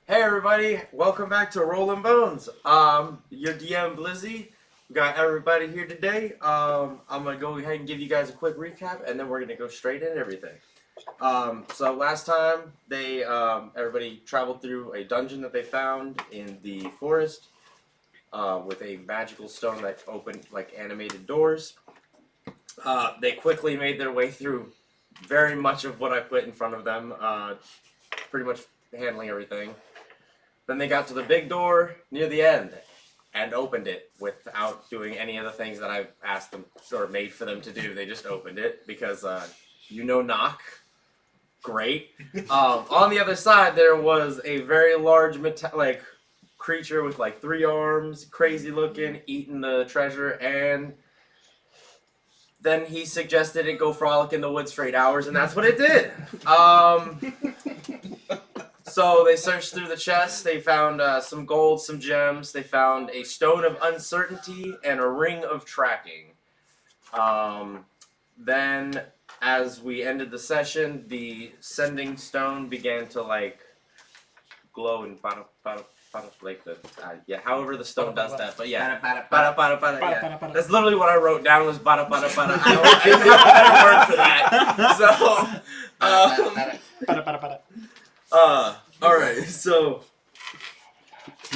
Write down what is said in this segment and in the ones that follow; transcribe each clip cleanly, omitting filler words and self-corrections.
Hey everybody, welcome back to Rollin' Bones. Your DM Blizzy. We got everybody here today. I'm gonna go ahead and give you guys a quick recap, and then we're gonna go straight into everything. So last time they everybody traveled through a dungeon that they found in the forest with a magical stone that opened like animated doors. They quickly made their way through very much of what I put in front of them, pretty much handling everything. Then they got to the big door near the end and opened it without doing any of the things that I asked them or made for them to do. They just opened it because, knock. Great. On the other side, there was a very large creature with like 3 arms, crazy looking, eating the treasure, and then he suggested it go frolic in the woods for 8 hours, and that's what it did. So they searched through the chest, they found some gold, some gems, they found a stone of uncertainty and a ring of tracking. Then, as we ended the session, the sending stone began to like glow and like the however the stone does that, but yeah, yeah. That's literally what I wrote down was bada bada bada. I don't have a better word for that. So, alright, so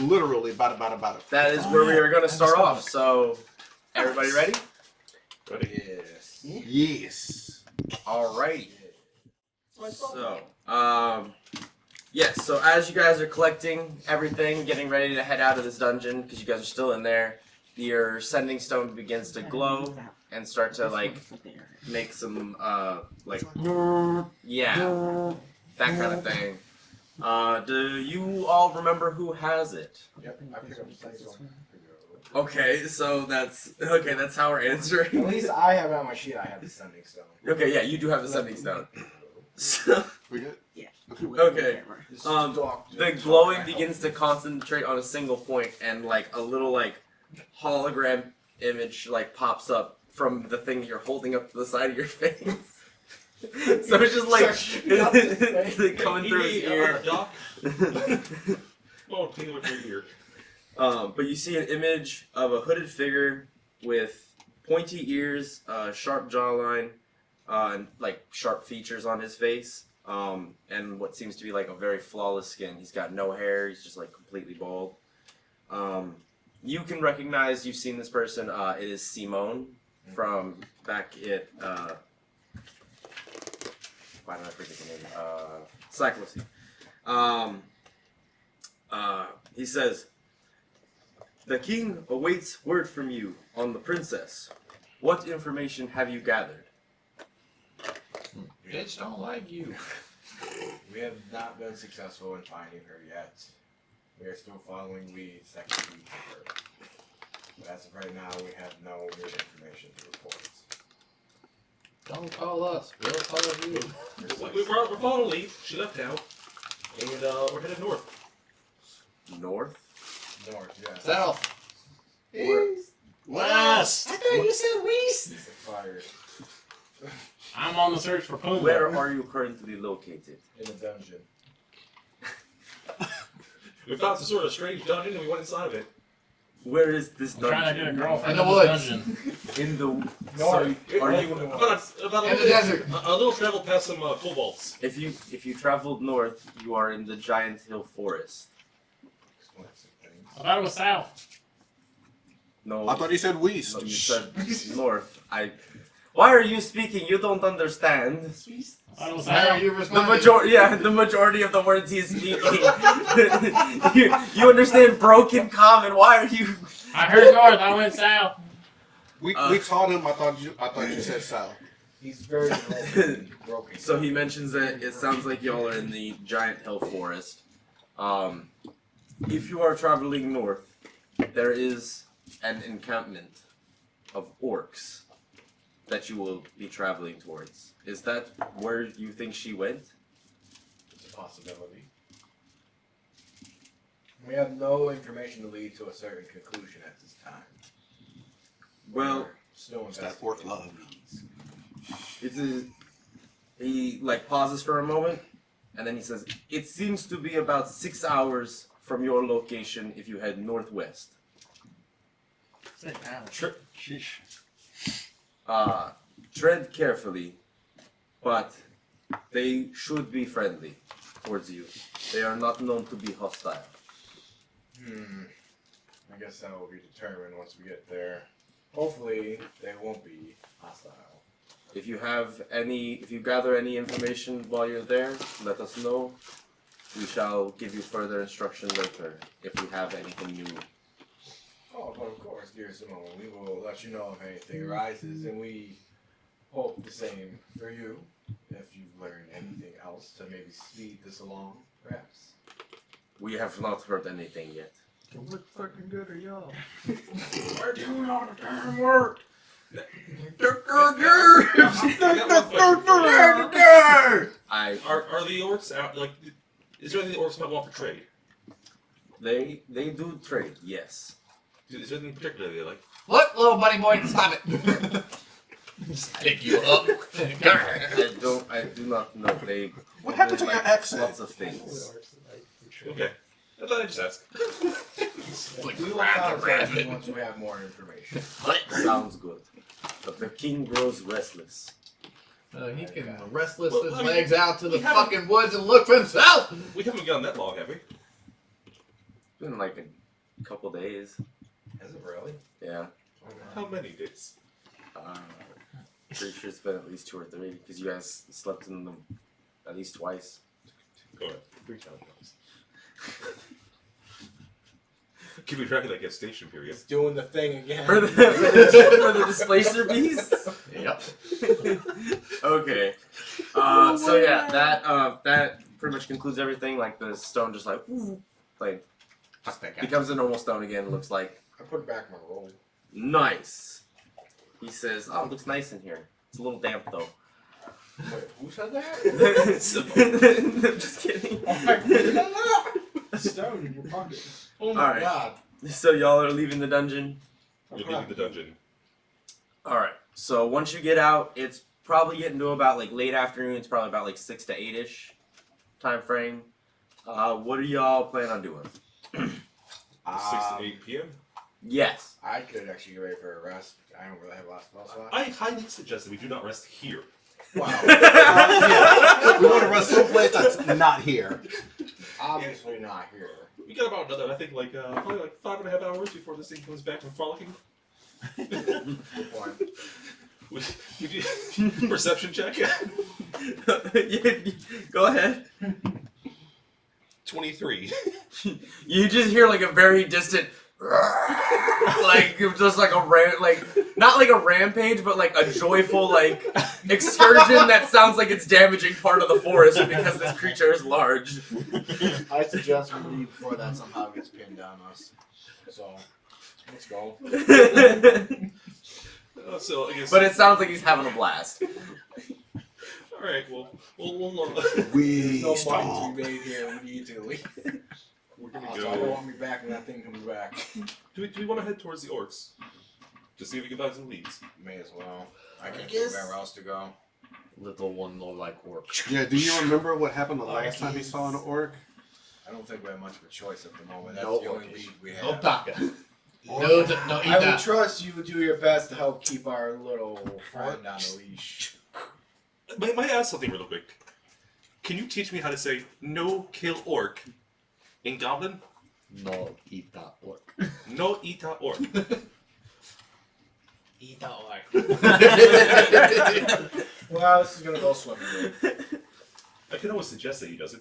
literally bada bada bada. that is where we are going to start off. So, everybody ready? Ready? Yes. Alrighty. So, yes, so as you guys are collecting everything, getting ready to head out of this dungeon, because you guys are still in there, your sending stone begins to glow and start to, like, make some, yeah, that kind of thing. Do you all remember who has it? Yep, I pick up the second one. Okay, so that's how we're answering. At least I have it on my sheet. I have the sending stone. Okay, yeah, you do have the sending stone. So, We good? Yeah. okay. The glowing begins to concentrate on a single point, and like a little like hologram image like pops up from the thing that you're holding up to the side of your face. So it's just like coming through his ear. Oh, take it with your ear. But you see an image of a hooded figure with pointy ears, sharp jawline, and like sharp features on his face, and what seems to be like a very flawless skin. He's got no hair. He's just like completely bald. You can recognize. You've seen this person. It is Simone from back at. Why did I forget the name? Cyclops. He says, "The king awaits word from you on the princess. What information have you gathered?" Bitch don't like you. We have not been successful in finding her yet. We are still following leads that can lead to her. But as of right now, we have no new information to report. Don't call us. We'll call you. We're following a lead. She left town. And we're headed north. North? North, yeah. South. West. I thought you said west. It's a fire I'm on the search for Puma. Where are you currently located? in a dungeon. We found some sort of strange dungeon and we went inside of it. Where is this I'm trying to get a dungeon? girlfriend In the in woods. this dungeon. In the North. So, are you? About In the desert. a little travel past some cobalts. If you traveled north, you are in the Giant Hill Forest. I thought it was south. No, I thought he said no, west. you said north. Why are you speaking? You don't understand. I thought it was Why are south. you The responding? majority of the words he's speaking. you understand broken common. Why are you? I heard north. I went south. We taught him. I thought you said south. He's very broken. So he mentions that it sounds like y'all are in the Giant Hill Forest. If you are traveling north, there is an encampment of orcs that you will be traveling towards. Is that where you think she went? It's a possibility. We have no information to lead to a certain conclusion at this time. Well, We're still It's that orc investigating love. leads. it's a, he like pauses for a moment, And then he says, it seems to be about 6 hours from your location if you head northwest. Tread carefully, but they should be friendly towards you. They are not known to be hostile. I guess that will be determined once we get there. Hopefully, they won't be hostile. If you gather any information while you're there, let us know. We shall give you further instruction later if we have anything new. Oh, but of course, dear Simone, we will let you know if anything arises, and we hope the same for you. If you've learned anything else to maybe speed this along, perhaps. We have not heard anything yet. What fucking good are y'all? We're doing all the damn work. Are the orcs out? Like, is there anything the orcs might want for trade? They do trade, yes. Is there anything particular they like? Look, little buddy boy, stop it. Just pick you up. I do not know. They What happened to your accent? lots of things. Okay. I thought I'd just ask. Like, We will grab the contact you rabbit. once we have more information. Sounds good. But the king grows restless. He can restless Well, his I mean, legs out to the we haven't- fucking woods and look for himself. We haven't gone that long, have we? It's been like a couple days. Is it really? Yeah. How many days? Pretty sure it's been at least 2 or 3 because you guys slept in them at least twice. Go ahead. 3 times. Keeping track of that gestation period. It's doing the thing again. For the displacer beasts. Yep. Okay. So yeah, that pretty much concludes everything. Like the stone just like becomes a normal stone again. Looks like I put back my roll. nice. He says, "Oh, it looks nice in here. It's a little damp though." Wait, who said that? I'm just kidding. Stone in your pocket. Oh my Alright. god. So y'all are leaving the dungeon. You're leaving the dungeon. All right. So once you get out, it's probably getting to about like late afternoon. It's probably about like 6 to 8ish time frame. What do y'all plan on doing? 6 to 8 p.m. Yes. I could actually get ready for a rest. I don't really have a lot of spell slots. I highly suggest that we do not rest here. Wow. Yeah. We want to rest someplace that's not here. Obviously not here. We got about another, I think, like probably like 5.5 hours before this thing comes back from frolicking. Good point. Would you perception check? Go ahead. 23. You just hear like a very distant, like just like not like a rampage, but like a joyful like excursion that sounds like it's damaging part of the forest because this creature is large. I suggest we leave before that somehow gets pinned on us. So, let's go. So I guess. But it sounds like he's having a blast. All right. Well, We There's no money stop. to be made here. We need to leave. we're gonna Also, I don't go. want me back when that thing comes back. Do we want to head towards the orcs to see if we can find some leads? May as well. I can't guess- think of anywhere else to go. Little one low like orc. Yeah, do you remember what happened the last time you saw an orc? I don't think we have much of a choice at the moment. That's No the only orcish. lead we No have. taka. No, no, eat I would that. trust you would do your best to help keep our little friend on the leash. May I ask something real quick? Can you teach me how to say "no kill orc" in Goblin? No, eat that orc. No ita orc. Eat that orc. Well, this is gonna go swimmingly. I can always suggest that he does it.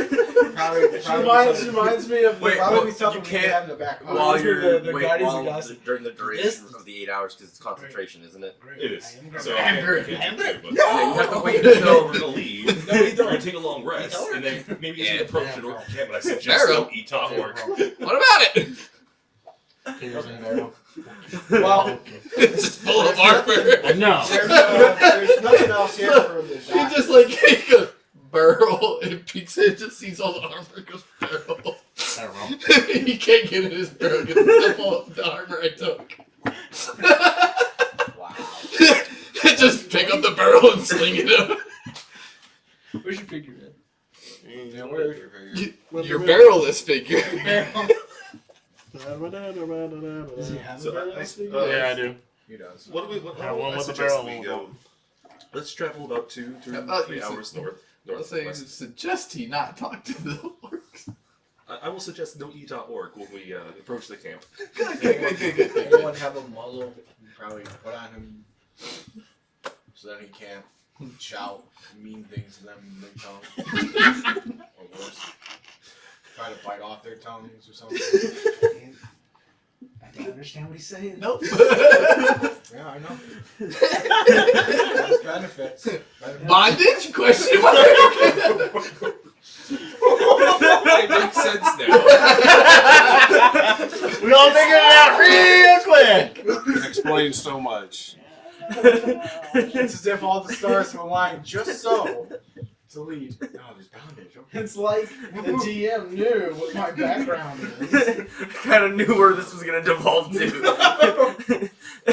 She reminds me of Wait, probably well, something you we can't- have in the back. While you're the wait, guardians while of Gus. during the duration of the 8 hours because it's concentration, isn't it? It is. So Amber, I can't do it, but Yeah, you have to wait so until we're gonna leave. No, we We're don't. gonna take a long rest, and then maybe as we Yeah. approach an orc camp, but I suggest Barrow. no ita orc. What about it? Well, It's just full of armor. No. there's nothing else here for this. He just like he goes barrel and peeks it, just sees all the armor, goes barrel. I don't know. He can't get in his barrel because it's all the armor I took. Wow. Just pick up the barrel and sling it up. Where's your figure at? Yeah, where's your figure? Your barrel-less figure. Does he have So, a barrel I- figure? Yeah, I do. He does. What do we? I have one I with a suggest barrel, we one go. Let's travel about 2 to thought 3 you said- hours north. Let's say Northwest. suggest he not talk to the orcs. I will suggest no e.org when we approach the camp. Everyone have a muzzle. Probably put on him so that he can't shout mean things to them in their tongue. Or worse. Try to bite off their tongues or something. I don't understand what he's saying. Nope. Yeah, I know. There's benefits. Bondage? Question mark. It makes sense now. We all figured it out real quick. It explains so much. It's as if all the stars were aligned just so to lead. No, there's bondage. Okay. It's like the DM knew what my background is. Kind of knew where this was gonna devolve to.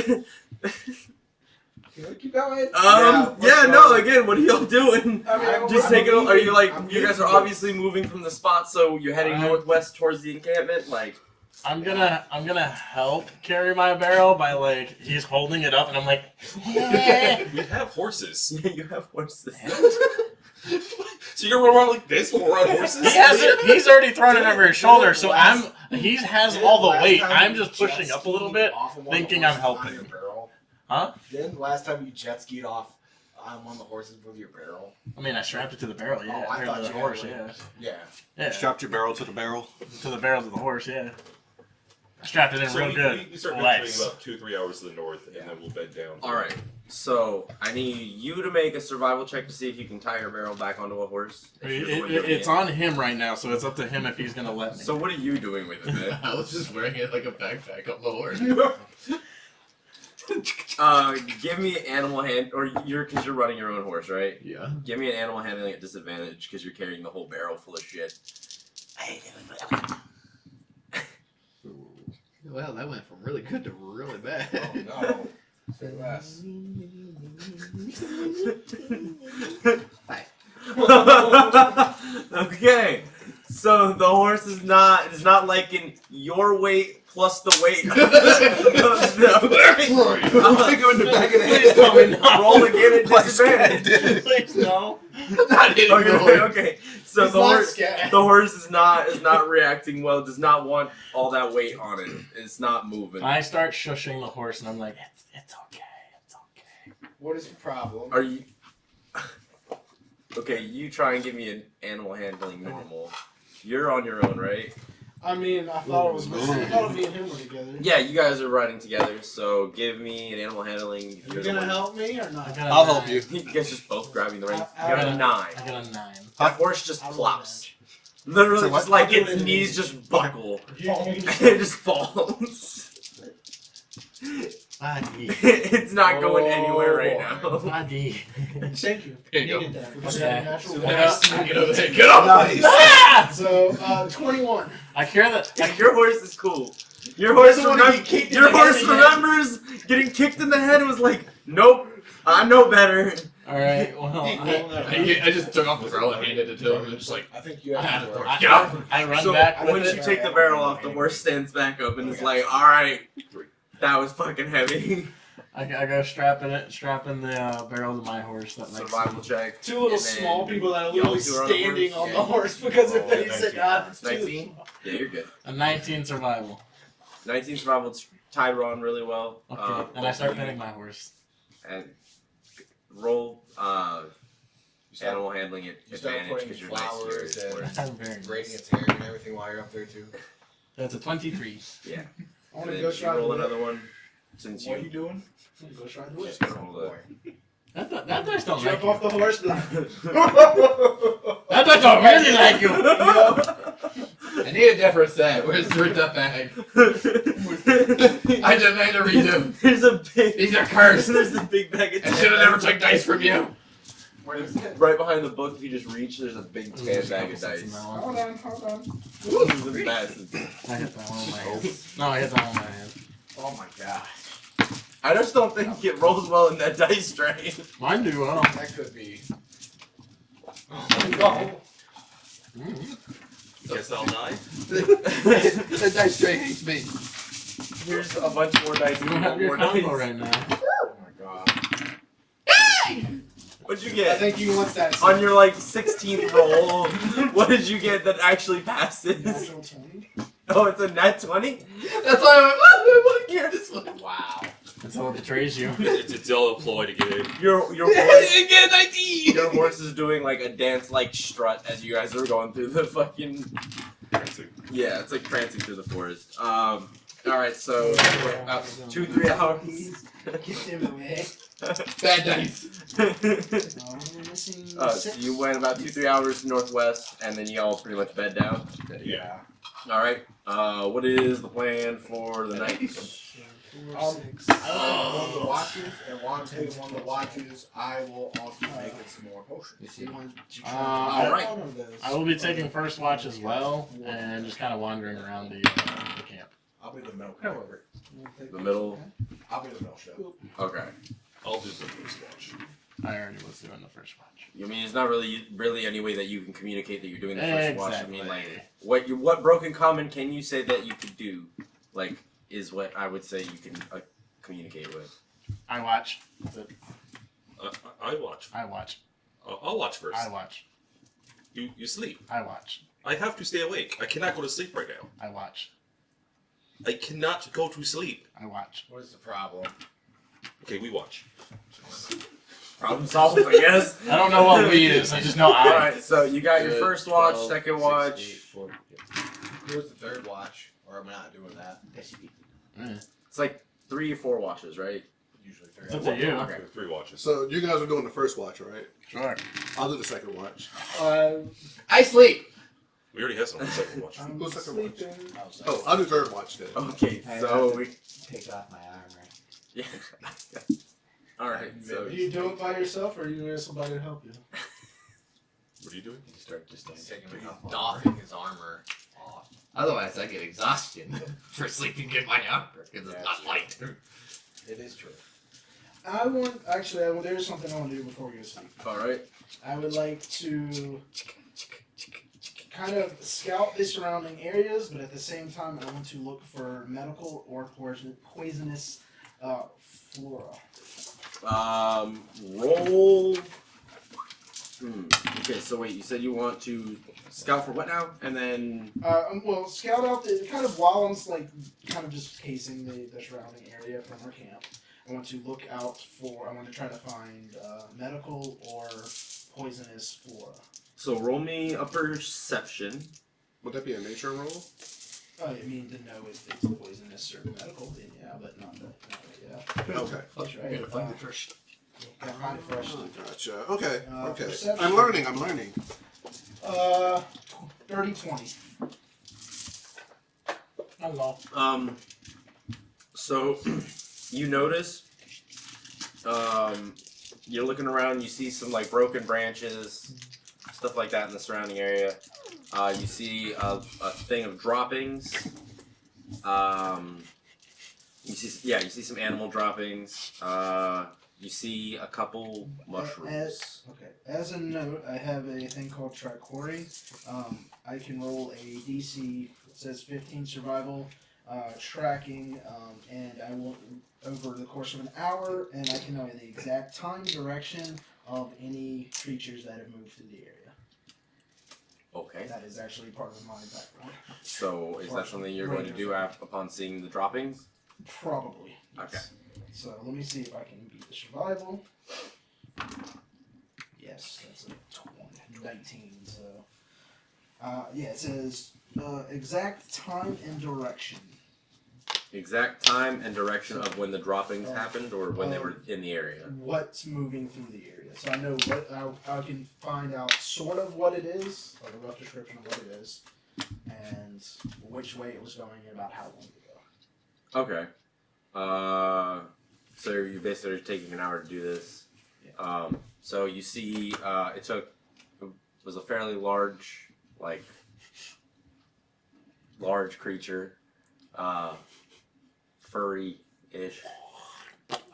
Keep going. Again, what are y'all doing? Just taking. Are you like you guys are obviously moving from the spot, so you're heading northwest towards the encampment? Like, I'm gonna help carry my barrel by like he's holding it up and I'm like We have horses. yeah, you have horses. So you're gonna run like this when we're on horses? he has it, he's already thrown it over his shoulder, so he has all the weight. I'm just pushing up a little bit, thinking I'm helping. Huh? Then last time you jet skied off on the horses with your barrel. I mean I strapped it to the barrel, yeah. Oh, I or thought to the you had, horse, like- yeah. Yeah. Yeah. Strapped your barrel to the barrel. To the barrel of the horse, yeah. I strapped it in So real good. we start Legs. venturing about 2-3 hours to the north, and then we'll bed down. All right. So I need you to make a survival check to see if you can tie your barrel back onto a horse. if you're the one doing It's it. on him right now, so it's up to him if he's gonna let me. So what are you doing with it then? I was just wearing it like a backpack on the horse. Give me animal hand, or because you're running your own horse, right? Yeah. Give me an animal handling at disadvantage because you're carrying the whole barrel full of shit. Well, that went from really good to really bad. Oh no. Say less. Okay, so the horse is not liking your weight plus the weight. Please tell me not. Roll again at disadvantage. Please no. Not hitting the horse. Okay. So the horse is not reacting well. Does not want all that weight on it. It's not moving. I start shushing the horse and I'm like, it's okay, it's okay. What is the problem? Are you? Okay, you try and give me an animal handling normal. You're on your own, right? I mean, I thought it was me and him were together. Yeah, you guys are riding together. So give me an animal handling. Are you gonna help me or not? I'll help you. You guys just both grabbing the reins. I You got a got 9. I got a 9. That horse just I'll plops. Literally, So what? just like I'll do its it. knees just buckle. You- It just falls. It's not going anywhere right now. Thank you. Here you go. Needed that. Was Okay. that a natural So one? Get over there. Get off. Ah! So, 21. I hear that. Your horse is cool. Your horse, doesn't wanna get kicked in your the horse head again. remembers getting kicked in the head and was like, nope, I know better. All right. Well, I just took off the barrel and handed it to him and just like, I think you have to work. Get up. I run So back with once it. you take the barrel off, the horse stands back up and is like, all right, that was fucking heavy. I go strapping the barrel to my horse. That makes Survival check. Two little And then small people that are y'all literally two are on the standing horse? on Yeah. the horse because if they Oh, sit 19. down, it's too 19? Yeah, you're good. a 19 survival. 19 survival, tied Ron really well. Okay. And I start you- petting my horse. And roll You start, animal handling at you start advantage putting because you're nice to flowers your horse. I'm very braiding nice. its hair and everything while you're up there too. That's a 23. Yeah. I And want then to go you try roll the another one since What are you you. doing? Go try the whip. Just gonna roll Boy. That dice don't Jump like you. off the horse. Like, That dice don't really like you. I need a different set. Where's the bag? I demand a redo. There's a big. These are cursed. There's a big bag of I should have never took dice from you. Where is it? Right behind the book, if you just reach, there's a big tan bag of dice. hold on. This is the best. I hit that one with my hand. No, I hit that one with my hand. Oh my god. I just don't think it rolls well in that dice strain. Mine do well. That could be. Guess I'll die. That dice tray hates me. Here's a bunch more dice. You don't have your more combo dice. right now. Oh my god. What'd you I get? think you want that. On your like 16th roll, what did you get that actually passes? Natural 20. Oh, it's a nat 20? That's why I went, oh, I want to hear this one. Wow. That's all it betrays you. It's all a ploy to get in. Your horse, Get an ID! your horse is doing like a dance like strut as you guys are going through the fucking yeah, it's like prancing through the forest. Alright, so 2-3 hours. Get them away. Bad dice. We're missing So 6. you went about 2-3 hours northwest, and then you all pretty much bed down. Yeah. All right. What is the plan for the night? 4, 6. One of the watches, and while I'm taking one of the watches, I will also make it some more potions. You want to all try right. one of those? I will be taking first watch as well, and just kind of wandering around the camp. I'll be the middle. However, you wanna take The this? middle. Okay. I'll be the middle show. Okay. I'll do the first watch. I already was doing the first watch. I mean, it's not really any way that you can communicate that you're doing the first watch. I mean, Exactly. like, what broken common can you say that you could do? Like, is what I would say you can communicate with. I watch. That's it. I watch. I watch. I'll watch first. I watch. You sleep. I watch. I have to stay awake. I cannot go to sleep right now. I watch. I cannot go to sleep. I watch. What is the problem? Okay, we watch. Problem solved, I guess. I don't know what we is. I just know I. All right. So you got your first watch, 12, second 6, watch. 8, 4. Who's the third watch? Or am I not doing that? It's like 3 or 4 watches, right? Usually three. It's up to you. Okay. 3 watches. So you guys are doing the first watch, right? Sure. I'll do the second watch. I sleep. We already have some on the second watch. I'm Who's second watch? sleeping. Oh, I'll do third watch then. Okay. So we. Take off my armor. Yeah. All right. So Do you do it by yourself, or you ask somebody to help you? What are you doing? You start just taking me off. Doffing his armor off. Otherwise, I get exhaustion for sleeping in my armor because it's not light. It is true. There's something I want to do before we go to sleep. all right. I would like to kind of scout the surrounding areas, but at the same time, I want to look for medical or poisonous flora. Roll. Okay. So wait. You said you want to scout for what now? And then. Well, scout out the kind of while I'm kind of just casing the surrounding area from our camp. I want to look out for. I want to try to find medical or poisonous flora. So roll me a perception. Would that be a nature roll? I mean to know if it's poisonous or medical, then yeah, but not that yeah. Okay. That's right. Gotta find it first. Gotta find it first. Gotcha. Okay. Okay. Perception. I'm learning. I'm learning. 30-20. Hello. So you notice, you're looking around. You see some like broken branches, stuff like that in the surrounding area. You see a thing of droppings. You see some animal droppings. You see a couple mushrooms. As a note, I have a thing called Trichori. I can roll a DC. It says 15 survival, tracking, and I will over the course of an hour, and I can know the exact time, direction of any creatures that have moved through the area. Okay. That is actually part of my background. So is that something you're going to do upon seeing the droppings? Probably. Okay. So let me see if I can beat the survival. Yes, that's a 19. So, yeah, it says exact time and direction. Exact time and direction of when the droppings happened, or when they were in the area. What's moving through the area? So I know what I can find out sort of what it is, like a rough description of what it is, and which way it was going and about how long ago. Okay. So you're basically taking an hour to do this. Yeah. So you see, it was a fairly large creature, furry-ish.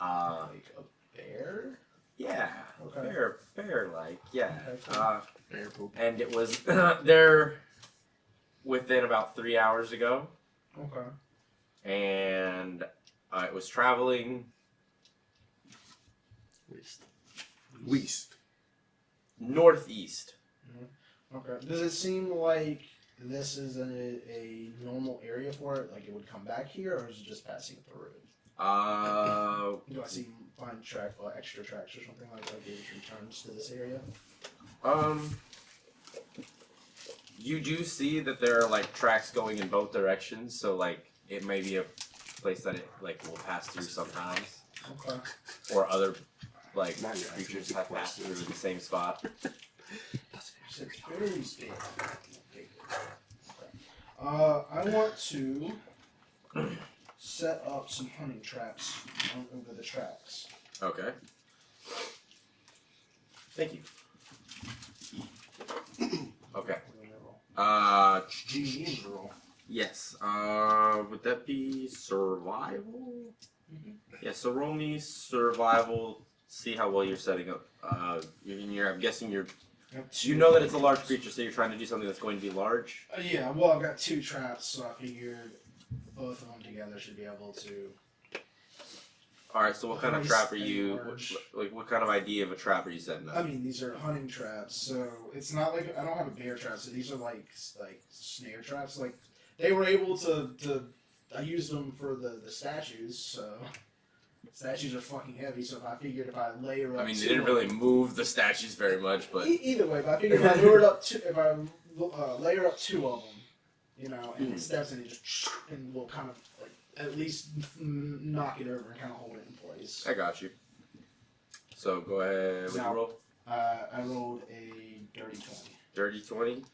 Like a bear? Yeah, Okay. bear-like, yeah. Okay. Bear poop. and it was there within about 3 hours ago, Okay. and it was traveling Least. northeast. Okay. Does it seem like this is a normal area for it? Like it would come back here, or is it just passing through? Do I see find track extra tracks or something like that? It returns to this area. You do see that there are like tracks going in both directions, so like it may be a place that it like will pass through sometimes, Okay. or other like Now you're asking creatures me have passed questions. through the same spot. It's very big. I want to set up some hunting traps over the tracks. Okay. Thank you. Okay. Yes. Would that be survival? Yeah. So roll me survival. See how well you're setting up. I'm guessing you're. You know that it's a large creature, so you're trying to do something that's going to be large. Yeah, well, I've got 2 traps, so I figured both of them together should be able to. All right. So what kind of Nice trap are and you? large. Like, what kind of idea of a trap are you setting up? I mean, these are hunting traps, so it's not like I don't have a bear trap. So these are like snare traps. Like they were able to. I used them for the statues, so statues are fucking heavy. So if I figured if I layer up, I mean, they two didn't of really them- move the statues very much, but Either way, but I figured if I lured up if I layer up 2 of them, you know, and it steps and it just and will kind of like at least knock it over and kind of hold it in place. I got you. So go ahead with Now- the roll. I rolled a dirty 20. Dirty 20.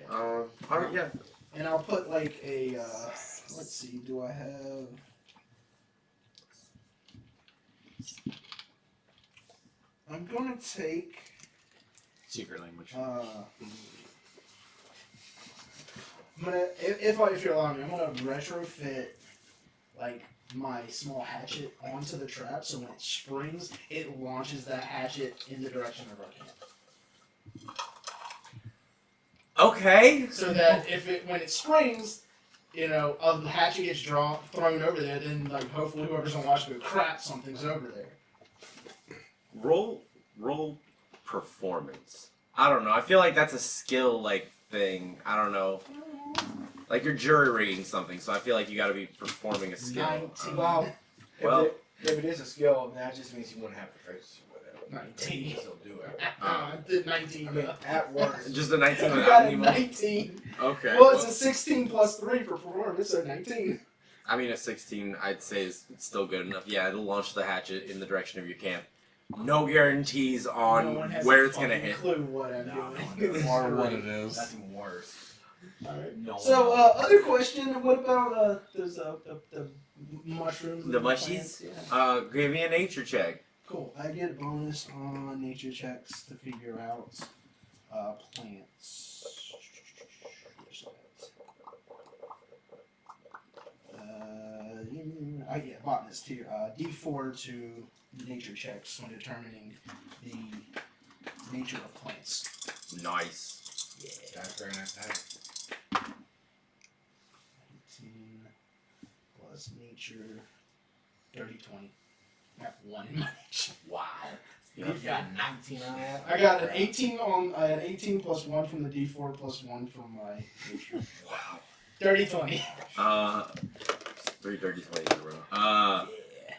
Yeah. All right, yeah. And I'll put like a, let's see, do I have... I'm going to take, Secret language. I'm gonna, if you allow me, I'm gonna retrofit, like, my small hatchet onto the trap, so when it springs, it launches that hatchet in the direction of our camp. Okay. So that when it springs, you know, the hatchet gets thrown over there, then like hopefully whoever's gonna watch go, crap, something's over there. Roll performance. I don't know. I feel like that's a skill like thing. I don't know. Like you're jury rigging something, so I feel like you got to be performing a skill. 19. Well, Well- if it is a skill, that just means you wouldn't have to trace with it. 19. Still do it. I did 19. I mean, at worst. Just a 19 I without got a any more? 19. Okay. Well, it's a 16 plus 3 for performance, so 19. I mean, a 16, I'd say, is still good enough. Yeah, it'll launch the hatchet in the direction of your camp. No guarantees on No one has where a it's gonna fucking hit. clue what I'm No, doing. no, no. Or what it is. That's even worse. Alright. No one So, knows. other question, what about those the mushrooms? and The plants? mushies? Yeah. Give me a nature check. Cool. I get a bonus on nature checks to figure out plants. I get botanist here. D4 to nature checks when determining the nature of plants. Nice. Yeah. That's very nice to have. 19 plus nature. 30, 20. I got 1 in my nature. Wow. You got 19 on that? I got an 18 on. I had 18 plus 1 from the D4 plus 1 from my nature. Wow. 30, 20. 3 dirty 20 in a row.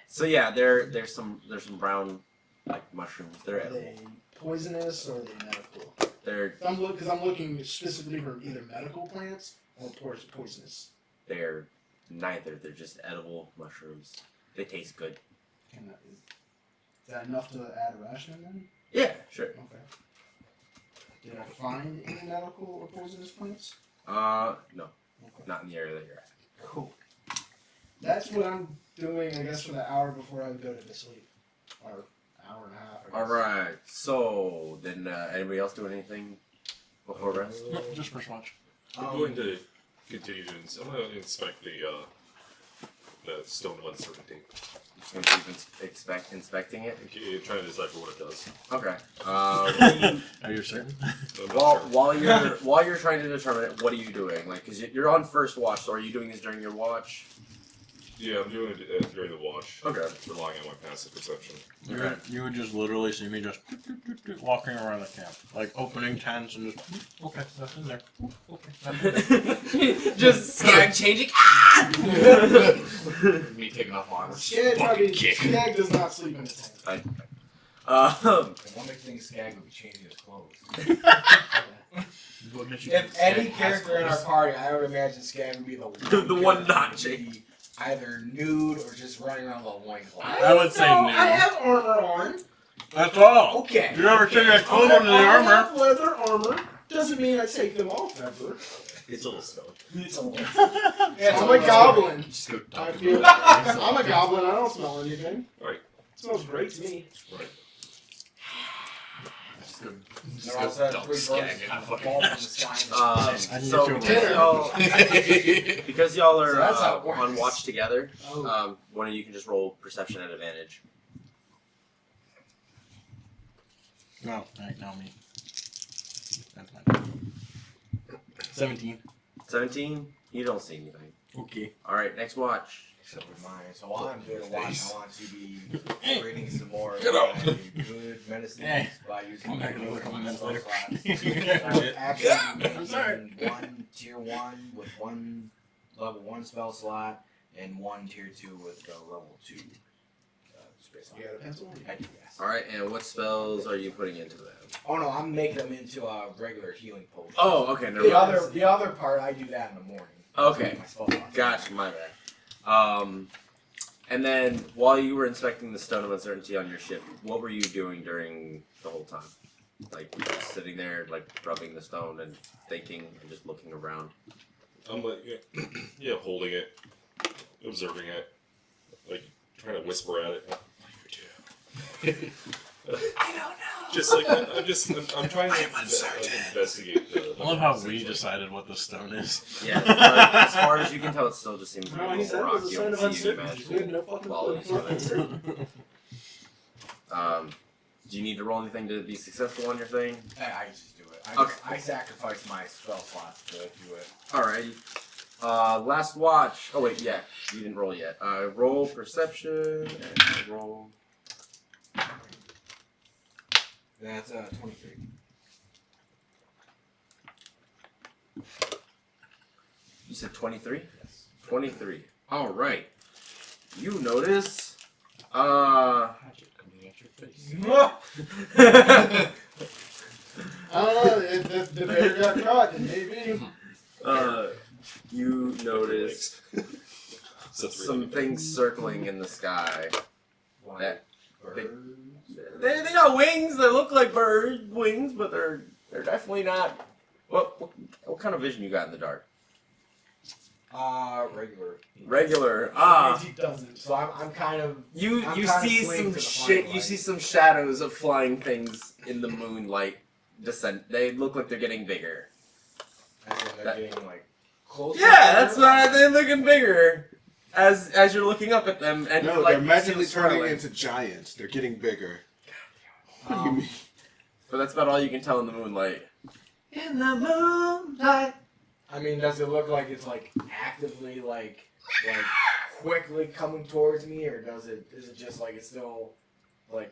So yeah, there's some brown like mushrooms. They're Are edible. they poisonous or are they medical? They're I'm looking specifically for either medical plants or poisonous. they're neither. They're just edible mushrooms. They taste good. Is that enough to add a ration then? Yeah, sure. Okay. Did I find any medical or poisonous plants? No, Okay. not in the area that you're at. Cool. That's what I'm doing, I guess, for the hour before I go to sleep. Or hour and a half. I guess. All right. So then, anybody else doing anything before rest? Nope, just first watch. I'm going to continue to. I'm going to inspect the the stone of uncertainty. Just gonna keep inspecting it. Okay, trying to decipher what it does. Okay. Are you certain? I'm not While sure. while you're trying to determine it, what are you doing? Like, cause you're on first watch, so are you doing this during your watch? Yeah, I'm doing it during the watch. Okay. Relying on my passive perception. You would just literally see me just walking around the camp, like opening tents and just okay, that's in there. Okay, that's in there. Just skag changing. Me taking off my armor. Skag probably Skag does not sleep in a tent. The one big thing Skag would be changing his clothes. If any character in our party, I would imagine Skag would be the one not character who would be either nude or just running around with a loincloth. I would say No, nude. I have armor on. That's all. Okay. You ever take that clothes under the I armor? have leather armor. Doesn't mean I take them off ever. It's a little stone. I'm a goblin. Just go I dump feel, it. I'm a goblin. I don't smell anything. Right. It smells great to me. Right. Just go, They're just also go dump three skag birds in that the fall from the sky. So you because y'all are So that's how it on works. watch together, Oh. one of you can just roll perception at advantage. No, right now me. That's my turn. 17. 17. You don't see anything. Okay. All right, next watch. Except for mine. So while I'm doing a watch, I want to be Hey. reading some more Get up. good medicine Hey. by using Come back in a couple minutes later. Actually, I'm sorry. making one tier 1 with one level 1 spell slot and one tier 2 with level 2 space You got a pencil? I do, yes. All right, and what spells are you putting into them? Oh no, I'm making them into a regular healing potion. Oh, okay, never The mind. the other part I do that in the morning. Okay. My spell slot. Gotcha, my bad. And then while you were inspecting the Stone of Uncertainty on your ship, what were you doing during the whole time? Like just sitting there, like rubbing the stone and thinking and just looking around. I'm like, yeah, holding it, observing it, like trying to whisper at it. I don't know. Just like I'm trying to investigate. I love how we decided what the stone is. Yeah, as far as you can tell, it still just seems No, like he a said it rock. was a You sign don't of see any uncertainty. We had no magical fucking qualities clue. of it. Do you need to roll anything to be successful on your thing? I just do it. Okay. I sacrifice my spell slots to do it. Alright. Last watch. Oh wait, yeah, you didn't roll yet. Roll perception and roll. That's 23. You said 23? Yes. 23. Alright. You notice. Coming at your face. I don't know. If the bear got caught, then maybe. You notice So it's some really things circling in the sky. Why? That Birds. they got wings. They look like bird wings, but they're definitely not. What kind of vision you got in the dark? Regular. Regular. He doesn't. So I'm kind of. You I'm you kinda see swaying some to the shit. flying You see light. some shadows of flying things in the moonlight descent. They look like they're getting bigger. As in they're That- getting like closer. Yeah, that's why they're looking bigger. As you're looking up at them, and No, like, they're magically you see them turning swirling. into giants. They're getting bigger. What do you mean? But that's about all you can tell in the moonlight. In the moonlight. I mean, does it look like it's like actively like quickly coming towards me, or is it just like it's still like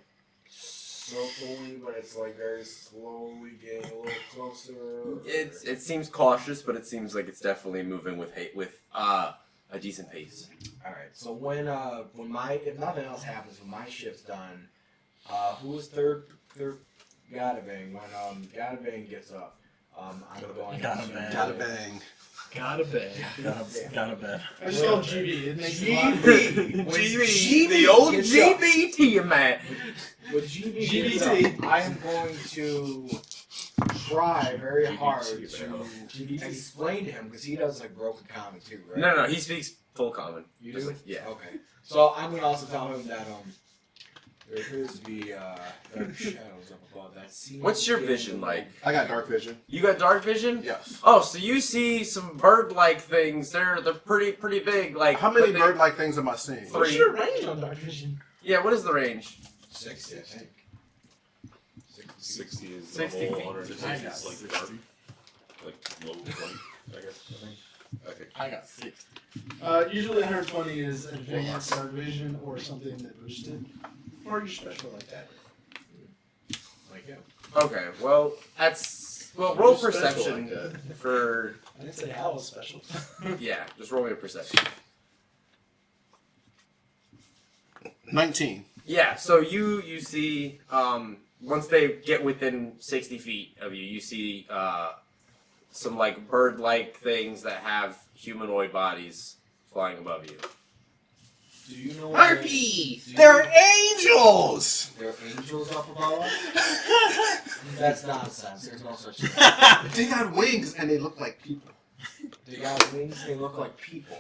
circling, but it's like very slowly getting a little closer? It seems cautious, but it seems like it's definitely moving with a decent pace. All right. So when my if nothing else happens, when my ship's done, who was third? Gadabang. When Gadabang gets up, I'm going. Gadabang. Gotta bang. Gotta bang. Got a bed. I just called GB. It makes a lot of sense. GB, the old gets up. GBT, man. When GB GBT. gets up, I am going to try very hard to explain to him because he does like broken common too, right? No, he speaks full common. You Just do? like- yeah. Okay. So I'm gonna also tell him that There appears to be dark shadows up above that. What's your vision like? I got dark vision. You got dark vision? Yes. Oh, so you see some bird-like things. They're pretty big. Like How many but they- bird-like things am I seeing? Three. What's your range on dark vision? Yeah, what is the range? 60, I think. 60 is 60 the whole feet. 160 I is got like 60. dark. Like low 20, I guess. I think. Okay. I got 6. Usually 120 is advanced dark vision or something that boosted. Or you're special like that. Like, yeah. Okay, well, roll You're special perception like for, I didn't say how was special. yeah, just roll me a perception. 19. Yeah, so you see, once they get within 60 feet of you, you see some like bird-like things that have humanoid bodies flying above you. Do you know what Harpies! They're angels! there are angels up above us? That's nonsense. There's no such thing. They got wings and they look like people. They got wings, they look like people.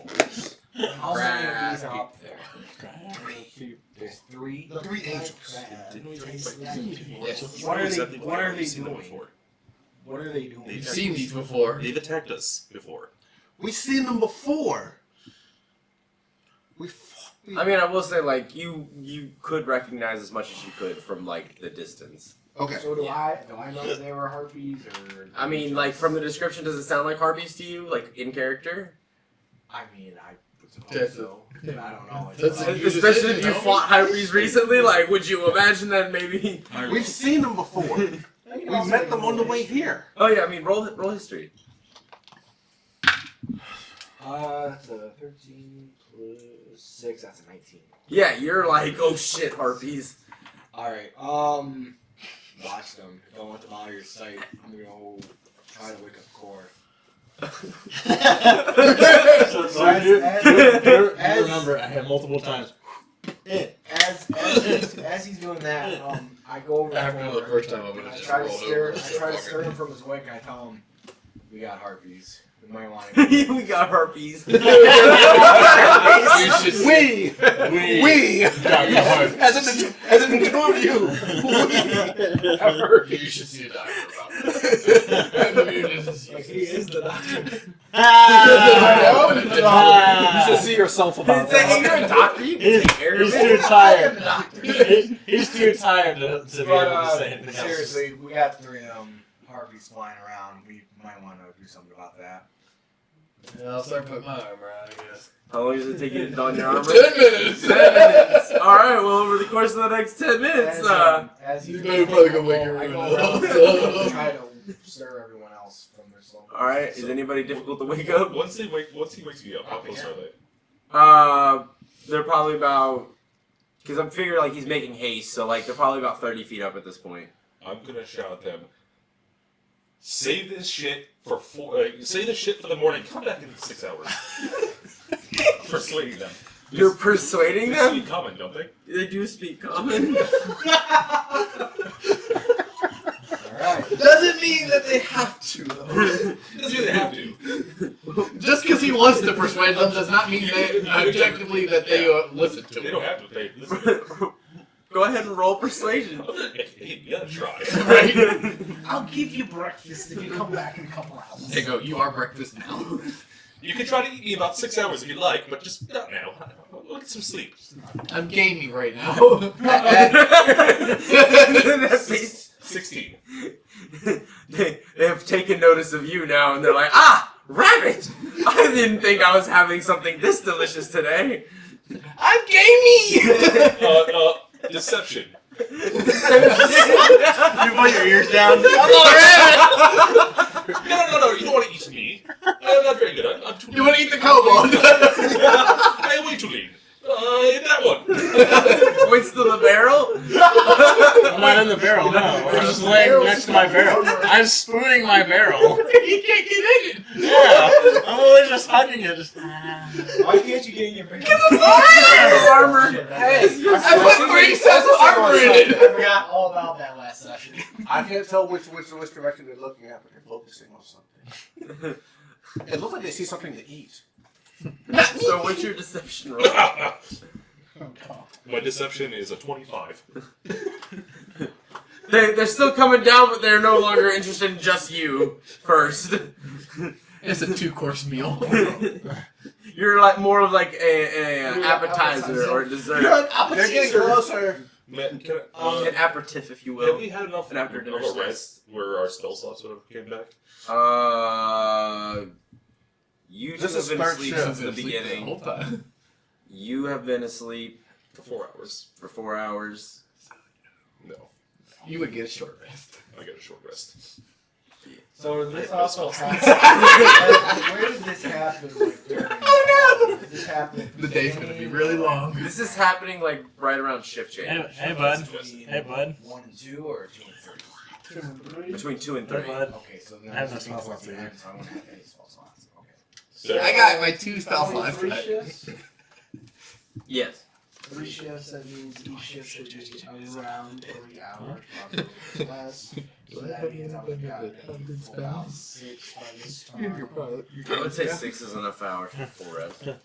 How many of these are up there? There's 3. 3 angels. Didn't we talk about Yes. What are they- Exactly what are they We've seen them doing? before. What are they doing? They've We've seen these before. They've attacked us before. We've seen them before. I mean, I will say, like, you could recognize as much as you could from, like, the distance. Okay. So do I know that they were harpies or? I mean, like, from the description, does it sound like harpies to you, like, in character? I mean, I would suppose That's so. But I don't know. That's It's a- like- Especially if you fought harpies recently, like, would you imagine that maybe... We've seen them before. We met them on the way here. Oh, yeah, I mean, roll history. That's a 13 plus 6. That's a 19. Yeah, you're like, oh shit, harpies. All right. Watch them. Don't want them out of your sight. I'm gonna go try to wake up Core. You remember, I had multiple times. As he's doing that, I go over After to the Core. first time, I would have I just try to rolled stir. over. I try to stir him from his wake. I tell him, "We got harpies. We might want to." We got harpies. You should see. We! As in the 2 of you! You should see a doctor about this. He is the doctor. You should see yourself about Say, hey, that. you're a doctor. You can take care of He's it. too tired. He's too tired to be But able to say anything else. seriously, we got 3 harpies flying around. We might want to do something about that. Yeah, I'll start putting my armor on, I guess. How long does it take you to don your armor? 10 minutes! 10 minutes. All right. Well, over the course of the next 10 minutes, As You he's better probably go wake I everyone go up. around and try to stir everyone else from their slow. all right. Is anybody difficult to wake up? Once he wakes me up, how close are they? They're probably about. Because I'm figuring like he's making haste, so like they're probably about 30 feet up at this point. I'm gonna shout at them. Save this shit for save this shit for the morning. Come back in 6 hours. Persuading them. You're persuading They them? speak common, don't they? They do speak common. Alright. Doesn't mean that they have to, though. Doesn't mean they have to. Just because he wants to persuade them does not mean that objectively that they listen to They him. don't have to. They listen. Go ahead and roll persuasion. Hey, you gotta try. Right? I'll give you breakfast if you come back in a couple hours. They go, you are breakfast now. You can try to eat me about 6 hours if you like, but just not now. We'll get some sleep. I'm gaming right now. That face. 16. They have taken notice of you now, and they're like, ah, rabbit! I didn't think I was having something this delicious today. I'm gaming! Deception. You put your ears down. No, you don't want to eat me. I'm not very good. I'm too You want to eat the kobold? I am way too lean. Hit that one. Points to the barrel. I'm not in the barrel, no. I'm just laying next to my barrel. I'm spooning my barrel. You can't get in it. Yeah. I'm always just hugging it. Just... Why can't you get in your bed? Armor. Hey, I put 3 sets of armor in I it. forgot all about that last session. I can't tell which direction they're looking at, but they're focusing on something. It looks like they see something to eat. So what's your deception roll? Oh, God. My deception is a 25. They're still coming down, but they're no longer interested in just you first. It's a 2-course meal. You're like more of like a appetizer or a dessert. You're an They're getting appetizer. closer. Man, An aperitif, if you have will. we had enough An after dinner of a snack. rest where our spell slots would have came back? You two This have is been third asleep shift. since the The beginning. whole time. You have been asleep For 4 hours. for 4 hours. No, You would get a short rest. I get a short rest. So this I also spell happens. Where did this happen? Like, during, did this happen? The day's gonna be really long. This is happening like right around shift change. Hey, bud. Hey, bud. 1 and 2 or 2 and 3? 2 and 3. Between 2 and Hey, 3. bud. Okay, so then I have I'm no just spell thinking slots towards the either. end, so I won't have any spell slots. Okay. So, I got my 2 spell Only slots. 3 shifts? Yes. 3 shifts, that means each shift should be around 3 hours, probably less. So that means I would have gotten about 6 by this time. I would say 6 is enough hours for full rest. No,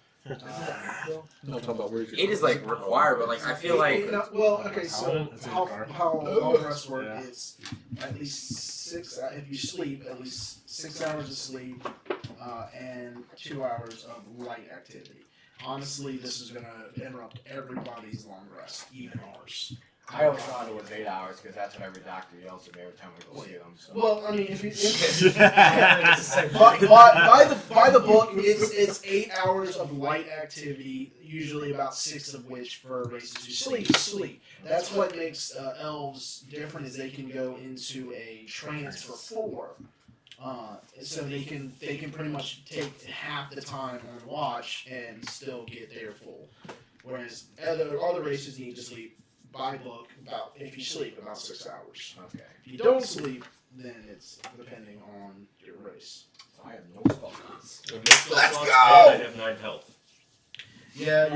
I'm talking about where's your 8 is like required, but like I feel like Well, okay, so It's in how the car. long rest work Yeah. is at least 6, if you sleep, at least 6 hours of sleep and 2 hours of light activity. Honestly, this is going to interrupt everybody's long rest, even ours. I always thought it was 8 hours because that's what every doctor yells at me every time we go see them. So. Well, I mean, by the book, it's 8 hours of light activity, usually about 6 of which for races who sleep. That's what makes elves different, is they can go into a trance for 4. So they can pretty much take half the time on watch and still get there full. Whereas other races need to sleep by book if you sleep about 6 hours. Okay. If you don't sleep, then it's depending on your race. So I have no spell slots. Let's go! I have 9 health. Yeah,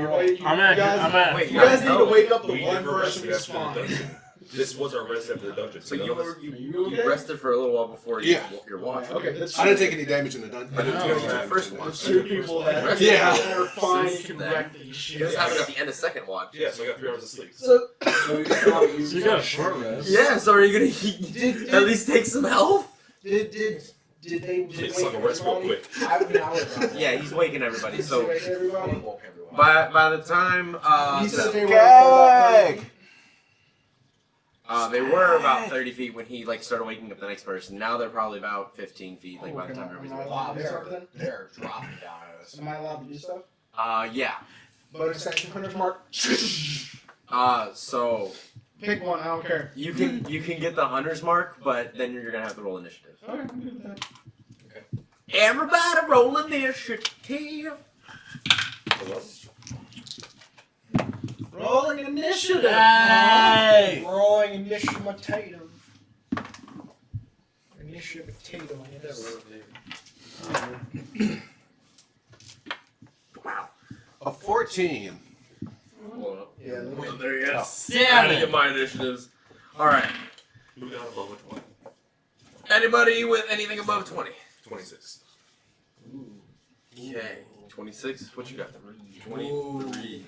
I'm at. Wait, you guys no. need to wake up the We one never person rested who's after the fine. dungeon. This was our rest after the dungeon. So none of us- you rested for a little while before you, Yeah. your watch. Okay, that's I didn't take any damage in the dungeon. I didn't No, do the first one. There's 2 people that Yeah. are fine Since can then. wreck these shit. This happened at the end of second watch. Yeah, so I got 3 hours of sleep. So, So you got a short rest. Yeah, so are you gonna at least take some health? did they It's like a rest real quick. I mean, I would Yeah, he's waking everybody. So everybody. woke everyone. by the time He said the- they were about they were about 30 feet when he like started waking up the next person. Now they're probably about 15 feet. Like by the time everybody's waking. Wow, Do something? they're dropping down at us. Am I allowed to do stuff? Yeah. Bonus action, hunter's mark. So Pick one. I don't care. you can get the hunter's mark, but then you're gonna have to roll initiative. Okay, I'm good with that. Everybody roll initiative. Rolling initiative. Hey! rolling initiative. Initiative. Wow. A 14. Yeah. Well, there you go. Damn Trying to it. get my initiatives. All right. Who got above a 20? Anybody with anything above 20? 26. Okay. 26. What you got? 23.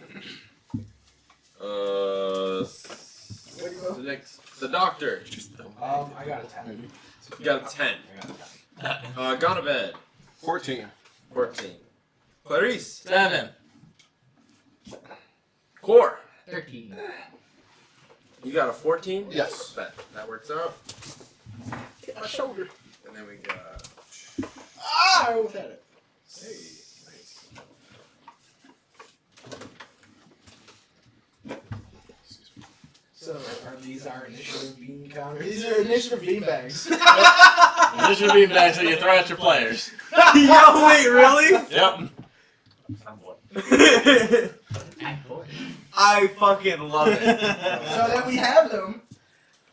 The next, the doctor. I got a 10. You got a 10. I got a 10. Gone to bed. 14. 14. Clarice. 7. Core. 13. You got a 14? Yes. That works out. Hit my shoulder. And then we got. Ah! I almost had it. Hey, nice. So Are these our initiative bean counters? these are initiative beanbags. This should be back so you throw at your players. Yo, wait, really? Yep. I fucking love it. So that we have them.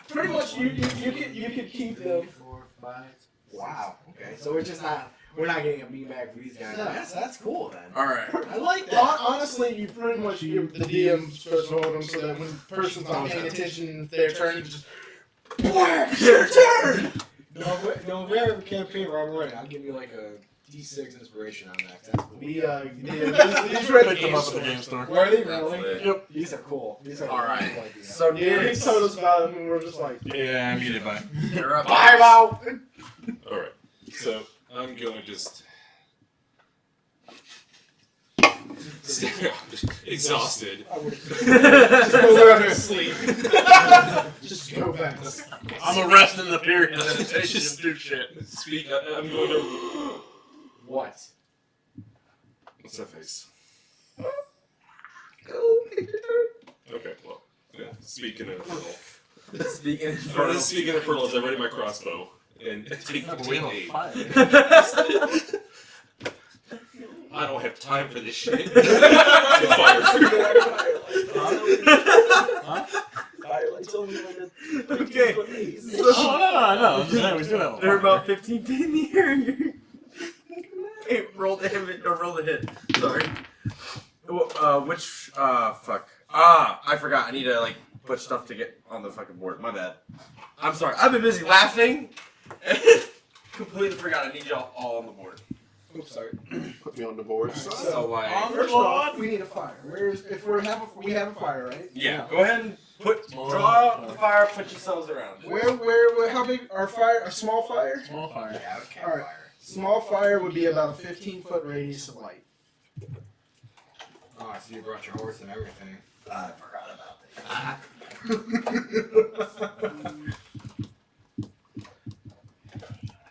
Pretty much, you could keep them. 4, 5. Wow. Okay, so we're not getting a beanbag for these guys. No. That's cool then. All right. I like that. Honestly, you pretty much the DM's supposed to hold them so that when the person's not paying attention, it's their turn. You just whack. It's your turn. No, if we ever campaign run away, I'll give you like a D6 inspiration on that. That's cool. These were at the Picked them game up at the store. game store. Were they That's really? lit. Yep. These are cool. These are Alright. cool ideas. So Yeah, he Nix, told us about them and we were just like, Yeah, I'm muted by. you're up. "Bye, out." All right. So I'm going to just. I'm just exhausted. Just go back to sleep. Just go back to sleep. I'm arresting the period of meditation and do shit. Speak. I'm going to. What? What's that face? Go, take your turn. Okay. Well, yeah. Speaking in infernal. Speaking in I'm gonna speak in infernal as I ready my crossbow and take We have aim. a fire. I don't have time for this shit. Fire. Firelight's only like a Okay. Oh, no. I'm just saying we still have a They're fire. about 15 feet in the air. Hey, roll the hit. No, roll the hit. Sorry. Fuck. I forgot. I need to, like, put stuff to get on the fucking board. My bad. I'm sorry. I've been busy laughing. Completely forgot I need y'all all on the board. Oops, sorry. Put me on the board. So, like, First off, we need a fire. We have a fire, right? yeah. Go ahead and draw out the fire, put yourselves around it. Where, how big, our fire, a small fire? Small fire. Yeah, a Alright. Small fire would be about a 15-foot radius of light. Oh, I see you brought your horse and everything. I forgot about that.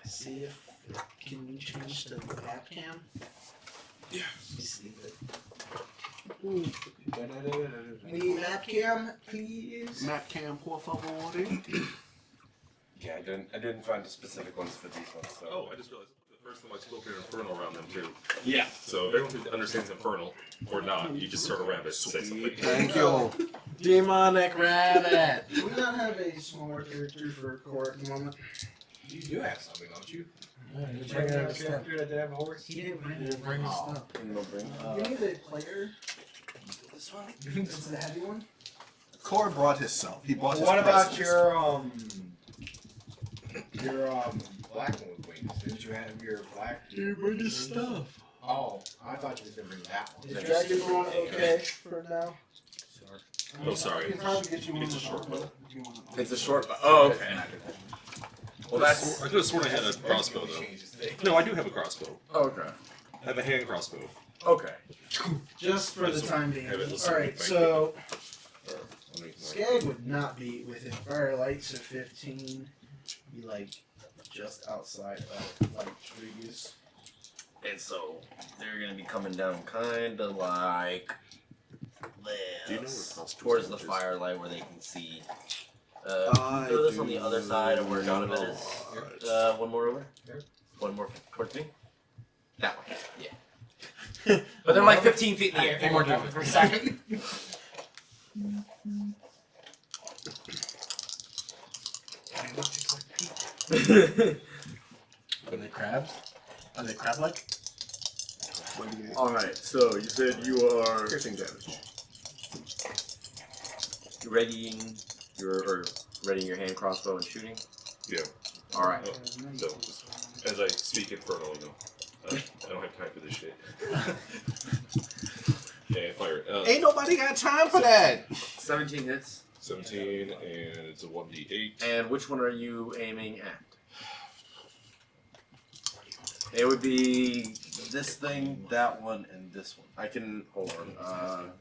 See if, can you change the map cam? Yeah. See the Any map cam, please? Map cam, por favor. Yeah, I didn't find the specific ones for these ones. So. Oh, I just realized the first time I spoke in infernal around them too. Yeah. So if everyone understands infernal or not, you just turn around and say something. Thank you. Demonic rabbit. Do we not have a smaller character for core at the moment? You do have something, don't you? Did you have a character that did have a horse? He didn't bring Didn't bring his Oh. stuff. You need the player. This one? This is the heavy one? Core brought himself. He bought his What about presents. your Black one with wings? Didn't you have your black? Dude, bring his stuff. Oh, I thought you was gonna bring that one. Is Dragonborn okay for now? Oh, sorry. I can probably get you one. It's a short bow. It's a short. Oh, okay. Well, that's I could have sworn I had a crossbow though. No, I do have a crossbow. okay. I have a hand crossbow. Okay. Just for the time being. Have it listed. Alright, Thank so you. Skag would not be within firelight, so 15 be like just outside of light radius. And so they're gonna be coming down kind of like Do you know where this, crossbows towards the is? firelight where they can see. I Throw this on do the other side of where Donovan is. not. One more over. Here. One more towards me. That way. Yeah. But they're like 15 feet in the air. One more time. For a second. Are they crabs? Are they crab-like? 28. Alright, so you said you are Piercing damage. readying your hand crossbow and shooting? Yeah. Alright. So as I speak infernal, you know, I don't have time for this shit. Yeah, fire. Ain't nobody got time for that. 17 hits. 17 and it's a 1d8. And which one are you aiming at? It would be this thing, that one, and this one. I can hold on.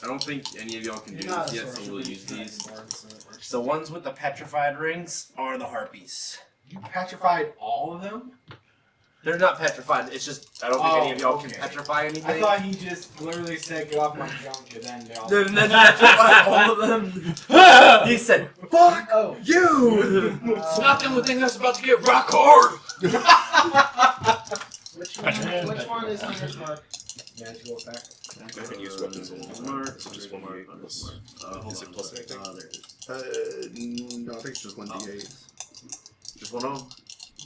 I don't think any of y'all can do this yet, so we'll use these. The ones with the petrified rings are the harpies. You petrified all of them? They're not petrified. It's just I don't think any of y'all can okay. petrify anything. I thought he just literally said, "Get off my junk," and then they all. They're not petrified, all of them. He said, "Fuck Oh, you." It's not the only thing that's about to get rock hard. which one is Hunter's Mark? Magical effect. I haven't used weapons in a long time. It's just 1d8 plus. Is it plus anything? There it is. No, I think it's just 1d8. Just one of them.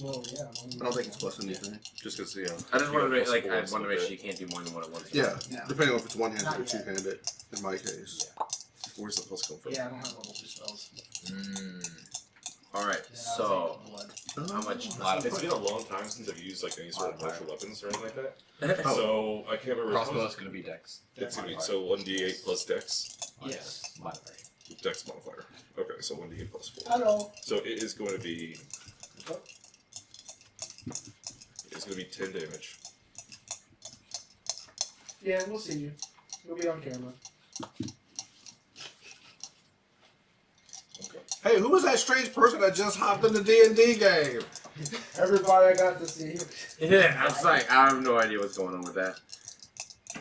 Well, yeah. I don't think it's plus anything. Just because, yeah. I just wanted to make Plus I four, wanted to make so sure you can't do more than one at once. Yeah, No. depending on if it's one-handed Not or yet. two-handed, in my case. Where's the plus come from? Yeah, I don't have level 2 spells. All right. So how much? It's been a long time since I've used like any sort of martial weapons or anything like that. Oh. So I can't remember. Crossbow is going to be dex. It's gonna be so 1d8 plus dex. Yes. Modifier. Dex modifier. Okay, so 1d8 plus 4. Hello. So it is going to be. It's going to be 10 damage. Yeah, we'll see you. You'll be on camera. Hey, who was that strange person that just hopped in the D&D game? Everybody I got to see. Yeah, I was like, I have no idea what's going on with that.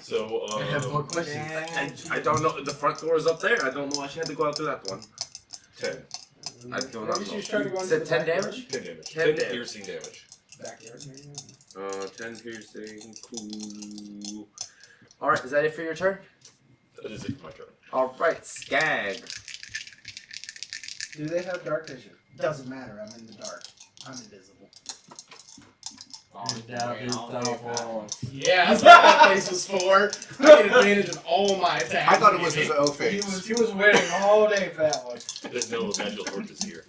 So I have more questions. I don't know. The front door is up there. I don't know why she had to go out through that one. 10. I do not Maybe know. she was trying to go You into said the 10 backyard. damage? 10 damage. 10 10 damage. piercing damage. Backyard, maybe. 10 piercing. Cool. All right, is that it for your turn? That is it for my turn. All right, Skag. Do they have dark vision? Doesn't matter. I'm in the dark. I'm invisible. Yeah, that's what that face was for. I get advantage of all my attacks. I thought it was his O He face. was waiting all day for that one. There's no magical torches here.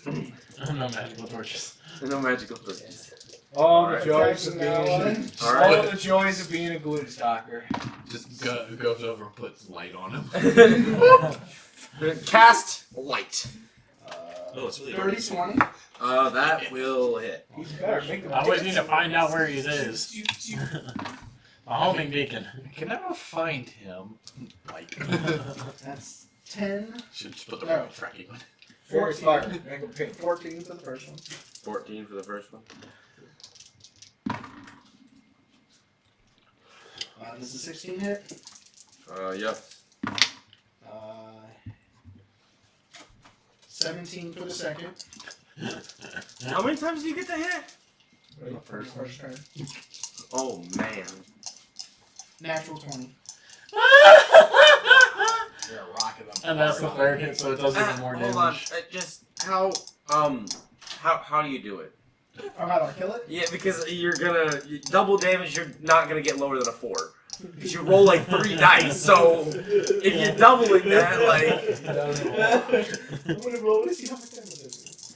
No magical torches. No magical torches. All Alright. the joys of being All right. all the joys of being a glue stalker. Just goes over and puts light on him. Cast light. Oh, it's really dark. 30, 20. That will hit. He's better make them. I always need to find out where he is. A homing beacon. I can never find him. Like, That's 10. should just put the No. right tracking on. Very smart. Make them pink. 14 for the first one. 14 for the first one. This is 16 hit. Yep. 17 for the second. How many times do you get to hit? First turn. Oh, man. Natural 20. You're rocking them. And that's the third hit, so it does even more damage. Hold on. Just how do you do it? Oh, how do I kill it? Yeah, because you're gonna double damage. You're not gonna get lower than a 4. Because you roll like 3 dice. So if you're doubling that, like, I'm gonna roll to see how much damage it is.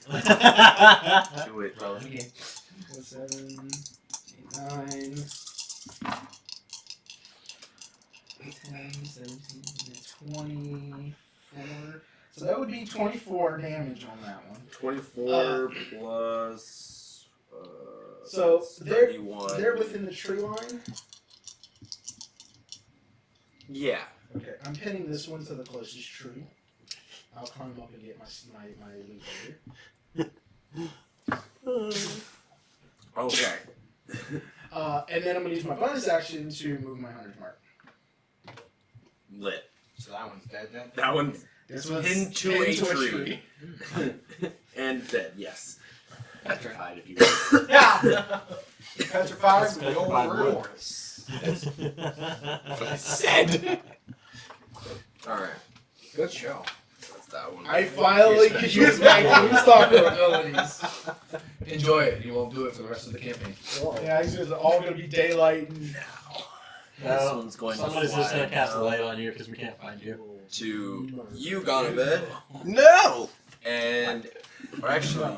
do it, brother. 7, 8, 9, 10, 17, 24. So that would be 24 damage on that one. 24 plus. So that's they're 31. They're within the tree line. Yeah. Okay, I'm pinning this one to the closest tree. I'll climb up and get my loot later. Okay. And then I'm gonna use my bonus action to move my 100 mark. Lit. So that one's dead then? That one's This one's pinned to a tree. And dead, yes. Petrified if you will. Yeah. Petrified That's with the old petrified wood. rumors. That's what I said. Alright. Good show. That's that one. I finally could use my Moonstalker abilities. Enjoy it. You won't do it for the rest of the campaign. Yeah, it's just all gonna be daylight now. This one's going to Somebody's just gonna fly cast a down light on you because we can't find you. to you, gone to bed. No! And, or actually,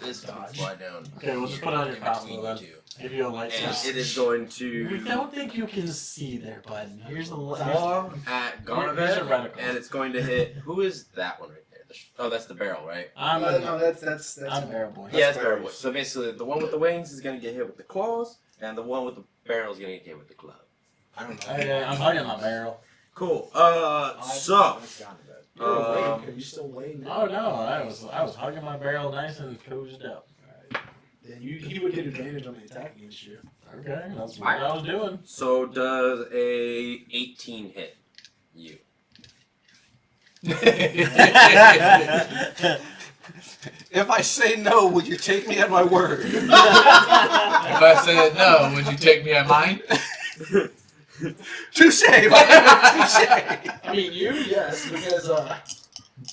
this one can fly down. Okay, we'll just put on your costume then. Between you Give you a light two. And source. it is going We to don't think you can see there, bud. Here's the light. claw at Here's Garnabed, a reticle. and it's going to hit. Who is that one right there? Oh, that's the barrel, right? I'm No, that's I'm Barrel Boy. Yeah, it's barrel. So basically, the one with the wings is going to get hit with the claws, and the one with the barrel is going to get hit with the club. I don't know. I'm hugging my barrel. Cool. So, I've gone to bed. Are you still laying Oh no, I was hugging my barrel nice and cozied up. Then he would get advantage on the attack against you. Okay, that's what I was doing. so does a 18 hit you? If I say no, would you take me at my word? If I said no, would you take me at mine? Touche! Touche! I mean, yes, because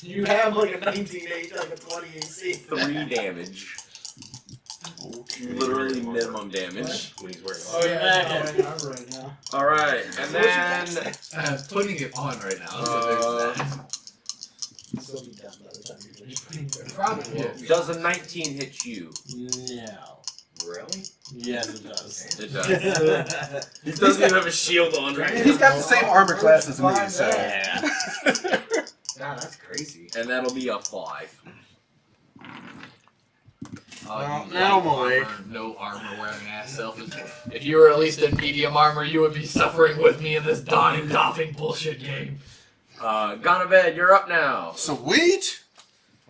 you have like a 19 like a 20 AC. 3 damage. Literally minimum damage. When he's wearing Oh yeah, I remember right now. Alright, and then I'm putting it on right now. So there's that. You'll still be done by the time you finish. Probably will. Does a 19 hit you? No. Really? Yes, it does. It does. He doesn't even have a shield on right He's got the same armor class as me, so. Yeah. Nah, that's crazy. And that'll be a 5. Oh, you Now light I'm awake. armor, no armor wearing ass self. If you were at least in medium armor, you would be suffering with me in this dawning, doffing bullshit game. Ganabed, you're up now. Sweet!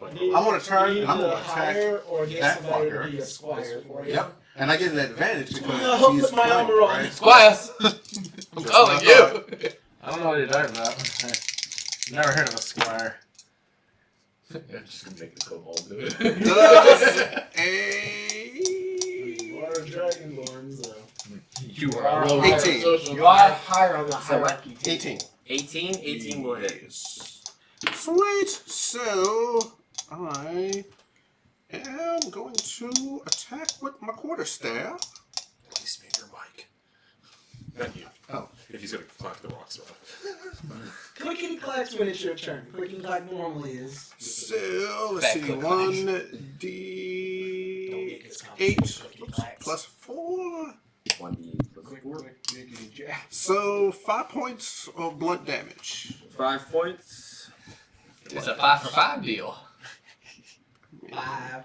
I'm gonna turn and I'm gonna attack. hire or get that somebody fucker. to be a squire for you. Yep. And I get an advantage because I'll he's put my flanked, armor on. right? Squires! I'm That's calling what I you! I don't know what you're talking about. Never heard of a squire. I'm just gonna make the kobold do Does it. You are a dragonborn, so. You are a 18. social. You are higher on the hierarchy. 18. 18? 18 will hit. Yes. Sweet. So I am going to attack with my quarterstaff. Please make your mic. Not you. Oh. If he's gonna clack the rocks around. Clickety clacks when it's your turn. Clickety clack normally is. So let's Back see, click. 1d8 plus 4. 1d8 plus 4. So 5 points of blunt damage. 5 points. It's a 5 for 5 deal. $5.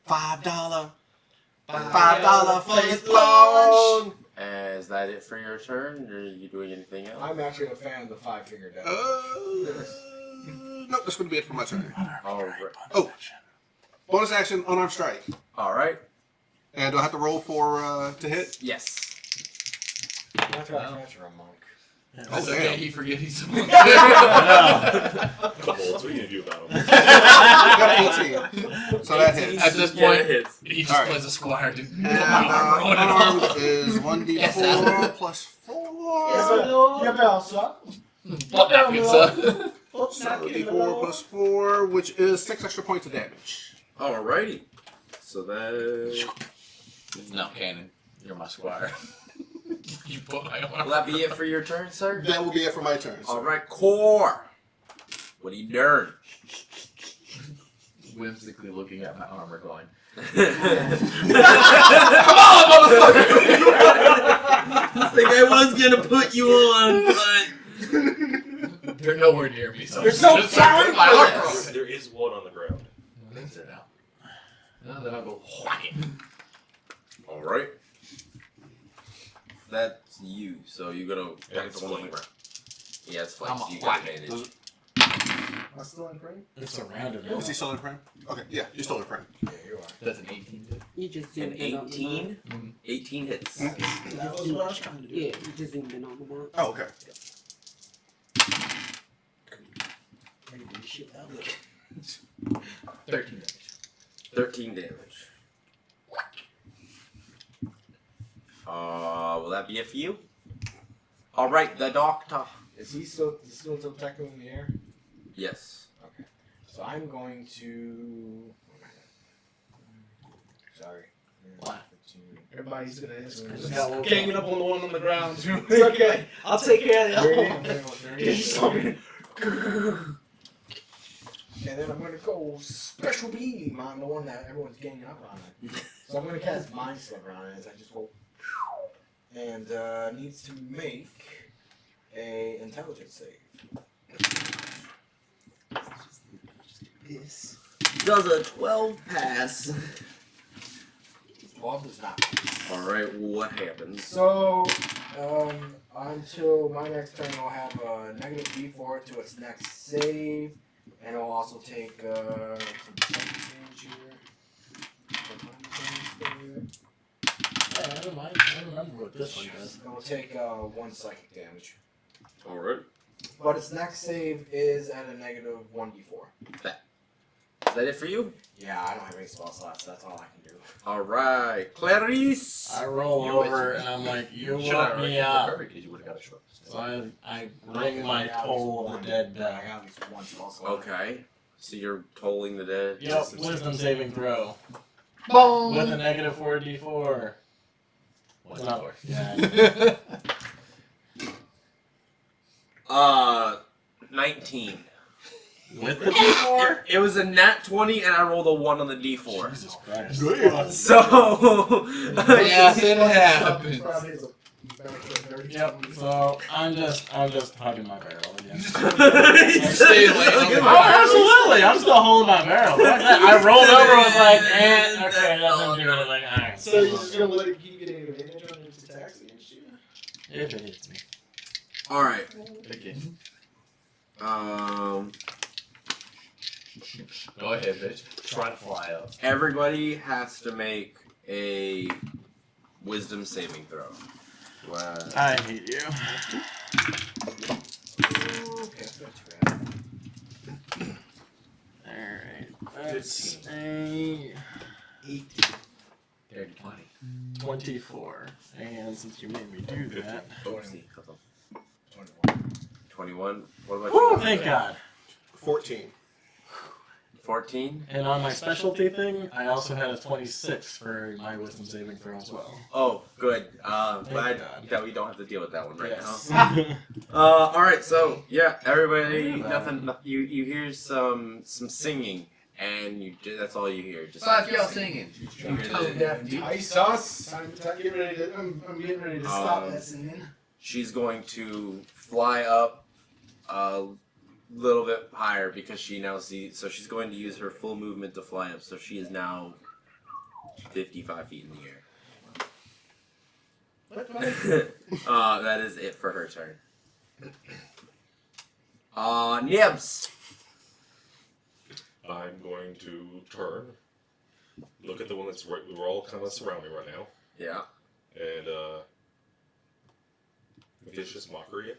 $5. $5 for his lunch. Is that it for your turn? Or are you doing anything else? I'm actually a fan of the 5-finger death. Nope, that's going to be it for my turn. Alright. Oh, bonus action, unarmed strike. Alright. And do I have to roll for to hit? Yes. That's right, that's a monk. That's Oh, okay, damn. he forgets he's a monk. Kobolds, what are you gonna do about him? Got an 18. So that hits. At this Yeah, point, it hits. he just Alright. plays a squire, dude. And unarmed is 1d4 Yes, sir. plus 4. Yeah, Belsa. What happened, son? So d4 plus 4, which is 6 extra points of damage. Alrighty. So that. No, Cannon. You're my squire. You put my arm. Will that be it for your turn, sir? That will be it for my turn. So. Alright, core. What are you doing? Whimsically looking at my armor going, I think I was gonna put you on, but they're nowhere near me, so There's I'm no just gonna time put my for armor this. on. There is one on the ground. That's it now. Now then I'll go whacking. alright. That's you, so you're gonna Yeah, whack it's the one on the flank. ground. Yeah, it's I'm flank, a so you got whack. advantage. Am I still in frame? It's surrounded. Is he still in frame? Okay, yeah, you're still in frame. Yeah, you are. That's an 18. Dude. You just An zoomed in on the 18? map. 18 hits. That was what I was trying to do. Yeah, you just zoomed in on the map. Oh, okay. Shit, that was- 13 damage. 13 damage. Will that be it for you? Alright, the doctor. Is he still technically in the air? Yes. Okay. So I'm going to. Sorry. What? Everybody's gonna ask Just Chris. got woke Ganging up on the one on the ground. It's okay. I'll take care of that. And then I'm gonna go special beam on the one that everyone's ganging up on. So I'm gonna cast Mind Sliver on it as I just go. And needs to make a intelligence save. Yes. Does a 12 pass? 12 does not. Alright, what happens? So, until my next turn, I'll have a negative D4 to its next save, and I'll also take some psychic damage here. Yeah, I don't mind. I remember what this one does. I'll take 1 psychic damage. Alright. But its next save is at a negative 1d4. Is that it for you? Yeah, I don't have any spell slots, so that's all I can do. Alright. Clarice! I roll over and I'm like, you woke me up. Because you would have got a short. So I ring my toll of the dead I back. got at least 1 spell slot. Okay. So you're tolling the dead? Yep, wisdom saving throw. Boom! With a negative 4d4. What's not worse? Yeah. 19. With the D4? It was a nat 20, and I rolled a 1 on the D4. Jesus Christ. So. Yes, it happens. Probably is a very Yep. So I'm just hugging my barrel again. Stay away. Oh, absolutely! I'm still holding my barrel. Fuck that. I rolled over and was like, okay, that doesn't do anything. Alright. So you're just gonna let it keep getting advantage on its attacks against you? If it hits me. Alright. Okay. Go ahead, bitch. Try to fly up. Everybody has to make a wisdom saving throw. Wow. I hate you. Alright. That's a 30, 20. 24. And since you made me do that. 21. What about Woo, you? thank God. 14. 14. And on my specialty thing, I also had a 26 for my wisdom saving throw as well. Oh, good. Glad God. that we don't have to deal with that one right Yes. now. All right. So yeah, everybody, nothing. You hear some singing, and that's all you hear. Just Fuck y'all singing. you hear the- Ice us. I'm getting ready to. I'm getting ready to stop that singing. she's going to fly up a little bit higher because she now sees. So she's going to use her full movement to fly up. So she is now 55 feet in the air. That is it for her turn. Nibs. I'm going to turn, look at the one that's right. We're all kind of surrounding right now, Yeah. and vicious mockery.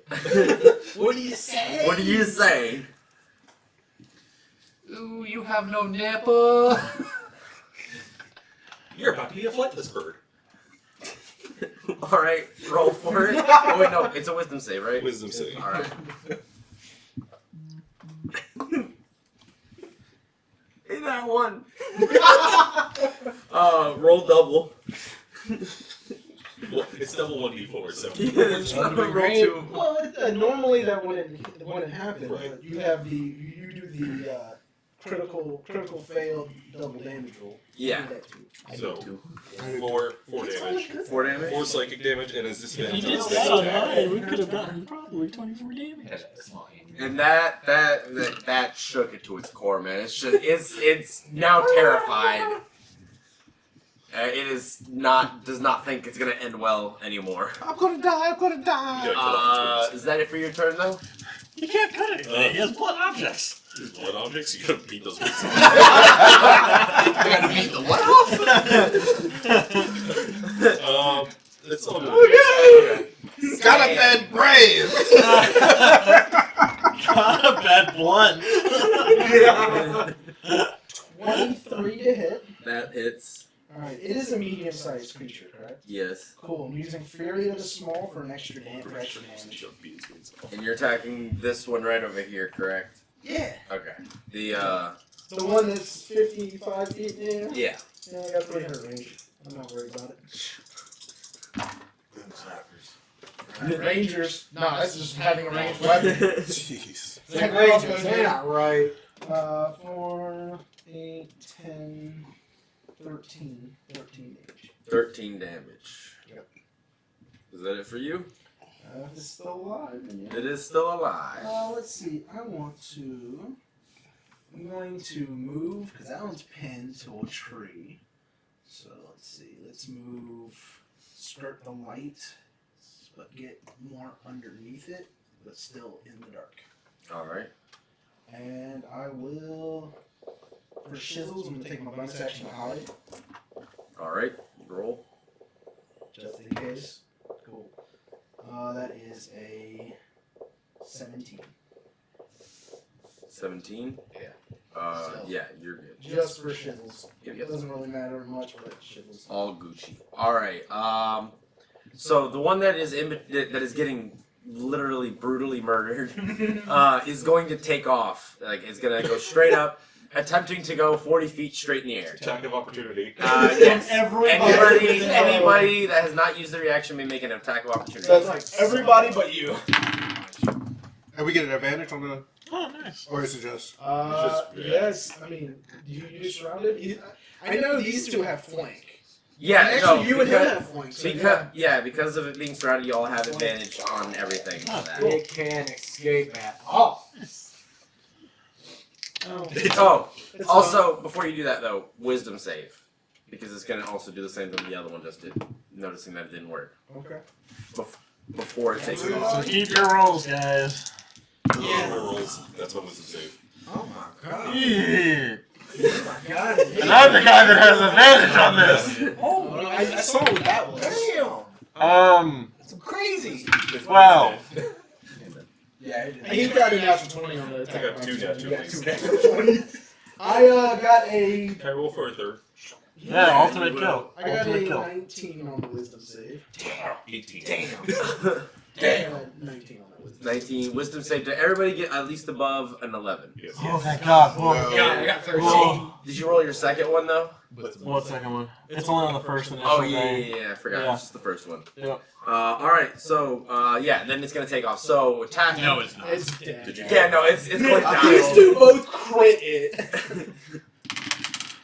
What do you say? What do you say? Ooh, you have no nipple. You're about to be a flightless bird. All right, roll for it. Oh wait, no, it's a wisdom save, right? Wisdom save. All right. Hey, that one. Roll double. Well, it's double 1d4, so. Roll two. Well, normally that wouldn't happen. But you have you do the critical failed double damage roll. Yeah. So, 4 damage. 4 damage. 4 psychic damage, and is He disadvantage did on that the on attack. mine. We could have gotten probably 24 damage. And that shook it to its core, man. It's now terrified. It does not think it's gonna end well anymore. I'm gonna die. You gotta cut off its Is that it for your turn though? You can't cut it. He has blood objects. wings. Blood objects, you gotta beat those wings off. You gotta beat the what off? It's all good. Got a bad brain. Got a bad blunt. 23 to hit. That hits. Alright, it is a medium-sized creature, correct? Yes. Cool. I'm using Fury that is small for an extra damage. You gotta beat its wings off. And you're attacking this one right over here, correct? Yeah. Okay. The one that's 55 feet in the air? yeah. Yeah, I got 300 range. I'm not worried about it. Rangers. No, that's just having a ranged weapon. Jeez. Like Rangers, they're not right. 4, 8, 10, 13. 13 damage. 13 damage. Yep. Is that it for you? If it's still alive, then yeah. It is still alive. Let's see. I'm going to move, because that one's pinned to a tree. So let's see. Let's move, skirt the light, but get more underneath it, but still in the dark. Alright. And I will, for shizzles, I'm going to take my bonus action to hide, Alright. Roll. just in case. Cool. That is a 17. 17? Yeah. Yeah, you're good. Just for shizzles. Yep, It yep. doesn't really matter much, but shizzles. All Gucci. Alright. So the one that is that is getting literally brutally murdered is going to take off. Like, it's going to go straight up, attempting to go 40 feet straight in the air. Attack of opportunity. Yes. Everybody. Anybody that has not used their reaction may make an attack of opportunity. So it's like everybody but you. And we get an advantage on the. Oh, nice. Or is it just? Yes. I mean, you just surrounded. I know these two have flank. Yeah, And no, actually, you and him because, have flank. So because of it being surrounded, you all have advantage on everything. For that. They can't escape at all. Oh, also, before you do that though, wisdom save. Because it's going to also do the same thing the other one just did. Noticing that it didn't work. Okay. Before it takes it So off. keep your rolls, guys. Yeah. Rolls. That's what wisdom save. Oh my god. Yeah. Oh my god. And I'm the guy that has advantage on this. Oh, I saw what that was. damn. That's crazy. 12. Yeah, it He got a natural 20 on the attack. I got 2 natural You got 20s. 2 natural 20s. I got a. Can I roll for a third? Yeah, ultimate kill. I got Ultimate a kill. 19 on the wisdom save. 18. Damn. Damn. 19 on that wisdom. 19. Wisdom save. Did everybody get at least above an 11? Yes. Oh, thank God. Whoa. I got 13. Whoa. Did you roll your second one though? What second one? It's only on the first initial Oh yeah, thing. I forgot. Yeah. It's just the first one. Yep. Alright, so, then it's gonna take off. So, attack. No, it's not. It's dead. Did you- Yeah, no, it's going down. These two both crit it.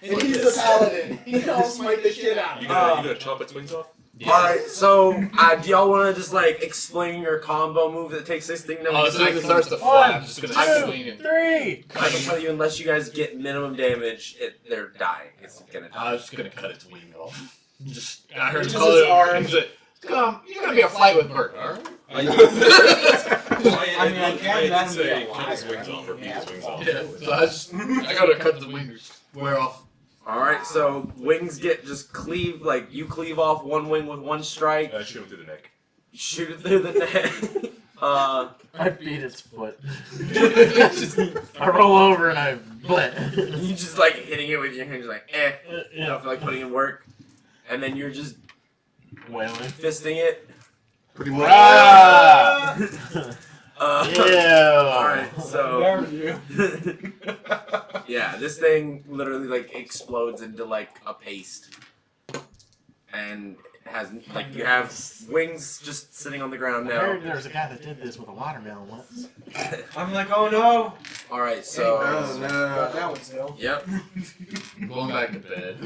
And he's a paladin. He'll smite the shit out of You him. gonna chop its wings off? Alright, so, do y'all wanna just, like, explain your combo move that takes this thing? Oh, as soon as it starts to fly, I'm just gonna swing it. 3. I can tell you, unless you guys get minimum damage, they're dying. It's gonna die. I was just gonna cut its wing off. Just, I heard Just call his it. arm. He said, "Come, you're gonna be a fight with Bert, alright?" I mean, I can't did imagine say being cut his alive, wings right? off or beat his wings off. Yeah, so I gotta cut the wings, wear off. Alright, so, wings get just cleave, like, you cleave off one wing with one strike, Shoot him through the neck. shoot it through the neck. I beat its foot. I roll over and I bled. You just, like, hitting it with your hand, just like, You Yeah. don't feel like putting in work. And then you're just Wailing. fisting it. Pretty much. Ah! All right, Ew. so yeah, this thing literally like explodes into like a paste, and has like you have wings just sitting on the ground I now. heard there was a guy that did this with a watermelon once. I'm like, oh no. All right, so Oh, no. That one's still. yep, Going back to bed.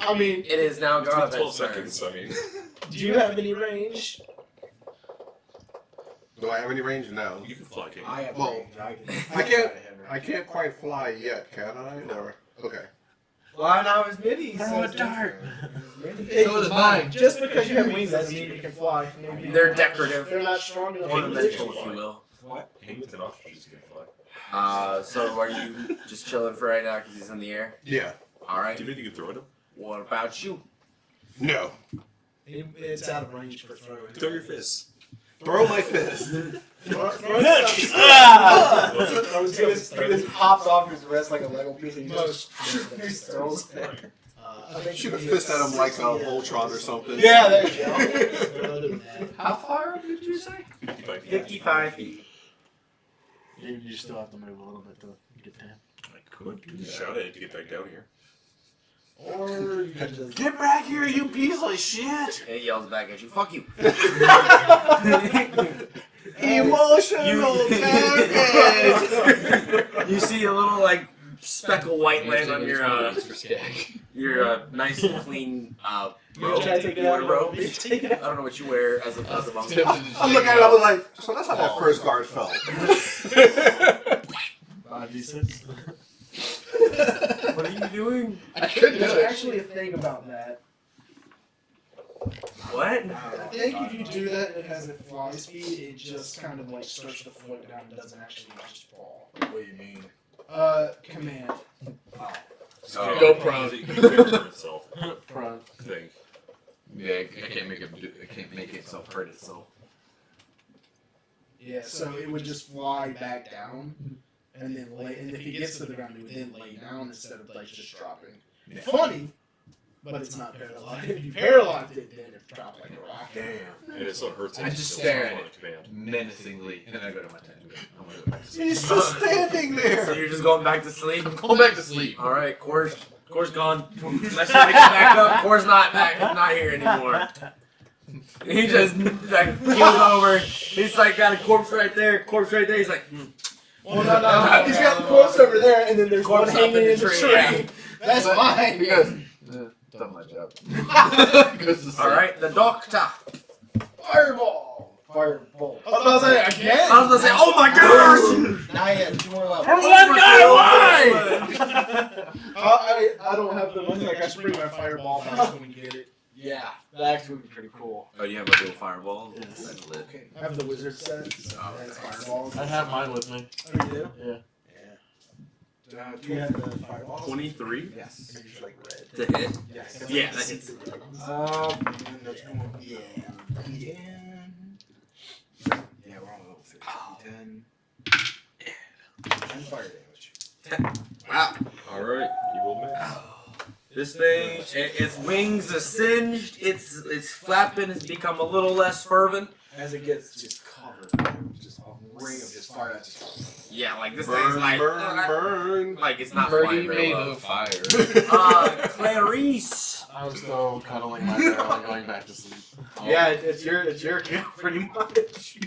I mean, it is now It's been gone. 12 seconds, I mean. do you have any range? Do I have any range? No. You can fly, King. I have Well, range. I can't. I can't quite fly yet, can I? Or okay. Well, now it's midi. Throw a dart. So is mine. Just because you have wings doesn't mean you can fly. Maybe They're decorative, They're not strong enough. ornamental, if you will. What? Penguins and ostriches can fly. So are you just chilling for right now because he's in the air? Yeah. All right. Do you think you can throw at him? What about you? No. It's out of range for throwing. Throw your fists. Throw my fist. Ah! He just pops off his wrist like a Lego piece and he just throws it. I think Shoot a fist at him like Voltron or something. Yeah, there you go. Other than that, How far up did you say? 55 feet. 55 feet. You still have to move a little bit to get down. I could shout at it to get back down here. or you can just. Get back here, you piece of shit! And it yells back at you. Fuck you. Emotional damage! You see a little like speck of white land on your nice clean robe. Try to take it You out. wear robe. Take it I out. don't know what you wear as a monk. I'm looking at it, I was like, so that's how that first guard felt. 5d6. What are you doing? I could do There's it. actually a thing about that. What? I think if you do that and it has a fly speed, it just kind of like starts to float down and doesn't actually just fall. What do you mean? Command. Oh. Go prone. Itself. Prone. Thing. Yeah, I can't make it. I can't make itself hurt itself. Yeah, so it would just fly back down, and then lay. And if he gets to the ground, it would then lay down instead of like just dropping. Yeah. Funny, but it's not paralyzed. If you paralyzed it, then it dropped like a rock. Damn. And it still hurts. I just stare at it menacingly, and then I go to my tent. I'm gonna go back to sleep. He's just standing So there! you're just going back to sleep? I'm going back to sleep. All right, Core's gone. Unless you want to get back up, Core's not here anymore. He just like keels over. He's like got a corpse right there. He's like, Well, no. He's got the quotes over there, and then there's one Quotes up hanging in the tree. yeah. That's mine. He goes, done my job. Goes to sleep. All right, the doctor. Fireball. Firebolt. I was about to say again. I was gonna say, oh my gosh! Now you have 2 more levels. For one guy, why? I don't have the ones like I spray my fireball back when you get it. Yeah, that actually would be pretty cool. Oh, you have a little fireball? Yes. That's lit. Okay. I have the wizard set. That's fireballs. I have mine with me. Oh, you do? Yeah. Do you have the fireballs? 23 Yes. They're usually like red. to hit. Yes. Yeah, that hits. And there's one more. Yeah, we're on level 3. 10. 10 fire damage. Wow. All right, you will miss. This thing, its wings are singed. It's flapping. It's become a little less fervent. As it gets just covered, just a ring of just fire that just. Yeah, like this thing's like, burn. like it's not Birdie flying very made well. of fire. Clarice. I'm still cuddling my barrel and going back to sleep. Yeah, it's your kill pretty much.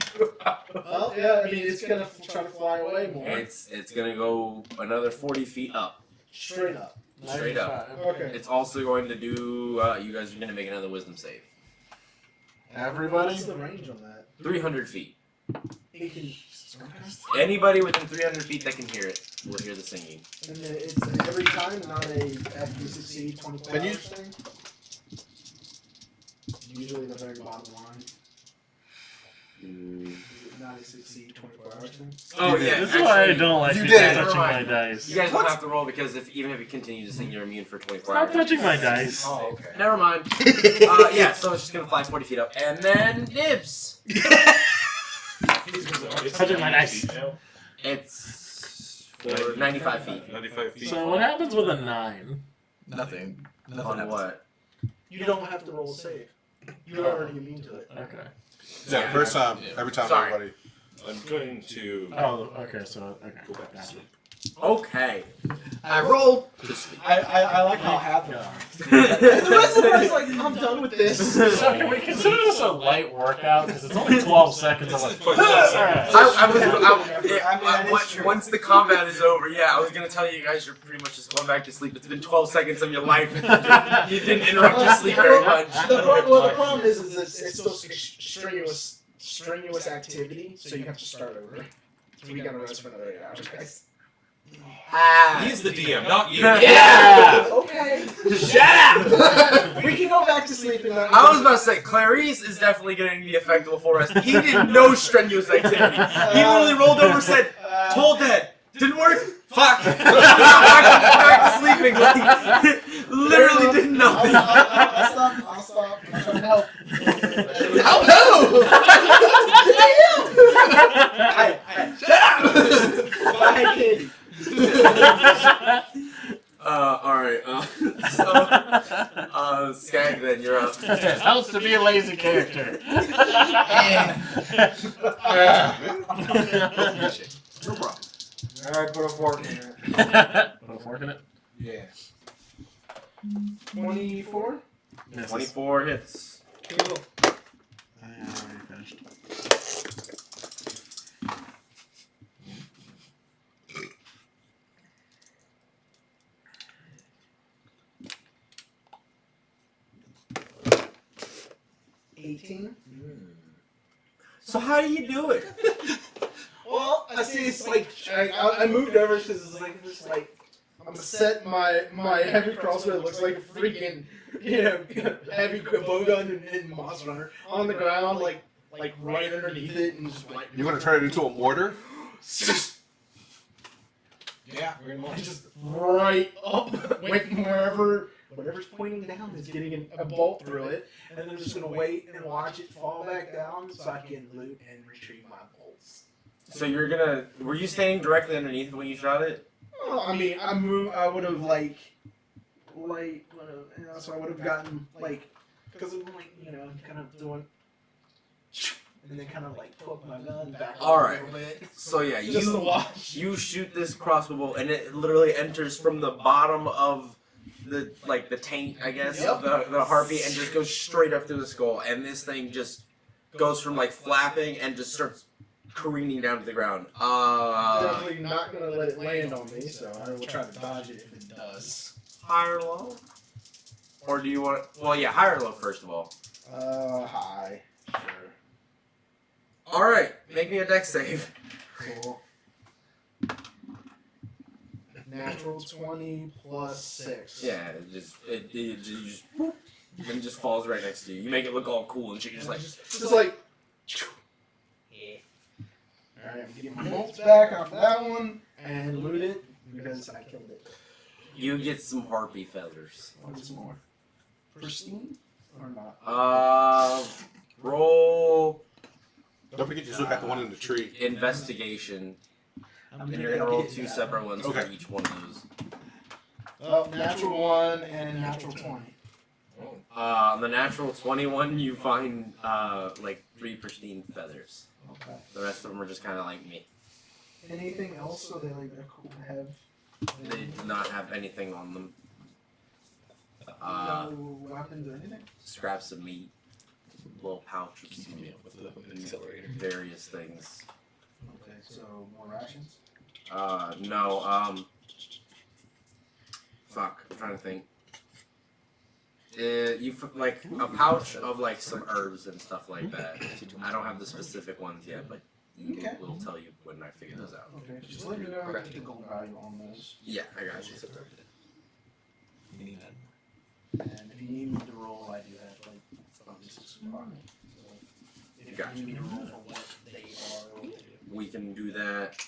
Well, yeah, I mean it's gonna try to fly away more. It's gonna go another 40 feet up. Straight up. Straight up. Okay. It's also going to do. You guys are gonna make another wisdom save. Everybody? What's the range on that? 300 feet. It can. Anybody within 300 feet that can hear it will hear the singing. And it's every time, not a after you succeed 24 Can you- hours thing. Usually the very bottom line. Is it not a succeed 24 hours thing? Oh This yeah. is why I Actually, don't like you people did it. touching my Never dice. you guys don't have to roll because even if you continue to sing, you're immune for 24 Stop hours. touching my dice. Oh, okay. Never mind. Yeah, so it's just gonna fly 40 feet up, and then Nibs. Touching my dice. It's for 95 feet. 95 feet. So what happens with a 9? Nothing. Nothing On happens. what? You don't have to roll a save. You're already immune to it. Okay. Yeah, first time, every time Sorry. everybody. I'm going to Oh, okay, so, okay. go back to sleep. Okay. I rolled. I like how happy. The rest of us like, I'm done with this. So can we consider this a light workout? Because it's only 12 seconds. I'm like, Quite a second. Once the combat is over, yeah, I was gonna tell you guys you're pretty much just going back to sleep. It's been 12 seconds of your life. You didn't interrupt your sleep very much. The problem is it's still strenuous activity, so you have to start over. So we gotta rest for another 8 hours, guys. He's the DM, not you. Yeah! Okay. Shut up! We can go back to sleep. And I was about to say, Clarice is definitely getting the effect of a full rest. He did no strenuous activity. He literally rolled over, said, "Toll dead." Didn't work. Fuck. back to sleeping. Like, literally did nothing. I'll stop. I'm trying to help. Help who? Hey, shut up! Bye, kid. Alright, Skag, then you're up. it helps to be a lazy character. No problem. Alright, put a fork in it. Put a fork in it? Yeah. 24? Misses. 24 hits. Cool. I already finished. So how do you do it? Well, I see it's like I moved over because it's like just like I'm gonna set my heavy crossbow. It looks like a freaking heavy bow gun in Monster Hunter on the ground, like right underneath it, and just like You want to turn it into a mortar? Yeah, pretty much. just right up, waiting whatever's pointing down is getting a bolt through it, and then I'm just gonna wait and watch it fall back down so I can loot and retrieve my bolts. So you're gonna. Were you standing directly underneath it when you shot it? Well, I mean, I would have so I would have gotten because I'm kind of doing, and then kind of put my gun back All up right. a little bit. So yeah, Just to watch. you shoot this crossbow bolt, and it literally enters from the bottom of the taint, I guess, Yep. the heartbeat, and just goes straight up through the skull. And this thing just goes from flapping and just starts careening down to the ground. Definitely not gonna let it land on me, so I will try to dodge it if it does. High or low? Or do you want? Well, yeah, high or low first of all. High. Sure. All right, make me a dex save. Cool. Natural 20 plus 6. Yeah, it just boop, and it just falls right next to you. You make it look all cool, and she just like. Just like. Alright, I'm getting my bolts back off that one and loot it because I killed it. You get some harpy feathers. What is more? Pristine or not? Roll Don't forget to look at the one in the tree. investigation, and you're gonna roll 2 separate ones for each one of those. Oh, natural 1 and natural 20. On the natural 21, you find like 3 pristine feathers. Okay. The rest of them are just kind of like me. Anything else so they like have? They do not have anything on them. No weapons or anything? Scraps of meat, little pouches, With the accelerator. various things. Okay, so more rations? No, fuck, I'm trying to think. Like a pouch of like some herbs and stuff like that. I don't have the specific ones yet, but Okay. we'll tell you when I figure those out. Okay, just let me know the gold value on those. Yeah, I got you. You need that. And if you need me to roll, I do have like bonuses. So if Gotcha. you need me to roll for what they are, what they do. We can do that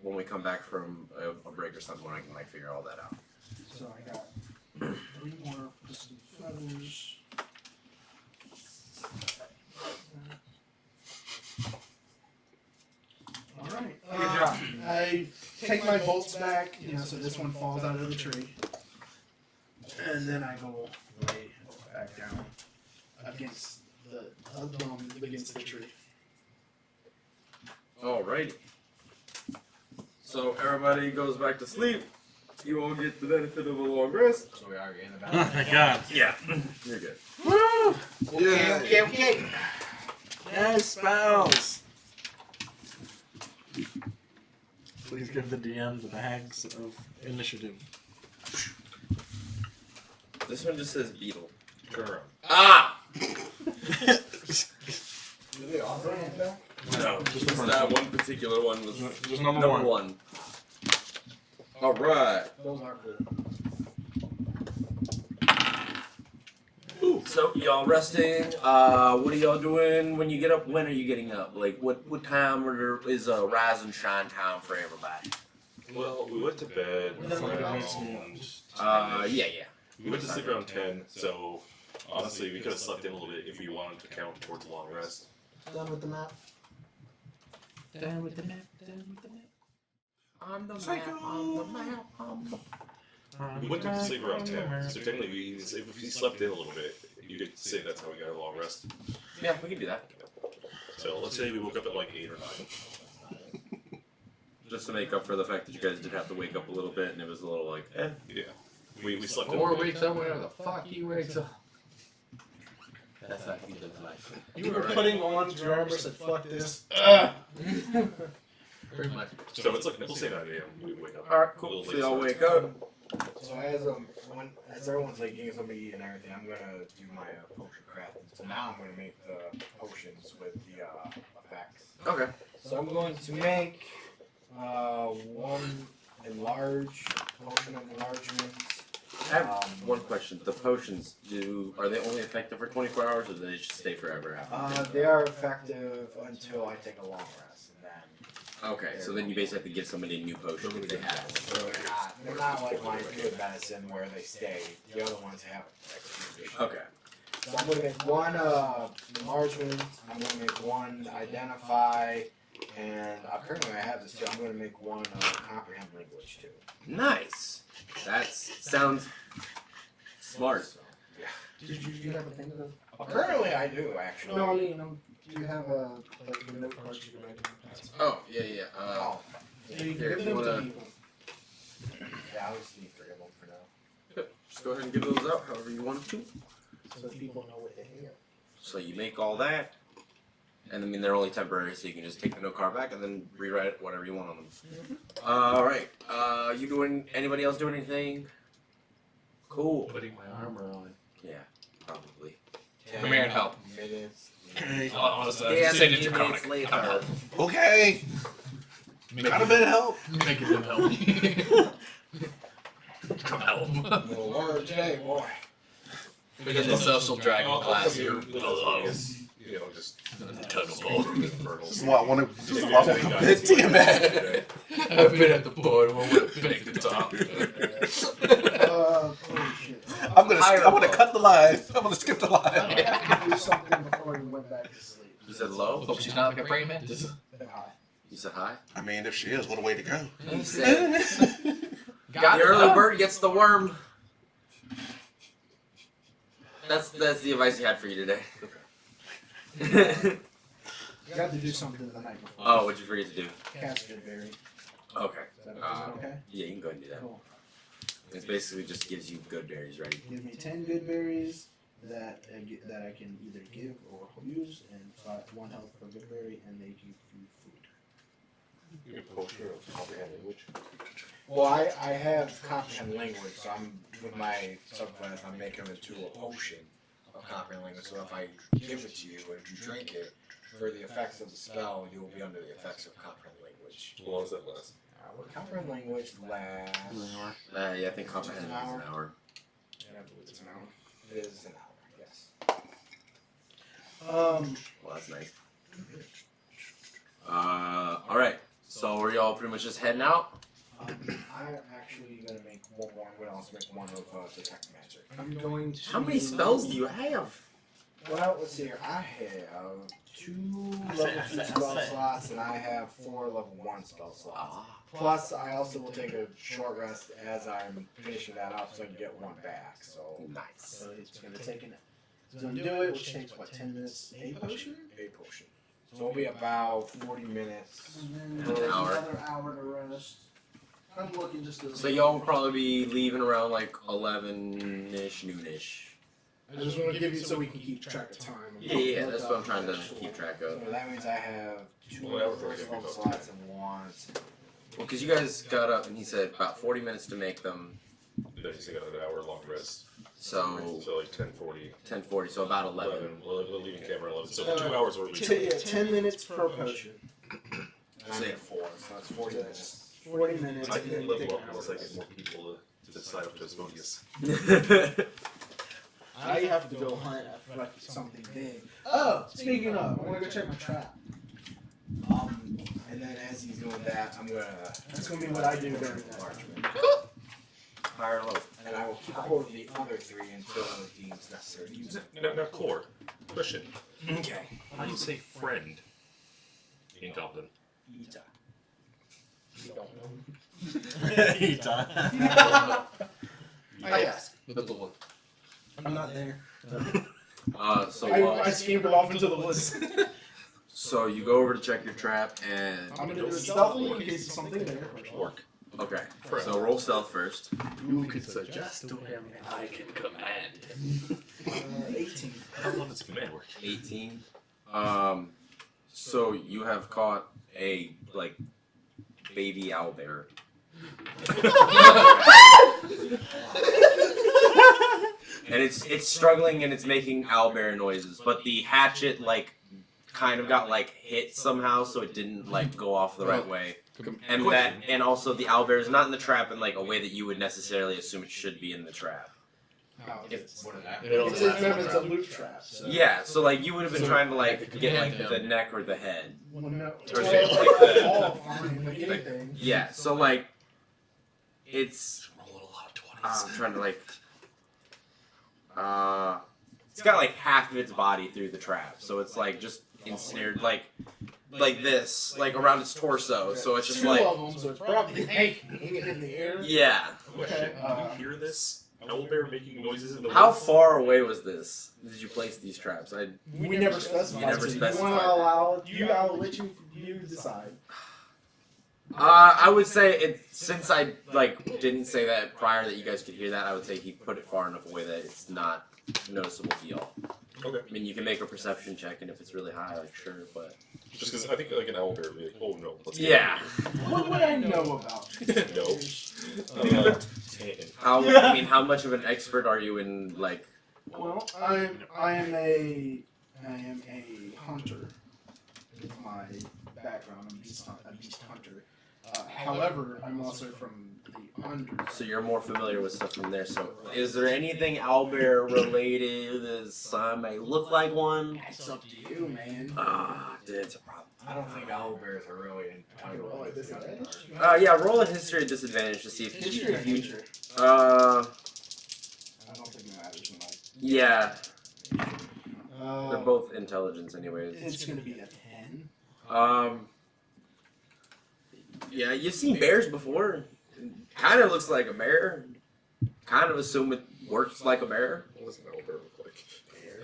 when we come back from a break or something when I can like figure all that out. So I got 3 more pristine feathers. Alright. Good job. I take my bolts back, so this one falls out of the tree. And then I go lay back down against against the tree. Alrighty. So everybody goes back to sleep. You all get the benefit of a long rest. So we are in the Oh back. my god. Yeah, you're good. Woo! Okay. Yes, spells! Please give the DM the bags of initiative. This one just says beetle. Girl. Ah! Do they offer anything? No, Just the just first that one. one particular one was Just number number one. 1. Alright. Those are cool. So y'all resting. What are y'all doing when you get up? When are you getting up? Like what time is a rise and shine time for everybody? Well, we went to bed around. Yeah. We went to sleep around 10, so honestly, we could have slept in a little bit if we wanted to count towards a long rest. Done with the map. Down with the map, down with the map. On the map, on the map, on the We went to sleep around 10, so technically, if we slept in a little bit, you could say that's how we got a long rest. Yeah, we can do that. So let's say we woke up at like 8 or 9. Just to make up for the fact that you guys did have to wake up a little bit and it was a little like, eh. Yeah. We slept in. Or wakes up whenever the fuck he wakes up. That's how he lives life. You were putting on your armor, said, fuck this. Pretty much. So it's like, we'll say 9 a.m. we wake up. Alright, A cool. little So late y'all start. wake up. So as everyone's like getting something to eat and everything, I'm gonna do my potion crafting. So now I'm gonna make the potions with the effects. Okay. So I'm going to make one enlarge potion of enlargement. I have one question. The potions, are they only effective for 24 hours or do they just stay forever after? They are effective until I take a long rest, and then Okay, so then you basically have to give somebody a new potion if they have it. so they're not like my good medicine where they stay. The other ones have extra. Okay. So I'm gonna make one enlargement. I'm gonna make one identify, and currently I have this too. I'm gonna make one comprehend language too. Nice. That sounds smart. So, yeah. Did you have a thing to... Currently I do actually. No, I mean, do you have like the note cards you can write down? Oh, yeah. Oh, So you can Here, give if them you to wanna- people. yeah, I'll just need 3 of them for now. Just go ahead and give those out however you want to. So people know what they have. So you make all that. And I mean, they're only temporary, so you can just take the note card back and then rewrite whatever you want on them. All right. You doing? Anybody else doing anything? Cool. Putting my armor on. Yeah, probably. Come here and help. Minutes. Okay. Oh, it's a Yeah, signature minutes comic. later. Come help. Okay. Got a bit of help. Making them help me. Come help. No word today, boy. Because the social dragon class You here. Hello. know, just Tug of war. Just want to just walk a bit to your bed. I've been at the bottom. I want to pick the top. Holy shit. I'm gonna cut the line. I'm gonna skip the I line. had to do something before he went back to sleep. You said low. Hope she's not like a praying mantis. You said high. I mean, if she is, what a way to go. You said Got the it. early bird gets the worm. That's the advice he had for you today. You got to do something the night before. Oh, what'd you forget to do? Cast good berry. Okay. Is that okay? Yeah, you can go ahead and do that. Cool. It basically just gives you good berries, right? Give me 10 good berries that that I can either give or use, and 1 health per good berry, and they give you food. You can post your comprehend language. Well, I have comprehend language, so I'm with my subclass. I'm making it into a potion of comprehend language. So if I give it to you and you drink it, for the effects of the spell, you will be under the effects of comprehend language. How long does that last? Comprehend language lasts. Yeah, I think comprehend is an hour. Yeah, I believe it's an hour. It is an hour. Yes. Well, that's nice. All right. So are y'all pretty much just heading out? I'm actually gonna make one more. I'm gonna also make one of detect magic. I'm going to. How many spells do you have? Well, let's see here. I have 2 level 2 spell slots, and I have 4 level 1 spell slots. Plus, I also will take a short rest as I'm finishing that up, so I can get 1 back. So Nice. So it's going to take it's going to do it, which takes, what, 10 minutes? A potion? a potion. So it'll be about 40 minutes. And then An there's hour. another hour to rest. I'm looking just to. So y'all will probably be leaving around like 11-ish, noonish. I just want to give you so we can keep track of time. Yeah, that's what I'm trying to keep track of. So that means I have 2 Well, that level was already 4 about slots and 1. Well, because you guys got up and he said about 40 minutes to make them. Then you got an hour long rest. So So like 10:40. 10:40, so about 11. Well, leaving camera 11. So 2 hours where we. 10 minutes per potion. And I made 4, so that's 40 minutes. 40 minutes. I and then can take level an up hour unless I get rest. more people to sign up for this bonus. I have to go hunt for like something big. Oh, speaking of, I want to go check my trap. And then as he's doing that, I'm gonna. That's gonna be what I do during that. Parchment. High or low? And I will keep a hold of the other 3 until it deems necessary to use it. Now, Core, question. Okay. How do you say friend in Goblin? Ita. You don't know. I ask. That's the one. I'm not there. So I scampered off into the woods. so you go over to check your trap and I'm gonna do it stealthily in case there's something there. Orc. okay. So roll stealth first. You can suggest to him, and I can command him. 18. How long does command work? 18. So you have caught a like baby owlbear. And it's struggling and it's making owlbear noises, but the hatchet like kind of got like hit somehow, so it didn't like go off the right way. And also the owlbear is not in the trap in like a way that you would necessarily assume it should be in the trap. It's It's a loot trap. So. Yeah, so like you would have been trying to like get like the neck or the head. Well, no. Or shit like that. All fine, like anything. Yeah, so like it's Roll a lot of 20s. I'm trying to like it's got like half of its body through the trap, so it's like just ensnared like this, like around its torso. So it's just 2 like of them, so it's probably hanging in the air. yeah. Question. Can you hear this? Owlbear making noises in the How woods? far away was this? Did you place these traps? We never specified. You never so specified. You want to allow? I'll let you decide. I would say it since I like didn't say that prior that you guys could hear that. I would say he put it far enough away that it's not noticeable to y'all. Okay. I mean, you can make a perception check, and if it's really high, like sure, but Just because I think like an owlbear would be like, oh no, let's get yeah. What would I know about? No. I mean, how much of an expert are you in like? Well, I am a hunter. Is my background. I'm a beast hunter. However, I'm also from the under. So you're more familiar with stuff from there. So is there anything owlbear related? As some may look like one. It's up to you, man. Ah, dude, it's a problem. I don't think owlbears are really entitled. Roll at disadvantage? Yeah, roll a history at disadvantage to see if History or if you. nature? Uh, I don't think it matters much. yeah, they're both intelligence, anyways. It's gonna be a 10. Yeah, you've seen bears before. Kind of looks like a bear. Kind of assume it works like a bear. What does an owlbear look like?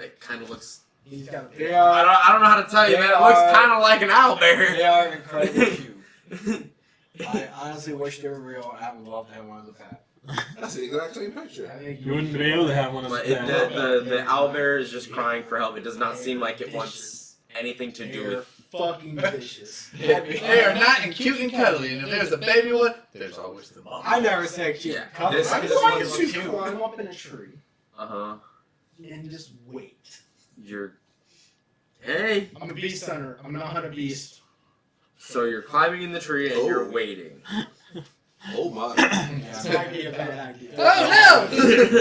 It kind of looks. He's got I don't know how to tell you, man. It looks kind of like an owl bear. They are incredibly cute. I honestly wish they were real. I would love to have one of the pet. That's the exact same picture. I think You wouldn't be able to have one of But those. the owl bear is just crying for help. It does not seem like it wants anything to do with. Fucking vicious. They are not and cute and cuddly, and if there's a baby one, there's always the mom. I never said cute. Yeah, this I'm is going is to cute. climb up in a tree Uh-huh. and just wait. You're. Hey. I'm a beast hunter. I'm gonna hunt a beast. So you're climbing in the tree and you're waiting. Oh my. this might be a bad idea. Oh no!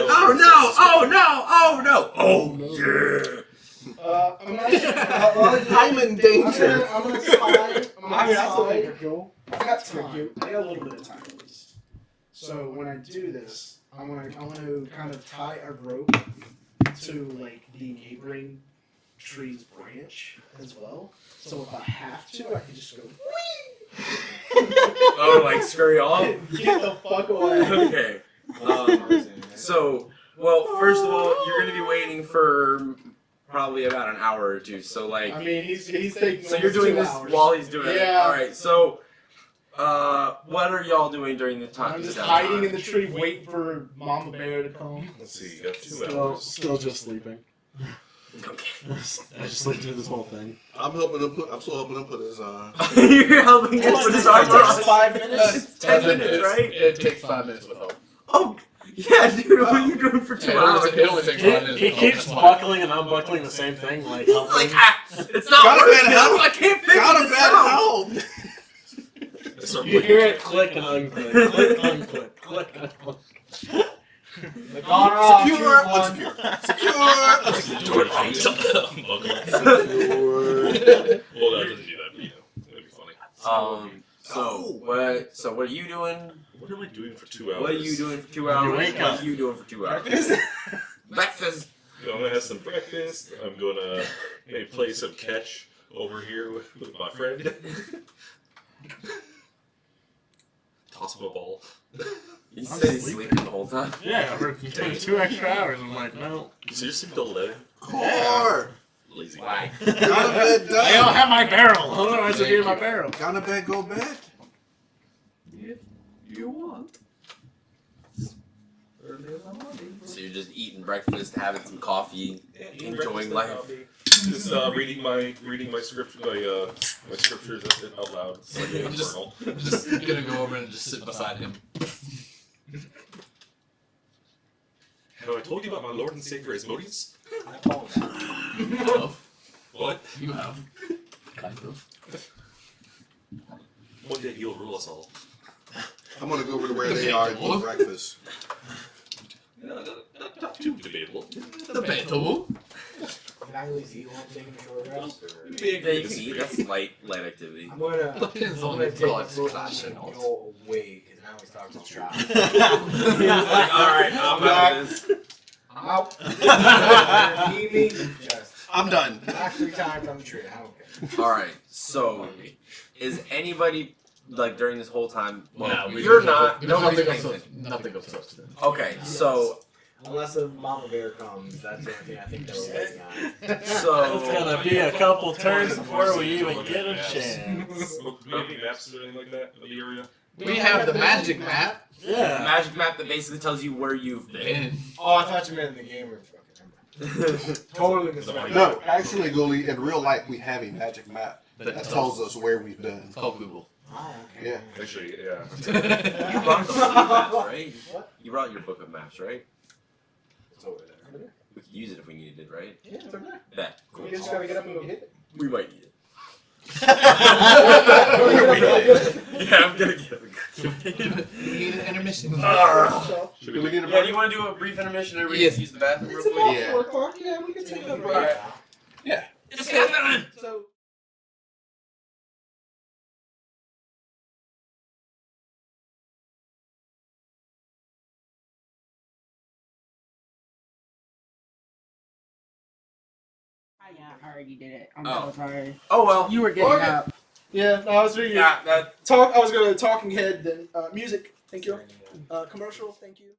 Oh no! Oh no! Oh no! Oh yeah! I'm actually, I'm in danger. I'm gonna slide. I mean, that's a little cool. I got time. I got a little bit of time at least. So when I do this, I want to kind of tie a rope to like the neighboring tree's branch as well. So if I have to, I can just go. Oh, like scurry off? Get the fuck away. Okay. So, well, first of all, you're gonna be waiting for probably about an hour or two. So like, I mean, he's taking. so you're doing this while he's doing it. Yeah. All right. So, what are y'all doing during the time? I'm just hiding in the tree, waiting for Mama Bear to come. Let's see, you got 2 hours. Still just sleeping. Okay. I just slept through this whole thing. I'm still helping him put his You're helping him put his armor on. 5 minutes? It's 10 minutes, right? It takes 5 minutes with help. Oh, yeah, dude. What are you doing for 2 hours? It only takes 5 minutes. He with help, keeps that's fine. buckling and unbuckling the same thing, like. He's like, it's not Got a working. bad help. I can't figure Got a this bad out. help. Let's start You playing hear the it click and unclick, click, unclick, click, unclick. The gone off. Secure, choose one. unsecure. Secure, Do it. Well, that doesn't do that, but you know, it'd be funny. So what are you doing? What am I doing for 2 hours? What are you doing for 2 hours? wake What up. are you doing for 2 hours? Breakfast. I'm gonna have some breakfast. I'm gonna maybe play some catch over here with my friend. Toss him a ball. You said he's sleeping the whole time. Yeah, for 2 extra hours. I'm like, no. Seriously, till 11? core. Lazy. Why? Got a bed I don't done. have my barrel. Otherwise, I'd be in my barrel. Got a bed, go back. You want? So you're just eating breakfast, having some coffee, enjoying life. Just reading my script my scriptures out loud. It's like I'm just- infernal. I'm just gonna go over and just sit beside him. Have I told you about my Lord and Savior Asmodeus? I told that. You have. What? You have. Kind of. One day he'll rule us all. I'm gonna go over to where they are and eat breakfast. Not too debatable. Debatable. Can I at least eat one thing in a short rest? Or? Yeah, you can eat. That's light activity. I'm gonna Depends I'm on gonna the take God's a little class and and all. go away because now he's talking shop. Like, all right, I'm out of this. I'm out. Need me? Just I'm done. knock 3 times on the tree. I don't care. All right. So, is anybody like during this whole time? Well, No, we you're don't- not. we don't- Nobody's nothing paying of attention. nothing of substance. Okay, so Unless a mama bear comes, that's the only thing I think they were waiting on. It's so gonna be a couple turns before we even get a chance. Do we have any maps or anything like that of the area? We have the magic map. the Yeah. magic map that basically tells you where you've been. And Oh, I thought you meant in the game room. Totally The misread. No, actually, Goalie, in real life, we have a magic map that tells us where we've been. It's called Google. Oh, okay. Yeah. Actually, yeah. You brought the book of maps, right? What? You brought your book of maps, right? It's over there. We could use it if we needed it, right? Yeah, it's over there. Bet. Cool. You just gotta get up and go get it. We might need it. Yeah, I'm gonna get it. We need an intermission. Should Do we we need a Yeah, do you want to do a brief intermission? Everybody Yes. just use the bathroom real It's quick? about Yeah. 4 o'clock. Yeah, we can take a break. Alright. It's happening! So. Yeah, I already did it. I'm Oh. so sorry. Oh well. You were getting Okay. up. Yeah, no, I was reading. Yeah, that. Talk. I was gonna talking head then music. Thank you. Commercial. Thank you.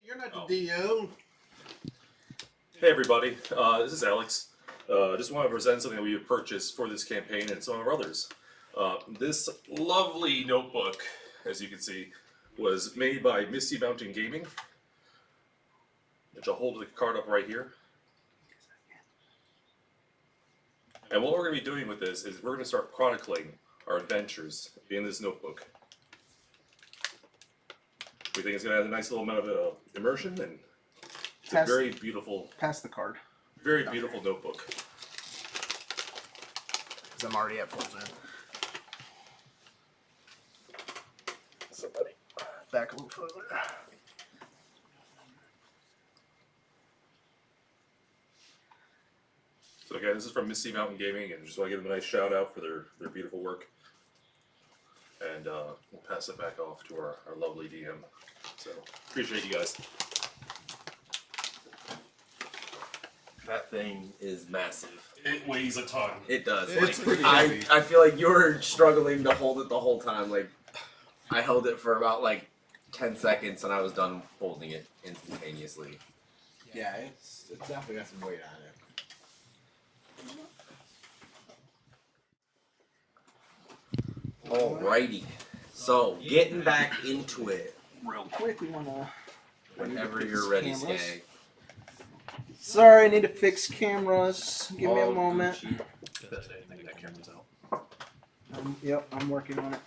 You're not the DO. Hey everybody, this is Alex. Just want to present something that we have purchased for this campaign and some of our others. This lovely notebook, as you can see, was made by Misty Mountain Gaming, which I'll hold the card up right here. And what we're going to be doing with this is we're going to start chronicling our adventures in this notebook. We think it's going to add a nice little amount of immersion, and it's a very beautiful, Pass the card. very beautiful notebook. because I'm already at full zoom. Somebody back a little further. So again, this is from Misty Mountain Gaming, and just want to give them a nice shout out for their beautiful work. And we'll pass it back off to our lovely DM. So appreciate you guys. That thing is massive. It weighs a ton. It does. It's Like, pretty heavy. I feel like you're struggling to hold it the whole time. Like, I held it for about like 10 seconds and I was done holding it instantaneously. Yeah, it's definitely got some weight on it. Alrighty. So, getting back into it. Real quick, we want to... Whenever you're ready, Cameras. Skag. Sorry, I need to fix cameras. Give me a All moment. Gucci. That camera's out. Yep, I'm working on it.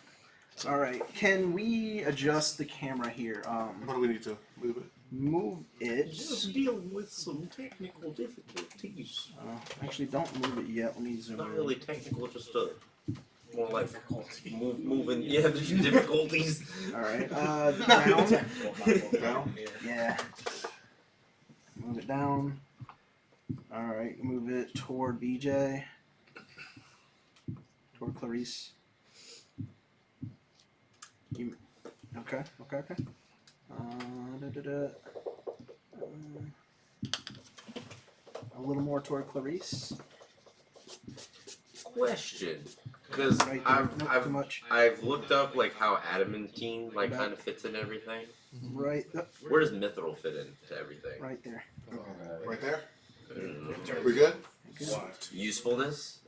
Alright, can we adjust the camera here? What do we need to move it? Move it. dealing with some technical difficulties. Actually, don't move it yet. Let me zoom Not in. really technical, just more like moving. Yeah, there's difficulties. Alright, down. Down? Yeah. Move it down. Alright, move it toward BJ. Toward Clarice. Okay. A little more toward Clarice. Question, because Right there. Not too much. I've looked up like how adamantine like kind of fits in everything. Right, Where does mithril fit into everything? right there. Right there? Mm. We good? Usefulness.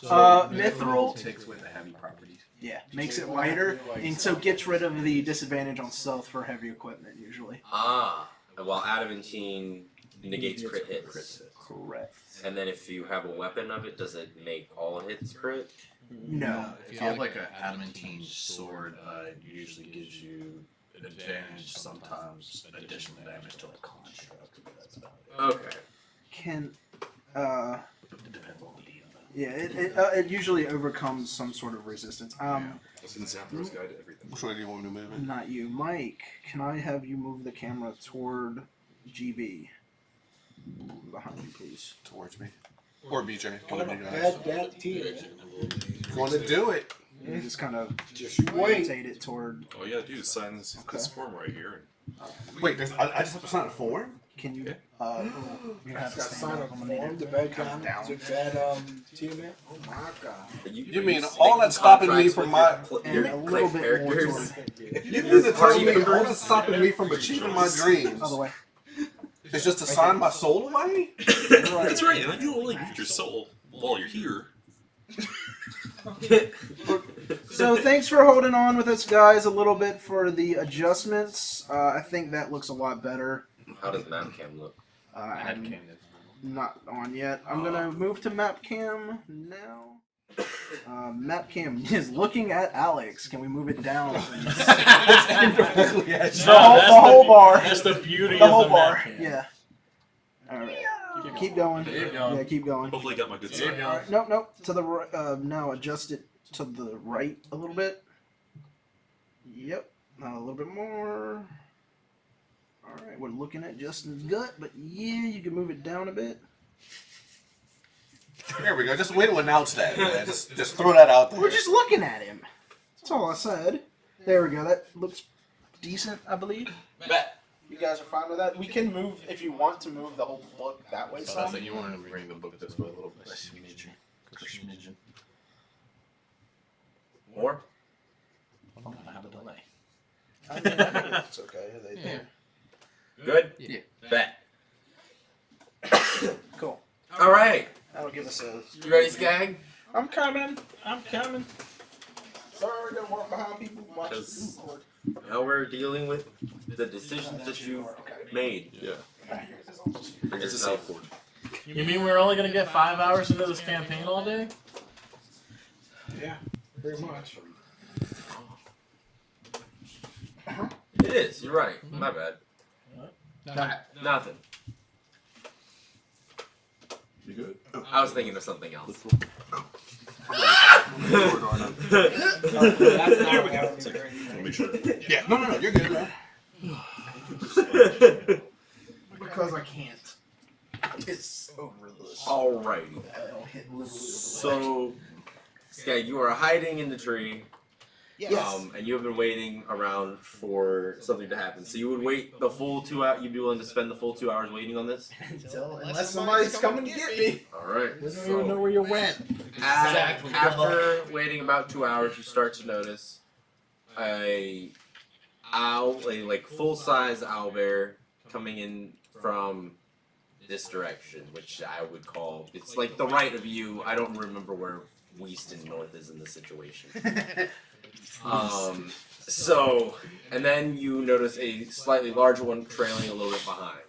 Mithril takes away the heavy properties. Yeah, makes it lighter, and so gets rid of the disadvantage on stealth for heavy equipment usually. While adamantine negates crit hits. Correct. And then if you have a weapon of it, does it make all hits crit? No. If you have like an adamantine sword, it usually gives you an advantage, sometimes additional damage to like construct. But that's about it. Okay. Can It depends on the DM. it usually overcomes some sort of resistance. That's in the Zapdos guide to everything. Which way do you want me to move it? Not you, Mike. Can I have you move the camera toward GB? Behind you, please. Towards me. Or BJ. One of you guys. Bad, bad team. Want to do it? You just kind of Just wait. rotate it toward. All you gotta do is sign this form right here. Wait, I just have to sign a form? Can you? You have to Got stand signed up. up I'm gonna for need the it. bad Come down. teammate. Oh my god. You mean all that's stopping me from my... And a little bit more characters? toward. You mean to tell me all that's stopping me from achieving my dreams Other way. is just to sign my soul away? That's right. And you only use your soul while you're here. So thanks for holding on with us, guys, a little bit for the adjustments. I think that looks a lot better. How does map cam look? I'm not on yet. I'm gonna move to map cam now. Map cam is looking at Alex. Can we move it down, please? the whole bar. That's the beauty The of whole the bar. map. Yeah. All right. Keep going. Keep going. Yeah, keep going. Hopefully, got my good side. All right. Nope. To the right. Now adjust it to the right a little bit. Yep. Now a little bit more. All right. We're looking at Justin's gut, but yeah, you can move it down a bit. There we go. Just wait to announce that. Man. Just throw that out there. We're just looking at him. That's all I said. There we go. That looks decent, I believe. Bet. You guys are fine with that? We can move, if you want to move the whole book that way So some. I think you want to bring the book this way a little bit. Smidgen. More? I'm gonna have a delay. I mean, it's okay. Yeah. Good? Yeah. Bet. Cool. All right. That'll give us a... You ready, Skag? I'm coming. Sorry, I gotta walk behind people. Watch Because- the board. Now we're dealing with the decisions that you made. Yeah. For It's a yourself. safe board. You mean we're only gonna get 5 hours into this campaign all day? Yeah, pretty much. It is. You're right. My bad. Nothing. You good? I was thinking of something else. That's not what I was doing. Let me sure. Yeah, no, you're good, man. Because I can't. It's over this. Alrighty. I'll hit literally over the So, Sky, you are hiding in the tree. Yes. And you have been waiting around for something to happen. So you would wait the full 2 hours. You'd be willing to spend the full 2 hours waiting on this? Unless somebody's coming to get me. All right. We don't even know where you went. Exactly. After waiting about 2 hours, you start to notice a full-size owlbear coming in from this direction, which I would call, it's like the right of you. I don't remember where West and North is in this situation. And then you notice a slightly larger one trailing a little bit behind.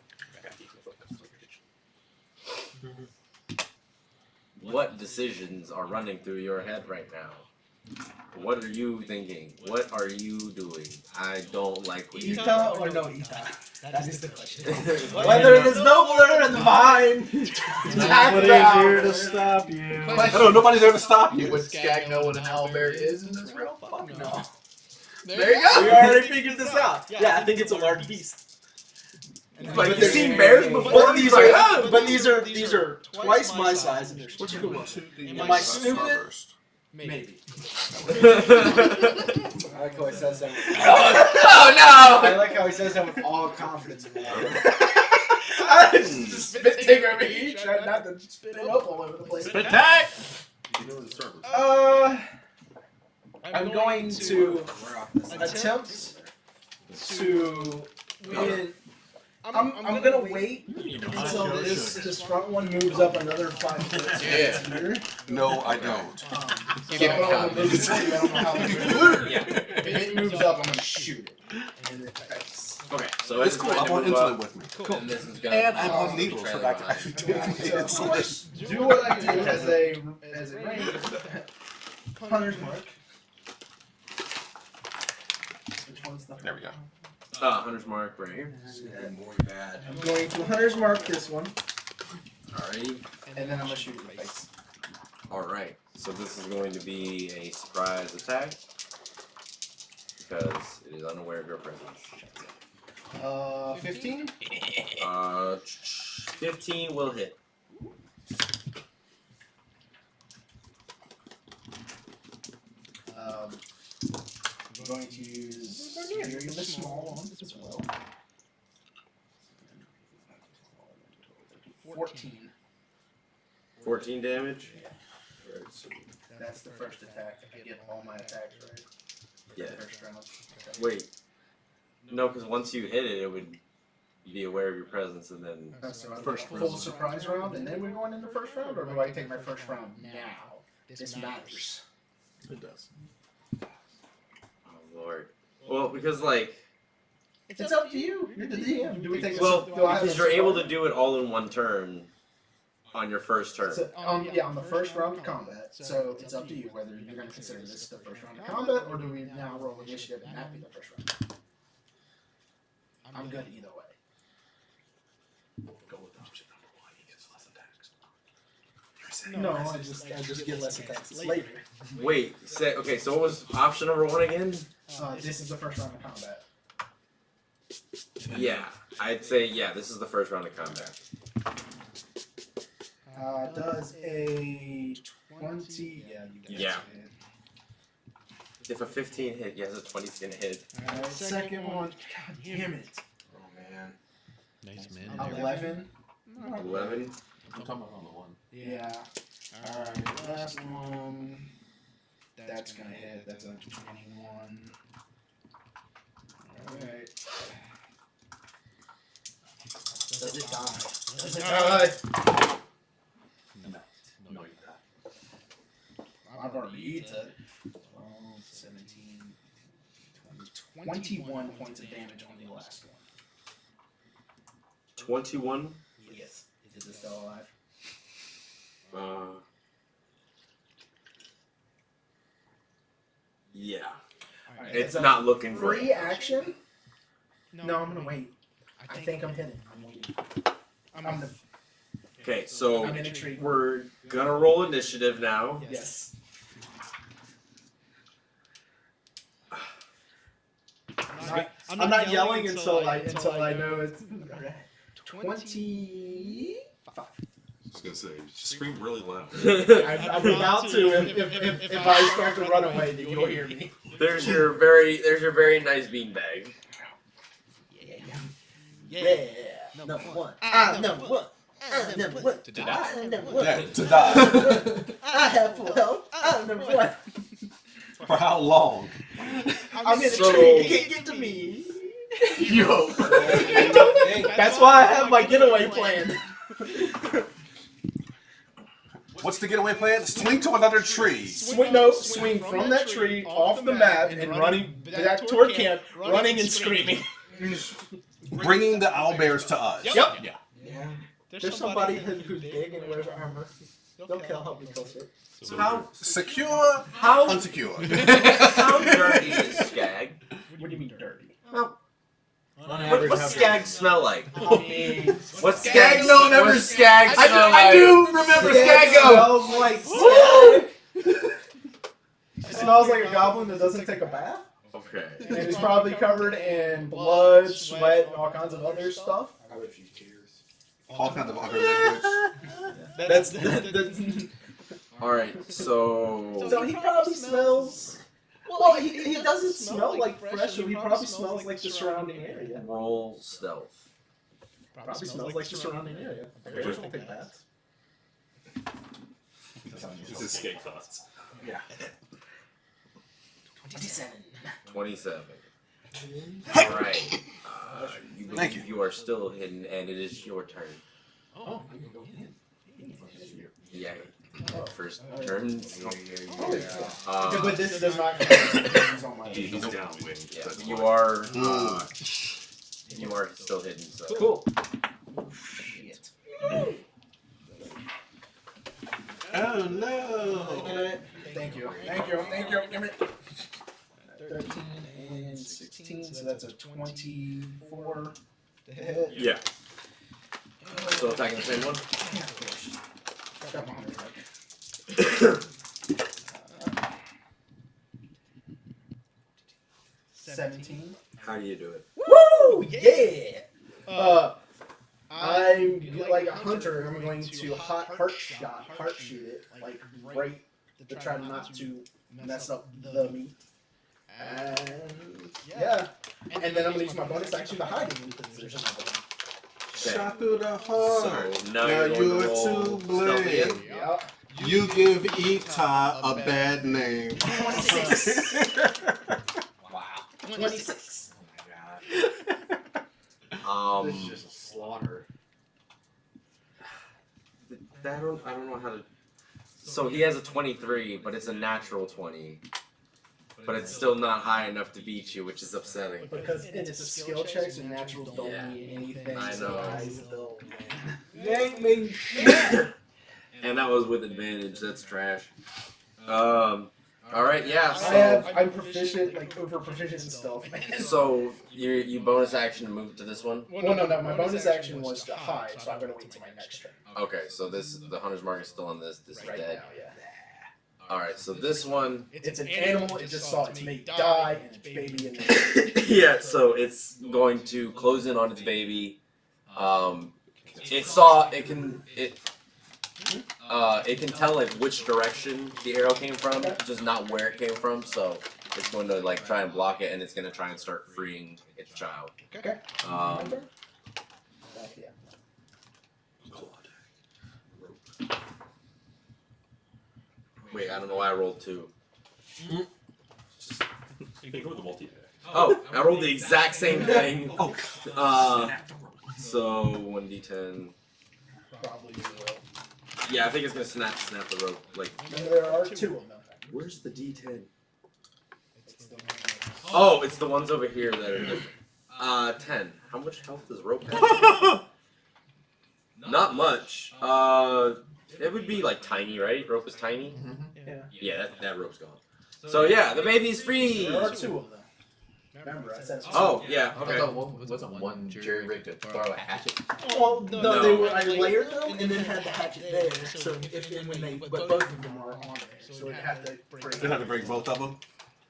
What decisions are running through your head right now? What are you thinking? What are you doing? I don't like what you're doing. Ita or no Ita? That is the question. Whether it is nobler in the mind. Nobody's here to stop you. I don't know, nobody's there to stop you. Would Skag know what an owlbear is in this realm? Fuck no. There you go. We already figured this out. Yeah, I think it's a large beast. Like, you've seen bears before? These Like, are, but these are twice my size and they're stupid. Am I stupid? Maybe. I like how he says that. Oh I like how he says that with all confidence in that. I just spitting over here, trying not to spit it up all over the place. Spit tag! I'm going to attempt to win. I'm gonna wait until this front one moves up another 5 foot. Yeah. Here. No, I don't. Give it I don't know how Yeah. if it moves up, I'm gonna shoot it. And it affects. Okay, so It's cool. I want insulin with me. Cool. And this is gonna And I want needles so that I can actually take Yeah, my so insulin. do what I do as a range. Hunter's mark. Which one's the There we go. Hunter's mark right here. More bad. I'm going to Hunter's mark this one, Alrighty. and then I'm gonna shoot it in the face. Alright. So this is going to be a surprise attack. Because it is unaware of your presence. 15. 15 will hit. I'm going to use the small one as well. 14. 14 damage? Yeah. That's the first attack. I get all my attacks right. Yeah. First round. Wait. No, because once you hit it, it would be aware of your presence and then... So first full surprise round, and then we're going into the first round, or do I take my first round now? This matters. It does. Oh, Lord. Well, because, like... It's up to you. You're the DM. Do we take Well, do I have because a you're able surprise? to do it all in one turn on your first turn. So, yeah, on the first round of combat. So it's up to you whether you're going to consider this the first round of combat, or do we now roll initiative and that be the first round? I'm good either way. Go with option number 1. He gets less attacks. No, I just get less attacks later. Wait, okay, so what was option number 1 again? This is the first round of combat. Yeah, I'd say, yeah, this is the first round of combat. Does a 20? Yeah, you guys Yeah. did. If a 15 hit, yes, a 20's gonna hit. Alright, second one. God damn it. Oh man. Nice man. 11. 11. I'm talking about on the 1. Yeah. Alright, last one. That's gonna hit. That's a 21. Alright. Does it die? Does it die? No, you're not. I've already eaten it. 12, 17, 20, 21 points of damage on the last one. 21. Yes. Is it still alive? Yeah. Alright, It's a not looking free great. action? No, I'm gonna wait. I think I'm hitting. I'm waiting. I'm the. Okay, so I'm in a tree. we're gonna roll initiative now. Yes. I'm not yelling until I know it's 20. I was gonna say, just scream really loud. I'm about to. If I start to run away, then you'll hear me. There's your very nice beanbag. Yeah. Number one. Number one. Number one. To die. Number one. Yeah, to die. I have full health. I'm number one. For how long? I'm in the So- tree. You can't get to me. Yo. That's why I have my getaway plan. What's the getaway plan? Swing to another tree. Swing from that tree off the map and running back toward camp, running and screaming. Bringing the owlbears to us. Yep. Yeah. There's somebody who's big and wears armor. They'll help me kill it. So How Secure, how unsecure. how dirty is Skag? What do you mean dirty? What's Skag smell like? What's Skag Skag? no one ever- What's Skag smell like? I do remember Skaggo. Smells like Skag. It smells like a goblin that doesn't take a bath. Okay. And it's probably covered in blood, sweat, and all kinds of other stuff. I would few tears. All kinds of other liquids. That's All right. so he probably smells. Well, he doesn't smell like fresh, so he probably smells like the surrounding area. roll stealth. Probably smells like the surrounding area. Bears don't take baths. this is skate thoughts. 27. All right. You Thank believe you. you are still hidden, and it is your turn. Oh, Yeah. First turn. but this does not count on my He's downwind. Yeah, That's you fine. are. You are still hidden. So. Cool. Oh no. Thank you. Give me 13 and 16, so that's a 24 to hit. Yeah. Still attacking the same one. Yeah, of course. Got my 100 right. 17. How do you do it? Woo! Yeah! I'm like a hunter, and I'm going to heart shoot it, like right to try not to mess up the meat. And yeah, and then I'm gonna use my bonus action to hide in the position. Shot through the heart. So now Now you're going you're to roll to stealthy blame. in. Yeah. You give Eta a bad name. 26. Wow. 26. This is just a slaughter. I don't know how to. So he has a 23, but it's a natural 20. But it's still not high enough to beat you, which is upsetting. Because it's a skill check, so naturals don't Yeah. mean anything. I so know. I still win. You ain't mean shit. And that was with advantage. That's trash. All right, yeah. I'm proficient, like over proficient and stuff. So you bonus action to move to this one. Well, no. My bonus action was to hide, so I'm gonna wait till my next turn. Okay, so the hunter's mark is still on this. This is Right dead. now, yeah. All right, so this one. It's an animal. It just saw its mate die, and its baby in there. Yeah, so it's going to close in on its baby. It can tell like which direction the arrow came from, just not where it came from. So it's going to like try and block it, and it's going to try and start freeing its child. Okay. Yeah. Wait, I don't know why I rolled 2. You can go with the multi. Oh, I rolled the exact same thing. So 1d10. Probably will. Yeah, I think it's gonna snap the rope. Like, And there are 2 of them. where's the d10? Oh, it's the ones over here that are different. 10. How much health does rope have? Not much. It would be like tiny, right? Rope is tiny. Yeah. Yeah, that rope's gone. So yeah, the baby's free. There are 2 of them. Remember, I said it's 2. Oh yeah, I okay. thought wasn't one jerry rig to throw a hatchet? Well, no, No. they were. I layered them and then had the hatchet there. So but both of them are on there, so it had to break. They have to break both of them.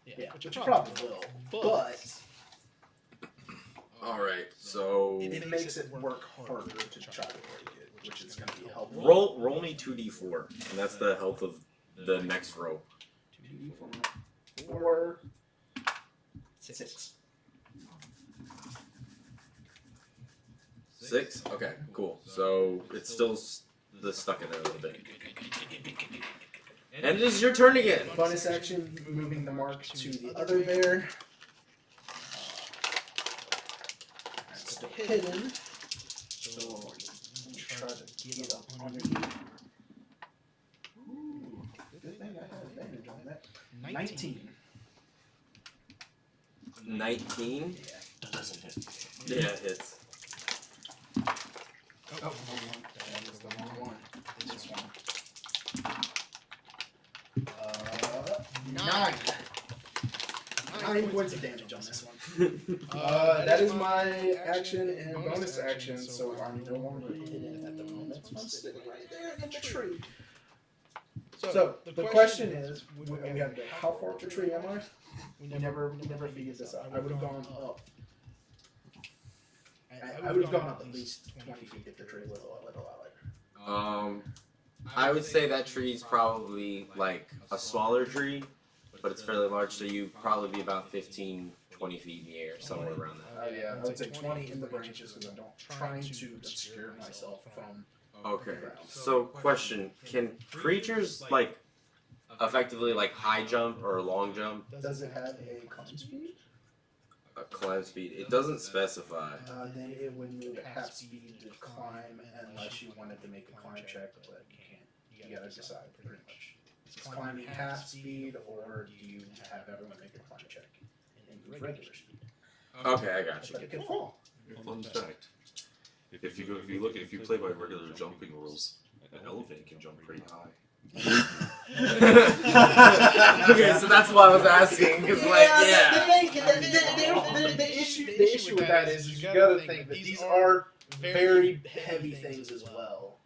Yeah, which probably will. But Alright, so It makes it work harder to try to break it, which is going to be helpful. roll me 2d4, and that's the health of the next rope. 2d4. 4. 6. 6? Okay, cool. So it's still stuck in there a little bit. And it is your turn again. Bonus action, moving the mark to the other bear. That's still hidden. So try to get up underneath. Ooh, good thing I had advantage on that. 19. 19? That doesn't hit. Yeah, it hits. Oh, wrong one. That was the wrong one. This one. 9. 9 points of damage on this one. That is my action and bonus action, so I'm no longer hidden at the moment. I'm sitting right there in the tree. So the question is, we have to, how far up the tree am I? We never figured this out. I would have gone up. I would have gone up at least 20 feet if the tree was a little out. I would say that tree's probably like a smaller tree, but it's fairly large, so you'd probably be about 15, 20 feet in the air, somewhere around that. Yeah, I would say 20 in the branches because I'm trying to obscure myself from Okay, so question, can creatures like effectively like high jump or long jump? Does it have a climb speed? A climb speed? It doesn't specify. Then it would move at half speed to climb unless you wanted to make a climb check, but you can't. You gotta decide pretty much. Is climbing half speed or do you have everyone make a climb check and move regular speed? Okay, I got you. But it can fall. Fun fact: if you play by regular jumping rules, an elephant can jump pretty high. Okay, so that's why I was asking, because The issue with that is you gotta think that these are very heavy things as well.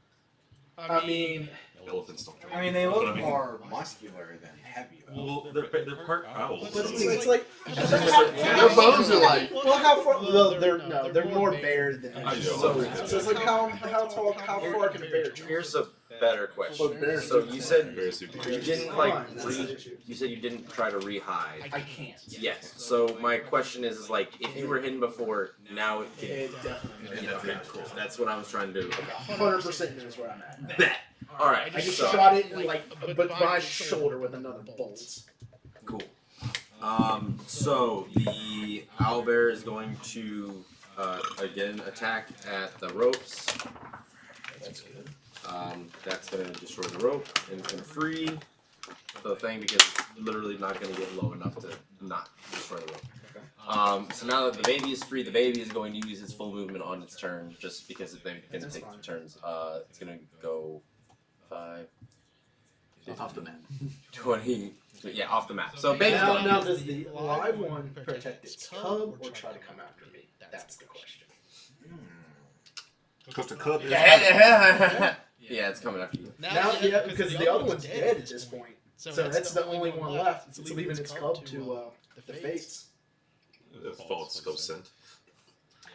I mean, Elephants don't jump. I mean, they look But I mean- more muscular than heavy, though. Well, they're part owls. but so it's like Their bones are like. well, how far? Well, they're more bear than I know. so it's like how tall, how far can a bear jump? here's a better question. So you said you didn't you said you didn't try to re-hide. I can't. Yes. So my question is like, if you were hidden before, now it can. It definitely. Okay, cool. That's what I was trying to do. 100% knows where I'm at. Bet. All right. I just so, shot it in, but behind his shoulder with another bolt. Cool. So the owlbear is going to again attack at the ropes. That's good. That's gonna destroy the rope and it's gonna free the thing because it's literally not gonna get low enough to not destroy the rope. So now that the baby is free, the baby is going to use its full movement on its turn, just because it's going to take 2 turns. It's gonna go 5, 15, Off the map. 20. Yeah, off the map. So baby's Now, going. now, does the live one protect its cub or try to come after me? That's the question. Because the cub is. Yeah, it's coming after you. Now, yeah, because the other one's dead at this point. So that's the only one left. It's leaving its cub to the fates. That's false cub scent.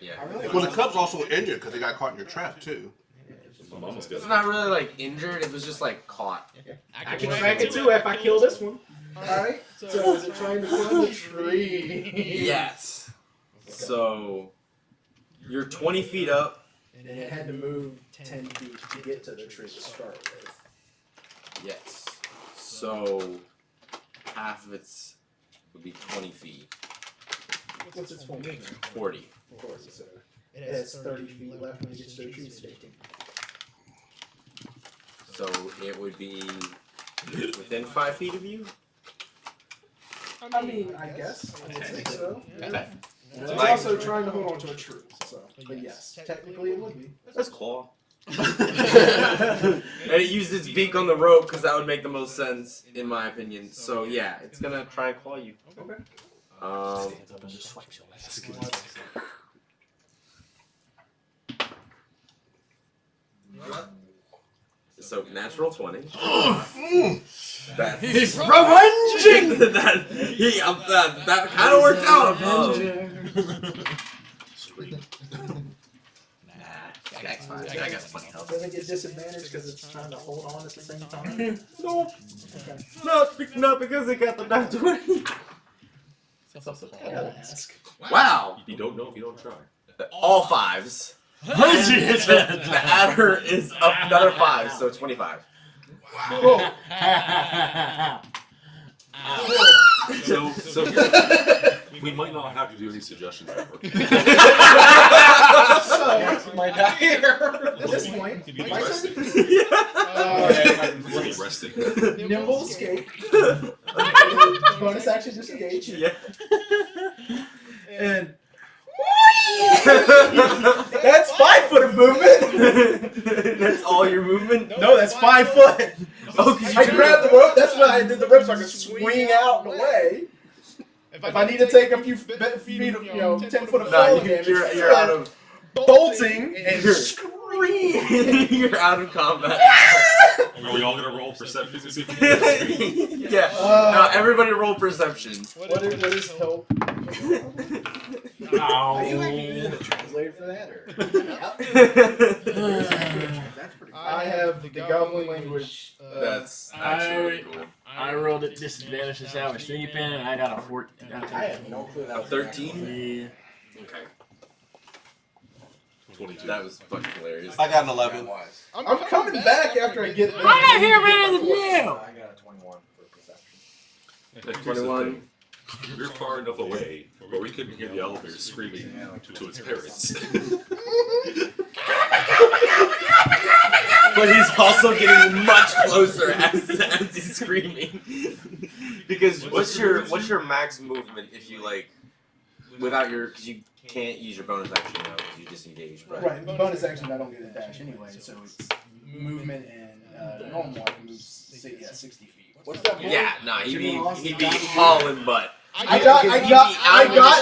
Yeah. Well, the cub's also injured because he got caught in your trap too. My mama's got It's not really like injured, it was just like caught. I can track it too if I kill this one. Alright? So is it trying to climb the tree? Yes. So you're 20 feet up. And it had to move 10 feet to get to the tree to start with. Yes. So half of its would be 20 feet. What's its full movement? 40. 40, so it has 30 feet left when it gets to the tree. It's 15. So it would be within 5 feet of you? I mean, I guess. I would think so. Okay. It's also trying to hold on to a tree, so. But yes, technically it would be. That's claw. And it used its beak on the rope because that would make the most sense, in my opinion. So yeah, it's gonna try and claw you. Okay. So natural 20. That's He's revenging! that kind of worked out. Does it get disadvantaged because it's trying to hold on at the same time? Nope. Okay. Not because it got the nat 20. I gotta ask. Wow. You don't know if you don't try. All 5s. The adder is up another 5, so 25. So we might not have to do any suggestions ever. My die here. At this point, my turn. Really resting. Nimble escape. Bonus action disengage. Yeah. And That's 5 foot of movement. That's all your movement? No, that's 5 foot. Oh, cause I grabbed the rope. That's why I did the rope so I could swing out and away. If I need to take a few feet of, 10 foot of fall damage, you're out of bolting and scream. you're out of combat. Are we all gonna roll perception to see if we can Yeah. Now everybody roll perception. What is help? Ow. Translator for that, or? That's pretty I have the goblin language. That's actually really cool. I rolled at disadvantage since I was sleeping, and I got a 14. I have no clue that was 13? Yeah. Okay. 22. That was fucking hilarious. I got an 11. I'm coming back after I get. I'm not here better than you. I got a 21 for perception. Here's the 21. thing. You're far enough away where we couldn't hear the elevator screaming to its parents. But he's also getting much closer as he's screaming. Because what's your max movement if you without your, because you can't use your bonus action now because you disengage, right? right, bonus action I don't get a dash anyway, so it's movement and normal I can move 60 feet. What's that? Yeah, nah, he'd be hauling butt. I got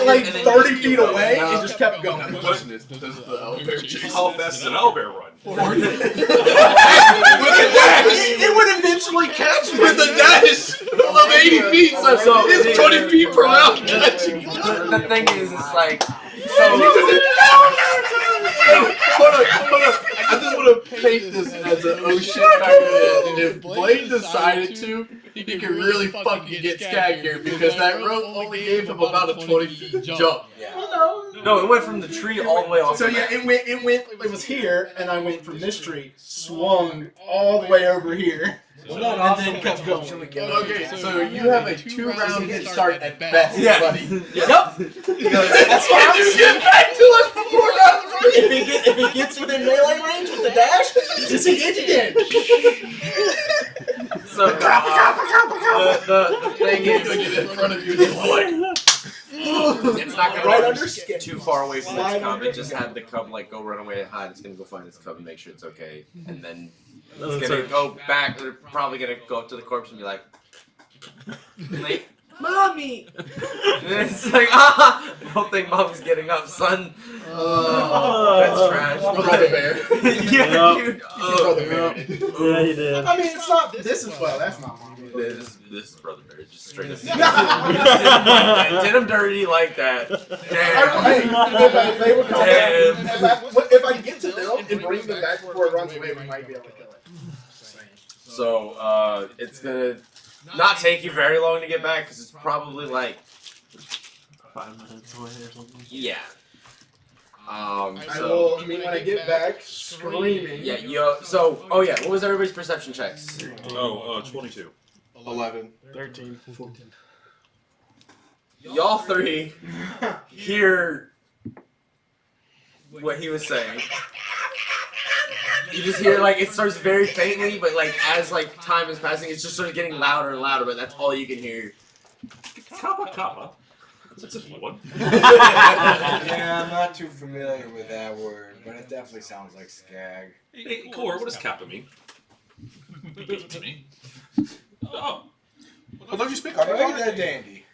like 30 feet away and just kept going. The question is, does the owlbear chase? How fast does an owlbear run? It would eventually catch me. With the dash of 80 feet, so it's 20 feet per round catching. The thing is, it's like, Hold up. I just want to paint this as an oh shit factor. And if Blade decided to, he could really fucking get Skag here because that rope only gave him about a 20 feet jump. no, it went from the tree all the way off. So yeah, it was here, and I went from this tree, swung all the way over here, and then kept going. Okay, so you have a 2-round head start at best, Yeah. buddy. Yep. That's why I'm getting back to us before if it gets within melee range with the dash, disengage again. So the thing is, Get in front of you and just like, it's not gonna Right run under skin. too far away from Slide its cub. under It just had the cub go run away and hide. It's gonna go find its cub and make sure it's okay, and then it's gonna go back. They're probably gonna go up to the corpse and be like, "Mommy!" And it's like, "Ah, I don't think Mom's getting up, son." That's trash. Brother Bear. Yeah, dude. Yeah, he did. I mean, it's not. This is that's not mine. This is Brother Bear, just straight up. Did him dirty like that. Damn. If they would come back, Damn. if I get to them and bring them back before it runs away, we might be able to kill it. So, it's gonna not take you very long to get back, because it's probably like, 5 minutes away or something. yeah. I So, will. I mean, when I get back, screaming. yeah, oh yeah, what was everybody's perception checks? 22. 11. 13. 14. Y'all three hear what he was saying. You just hear, it starts very faintly, but, as, time is passing, it's just sort of getting louder and louder, but that's all you can hear. Kappa. That's a new one. Yeah, I'm not too familiar with that word, but it definitely sounds like skag. Hey, Core, what does Kappa mean? Give it to me. Oh. Well, don't you speak Look at Underdark? that dandy.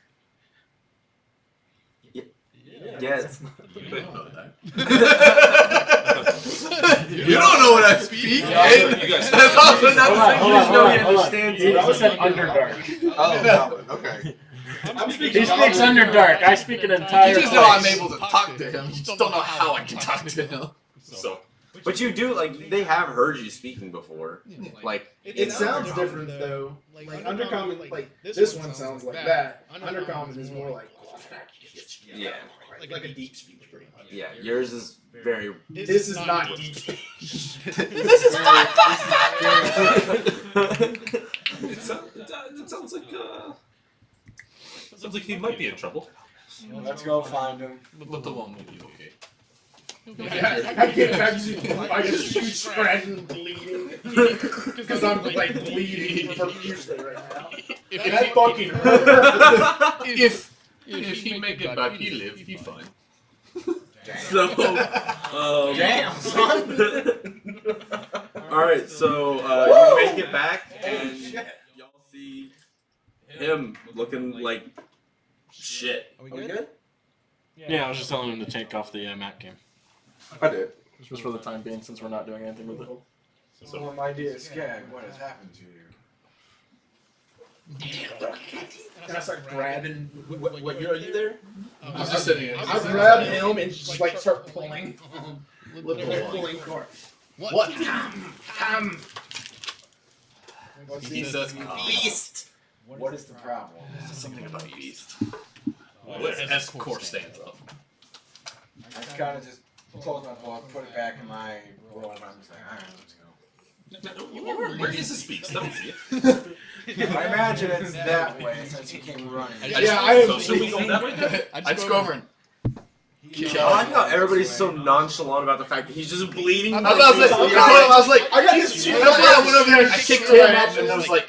Yes. You don't know what I speak. You guys That's also not Hold on, hold on, You know he hold on. understands He it. said Underdark. Oh, Goblin. Okay. He speaks Underdark. I speak an entire You just know I'm place. able to talk to him. You just don't know how I can talk to him. So, But you do like they have heard you speaking before. Like It sounds different though. Like undercommon, like this one sounds like that. Undercommon is more like yeah, like a deep speech pretty much. yeah. Yours is very. This is not deep speech. This is not. It sounds like he might be in trouble. Let's go find him. But the one will be okay. Yeah, I get a huge scratch and bleeding because I'm like bleeding profusely right now. If That fucking hurt. if he make it back, he live, he fine. So, Damn, son. Alright, so you make it back and y'all see him looking like shit. Are we good? Yeah, I was just telling him to take off the map game. I did. Just for the time being, since we're not doing anything with it. So my dear Skag, what has happened to you? Can I start grabbing? What are you there? He's just sitting in. I grab him and just like start pulling. Pulling cord. What? He says Beast. What is the problem? something about beast. S core stands up. I kind of just close my book, put it back in my roll, and I'm just like, alright, let's go. Where is this beast? Let me see it. I imagine it's that way since he came running. Yeah, I am. So we go that way then? I just go over and I like how everybody's so nonchalant about the fact that he's just bleeding. I was like, I got this. that's why I went over there and kicked him up, and I was like,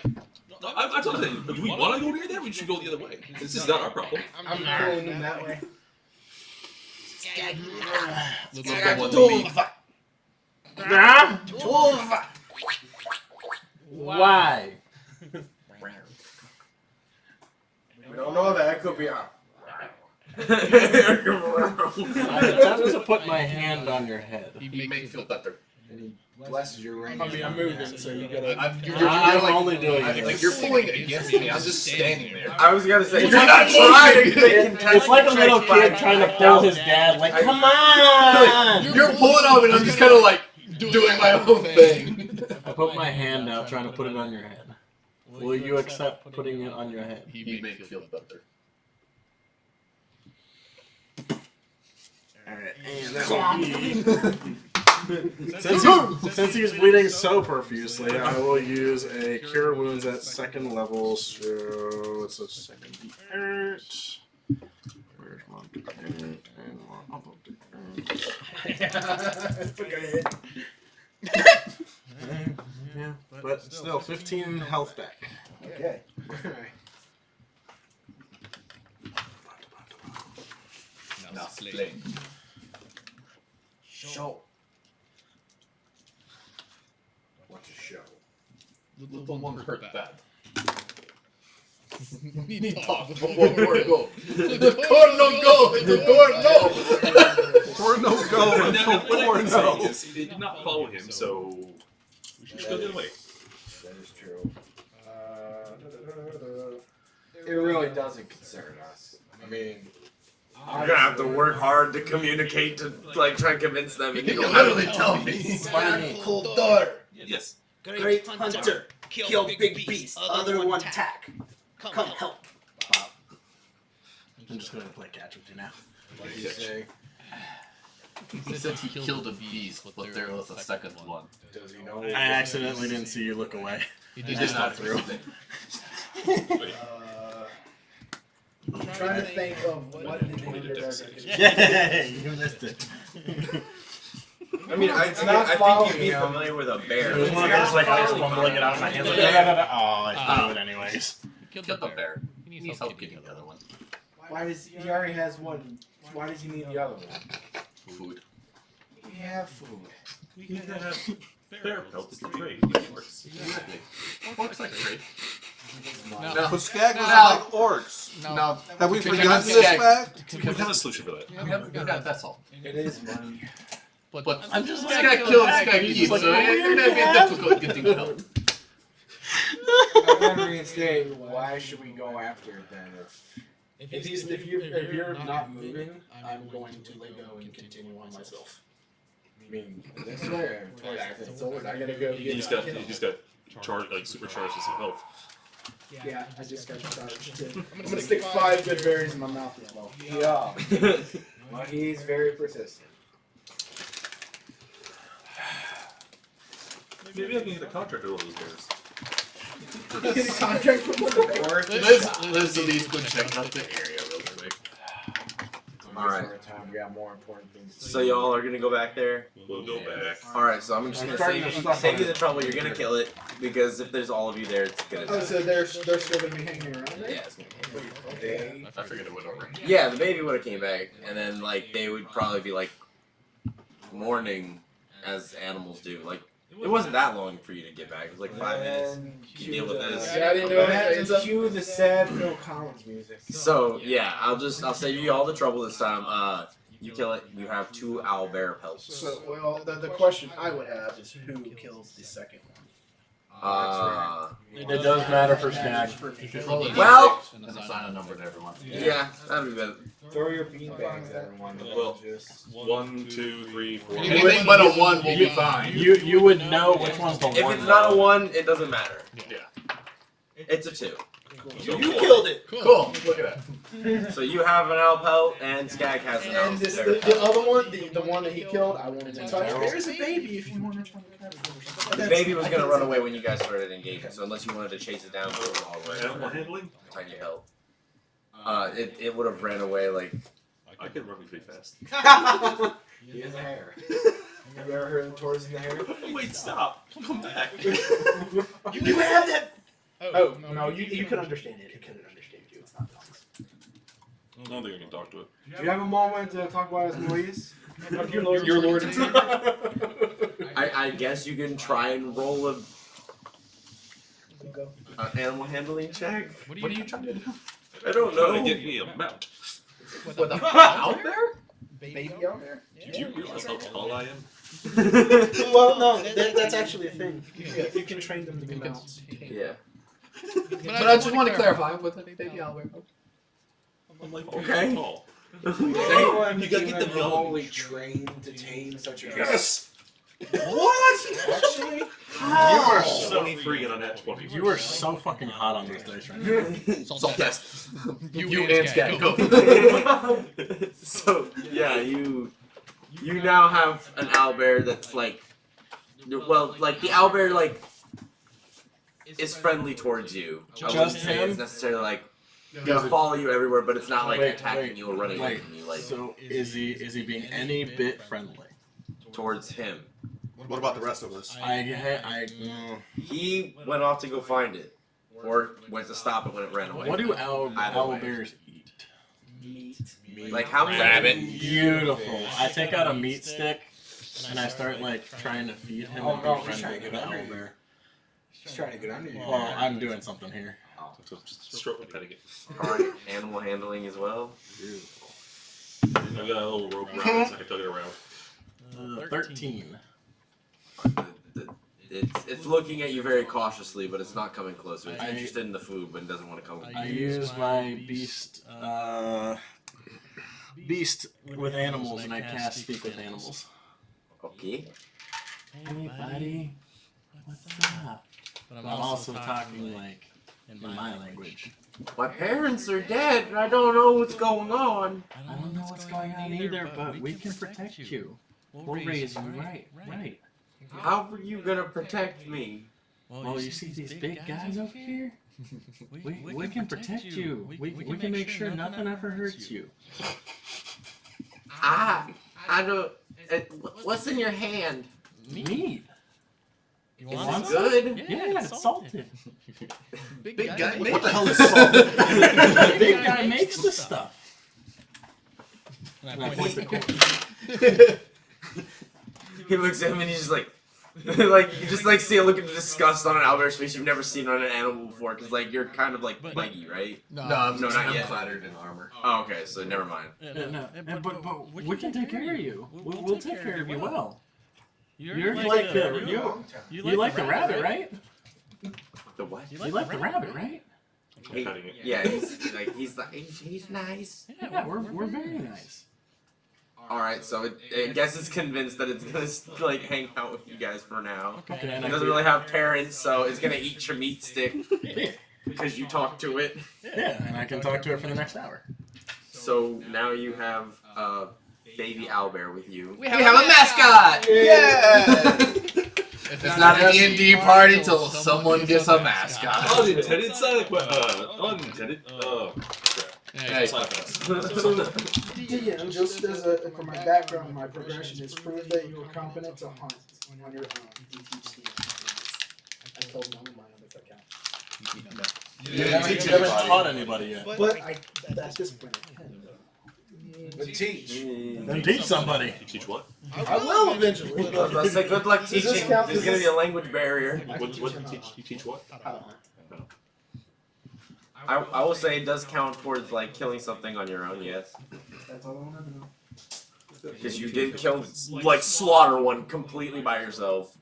I'm telling you, do we want to go near there? We should go the other way. This is not our problem. I'm pulling him that way. let's go one lead. Why? We don't know that. It could be our. I attempted to put my hand on your head. He make you feel better. And he blesses your ring. I mean, I'm moving, so you gotta. I'm only doing it. Like you're pulling against me. I'm just standing there. I was gonna say, You're not trying It's like a little kid trying to pull his dad. Like, come on! You're pulling up, and I'm just kind of like doing my own thing. I put my hand out trying to put it on your head. Will you accept putting it on your head? He make you feel better. Since he's bleeding so profusely, I will use a cure wounds at second level. So it's a second D8. Where's my D8 and my other D8? Yeah, but still 15 health back. Okay. Now explain. Show. What's a show? The one hurt bad. Need talk before more go. The core no go. The core no. Or no go. What I can say is they did not follow him, so we should go the other way. That is true. It really doesn't concern us. I mean, You're gonna have to work hard to communicate to like try and convince them. And You you can don't literally tell me. Cool daughter. Yes. Great hunter. Kill big beast. Other one tack. Come help. I'm just going to play catch with you now. what do you say? He said he killed a beast, but there was a second one. Does he know? I accidentally didn't see you look away. He just got through. I'm trying to think of what did the Underdark. Yay! You missed it. I mean, I think you'd be familiar with a bear. It was one of those like I was fumbling it out of my hands. Like, oh, I threw it anyways. Killed the bear. He needs help getting the other one. Why does he already has one? Why does he need the other one? Food. We have food. We can have bear pelts to trade. It works. Exactly. Works like a trade. But Skag was like orcs. Now, Have we can forgotten have this Skag. fact? We have a solution for that. That's all. It is money. But I'm just Skag killed Skag Eve, so it may be difficult getting help. But then reinstate, why should we go after it then? If you're not moving, I'm going to let go and continue on myself. I mean, this way, it's sword. I gotta go You get just got charged, like supercharged with some health. Yeah, I just got charged too. I'm gonna stick 5 good berries in my mouth as well. Yeah. Well, he's very persistent. Maybe I can get a contract with all those bears. Get a contract from Liz at least go check out the area real quick. Alright. We got more important things. So y'all are gonna go back there. We'll go back. Alright, so I'm just gonna save you the trouble. You're gonna kill it because if there's all of you there, it's gonna. Oh, so they're still gonna be hanging around there? Yeah, it's gonna be. I figured it would over. Yeah, the baby would have came back, and then like they would probably be like mourning as animals do. Like it wasn't that long for you to get back. It was like 5 minutes. You deal with this. Yeah, I didn't know that. And cue the sad Phil Collins music. So yeah, I'll save you all the trouble this time. You kill it. You have 2 owlbear pelts. So, well, the question I would have is who kills the second one? It does matter for Skag. Well, And assign a number to everyone. yeah, that'd be better. Throw your beanbags at everyone. Well, 1, 2, 3, 4. Anything but a 1 will be fine. You would know which one's the If one. it's not a 1, it doesn't matter. Yeah. It's a 2. So You killed it. Cool. Look at that. So you have an owl pelt, and Skag has an owl. And this, the other one, the one that he killed, I wanted to touch. There's a baby if you want to try to. The baby was gonna run away when you guys started engaging, so unless you wanted to chase it down, Animal handling? tiny pelt. It would have ran away like. I can run pretty fast. He has a hair. Have you ever heard of towards the hair? Wait, stop! Come back. You have that. Oh no, you can understand it. It couldn't understand you. It's not dogs. I don't think I can talk to it. Do you have a moment to talk about his noise? Your lord. I guess you can try and roll an animal handling check. What are you trying to do? I don't Trying know. to get me a mount. What the out there? Baby out there? Do you realize how tall I am? Well, no, that's actually a thing. You can train them to be mounts. Yeah. But I just want to clarify with the baby owlbear. I'm like Okay. tall. Anyone You gotta get them young. remotely trained to tame such a Yes! What? Actually, You are 23 and I'm at 20. You are so fucking hot on those dice right now. Salt test. You and Skag, go. So yeah, you now have an owlbear that's like, well, like the owlbear like is friendly towards you. I wouldn't Just say him? it's necessarily like gonna follow you everywhere, but it's not like attacking you or running away Wait, from you. Like so is he being any bit friendly? towards him. What about the rest of us? He went off to go find it, or went to stop it when it ran away. What do Either way. owlbears eat? meat. Like how many? Rabbit. Beautiful. I take out a meat stick and I start like trying to feed him Oh, and no, be he's friendly trying with to the get under you. owlbear. He's trying to get under you. Well, I'm doing something here. So just stroke and petting it. Alright, animal handling as well. I got a little rope around it so I can tug it around. 13. It's looking at you very cautiously, but it's not coming closer. It's I- interested in the food, but it doesn't want to come. I use my beast with animals, and I cast speak with animals. Okay. Hey, buddy, what's up? But I'm also talking like in my language. My parents are dead, and I don't know what's going on. I don't know what's going on either, but we can protect you. We'll raise you right. How are you gonna protect me? Well, you see these big guys over here? We can protect you. We can make sure nothing ever hurts you. I don't. What's in your hand? Meat. You Is want it some? good? Yeah, it's salted. Big guy, What the hell is salt? The big guy makes the stuff. And I I point point the He looks at him and he's just like, like you just like see a look of disgust on an owlbear's face you've never seen on an animal before, because like you're kind of like leggy, right? No, I'm not yet. clad in armor. Oh, okay, so never mind. But we can take care of you. We'll take care of you well. You're like the you like the rabbit, right? The what? You like the rabbit, right? I'm cutting it. Yeah, he's nice. Yeah, we're very nice. All right, so I guess it's convinced that it's gonna like hang out with you guys for now. Okay. It doesn't really have parents, so it's gonna eat your meat stick because you talk to it. Yeah, and I can talk to it for the next hour. So now you have baby owlbear with you. We have a mascot! Yeah! It's not a D&D party till someone gets a mascot. Unintended side unintended. Oh, crap. Hey. Side effects. DM, just as a, for my background, my progression is prove that you are competent to hunt on your own. I told none of mine if that counts. You haven't taught anybody yet. But at this point, I can. But teach. Then teach somebody. You teach what? I will eventually. Let's say good luck Does this teaching. count? There's gonna be a language barrier. What you teach? You teach what? I will say it does count towards like killing something on your own. Yes. That's all I want to know. Because you did kill, like, slaughter one completely by yourself.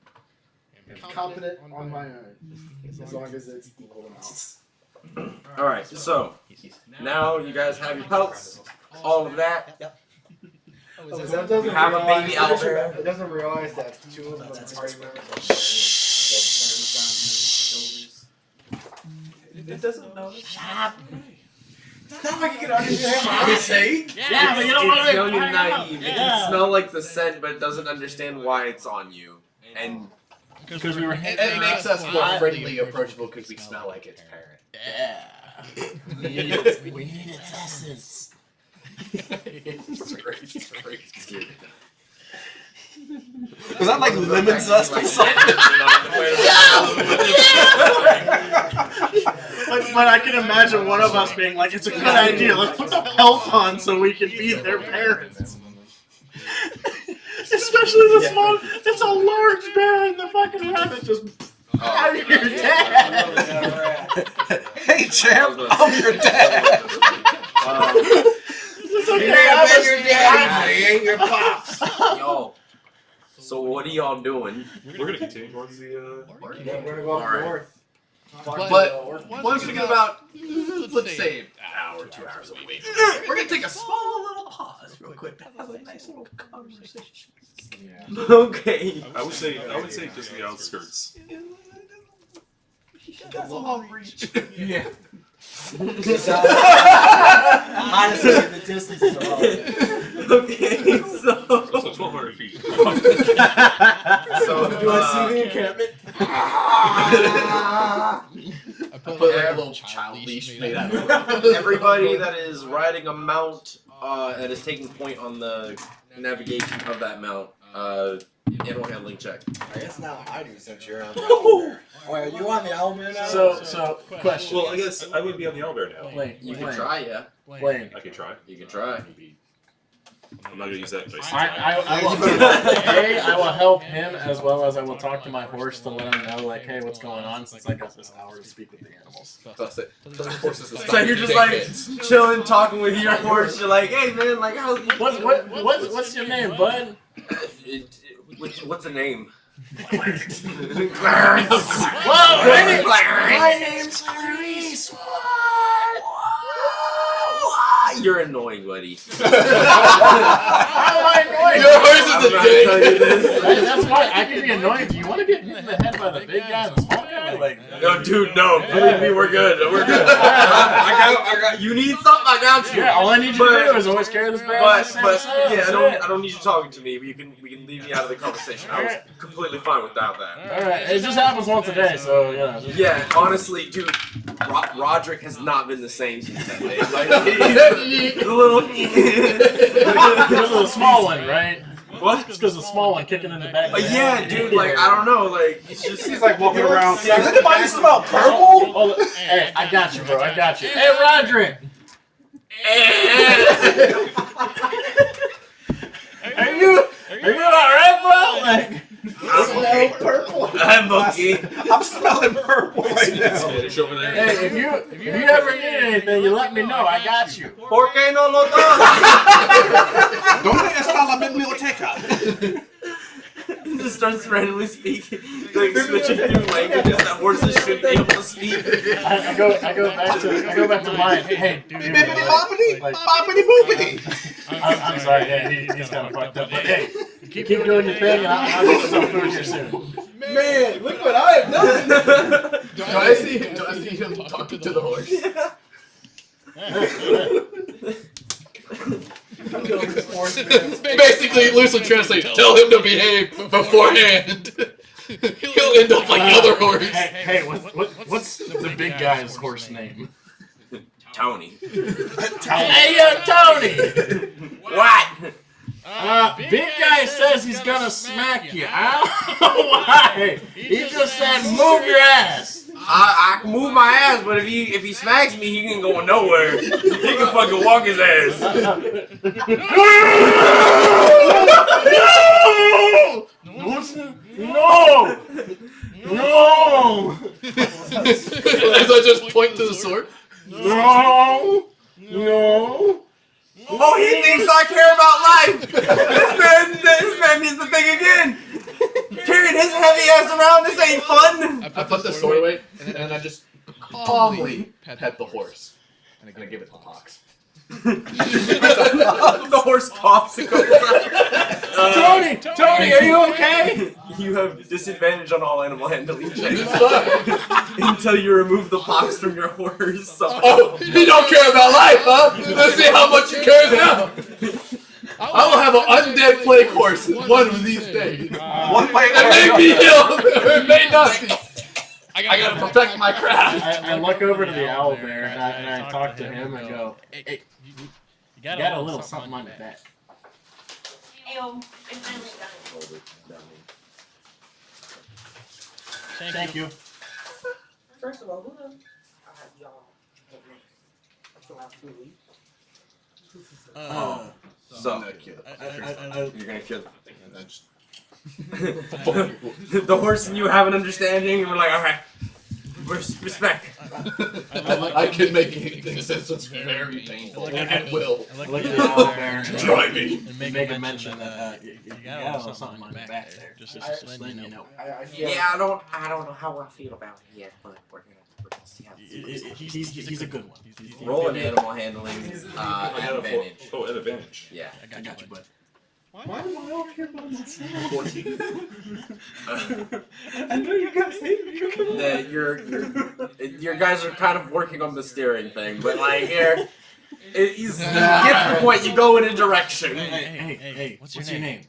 Competent on my own, as long as it's equal amounts. Alright, so, now you guys have your pelts, all of that. You have a baby owlbear. It doesn't realize that two of them are party members. It doesn't know. It's not like you can understand what you're saying. Yeah, but you don't want It's to young and find out. naive. It Yeah. can smell like the scent, but it doesn't understand why it's on you. And Because we were It makes us more friendly, approachable because we smell like its parent. Yeah. We need its essence. It's great. Was that like lemon zest or something? But I can imagine one of us being like, it's a good idea. Let's put the pelt on so we can be their parents. Especially the small. It's a large bear and the fucking rabbit just. I'm your dad. Hey champ, I'm your dad. It's okay, He may have I'm been your dad, but he ain't your pops. yo, so what are y'all doing? We're gonna continue towards the. We're gonna go up Alright. north. But once we get about, let's say, an hour, 2 hours away, we're gonna take a small little pause real quick to have a nice little conversation. Okay. I would say just the outskirts. That's a long reach. Yeah. Honestly, the distance is irrelevant. Okay, so. So 1,200 feet. So, Do I see the encampment? I put Put like like a little child leash made out of everybody that is riding a mount that is taking point on the navigation of that mount, animal handling check. I guess now I do since you're on the owlbear. Oh, are you on the owlbear now? So, question. Well, I guess I would be on the owlbear now. Wayne, You can try, yeah. Wayne. I can try. You can try. I'm not gonna use that dice. I will help him as well as I will talk to my horse to let him know, like, hey, what's going on, since I got this hour to speak with the animals. That's it. The horses will So stop you're just being like kids. chilling, talking with your horse. You're like, hey man, like how's What's your name, bud? what's the name? Whoa, My name's Clarice. You're annoying, buddy. How am I annoying? Your horse I'm is a trying to tell you this. Hey, that's why I can be annoying. Do you want to get hit in the head by the big guy and the small guy? Like, No, dude, no. Believe me, we're good. We're good. I got. You need something? I got you. yeah, all I need you to do is always carry this bear. But yeah, I don't need you talking to me. We can leave me out of the conversation. I was completely fine without that. All right, it just happens once a day, so you know. Just... Yeah, honestly, dude, Roderick has not been the same since that day. Like, he's a little. Because of the small one, right? What? It's because of the small one kicking in the back. Yeah, dude. Like I don't know. Like it's just. He's like walking around. Yeah. Does anybody smell purple? Oh, hey, I got you, bro. I got you. Hey, Roderick. Are you alright, bro? Like, I'm purple. I'm okay. I'm smelling purple right now. Spanish over there. hey, if you ever need anything, you let me know. I got you. ¿Por qué no lo das? ¿Dónde está la biblioteca? just starts randomly speaking, like switching through languages that horses should be able to speak. I go back to mine. Hey, dude. Bippity boppity, boppity boopity. I'm sorry. Yeah, he's kind of fucked up. But hey, keep doing your thing, and I'll get some food here soon. Man, look what I have done. Do I see him talking to the horse? Basically, loosely translate, tell him to behave beforehand. He'll end up like the other horse. Hey, what's the big guy's horse name? Tony. Hey, Tony! What? Big guy says he's gonna smack you. I don't know why. He just said move your ass. I can move my ass, but if he smacks me, he can go nowhere. He can fucking walk his ass. No! As I just point to the sword. No! Oh, he thinks I care about life. This man needs to think again. Carrying his heavy ass around, this ain't fun. I put the sword away, and I just calmly pet the horse. And I give it the box. The horse coughs and goes Tony, are you okay? You have disadvantage on all animal handling checks It's fine. until you remove the pox from your horse. Oh, you don't care about life, huh? Let's see how much you care now. I will have an undead plague horse one of these days. One plague It may horse. be healed, it may not be. I gotta perfect my craft. I look over to the owl bear and I talk to him and go, hey, you got a little something on your back. Ew, it's finally done. Thank you. First of all, who the y'all hate me? That's a lot of food. So, you're gonna kill the horse and you have an understanding, and we're like, alright, respect. I can make anything since it's very painful. And will. I look at the owl bear and Try me. make a mention that you got a little something on your back there. Just letting you know. I feel Yeah, I don't know how I feel about it yet, but we're gonna see how He's a good one. Roll an animal handling advantage. Oh, an advantage. Yeah. I got you, bud. Why do I all care about myself? 14. I know you guys hate me. Your guys are kind of working on the steering thing, but like here, he gets the point. You go in a direction. Hey, what's your name?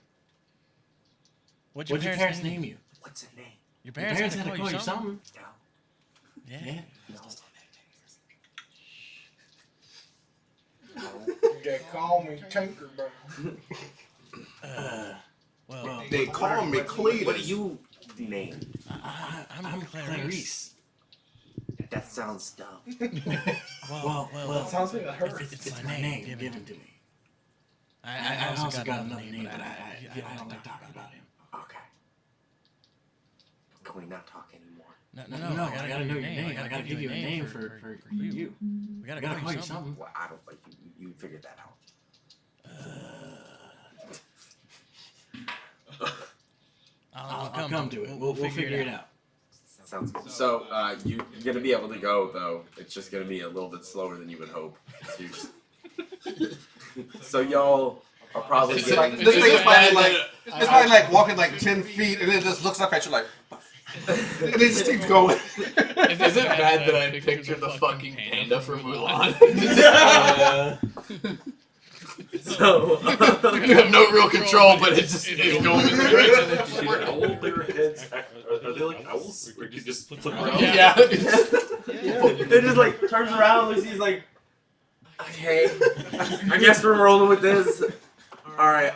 What'd your parents name you? What's his name? Your parents had to call you something. Yeah. they call me Tinkerbell. Well, They call me Cletus. What do you name? I'm Clarice. That sounds dumb. Well, It sounds like a hurt. it's my name. Give him to me. I also got another name, but I don't like talking about him. Okay. Can we not talk anymore? No, I gotta know your name. I gotta give you a name for you. We gotta call you something. Well, I don't like you. You figured that out. I'll come to it. We'll figure it out. Sounds good. So, you're gonna be able to go though. It's just gonna be a little bit slower than you would hope. So y'all are probably It's like, getting. this thing is probably like walking like 10 feet and then it just looks up at you like, and it just keeps going. Is it bad that I pictured the fucking panda from Mulan? So You have no real control, but it's going in the direction that you Are owl bear heads? Are they like owls? Or you just flip around? Yeah. it just like turns around. Lucy's like, okay, I guess we're rolling with this. All right.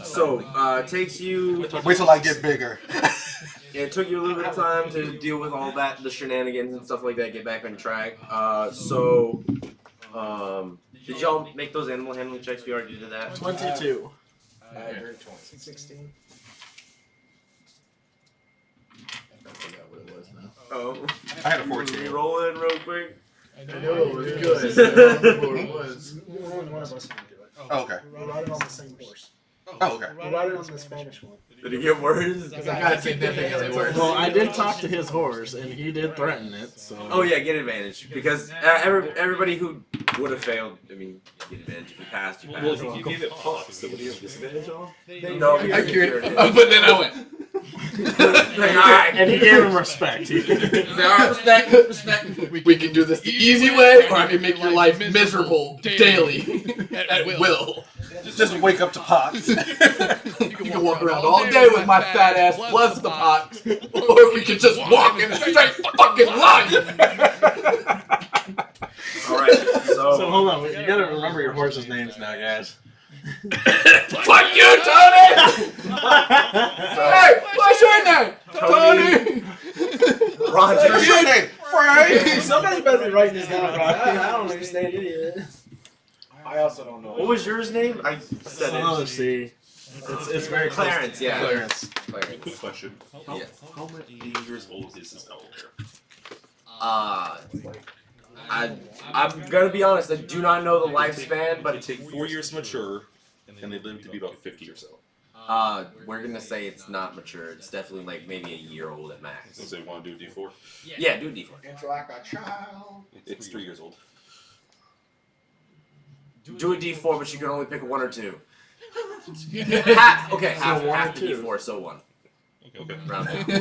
So it takes you. Wait till I get bigger. It took you a little bit of time to deal with all that, the shenanigans and stuff like that, get back on track. Did y'all make those animal handling checks? We already did that. 22. I heard 20. 16. I forgot what it was now. Oh, I had a 14. roll in real quick. I know it was good. I don't know what it was. Only one of us can do it. Okay. We're riding on the same horse. Oh, okay. Write it on the Spanish one. Did it get worse? It got significantly worse. Well, I did talk to his horse, and he did threaten it. So. Oh yeah, get advantage because everybody who would have failed, I mean, get advantage. If you passed, you passed. Well, if you gave it pox, so would you have disadvantage on? No, I because you cured cured it. it. But then I went. And he gave him respect. Respect. We can do this the easy way, or I can make your life miserable daily at will. Just wake up to pox. You can walk around all day with my fat ass plus the pox, or we can just walk in a straight fucking line. All right, So hold on, you gotta remember your horse's names now, guys. Fuck you, Tony! Hey, what's your name? Tony! Roger. What's your name? Frank. Somebody better be writing this down, bro. I don't understand it either. I also don't know. What was yours name? I said Oh, it. see. It's very close. Clarence, yeah. Clarence. Quick question. Yes. How many years old is this owl bear? I'm gonna be honest. I do not know the lifespan, but It take 4 years to mature, and they live to be about 50 or so. we're gonna say it's not mature. It's definitely like maybe a year old at max. So they want to do D4? Yeah, do a D4. It's like a child. It's 3 years old. Do a D4, but you can only pick one or two. Okay, half the D4, so one. Okay. Round down. So,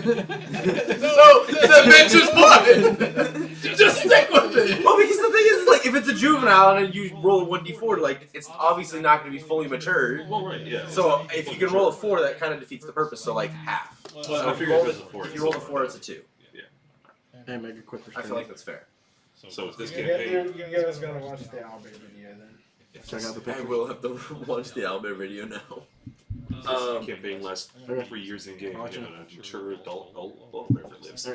the bitch is one! Just stick with it! Well, because the thing is, like, if it's a juvenile and you roll a 1d4, like, it's obviously not going to be fully mature. Well, right, yeah. So if you can roll a 4, that kind of defeats the purpose. So like half. Well, So I if you figured roll, it was a 4. if you roll a 4, it's a 2. Hey, make a quick I feel like that's fair. So with this You campaign, guys gotta watch the Albert video then. Check out the I picture. will have to watch the Albert video now. this campaign lasts 3 years in game. You get a mature adult wherever it lives.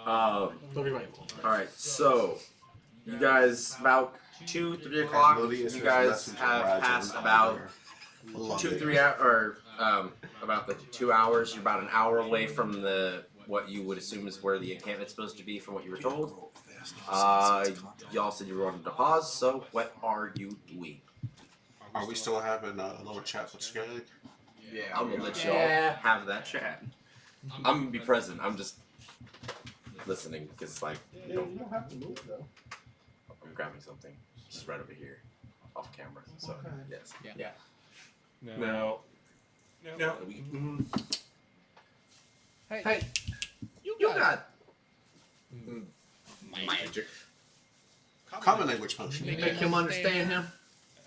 Alright, so you guys about 2, 3 o'clock. You guys have passed about 2, 3 hours, or about the 2 hours. You're about an hour away from the what you would assume is where the encampment's supposed to be, from what you were told. Y'all said you were on to pause. So what are you doing? Are we still having a little chat with Skelly? Yeah. I'm gonna let y'all have that chat. I'm gonna be present. I'm just listening because like You don't have to move though. I'm grabbing something just right over here, off camera. So Okay. yes, Yeah. Now, Hey, you got magic. Common language potion. Make him understand him.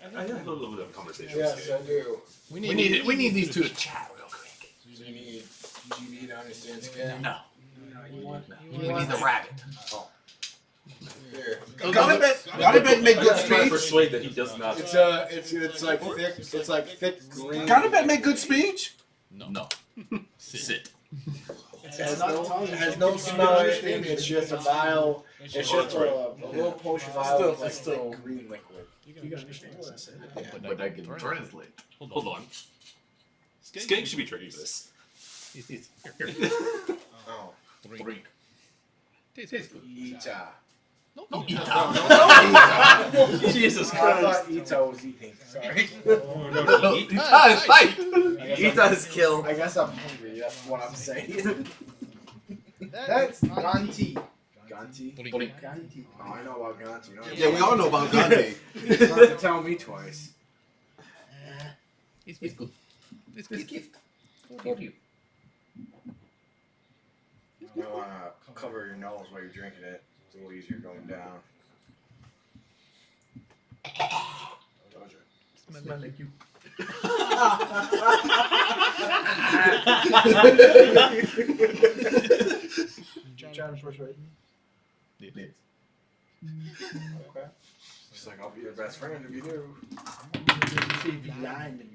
I had a little bit of a conversation Yes, with I do. We need these two to chat real quick. Do you need GB to understand scam? No. You want? We need the rabbit. Here. Gonnibet made good I try to speech. persuade that he does not. It's like thick. It's like thick green. Gonnibet made good speech. No. Sit. It has no smell or anything. It's just a vial. It's just a little potion vial with like thick green liquid. You can understand what I said. But I can translate. Hold on. Skank should be training this. Oh. Drink. Ita. No, Jesus I Christ. thought Ita was eating. Sorry. Fight. Ita is kill. I guess I'm hungry. That's what I'm saying. That's Ganti. Ganti? Drink. Ganti. Oh, I know about Ganti. You know Yeah, we all know about Gandhi. You don't have to tell me twice. It's good. It's good. You want to cover your nose while you're drinking it. It's a little easier going down. Smell like you. Travis, what's right? Okay. Just like I'll be your best friend if you do. You should be lying to me.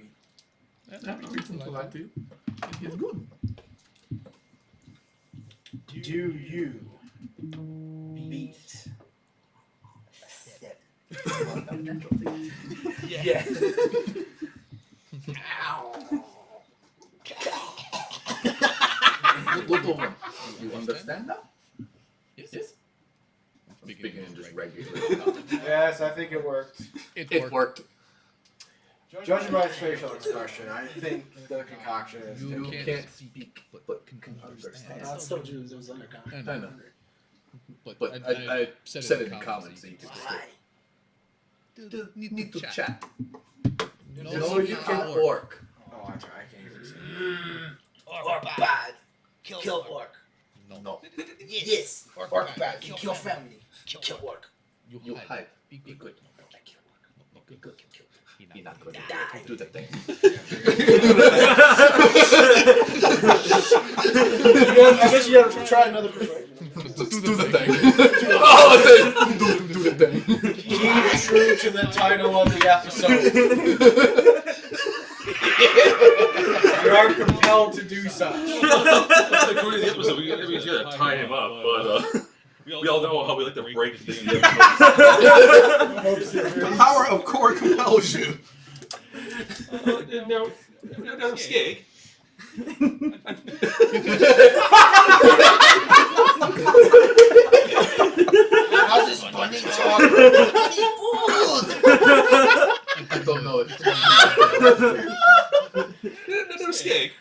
It's good. Do you beat? Yeah. You understand now? Yes. Speaking in just regular. Yes, I think it worked. It worked. Judging by his facial expression, I think the concoction is. You can't speak, but can understand. I still do those other comments. I know. But I said it in common, so you can just need to chat. No, you can orc. Oh, I try. I can't even say. Orc bad. Kill orc. No. Yes. Orc bad. Kill family. Kill orc. You hide. Be good. Be good. Be not good. Do the thing. I guess you gotta try another persuasion. Do the thing. Oh, I said do the thing. Keep true to the title of the episode. You are compelled to do such. According to the episode, we gotta tie him up, but we all know how we like to break things. The power of core compels you. No, Skig. How's this bunny talk? I don't know it. No, Skig.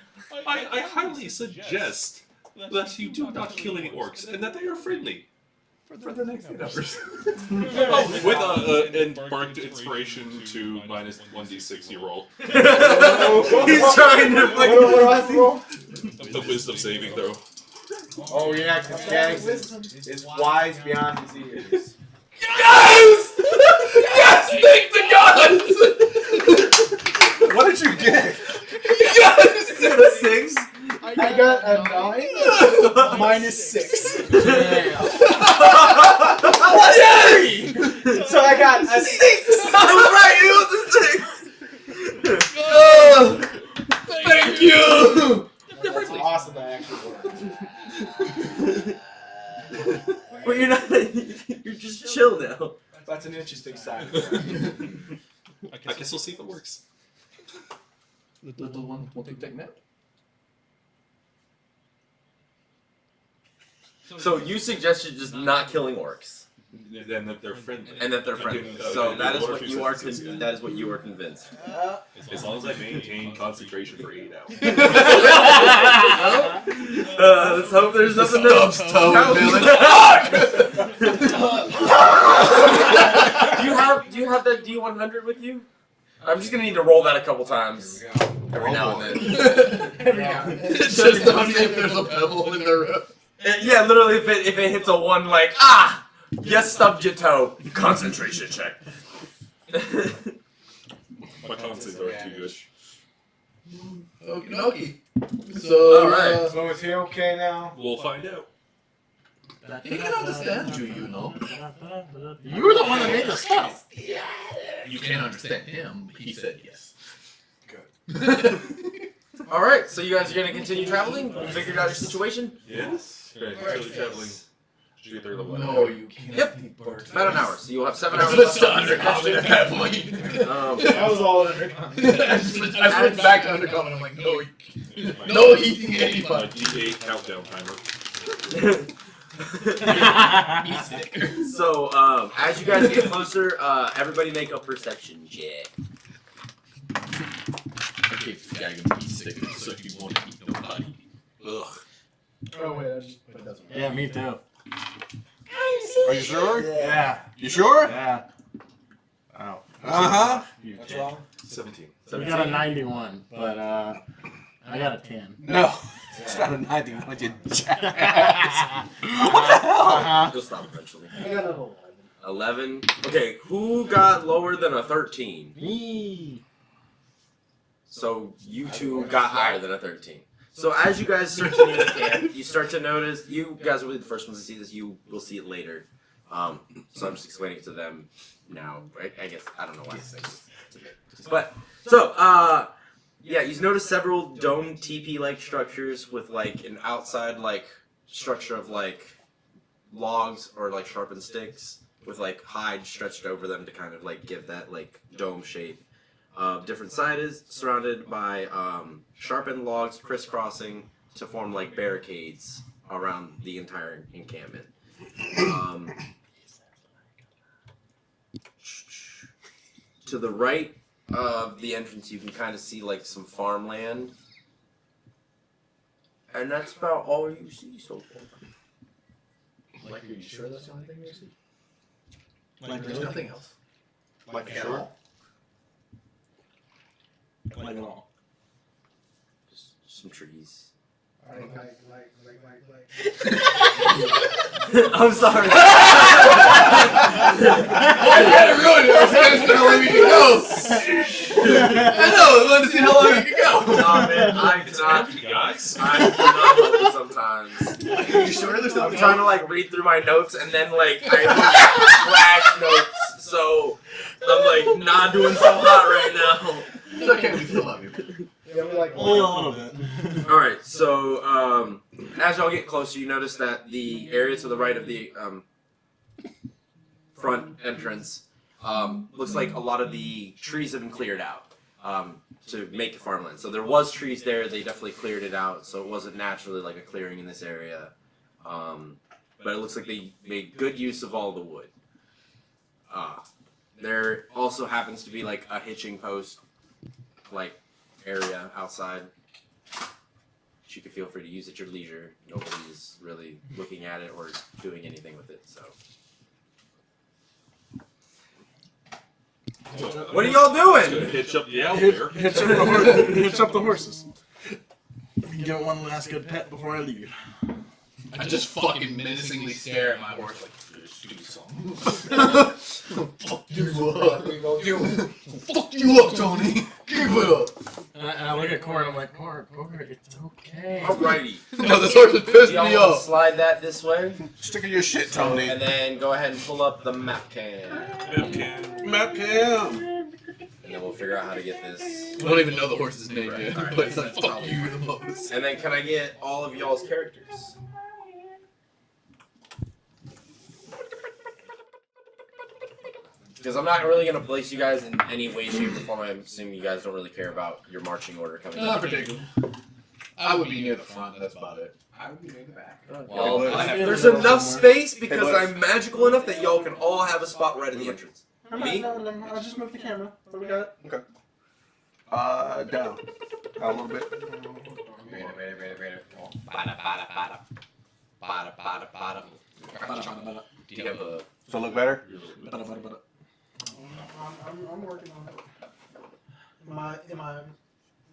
I highly suggest that you do not kill any orcs and that they are friendly. For the next 8 hours. With an embarked inspiration to minus 1d6 you roll. He's trying to What do I have to roll? The wisdom saving throw. Oh yeah, because Jags is wise beyond his years. Yes! Yes! Thank the gods! What did you get? Yes! 6. I got a 9 minus 6. Yay! So I got a 6. I was right, it was a 6. Thank you! That's awesome that actually worked. But you're not. You're just chill now. That's an interesting side. I guess we'll see if it works. Little one want to take nap? So you suggested just not killing orcs, And that they're friendly. and that they're friendly. So that is what you are. That is what you are convinced. As long as I maintain concentration for 8 hours. Let's hope there's nothing Stubbs toe No. villain. Do you have that D100 with you? I'm just gonna need to roll that a couple times. Every now and then. It's just to see if there's a pebble in the road. Yeah, literally, if it hits a 1, like yes, stubbed your toe. Concentration check. My concepts are too good. Okie dokie. So, Alright. So is he okay now? We'll find out. he can understand you, you know. You were the one that made the stuff. You can't understand him. He said yes. All right, so you guys are gonna continue traveling. You figured out your situation. Yes. Right, actually traveling. Should be 3rd level. No, you can't. Yep. be bird. About an hour, so you'll have 7 hours Switched left. to undercommon at that point. That was all under. I switched back to undercommon. I'm like, no eating My anybody. D8 countdown timer. He's sick. So, as you guys get closer, everybody make a perception check. Okay, yeah, I'm gonna be sick, so if you want to eat nobody. Ugh. Oh wait, I just put that. Yeah, me too. Are you sure? Yeah. You sure? Yeah. Oh. Uh-huh. What's wrong? 17. So we got a 91, but I got a 10. No. It's not a 91, you jackass. What the hell? You'll stop eventually. I got an 11. Okay, who got lower than a 13? Me. So you two got higher than a 13. So as you guys start to near the camp, you start to notice, you guys will be the first ones to see this, you will see it later. So I'm just explaining it to them now, right? I guess, I don't know why I say this. But, so, yeah, you notice several dome teepee-like structures with, like, an outside, like, structure of, like, logs or, like, sharpened sticks with, like, hide stretched over them to kind of, like, give that, like, dome shape. Different sizes, surrounded by sharpened logs crisscrossing to form like barricades around the entire encampment. To the right of the entrance, you can kind of see like some farmland, and that's about all you see so far. Like, are you sure that's the only thing you see? Like there's nothing else. Like, At sure. all. Like at all. Just some trees. Like. I'm sorry. You had to ruin it. I was trying to see how long you can go. I know. I wanted to see how long you can go. Nah, man, I It's cannot. empty, guys. I cannot help it sometimes. Are you sure there's I'm nothing trying to like read through my notes and then like I flash notes, so I'm like not doing so hot right now. It's okay. We still love you. Yeah, we like Only a little bit. All right, so as y'all get closer, you notice that the area to the right of the front entrance looks like a lot of the trees have been cleared out to make the farmland. So there was trees there; they definitely cleared it out, so it wasn't naturally like a clearing in this area. But it looks like they made good use of all the wood. There also happens to be like a hitching post, like area outside. You can feel free to use at your leisure. Nobody's really looking at it or doing anything with it. So, what are y'all Gonna doing? hitch up the elevator. Hitch up the horses. Get one last good pet before I leave. I just fucking menacingly stare at my horse like, do something. Fuck you up. Fuck you up, Tony. Give it up. And I look at Cora and I'm like, Cora, it's okay. Alrighty. No, this horse is pissing Y'all me wanna off. slide that this way, Stick of your shit, Tony. and then go ahead and pull up the map cam, Map cam. and then we'll figure out how to get this. I don't even know the horse's name Right, yet, alright. but it's like, fuck you the most. And then can I get all of y'all's characters? Because I'm not really going to place you guys in any way, shape, or form. I'm assuming you guys don't really care about your marching order coming Not up. particularly. I would be near the front, that's about it. I would be near the back. Well, Hey, I have there's to go enough somewhere. space because Hey, I'm magical enough that y'all can all have a spot right at the entrance. Me? No, I'll just move the camera. What we got? Down. Down a little bit. Raider. Do you have a... So look better? I'm working on it. Am I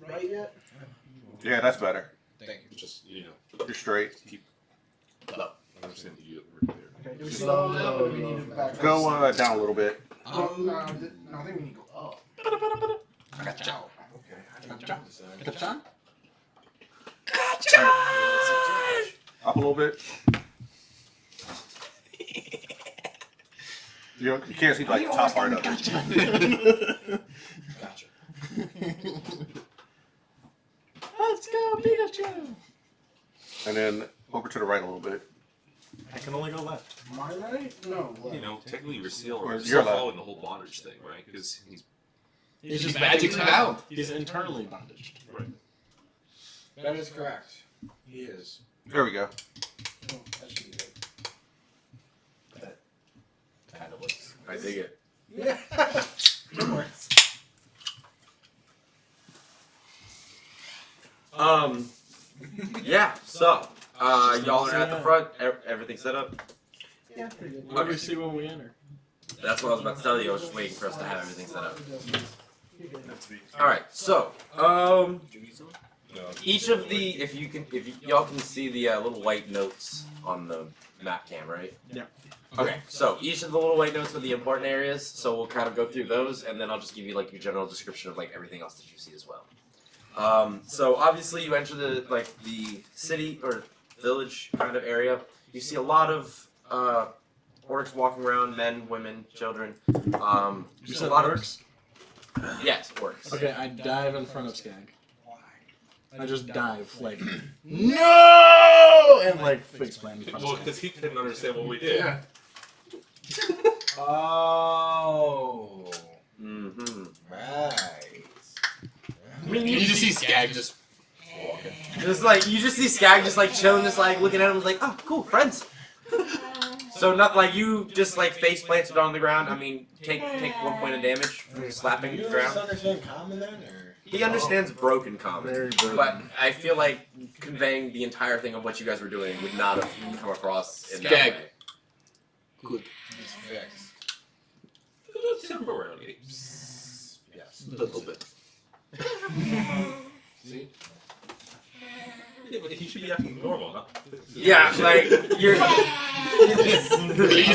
right yet? Yeah, that's better. Thank you. Just, you know, You're straight. I understand you right there. Okay, do we slow down or do we need to back Go up? down a little bit. No, I think we need to go up. Okay. Gotcha. Up a little bit. You can't see like the top part of it. Gotcha. Let's go, Pikachu! And then over to the right a little bit. I can only go left. Am I right? No. You know, technically you're still, Or still you're left. following the whole bondage thing, right? Because he's He's just magically bound. He's internally bondaged. right. That is correct. He is. There we go. Oh, that should be good. Kind of looks... I dig it. Yeah. Good work. Yeah, so, y'all are at the front, everything's set up. Yeah, pretty good. What do we see when we enter? That's what I was about to tell you, I was just waiting for us to have everything set up. You're good. Alright, so, No. each of the, if y'all can see the little white notes on the map cam, right? Yeah. Okay, so each of the little white notes are the important areas, so we'll kind of go through those, and then I'll just give you like your general description of like everything else that you see as well. So obviously you enter the city or village kind of area. You see a lot of orcs walking around, men, women, children. You Just said a lot orcs? of yes, orcs. Okay, I dive in front of Skag. Why? I just dive, like, no! And, like, face plant in front Well, of Skag. because he couldn't understand what we did. Yeah. Oh. Mm-hmm. Right. You just see Skag just Just like you just see Skag just like chilling, just like looking at him, like, oh, cool, friends. So So not like you just like face planted on the ground. I mean, take 1 point of damage from slapping the ground. understand common then, or? He understands broken common, Very broken. but I feel like conveying the entire thing of what you guys were doing would not have come across in that Skag. way. Good. It's fixed. Temporarily. Yes. A little bit. See? Yeah, but he should be acting normal, huh? Yeah, like you're. You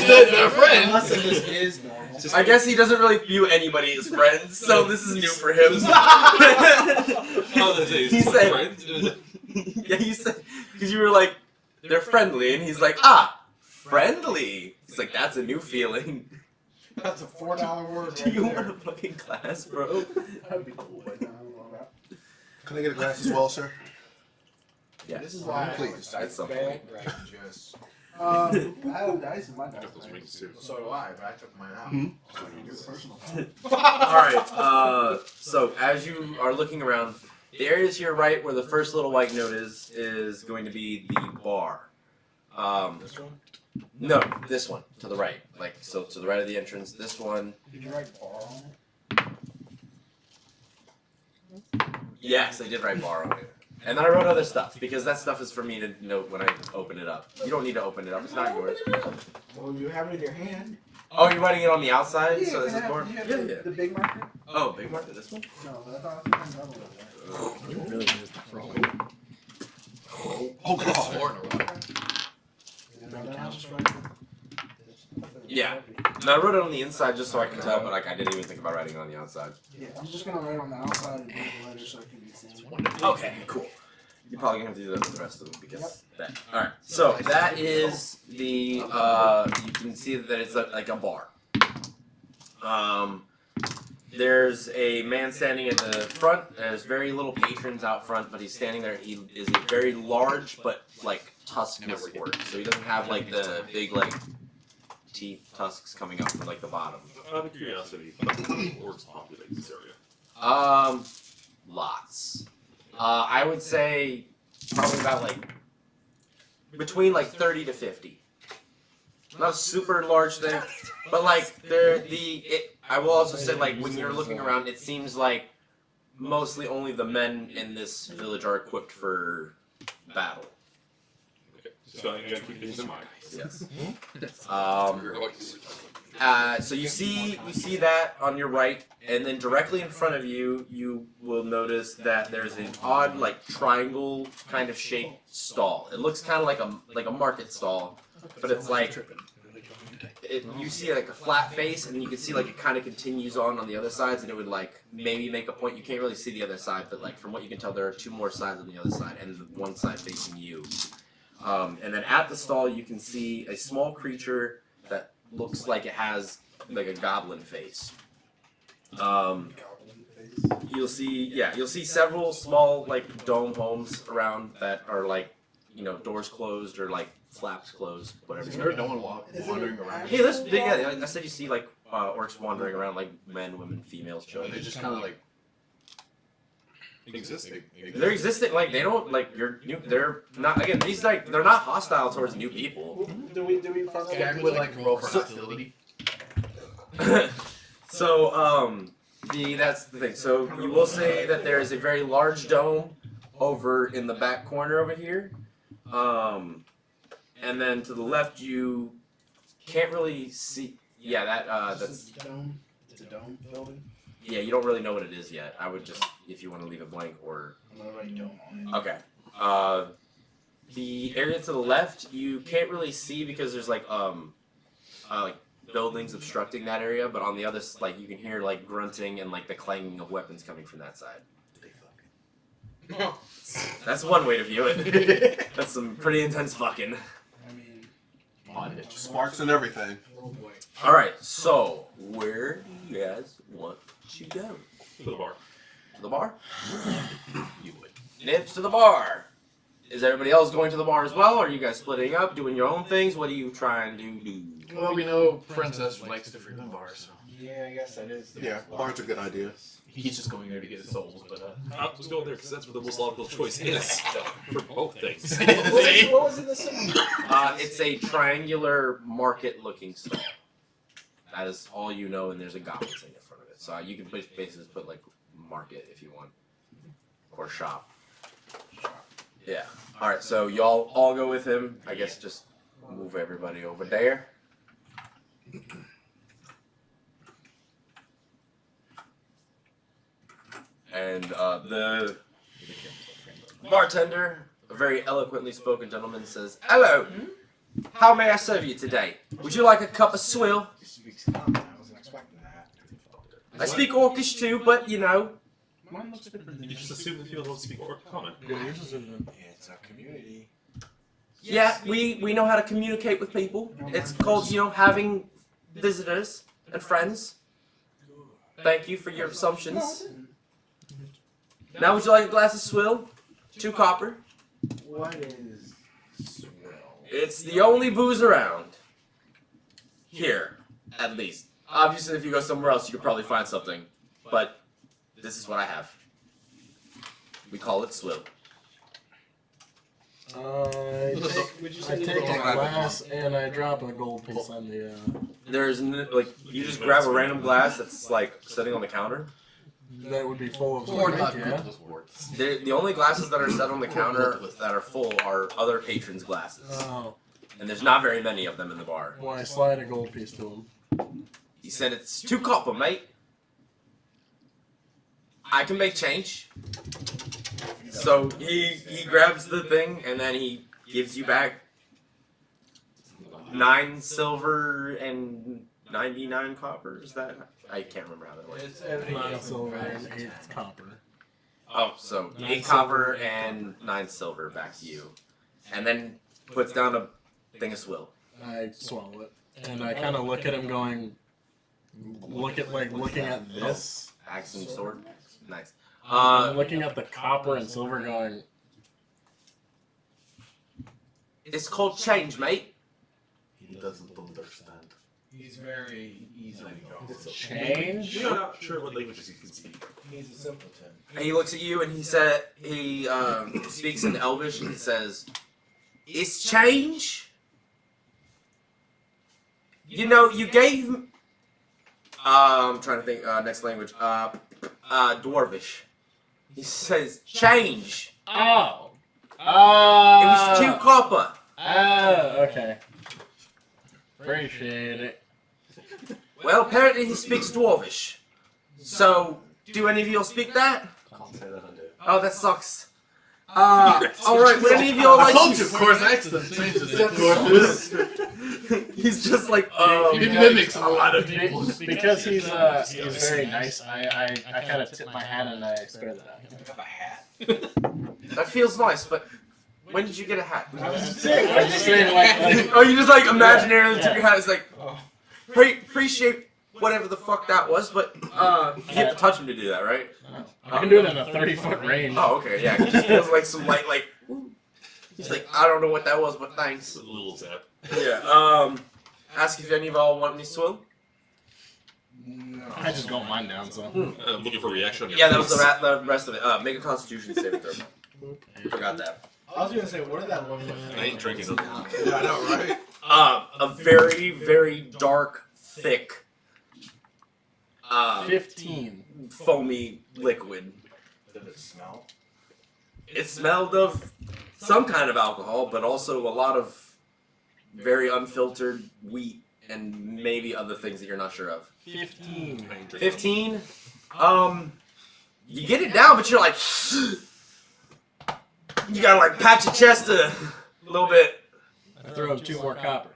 said they're friends. Unless this is normal. I guess he doesn't really view anybody as friends, so this is new for him. He said, yeah, he said, because you were like, they're friendly, and he's like, friendly. He's like, that's a new feeling. That's a $4 word. Do you want a fucking glass, bro? That'd be cool, but no, I don't know about Can I get a glass as well, sir? Yeah, This is why Please. at some Bad, point. right, just. I have dice in my dice. Got those rings too. So do I, but I took mine out. Hmm? So you do this. Personal. Alright, so as you are looking around, the area to your right where the first little white note is going to be the bar. This one? No, this one, to the right. Like, so to the right of the entrance, this one. Did you write bar on it? Yes, I did write bar on it. And then I wrote other stuff, because that stuff is for me to note when I open it up. You don't need to open it up, it's not yours. Well, you have it in your hand. Oh, you're writing it on the outside, Yeah, so this can I is have- more? do you have Yeah, the, yeah. the big marker? Oh, big market, this one? No, I thought it was another one. You really is the problem. Oh, God. Yeah. No, I wrote it on the inside just so I could tell, but like I didn't even think about writing it on the outside. Yeah, I'm just gonna write on the outside and put the letters so it can be seen. Okay, cool. You're probably gonna have to do that with the rest of them because that. All right. So that is the. You can see that it's like a bar. There's a man standing at the front. There's very little patrons out front, but he's standing there. He is a very large but like tuskless orc. So he doesn't have like the big like teeth tusks coming up from like the bottom. Out of curiosity, how many orcs populate this area? Lots. I would say probably about like between like 30 to 50. Not a super large thing, but like I will also say like when you're looking around, it seems like mostly only the men in this village are equipped for battle. Okay, so you gotta keep these in mind. Yes. So you see that on your right, and then directly in front of you, you will notice that there's an odd like triangle kind of shaped stall. It looks kind of like a market stall, but it's like you see like a flat face, and you can see like it kind of continues on the other sides, and it would like maybe make a point. You can't really see the other side, but like from what you can tell, there are two more sides on the other side, and one side facing you. And then at the stall, you can see a small creature that looks like it has like a goblin face. You'll see several small like dome homes around that are like, you know, doors closed or like flaps closed, whatever. Is there no one wandering around? Hey, this yeah, I said you see like orcs wandering around, like men, women, females, children. They just kind of like existing. They're existing, like they don't like they're not again. These like they're not hostile towards new people. Do we front Skag would like roll for hostility. So that's the thing. So you will say that there is a very large dome over in the back corner over here, and then to the left you can't really see. Yeah, that's. It's a dome building. Yeah, you don't really know what it is yet. I would just, if you want to leave it blank or. I'm gonna write dome on it. Okay. The area to the left you can't really see because there's like buildings obstructing that area, but on the other like you can hear like grunting and like the clanging of weapons coming from that side. That's one way to view it. That's some pretty intense fucking. I mean, Sparks and everything. Oh boy. All right, so where do you guys want to go? To the bar. To the bar? You would. Nibs to the bar. Is everybody else going to the bar as well? Or are you guys splitting up, doing your own things? What are you trying to do? Well, we know Princess likes to frequent bars, so. Yeah, I guess that is. Yeah, bar's a good idea. He's just going there to get his souls, but I was going there because that's where the most logical choice is for both things. What was in the symbol? It's a triangular market-looking stall. That is all you know, and there's a goblin thing in front of it. So you can basically put like market if you want, or shop. Yeah. All right. So y'all all go with him. I guess just move everybody over there. And the bartender, a very eloquently spoken gentleman, says, "Hello. How may I serve you today? Would you like a cup of swill? He speaks common. I wasn't expecting that. I speak Orcish too, but you know." Mine looks different. You just assume that people don't speak common. It's a community. Yeah, we know how to communicate with people. It's called, having visitors and friends. Thank you for your assumptions. Now, would you like a glass of swill? 2 copper. What is swill? It's the only booze around. Here, at least. Obviously, if you go somewhere else, you could probably find something. But this is what I have. We call it swill. I take a glass and I drop a gold piece on the. You just grab a random glass that's like sitting on the counter. That would be full of or drink, not yeah. The only glasses that are set on the counter that are full are other patrons' glasses. Oh, And there's not very many of them in the bar. well, I slide a gold piece to him. He said it's 2 copper, mate. I can make change. So he grabs the thing and then he gives you back 9 silver and 99 copper. Is that? I can't remember how that works. It's everything. 9 silver and 8 copper. Oh, so 8 copper and 9 silver back to you, and then puts down a thing of swill. I swallow it, and I kind of look at him, looking at this. Axe and sword. Nice. I'm looking at the copper and silver, going. It's called change, mate. He doesn't understand. He's very easily going. Change? We're not sure what languages he can speak. He's a simpleton. And he looks at you and he speaks in Elvish and he says, "It's change. You know, you gave." I'm trying to think. Next language. Dwarvish. He says, "Change. Oh. It was 2 copper." Oh, okay. Appreciate it. Well, apparently he speaks Dwarvish. So, do any of you all speak that? Can't say that I do. Oh, that sucks. Alright, would any of you all like told you, of course, accent changes. Of course. He's just like, He mimics a lot of people. Because he's very nice, I kind of tip my hat and I spare that out. Pick up a hat. that feels nice, but when did you get a hat? I'm just saying, like Oh, you just like imaginarily took your hat. It's like, appreciate whatever the fuck that was, but you have to touch him to do that, right? I can do it in a 30-foot range. Oh, okay, yeah. He just feels like some light, like. He's like, I don't know what that was, but thanks. A little zap. Yeah. Ask if any of y'all want any swill. I just got mine down, so. I'm looking for a reaction on your Yeah, that was face. the rest of it. Make a Constitution saving throw. Forgot that. I was gonna say, what did that one? I ain't drinking. Yeah, I know, right? A very, very dark, thick, 15. foamy liquid. Did it smell? It smelled of some kind of alcohol, but also a lot of very unfiltered wheat and maybe other things that you're not sure of. 15. 15. You get it down, but you're like, you gotta like pat your chest a little bit. I throw him 2 more copper.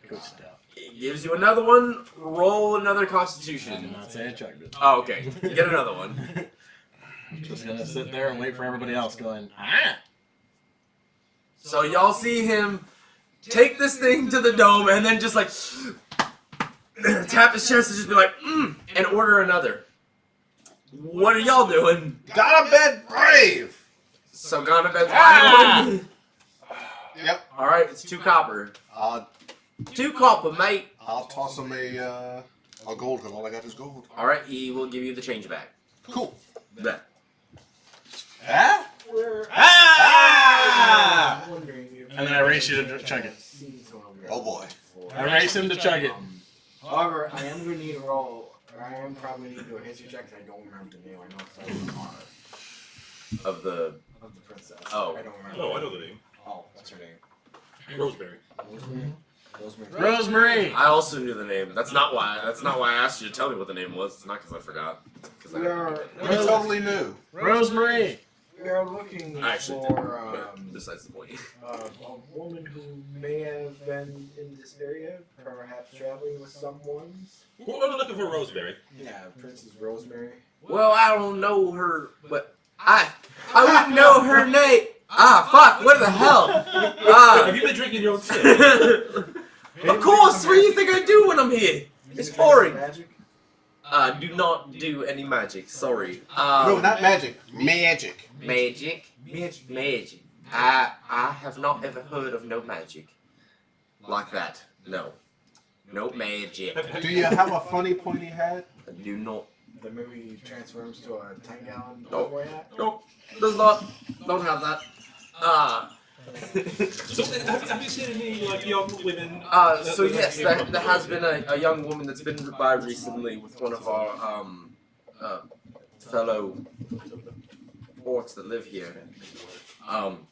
Good stuff. It gives you another one. Roll another I did Constitution. not say I chugged it. Oh, okay. Get another one. I'm just gonna sit there and wait for everybody else going, ah! So y'all see him take this thing to the dome and then just like tap his chest and just be like, and order another. What are y'all doing? Got a bed brave! So gone to bed wide. Yep. Alright, it's 2 copper. 2 copper, mate. I'll toss him a All gold, because all I got is gold. Alright, he will give you the change back. Cool. That. Ah! Ah! I'm wondering if And then I race you to chug it. Oh boy. I race him to chug it. However, I am going to need to roll, or I am probably going to do a history check because I don't remember the name. I know it's Of the... of the princess. Oh. I don't remember. Oh, I know the name. Oh, what's her name? Rosemary. Rosemary? Rosemary. Rosemary! I also knew the name. That's not why I asked you to tell me what the name was. It's not because I forgot. It's because I We are, We totally knew. Rosemary! we are looking I actually for did. But besides the point. a woman who may have been in this area, perhaps traveling with someone. Who are looking for Rosemary? Yeah, Princess Rosemary. Well, I don't know her, but I wouldn't know her name. Ah, fuck! What the hell? Have you been drinking your own shit? Of course. What do you think I do when I'm here? It's boring. Magic? Do not do any magic. Sorry. No, not magic. Magic. Magic. Magic. I have not ever heard of no magic like that. No. No magic. Do you have a funny pointy hat? I do not. The movie transforms to a 10-gallon No. boy hat? Nope. Does not. Don't have that. So, have you seen any like young women? So yes, there has been a young woman that's been by recently with one of our fellow orcs that live here. I don't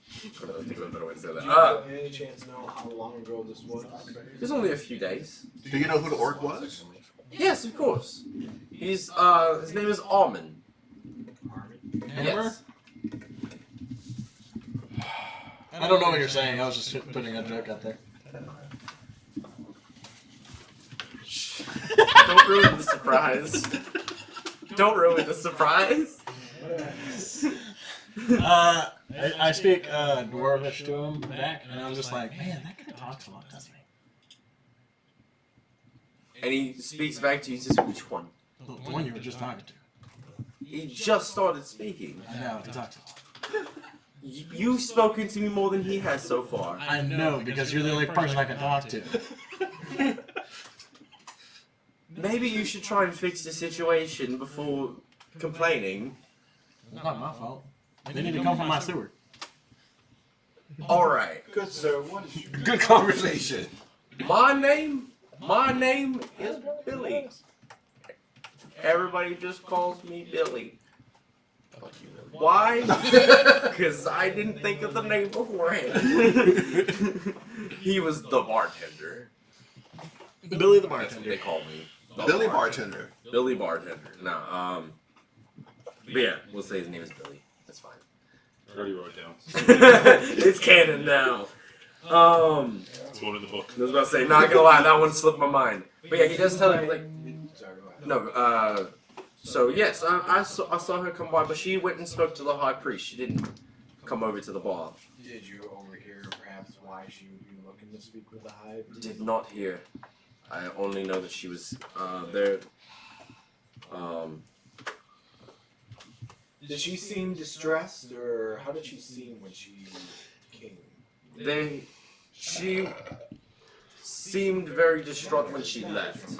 think of a better way to say Do you that. by any chance know how long ago this was? It's only a few days. Do you know who the orc was? Yes, of course. His name is Armin. Yes. I don't know what you're saying. I was just putting a joke out there. Don't ruin the surprise. Don't ruin the surprise. I speak Dwarvish to him back, and I'm just like, man, that guy talks a lot, doesn't he? And he speaks back to you. He says, "Which one?" The one you were just talking to. He just started speaking. I know, he talks a lot. You've spoken to me more than he has so far. I know, because you're the only person I can talk to. Maybe you should try and fix the situation before complaining. It's not my fault. They need to come from my sewer. Alright. Good sir, what is your Good conversation. My name is Billy. Everybody just calls me Billy. Why? Because I didn't think of the name beforehand. He was the bartender. Billy the That's what bartender. they call me. The Billy Bartender. Billy Bartender. No, but yeah, we'll say his name is Billy. That's fine. I already wrote it down. It's canon now. It's going in the book. I was about to say, not gonna lie, that one slipped my mind. But yeah, he does tell you, like, Sorry, go ahead. no, so yes, I saw her come by, but she went and spoke to the high priest. She didn't come over to the bar. Did you overhear perhaps why she would be looking to speak with the high priest? Did not hear. I only know that she was there. Did she seem distressed, or how did she seem when she came? She seemed very distraught when she left.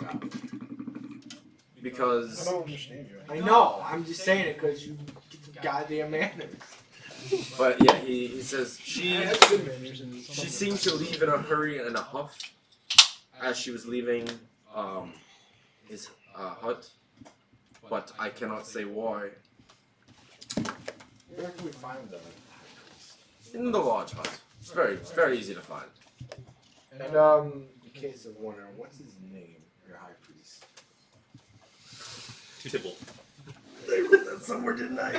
Because I don't understand you. I know, I'm just saying it because you get some goddamn manners. but yeah, he says she I have good manners and seemed to leave in a hurry and a huff as she was leaving his hut, but I cannot say why. Where can we find them? In the large hut. It's very easy to find. And in case of wondering, what's his name, your high priest? Tibble. I wrote that somewhere, didn't I?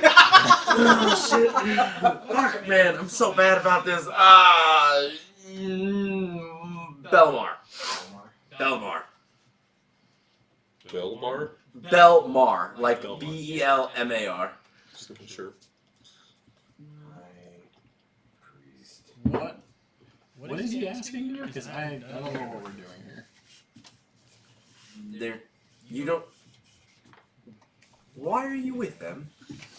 Oh shit! Fuck, man, I'm so bad about this. Belmar. Belmar. Belmar, like Belmar. Belmar. Just making sure. High priest. What? What is he asking you? Because I don't know what we're doing here. You don't. Why are you with them?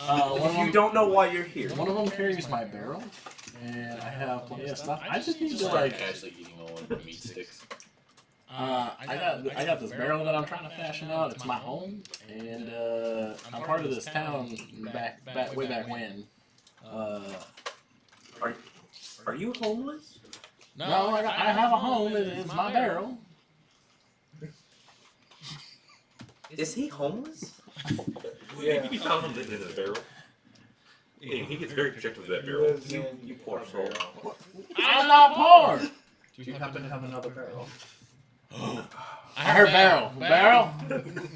One If of you them, don't know why you're here. one of them carries my barrel, and I have plenty of stuff. I just need to like. Actually eating all of the meat sticks. I got this barrel that I'm trying to fashion out. It's my home, and I'm part of this town way back when. Are you homeless? No, I have a home. It's my barrel. Is he homeless? Yeah. You found him in a barrel. Yeah, he gets very protective of that barrel. You poor soul. I'm not poor. Do you happen to have another barrel? I heard barrel. Barrel?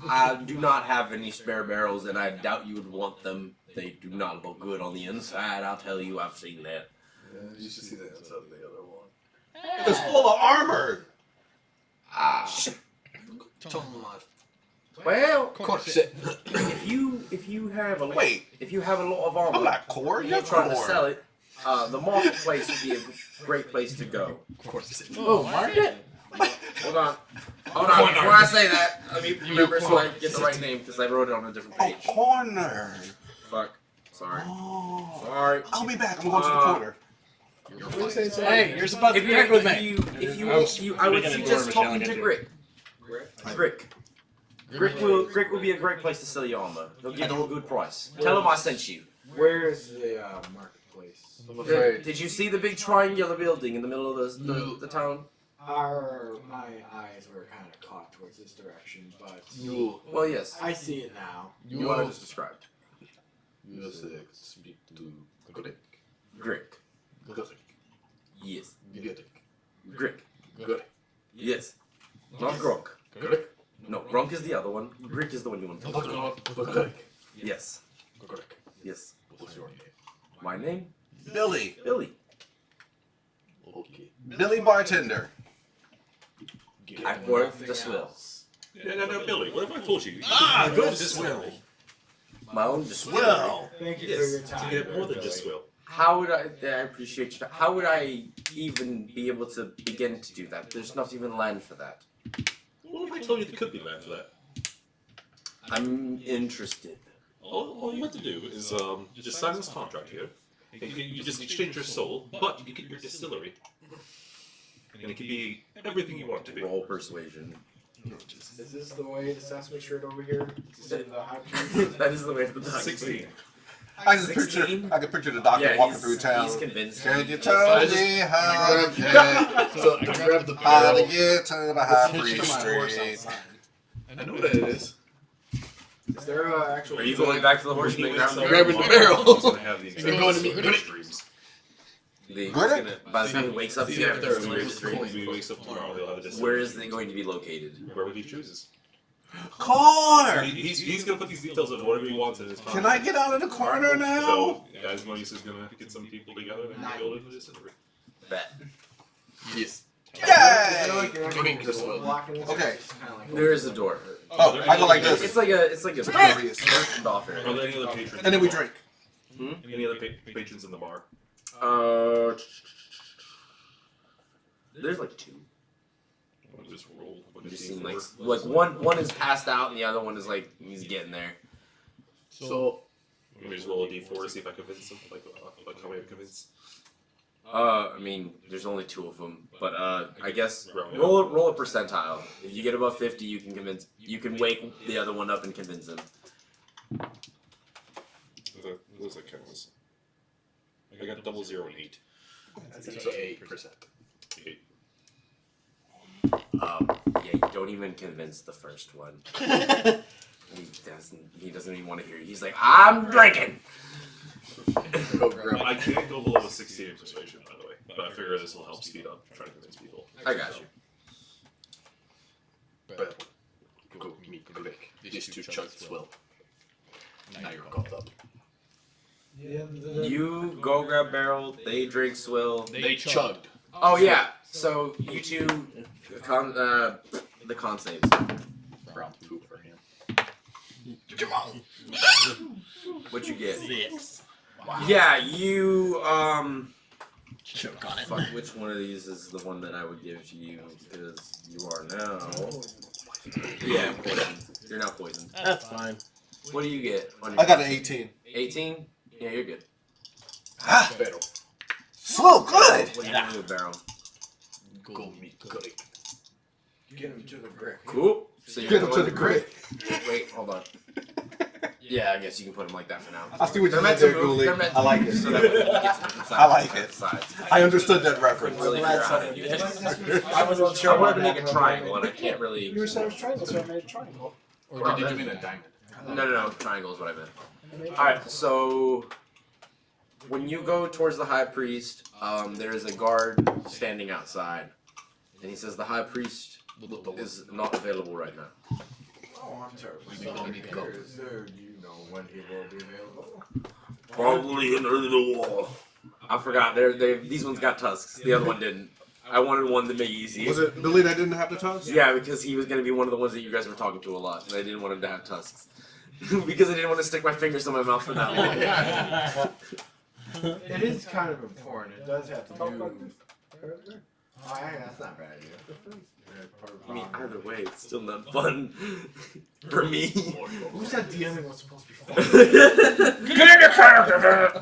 I do not have any spare barrels, and I doubt you would want them. They do not look good on the inside. I'll tell you, I've seen that. Yeah, you should see the inside of the other one. It's full of armor. Shit. Tell him alive. Well, Shit. if you have a Wait. if you have a lot of armor, I'm not core. and You're you're trying to core. sell it, the marketplace would be a great place to go. Oh, market? Hold on. Before I say that, let me remember so I get the right name because I wrote it on a different Oh, page. corner. Fuck. Sorry. Oh. Sorry. I'll be back. I'm going to the corner. Hey, you're supposed to If pick with me. I would suggest talking to Grick. Grick will be a great place to sell your armor. He'll give you a good price. Tell him I sent you. Where is the marketplace? I'm afraid. Did you see the big triangular building in the middle of the town? My eyes were kind of caught towards this direction, but Well, yes. I see it now. You want to just describe. You speak to Grick. Grick. Grick. Yes. Grick. Grick. Grick. Yes. Not Gronk. Grick. No, Gronk is the other one. Grick is the one you want to talk to. Grick. Yes. Grick. Yes. What's your name? My name? Billy. Billy. Okay. Billy Bartender. I work the swells. No, Billy, what have I told you? Go to swill. My own swill. Well. Thank you for Yes, your to time. get more than just swill. How would I appreciate you. How would I even be able to begin to do that? There's not even land for that. What if I told you there could be land for that? I'm interested. All you have to do is just sign this contract here. And you just exchange your soul, but you get your distillery. And it can be everything you want it to be. Roll persuasion. Is this the way to Sesame Street over here? To see the hot trees? That is the way to the 16. I can 16? picture the doctor Yeah, walking through town. he's convinced. Can you tell me how to get So I grabbed the how to barrel. get to the high Hitched priest to my horse street? outside. I know what it is. Is there actual? Are you going back to the horse When thing he now? wakes up Grabbing the tomorrow, barrel. he's gonna have the You're going to meet exact Grick. dreams. By the time he wakes up, he's gonna have to When distillery. he wakes up tomorrow, he'll have a distillery. Where is it going to be located? Wherever he chooses. Corner. He's gonna put these details of whatever he wants in his Can I get out of the corner now? So, guys, Moise is gonna get some people together and build a distillery. Bet. Yes. Is there Yay! like an actual Mean Chris door will. blocking this? Okay. It's kinda like- There is a door. Oh, I go like this. It's like a curtained off Are area. there any other patrons? And then we drink. Any other patrons in the bar? There's like two. We'll just roll. It just seem like one is passed out and the other one is like he's getting there. So Let me just roll a d4 to see if I convince them. Like how many I convince? I mean, there's only two of them, but I guess roll a percentile. If you get above 50, you can wake the other one up and convince him. What does that count as? I got 0, and 8. that's 8%. 8. Yeah, you don't even convince the first one. He doesn't even want to hear you. He's like, I'm drinking. I can't go below a 16 in persuasion, by the way, but I figure this will help speed up trying to convince people. I got you. But go meet Grick. These two chugs will. Now you're caught up. You go grab barrel. They drink swill. They chugged. Oh yeah. So you two, the con saves. Round 2 for him. Come on. What'd you get? 6. Yeah, you Choke on it. Fuck, which one of these is the one that I would give to you? Because you are now. Yeah, poisoned. You're now poisoned. That's fine. What do you get? On your I got an 18. 18? Yeah, you're good. Ah, Pero so good. What do you do with barrel? go meet Grick. Get him to the brick. Cool. So Get him to the brick. Wait, hold on. Yeah, I guess you can put them like that for now. I see what you They're did meant to there, move. Ghoulie. They're meant to I like move it. so that when you get to different sides, I like it. sides. I understood that reference. Really Glad figure out how to somebody do this. did. I was unsure. I wanted to about make a that. triangle, and I can't really. You were saying it was triangle, so I made a triangle. Or did you mean a diamond? No. Triangle is what I meant. Alright, so when you go towards the high priest, there is a guard standing outside. And he says the high priest is not available right now. Oh, I'm terribly We don't need to go. Sir, do you know when he will be available? Probably under the wall. I forgot, these ones got tusks. The other one didn't. I wanted one to make it easy. Was it Billy that didn't have the tusks? Yeah, because he was going to be one of the ones that you guys were talking to a lot, and I didn't want him to have tusks. Because I didn't want to stick my fingers in my mouth for that long. It is kind of important. It does have to do. Oh, yeah, that's not a bad idea. I mean, either way, it's still not fun for me. Who said DMing was supposed to be fun? Get in your character!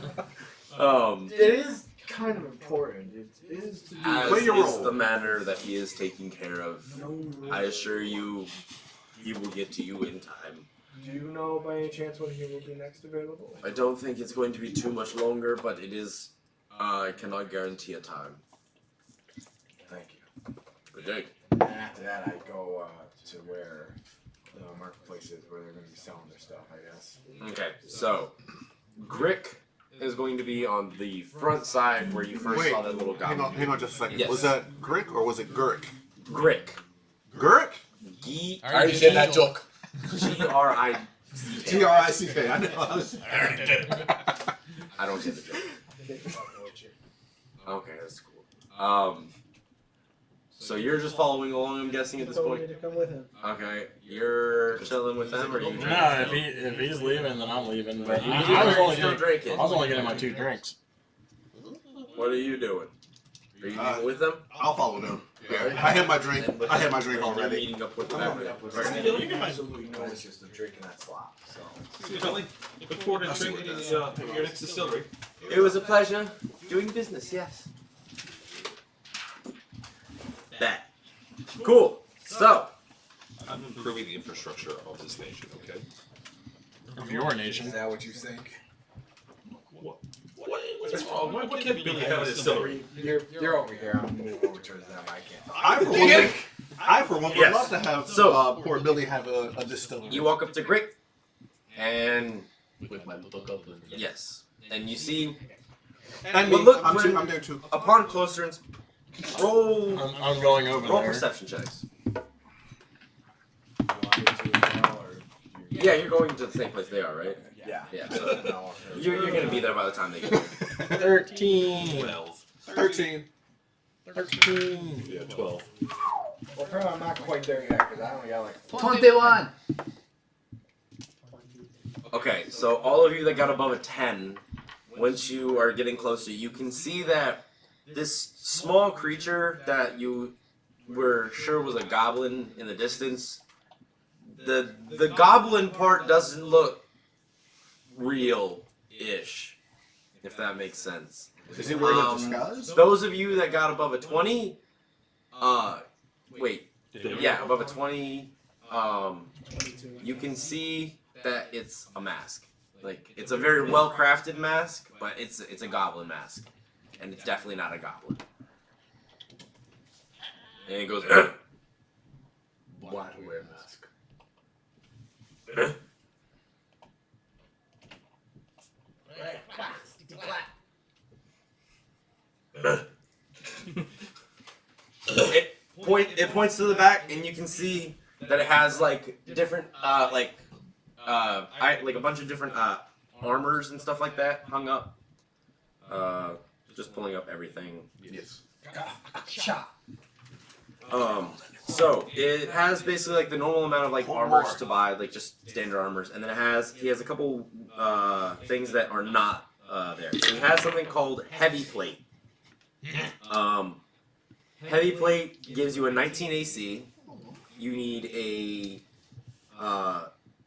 It is kind of important. It is to do. As Play your is role. the manner that he is taking care of. I assure you, he will get to you in time. Do you know by any chance when he will be next available? I don't think it's going to be too much longer, but it is. I cannot guarantee a time. Thank you. Good day. And after that, I go to where the marketplace is, where they're going to be selling their stuff, I guess. Okay, so Grick is going to be on the front side where you first saw that little hang goblin. on just a second. Yes. Was that Grick or was it Gurk? Grick. Gurk? I already did that joke. G-R-I. G-R-I-C-K. I know. I don't get the joke. Okay, that's cool. So you're just following along, I'm guessing, at this Told me point? to come with him. Okay, you're chilling with them, or you drinking? No, if he's leaving, then I'm leaving. But You I was only still getting, drinking. I was only getting my 2 drinks. What are you doing? Are you leaving with them? I'll follow them. Yeah, I had my drink. And with I had them, my drink or you're already. meeting up with them I'm after meeting up with that? them. Absolutely no interest in drinking that slop. So. Billy, look forward to drinking your next distillery. It was a pleasure doing business, yes. That. Cool. So, I'm improving the infrastructure of this nation, okay? Of your nation. Is that what you think? What's wrong? What can Billy have a distillery? You're over here. I'm moving over towards them. I can't. I for one would Yes. love to have So- poor Billy have a distillery. you walk up to Grick, and With my little goblin. yes, and you see, And Well, me, look, I'm there too. upon closer roll I'm going over roll there. perception checks. You want me to as well, or you- Yeah, you're going to the same place they are, right? Yeah. Yeah. So No, you're gonna be there by the time they get there. 13. 12. 13. 13. Yeah, 12. Well, apparently I'm not quite there yet because I only got like. 21. Okay, so all of you that got above a 10, once you are getting closer, you can see that this small creature that you were sure was a goblin in the distance, the goblin part doesn't look real-ish, if that makes sense. Is he wearing a disguise? Those of you that got above a 20, above a 20, you can see that it's a mask. Like, it's a very well-crafted mask, but it's a goblin mask. And it's definitely not a goblin. And it goes, Why do we wear a mask? it points to the back, and you can see that it has, like, different, like a bunch of different, armors and stuff like that hung up. Just pulling up everything. Yes. So it has basically like the normal amount of like armors to buy, like just standard armors, and then he has a couple things that are not there. So he has something called heavy plate. Heavy plate gives you a 19 AC. You need a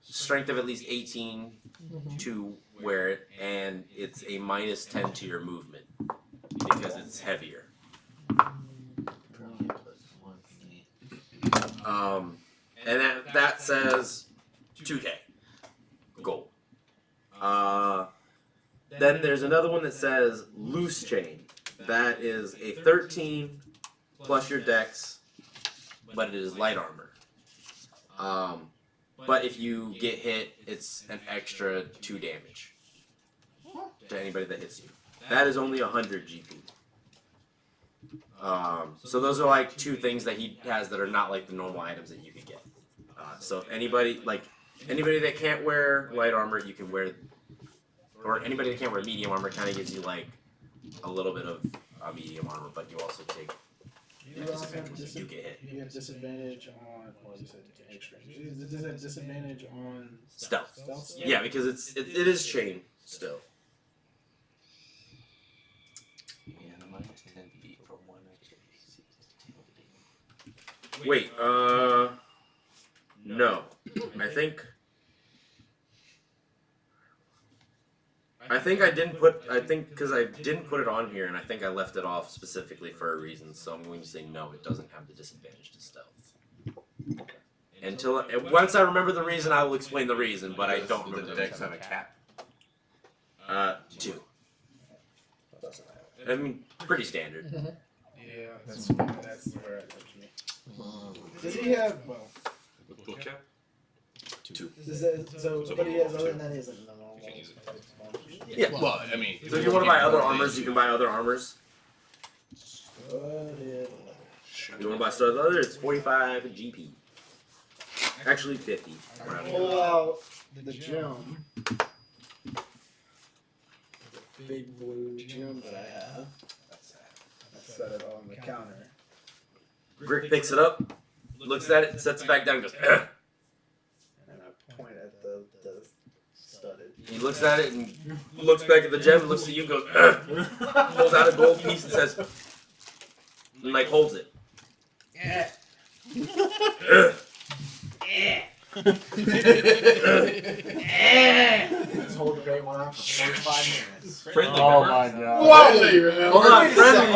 strength of at least 18 to wear it, and it's a minus 10 to your movement because it's heavier. And that says 2K gold. Then there's another one that says loose chain. That is a 13 plus your dex, but it is light armor. But if you get hit, it's an extra 2 damage to anybody that hits you. That is only 100 GP. So those are like 2 things that he has that are not like the normal items that you could get. So if anybody that can't wear light armor, you can wear, or anybody that can't wear medium armor kind of gives you like a little bit of medium armor, but you also take disadvantage. You get hit. You have disadvantage on what you said, extra. Does it have disadvantage on Stealth. Yeah, because it is chain still. Wait, no. I think because I didn't put it on here, and I think I left it off specifically for a reason, so I'm going to say no, it doesn't have the disadvantage to stealth. Once I remember the reason, I will explain the reason, but I don't remember the Dex have a cap. 2. I mean, pretty standard. Yeah, that's where it touched me. Does he have Book cap? 2. But he has other than that he has like normal. You can use it. Yeah. Well, I mean, So if you want to buy other armors, you can buy other armors. Studded. You want to buy studded leather? It's 45 GP. Actually, 50. Pull out the gem. The big blue gem that I have. I set it on the counter. Grick picks it up, looks at it, sets it back down, and goes, "Ugh." And I point at the studded. He looks at it and looks back at the gem, looks at you, and goes, "Ugh." Pulls out a gold piece and says, and like holds it. Yeah. "Ugh." This whole debate went on for 45 minutes. Friendly, Oh remember? my god. Whoa! Hold on, friendly,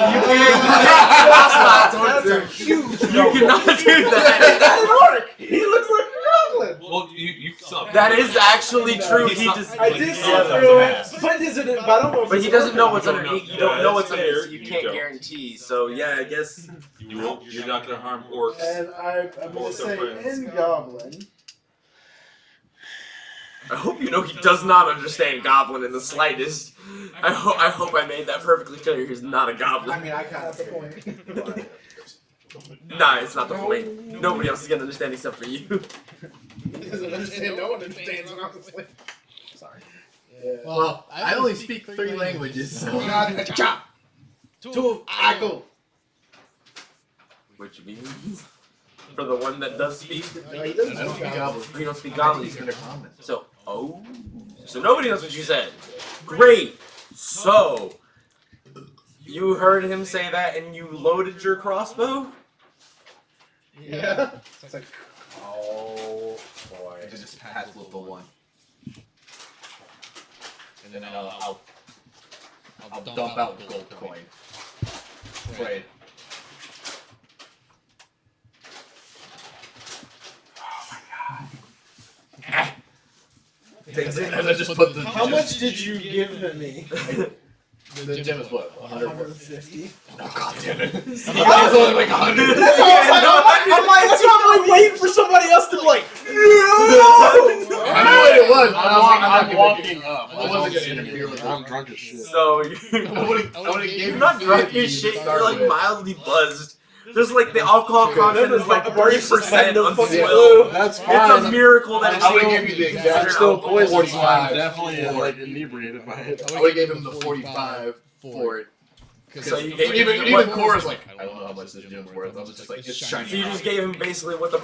That's a huge you cannot do that. He looks like a goblin. Well, you saw. That is actually true. He just, I did see But it. But I don't know. but he doesn't know what's underneath. You don't know what's That's underneath, fair. so you You can't don't. guarantee. So yeah, I guess. You're not gonna harm orcs. And I'm going to say in Goblin. I hope you know he does not understand Goblin in the slightest. I hope I made that perfectly clear. He's not a Goblin. I mean, I kind of the point. Nah, it's not the point. Nobody else is gonna understand except for you. He doesn't understand. No one understands. Honestly. Sorry. Yeah. Well, I only speak 3 languages, so. Chop. Two. I go. Which means for the one that does speak, No, he doesn't I don't speak Goblin. you don't speak Goblin. He's gonna comment. So so nobody knows what you said. Great. So you heard him say that, and you loaded your crossbow. Yeah. It's like, Oh boy. I just pass with the 1. And then I'll dump out the gold coin. Right. Takes it. And I just put the. how much did you give me? The gem is what? 100 worth. 150. Oh, god damn it. It's only like 100. That's why I'm like waiting for somebody else to be like, no! I knew what it was, but I'm I'm walking up. I wasn't gonna interfere with I'm it. drunk as shit. So I would've gave you're you not drunk 50 as shit. to You're start like with. mildly buzzed. Just like the alcohol content is like 30% on fucking swill. That's It's fine. a miracle that it's I would still give you the considered exact I'm still alcohol. poisoned, so I'm 45 definitely for like it. inebriated by it. I would've gave him the 45 for it. So you gave Even what- Cora's like, I don't know how much this gem's worth. I was just like, it's shiny. So you just gave him basically what the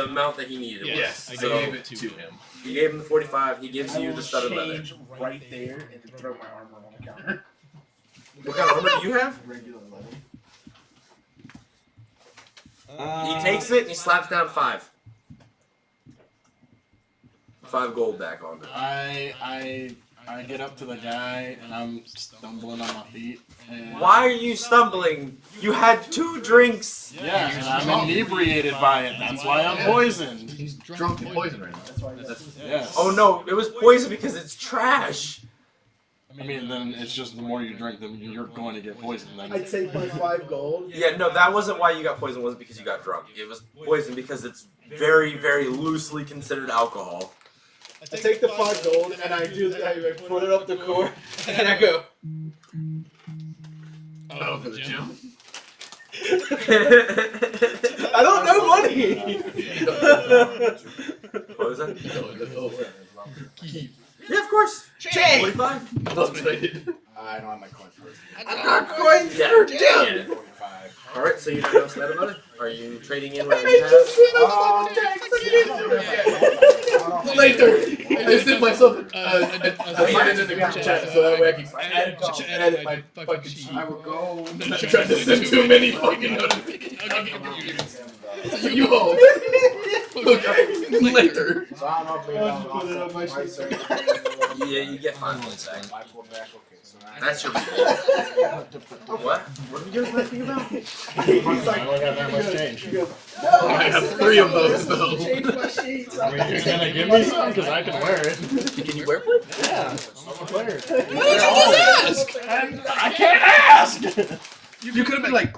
amount that he needed. was. Yes, I So gave it to him. you gave him the 45. He gives I you will the studded leather. change right there and throw my armor on the counter. What kind of armor do you have? Regular leather. He takes it and he slaps down 5. 5 gold back on it. I I get up to the guy and I'm stumbling on my feet. And Why are you stumbling? You had 2 drinks. Yeah, and I'm inebriated by it. That's why I'm poisoned. He's drunk and poisoned right now. Yes. Oh no, it was poison because it's trash. I mean, then it's just the more you drink, the you're going to get poisoned. Then. I take my 5 gold. Yeah, no, that wasn't why you got poisoned. Wasn't because you got drunk. It was poison because it's very, very loosely considered alcohol. I take the 5 gold and I put it up the court and I go. Oh, for the gym? I don't know money. What was that? Oh, Yeah, of course. Jay. 45. that's what I did. I don't have my coins for it. I'm not going Yeah. for gym. 45. All right, so you know what's that about it? Are you trading in what I you just have? Later! I just did myself a sign in the group chat so that way I can edit my fucking sheet. I will go. I'm not trying to send too many fucking notifications. You all. Okay, later. So I don't know if we I'll just put it on my sheet. Yeah, you get 5 points back. I pulled back. Okay, so now That's your. What? What are you guys laughing about? He's I like, only got that much change. he goes, I have 3 of those though. change my sheets. I mean, you're gonna give me some because I can wear it. Can you wear one? Yeah, I'm a player. Why did you just ask? And I can't ask. You could have been like,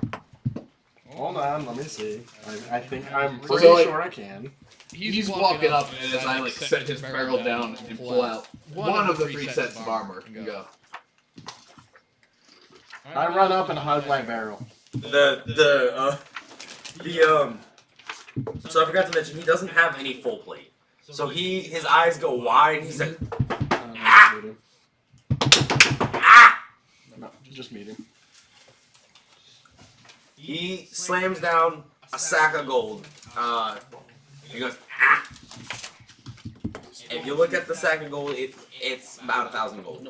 Hold on, let me see. I think I'm So, pretty like, sure I can. he's walking up, and as I like set his barrel down and pull out one of the 3 sets of armor and go. I run up and hug my barrel. So I forgot to mention he doesn't have any full plate. So his eyes go wide. And he's like, No, just medium. he slams down a sack of gold. He goes, If you look at the sack of gold, it's about 1,000 gold.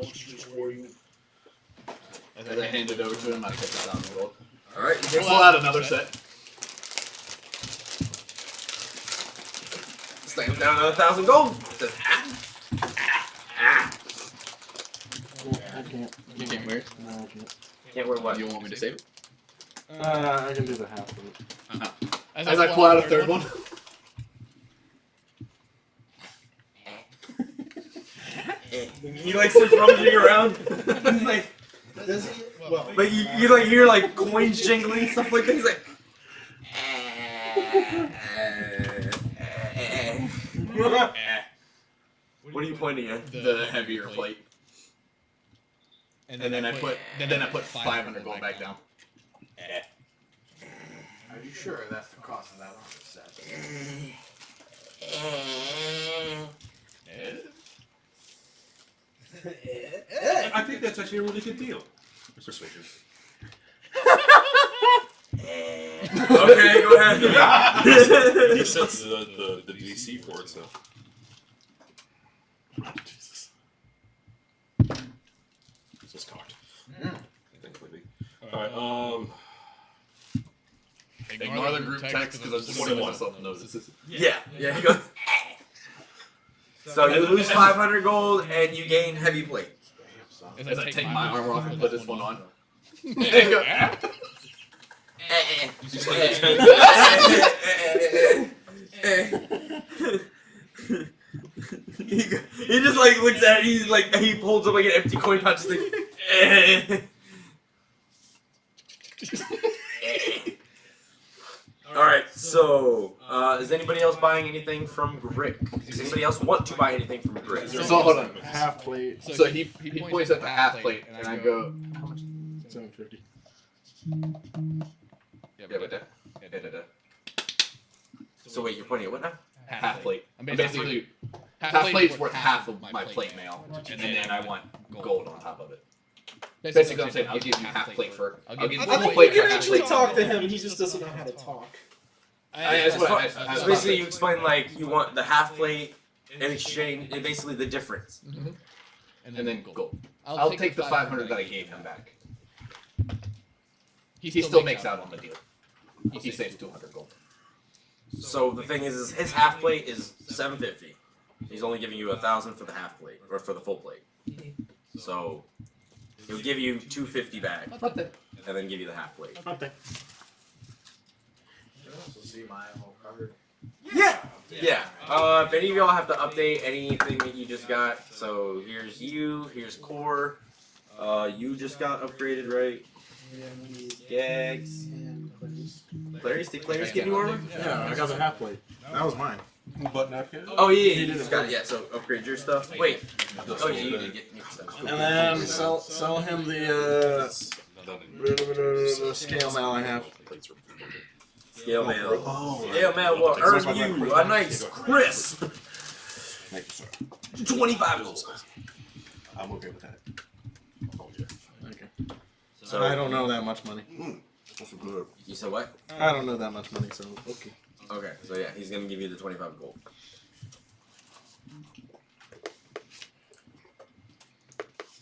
As I hand it over to him, I take 1,000 gold. All right, he takes Pull out another set. slams down another 1,000 gold. Says, I can't. You can't wear it? No, I can't. Can't wear what? You want me to save it? I can do the half of it. As I pull out a third one. He like starts rummaging around. He's like, Does he? Well, but you like hear like coins jingling stuff like that. He's like, what are you pointing at? The heavier plate. And then I put 500 gold back down. Are you sure that's the cost of that armor set? I think that's actually a really good deal. Mr. Switches. Okay, go ahead. He sets the DC for it, so. Jesus. This is cocked. Thankfully. Alright, Ignore the group text because I just want to myself notices. Yeah, he goes. So you lose 500 gold and you gain heavy plate. As I take my armor off and put this one on. And go, He just like looks at it, he's like he pulls up like an empty coin pouch, just like Alright, so is anybody else buying anything from Brick? Does anybody else want to buy anything from Brick? So hold on. Half plate. So he points at the half plate and I go, how much? 750. Yeah, but that. So wait, you're pointing at what now? Half plate. Basically, half plate's worth half of my plate mail, and then I want gold on top of it. Basically, I'm saying I'll give you half plate for. I'll give you I full think plate you for can half actually plate. talk to him. He just doesn't know how to talk. So basically you explain like you want the half plate in exchange, basically the difference. And then gold. I'll take the 500 that I gave him back. He still makes out on the deal. He saves 200 gold. So the thing is his half plate is 750. He's only giving you 1,000 for the half plate or for the full plate. So he'll give you 250 back, and then give you the half plate. Okay. See my whole card. Yeah. Yeah. If any of y'all have to update anything that you just got, so here's you, here's Core. You just got upgraded, right? Gags. Clarice, did Clarice give you armor? Yeah, I got the half plate. That was mine. Butt napkin. Oh yeah, you just got it. Yeah, so upgrade your stuff. Wait. Oh yeah, you did get stuff. And then sell him the scale mail I have. Scale mail. Oh. Scale mail will earn you a nice crisp Thank you, sir. 25 gold. I'm okay with that. Okay. So I don't know that much money. That's good. You said what? I don't know that much money, so okay. Okay, so yeah, he's gonna give you the 25 gold.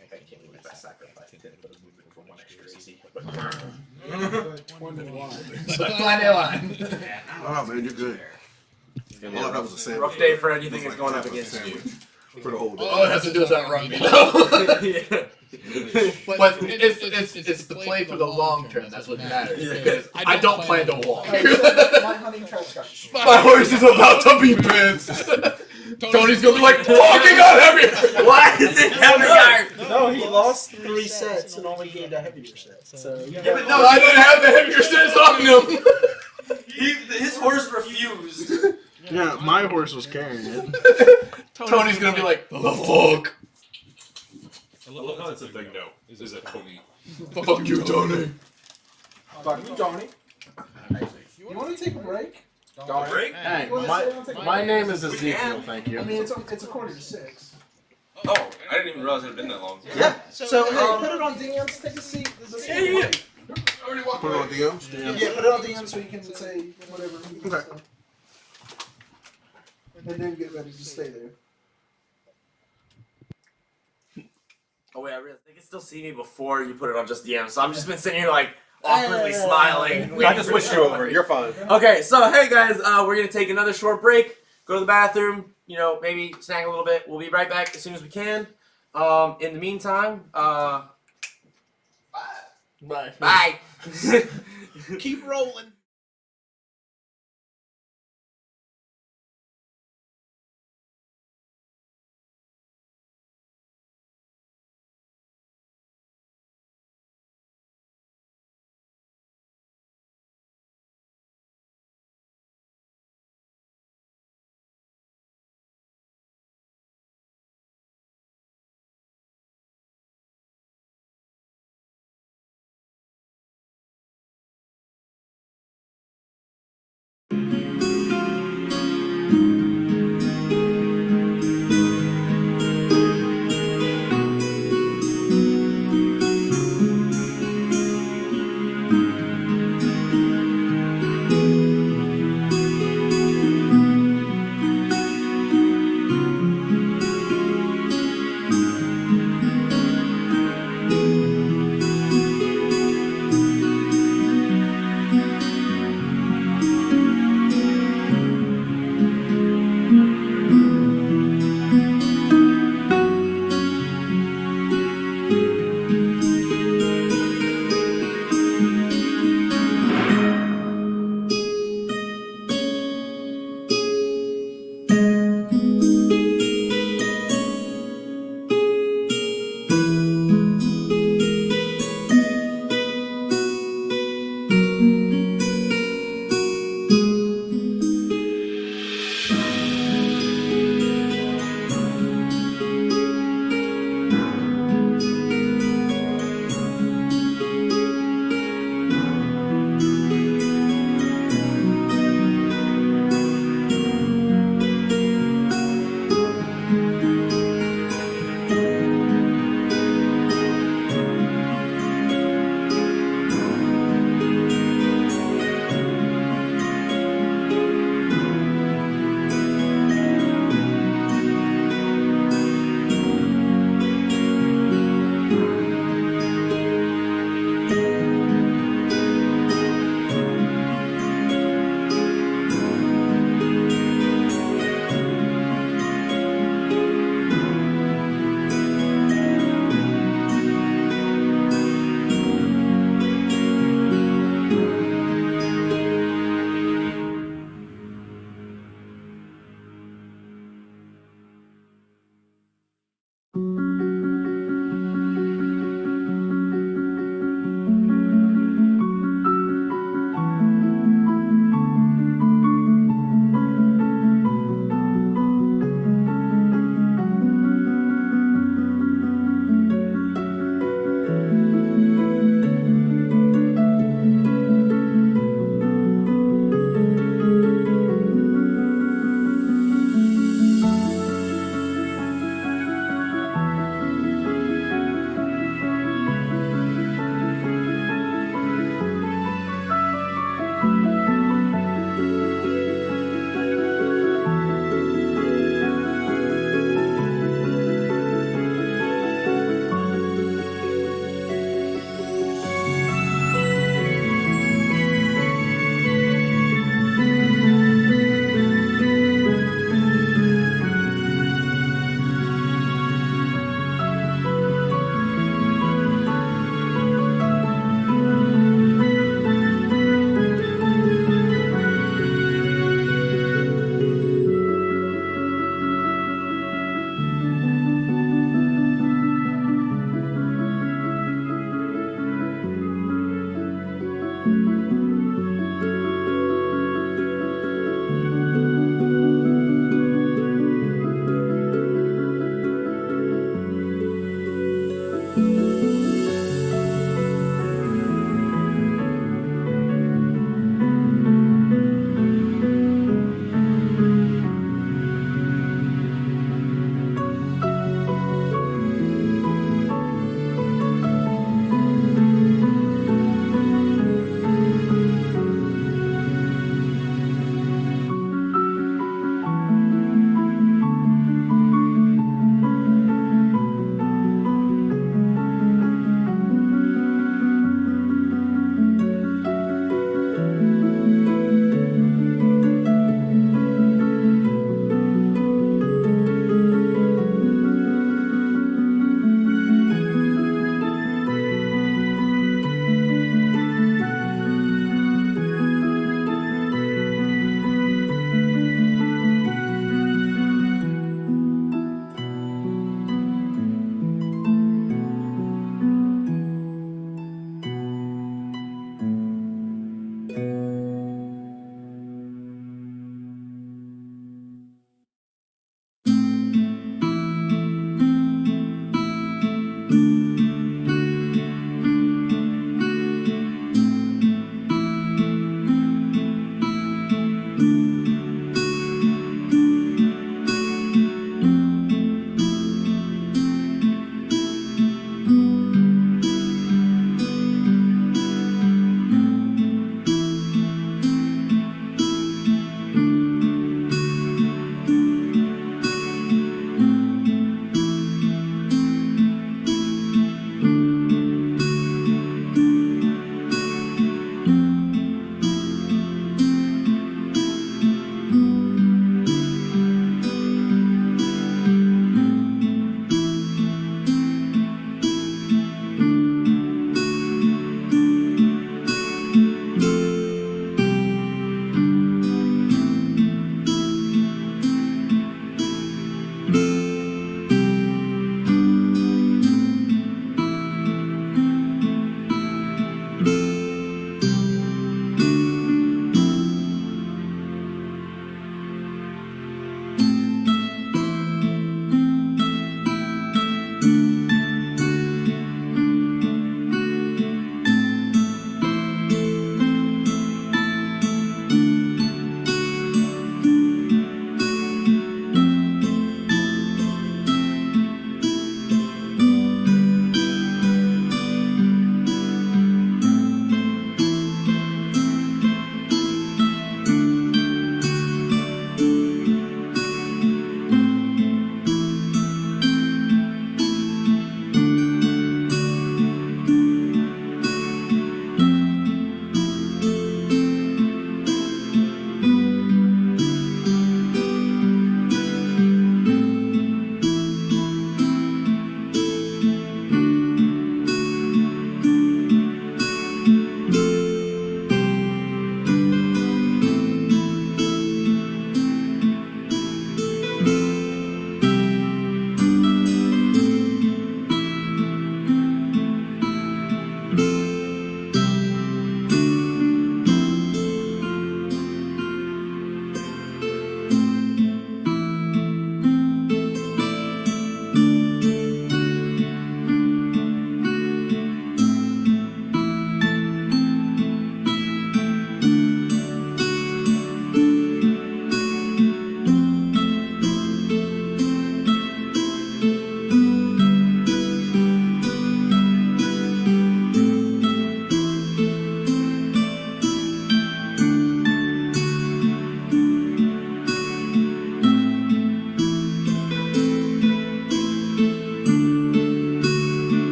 I can't believe I sacrificed 10 for the movement for 1 extra AC. 21. 21. Oh man, you're good. It's gonna be All a that was a sandwich. rough day for anything that's going up against you. For the whole day. All it has to do is outrun me, though. Yeah. But it's the play for the long term. That's what matters. Yeah. Because I don't plan to walk. My hunting trap's got My horse is about to be pissed. Tony's gonna be like, fucking got heavier. Why is it heavier? No, he lost 3 sets and only gained a heavier set. So Yeah, but No, I didn't have the heavier sets on him. His horse refused. Yeah, my horse was carrying it. Tony's gonna be like, the fuck? I love how it's a thing, no. Is it Tony? Fuck you, Tony. Fuck you, Tony. You want to take a break? Break? Hey, Well, my name is Ezekiel, thank you. I mean, it's a 5:45. Oh, I didn't even realize it had been that long. Yeah. So, hey, put it on DMs. Take a seat. Yeah. Put it on DMs. Yeah, put it on DMs so you can say whatever. Okay. And then get ready to stay there. Oh wait, I realized they can still see me before you put it on just DM, so I've just been sitting here like awkwardly smiling. I just switched you over. You're fine. Okay, so hey guys, we're gonna take another short break, go to the bathroom, you know, maybe snack a little bit. We'll be right back as soon as we can. In the meantime, Bye. bye. Keep rolling.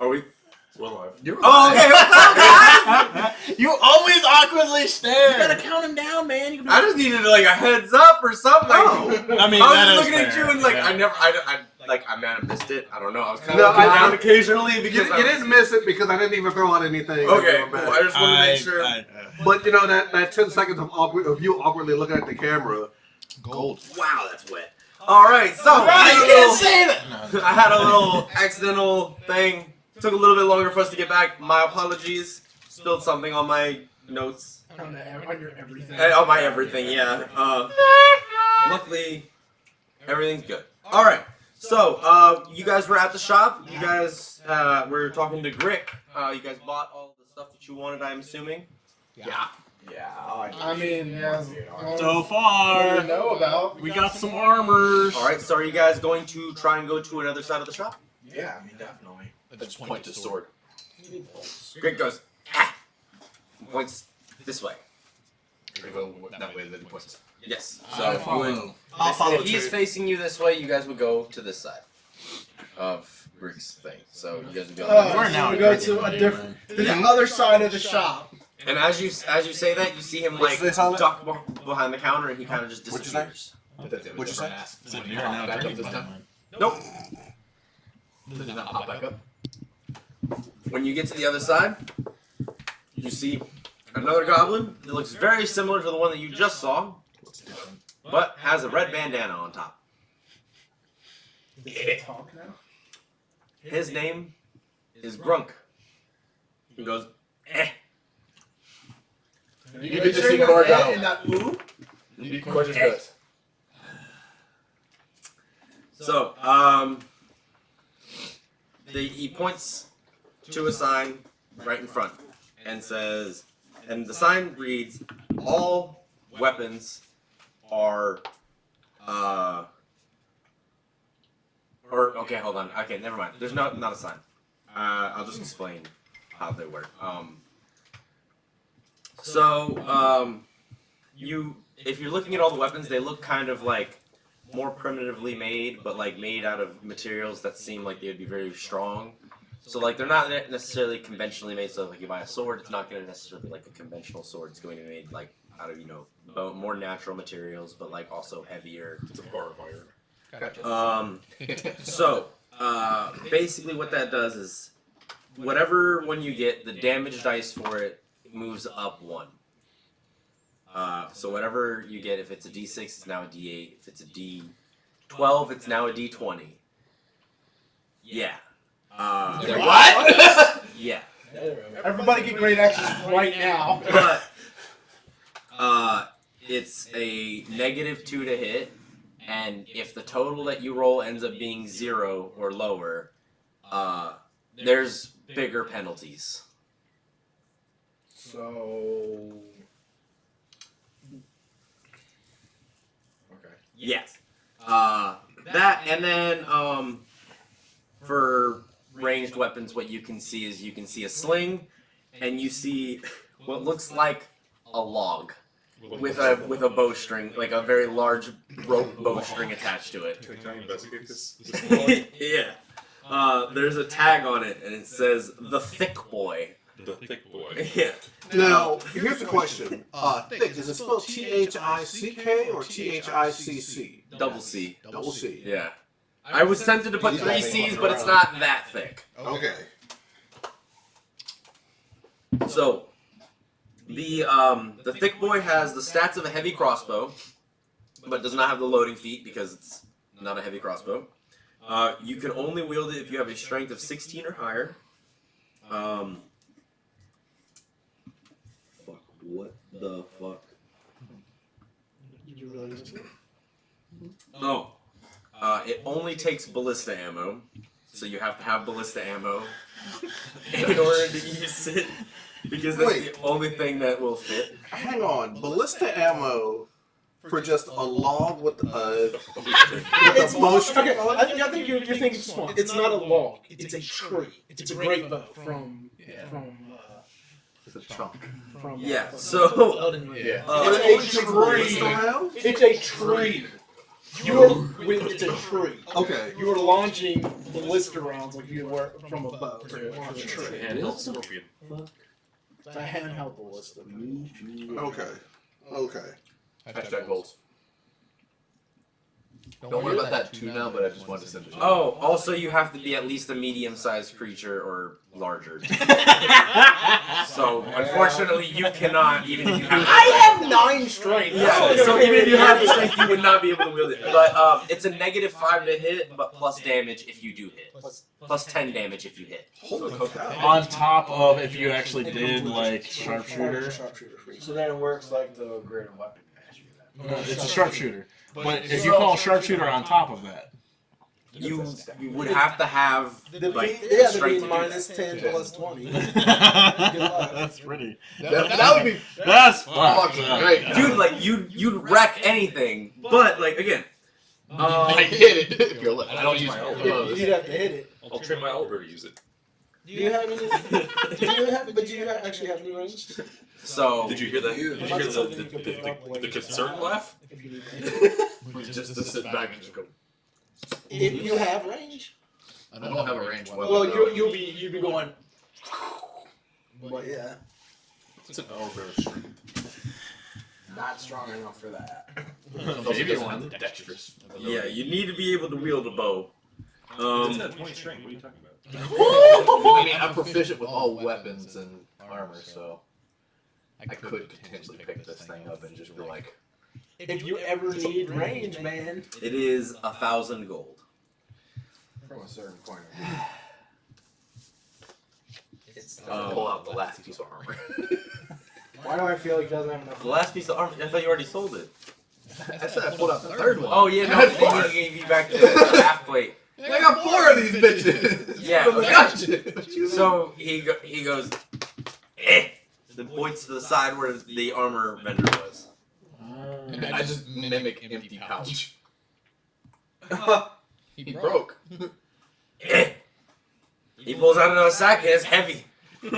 Are we? We're live. Oh, okay. What's up, guys? You always awkwardly You stare. gotta count him down, man. You can be I just needed like a heads up or something. I mean, I that was is looking at fair, you and like yeah. I might have missed it. I don't know. I was kind No, of looking I- down occasionally You, because you didn't miss it because I didn't even throw out anything. Okay, cool. I just wanted to make sure. But you know that 10 seconds of you awkwardly looking at the camera. Gold. Wow, that's wet. All right, so Right, you can't say that. I had a little accidental thing. Took a little bit longer for us to get back. My apologies. Spilled something on my notes. On your everything. On my everything, yeah. Luckily, everything's good. All right. So, you guys were at the shop. You guys were talking to Grick. You guys bought all the stuff that you wanted, I'm assuming. Yeah. Yeah. I mean, yeah. So far, we know about. we got some armors. All right. So, are you guys going to try and go to another side of the shop? Yeah, I mean, definitely. I just point to the sword. Grick goes. Ah! Points this way. We go that way, then he points. Yes. So So, you would. I'll follow If he's too. facing you this way, you guys would go to this side of Grick's thing. So you guys would go. We're now we go to a different, to the other side of the shop. And as you say that, you see him like What's this on it? duck behind the counter, and he kind of just What'd you say? disappears. What'd you say? So you're now Back up turning this my time? mind. Nope. Does it not pop back up? When you get to the other side, you see another goblin that looks very similar to the one that you just saw, but has a red bandana on top. Does he talk now? His name is Grunk. He goes, eh. You get to see Gorgo. in that move. Gorgeous goes. So, he points to a sign right in front and says, and the sign reads, all weapons are, okay, hold on. Okay, never mind. There's not a sign. I'll just explain how they work. If you're looking at all the weapons, they look kind of like more primitively made, but like made out of materials that seem like they would be very strong. So like they're not necessarily conventionally made. So like you buy a sword, it's not going to necessarily be like a conventional sword. It's going to be made like out of more natural materials, but like also heavier. It's a barbed wire. Gotcha. So basically what that does is whatever one you get, the damage dice for it moves up one. So whatever you get, if it's a D6, it's now a D8. If it's a D12, it's now a D20. Yeah. What? Yeah. Everybody get great access right now. But it's a -2 to hit, and if the total that you roll ends up being 0 or lower, there's bigger penalties. So. Okay. Yes. That, and then for ranged weapons, what you can see is you can see a sling, and you see what looks like a log with a bowstring, like a very large rope bowstring attached to it. Can I investigate this? Yeah. There's a tag on it, and it says "The Thick Boy." The thick boy. Yeah. Now, here's the question. Thick, is it spelled Thick or Thicc? Double C. Double C. Yeah. I was tempted to put 3 C's, but it's not that thick. Okay. So, the Thick Boy has the stats of a heavy crossbow, but does not have the loading feat because it's not a heavy crossbow. You can only wield it if you have a strength of 16 or higher. Fuck, what the fuck? Oh. It only takes ballista ammo, so you have to have ballista ammo in order to use it, because that's the only thing that will fit. Hang on. Ballista ammo for just a log with a bowstring? Okay, I think you're thinking smart. It's not a log. It's a tree. It's a great bow from It's a chunk. Yeah, so Elden Ring. Yeah. It's a tree. It's a tree. It's a tree. Okay. You are launching ballista rounds like you were from a bow. Handheld scorpion. It's a handheld ballista. Okay. Hashtag goals. Don't worry about that too now, but I just wanted to send it. Oh, also you have to be at least a medium-sized creature or larger. So unfortunately, you cannot even if you have. I have 9 strength. Yeah, so even if you have the strength, you would not be able to wield it. But it's a -5 to hit, but plus damage if you do hit. Plus 10 damage if you hit. Holy cow. On top of if you actually did like sharpshooter. So then it works like the greater weapon. It's a sharpshooter. But if you call sharpshooter on top of that, You would have to have like Yeah, strength the to do minus 10 plus 20. that's pretty. That would be That's fucking great. Dude, like you'd wreck anything, but like again, I hit it. I don't use my elbows. You'd have to hit it. I'll train my elbow to use it. Do you have any? But do you actually have any range? so Did you hear that? Did you hear the concerned laugh? Just to sit back and just go. If you have range. I don't have a range weapon. Well, though. you'll be going. But yeah, It's an elbow strength. not strong enough for that. Maybe one dexterous. yeah, you need to be able to wield a bow. It's at point strength. What are you talking about? I mean, I'm proficient with all weapons and armor, so I could potentially pick this thing up and just be like, If you ever need range, man. It is 1,000 gold. From a certain point of view. pull out the last piece of armor. Why do I feel like he doesn't have enough? The last piece of armor. I thought you already sold it. I said I pulled out the third one. Oh yeah, no, I had then four. you gave me back the half plate. I got 4 of these bitches. Yeah, From the okay. dungeon. So he goes, then points to the side where the armor vendor was. And I just mimic empty pouch. He broke. He pulls out another sack and it's heavy.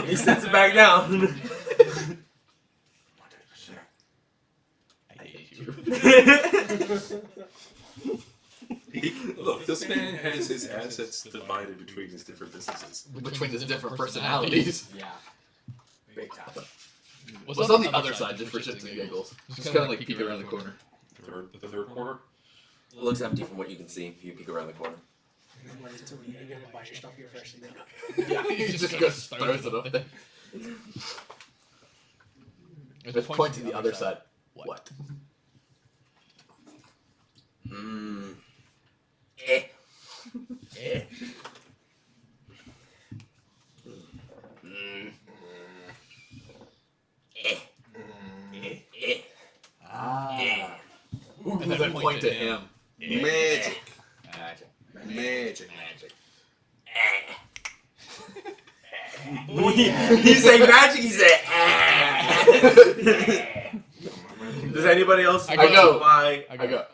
He sets it back down. I hate you. Look, this man has his assets divided between his different businesses. Between his different personalities. Yeah. Big time. What's on the other side, just for shits and giggles? Just kind of like peek around the corner. The third corner? It looks empty from what you can see if you peek around the corner. You're gonna buy your stuff here first. Yeah, he just goes throws it up there. Just point to the other side. What? Mm. And then point to him. Magic. Magic. Magic. He say magic, he say Does anybody else I go. buy I go.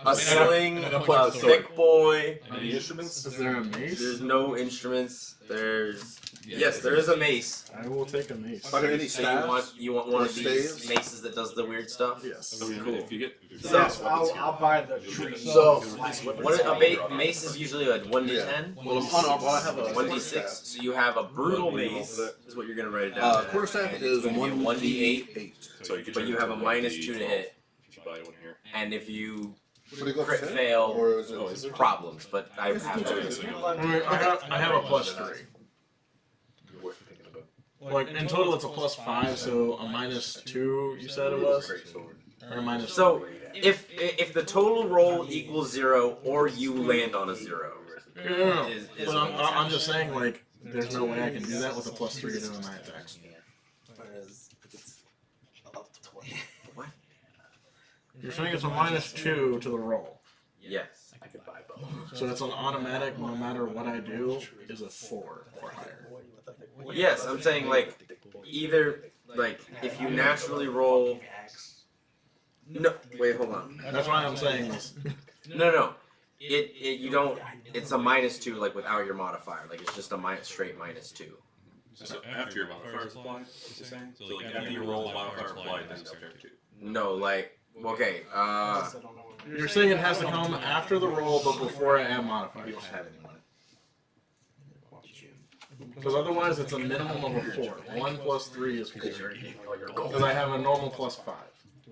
a sling, and I point a the sword. thick boy? Any instruments? is there a mace? There's no instruments. There's yes, there is a mace. I will take a mace. Are there any So staves? you want one Or of these staves? maces that does the weird stuff? Yes. I mean, Cool. if you get So- Yes, I'll buy the tree. So, What mace is usually like 1d10, Well, I have a 1d6. So you have a brutal mace is what you're gonna write it down. quarterstaff And is it's gonna be a 1d8, 8. so you can but turn you it have a to -2 to hit, if you buy one here. and if you What do you go crit for? fail, Or is it? Oh, is there? problems. But I have I have a +3. Like in total, it's a +5, so a -2. You said it was, or a minus. So if the total roll equals 0 or you land on a 0, No. is But I'm just saying, like, there's no way I can do that with a +3 to my attacks. You're saying it's a -2 to the roll, yes. I could buy both. so it's an automatic. No matter what I do, is a 4 or higher. Yes, I'm saying like either like if you naturally roll. No, wait, hold on. That's why I'm saying this. No. It you don't. It's a -2 like without your modifier. Like it's just a straight -2. So after your modifier is applied, is it saying? So like after you roll modifier applied, then it's subject to. No, like okay. You're saying it has to come after the roll, but before I add modifiers. You don't have any money. Because otherwise it's a minimum of a 4. 1 plus 3 is 4. Because I have a normal plus 5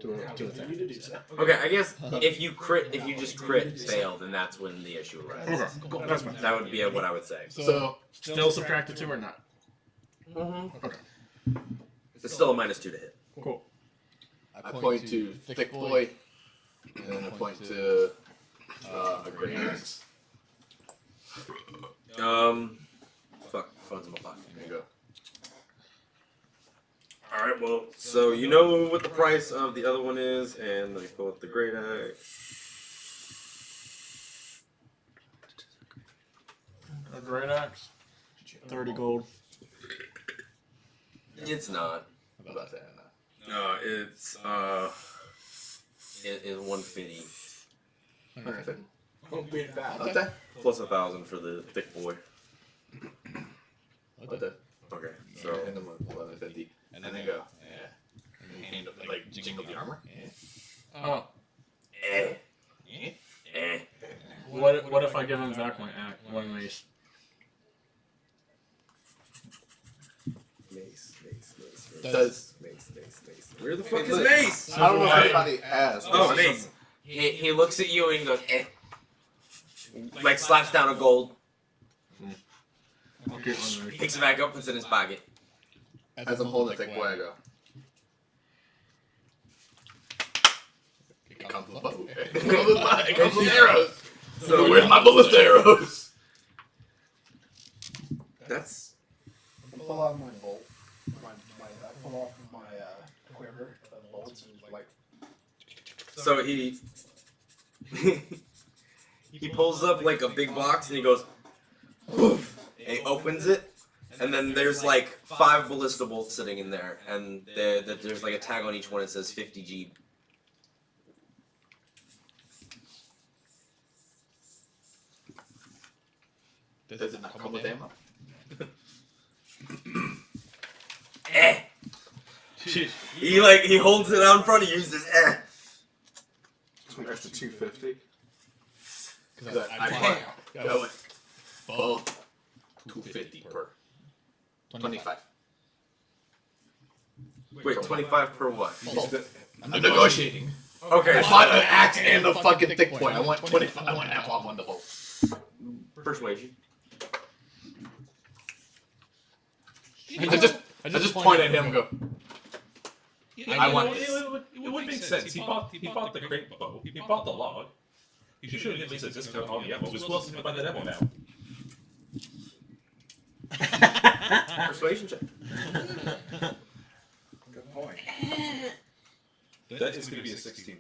to attack. Okay, I guess if you just crit fail, then that's when the issue arises. Okay, that's fine. That would be what I would say. So, still subtract the 2 or not? Mm-hmm. Okay. It's still a -2 to hit. Cool. I point to Thick Boy, and then I point to a Great Axe. Fuck, phone's in my pocket. There you go. Alright, well, so you know what the price of the other one is, and let me pull up the Great Axe. A Great Axe. 30 gold. It's not. I'm about to say that. It's 150 Okay. plus 1,000 for the Thick Boy. Okay. Okay, so And then 1150. And then go. Yeah. And then hand up, like, jingle the armor. Oh. eh. What if I give him back my axe? One of these. Mace. Does Where the fuck is Mace? I don't know if anybody has. Oh, Mace. He looks at you and he goes, eh. Like slaps down a gold, Okay, one of picks it back up, puts it in his pocket. as I'm holding Thick Boy, I go. It comes with bow. It comes with arrows. So where's my bullets arrows? That's I pull out my bolt. I pull off my quiver of bolts and like. so he he pulls up like a big box and he goes, poof, and he opens it, and then there's like 5 ballista bolts sitting in there, and there's like a tag on each one that says 50G. Does it not come with ammo? Eh. He holds it out in front of you and says, eh. It's an extra 250. Because I went both 250 per 25. Wait, 25 per what? I'm negotiating. Okay, I bought an axe and a fucking Thick Boy. I want 25. I want half off on the bolt. persuasion. I just point at him and go. I want this. It would make sense. He bought the crate bow. He bought the log. He should have at least a discount on the ammo. Because who else is going to buy that ammo now? Persuasion check. Good point. That is going to be a 16.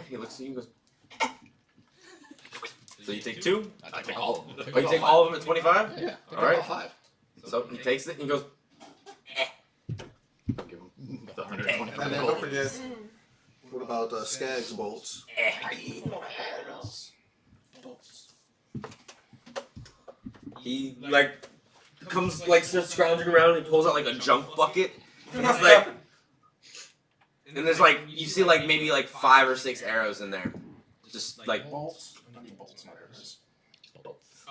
He looks at you and goes. So you take 2? I take all of them. Oh, you take all of them at 25? Yeah. All right. All 5. So he takes it and he goes. I'll give him the 125 And then gold. don't forget, what about Skag's bolts? He like comes like starts scrounging around and he pulls out like a junk bucket. And he's like, and there's like you see like maybe like 5 or 6 arrows in there, just like Bolts? I need bolts, not arrows.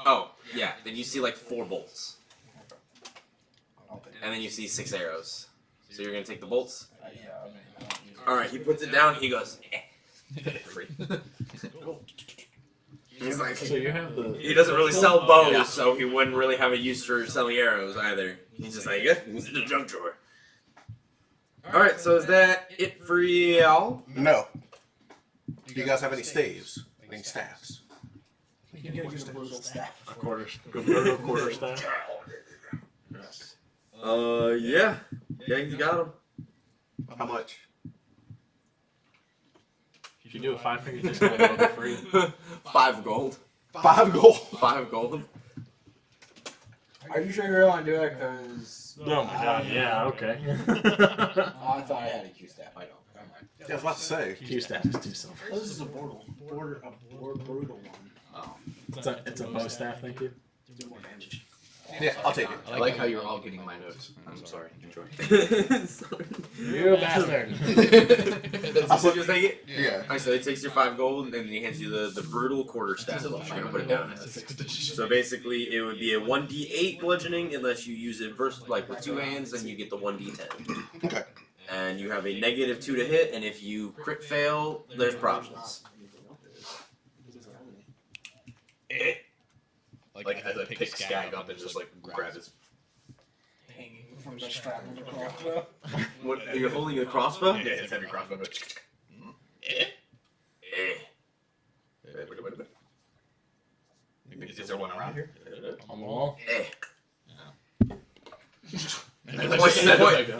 oh yeah. Then you see like 4 bolts, I'll take it. and then you see 6 arrows. So you're gonna take the bolts. Yeah, I mean, I don't use it. All right. He puts it down. He goes. Free. He's like. So you have the. He doesn't really sell bows, Yeah. so he wouldn't really have a use for selling arrows either. He's just like, yeah, it's in the junk drawer. Alright, so is that it for y'all? No. Do you guys have any staves? Any staffs? You gotta use a brutal staff. A quarter staff. Yeah. Yeah, you got him. How much? If you do a 5-finger discount, it'll be free. 5 gold. 5 gold. 5 gold. Are you sure you really want to do it? Because Oh my god, yeah, okay. I thought I had a Q staff. I don't. Never mind. Yeah, I was about to say. Q staff is too simple. This is a brutal one. It's a bow staff, thank you. Do more damage. Yeah, I'll take it. I like how you're all getting my notes. I'm sorry. Enjoy. You bastard. That's what you take it? Yeah. Alright, so he takes your 5 gold and then he hands you the brutal quarter staff. You're gonna put it down. So basically, it would be a 1d8 bludgeoning unless you use it first, like with 2 hands, and you get the 1d10. Okay. And you have a -2 to hit, and if you crit fail, there's problems. Like as I pick Skag up and just like grab his. Hanging from the strap of the crossbow. What? Are you holding a crossbow? Yeah, it's heavy crossbow. But... Is there one around here? On the wall.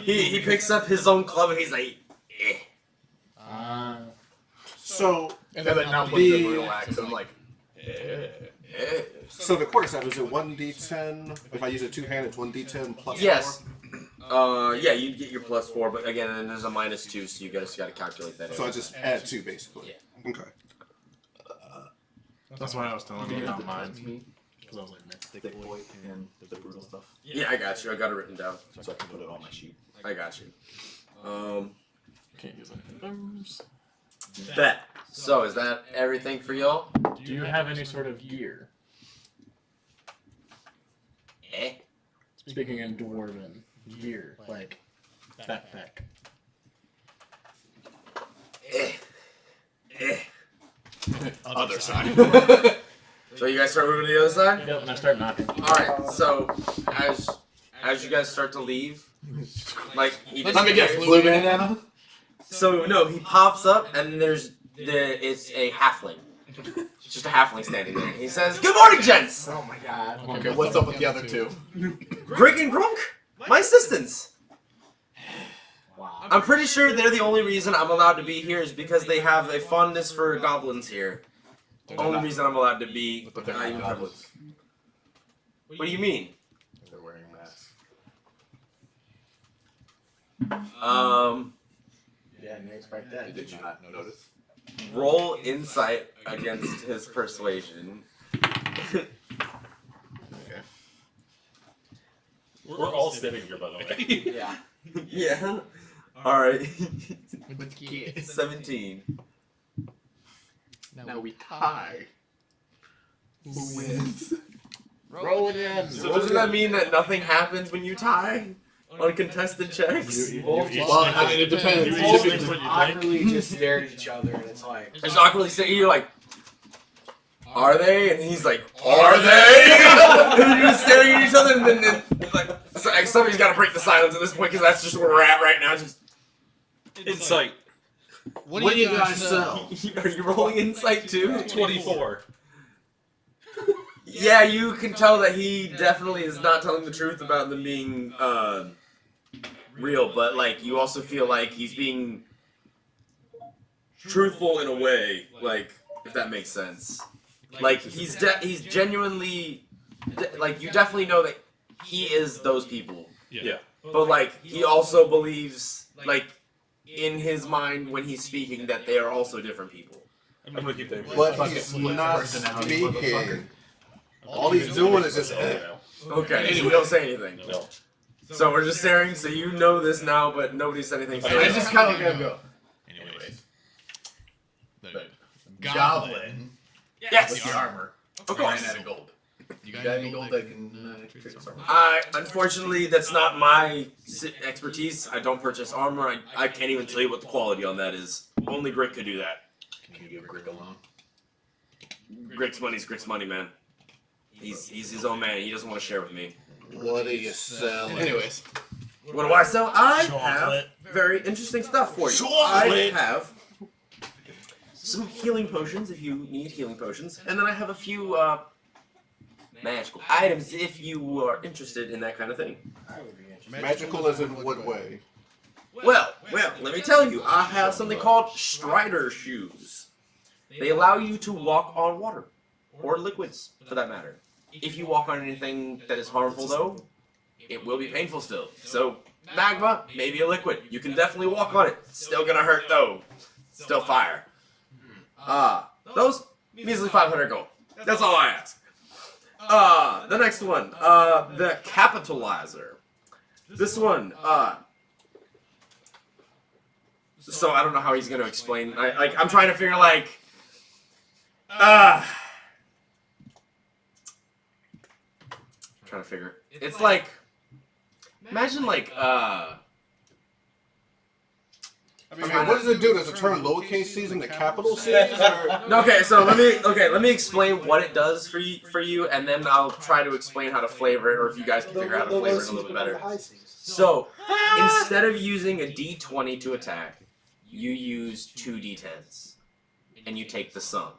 He picks up his own club and he's like, So And then now puts the brutal axe. I'm like, So the quarter staff, is it 1d10? If I use a 2-hand, it's 1d10 plus yes. 4? Yeah, you'd get your +4, but again, then there's a -2, so you just gotta calculate that. So I just add 2, basically. Yeah. Okay. That's why I was telling you about mine. Because I was like, thick boy and the brutal stuff. Yeah, I got you. I got it written down. So I can put it on my sheet. I got you. can't use any of those. Bet. So is that everything for y'all? Do you have any sort of gear? Speaking in dwarven gear, like backpack. Other side. So you guys start moving to the other side? Yep, and I start knocking. Alright, so as you guys start to leave, like he Let me guess, blue bandana? So no, he pops up and it's a halfling. Just a halfling standing there. He says, "Good morning, gents! Oh my god. Okay, what's up with the other two? Greg and Grunk, my assistants. Wow. I'm pretty sure they're the only reason I'm allowed to be here is because they have a fondness for goblins here. Only reason I'm allowed to be. But they're not goblins. What do you mean? They're wearing masks. Yeah, I didn't expect that. Did you not notice? Roll insight against his persuasion. Okay. We're all sitting here, by the way. Yeah. Yeah. All right. With kids. 17. Now we tie. Who wins? Roll again. So doesn't that mean that nothing happens when you tie? Uncontested checks? Well, I mean, it depends. You Both each just think what you awkwardly just stare at each other, and it's like, Just awkwardly saying, you're like, are they? And he's like, are they? And you're just staring at each other, and then like, somebody's got to break the silence at this point because that's just where we're at right now. Just Insight. What do you guys sell? Are you rolling insight too? 24. Yeah, you can tell that he definitely is not telling the truth about them being real, but like you also feel like he's being truthful in a way, like if that makes sense. Like he's genuinely like you definitely know that he is those people. Yeah. But like he also believes like in his mind when he's speaking that they are also different people. I'm gonna keep that. But he's not speaking. All he's doing is just. Okay, so we don't say anything. No. So we're just staring, so you know this now, but nobody said anything. So I just kind of gotta go. Anyways. The goblin. Yes! With the armor. Of course. Ran out of gold. You got any gold that can trade this armor? Unfortunately, that's not my expertise. I don't purchase armor. I can't even tell you what the quality on that is. Only Grit could do that. Can you give Grick a loan? Grit's money's Grit's money, man. He's his own man. He doesn't want to share with me. What are you selling? Anyways. What do I sell? I have Chocolate. very interesting stuff for you. Chocolate. I have some healing potions if you need healing potions, and then I have a few magical items if you are interested in that kind of thing. I would be interested. Magical as in what way? Well, let me tell you, I have something called Strider shoes. They allow you to walk on water, or liquids, for that matter. If you walk on anything that is harmful, though, it will be painful still. So, magma, maybe a liquid. You can definitely walk on it. Still gonna hurt, though. Still fire. Those, measly 500 gold. That's all I ask. The next one, the capitalizer. This one, so I don't know how he's gonna explain. I'm trying to figure trying to figure. It's like, imagine what does it do? Does it turn lowercase c's into capital C's? Okay, so let me explain what it does for you, and then I'll try to explain how to flavor it, or if you guys can figure out how to flavor it a little bit better. So instead of using a D20 to attack, you use 2 D10s, and you take the sum.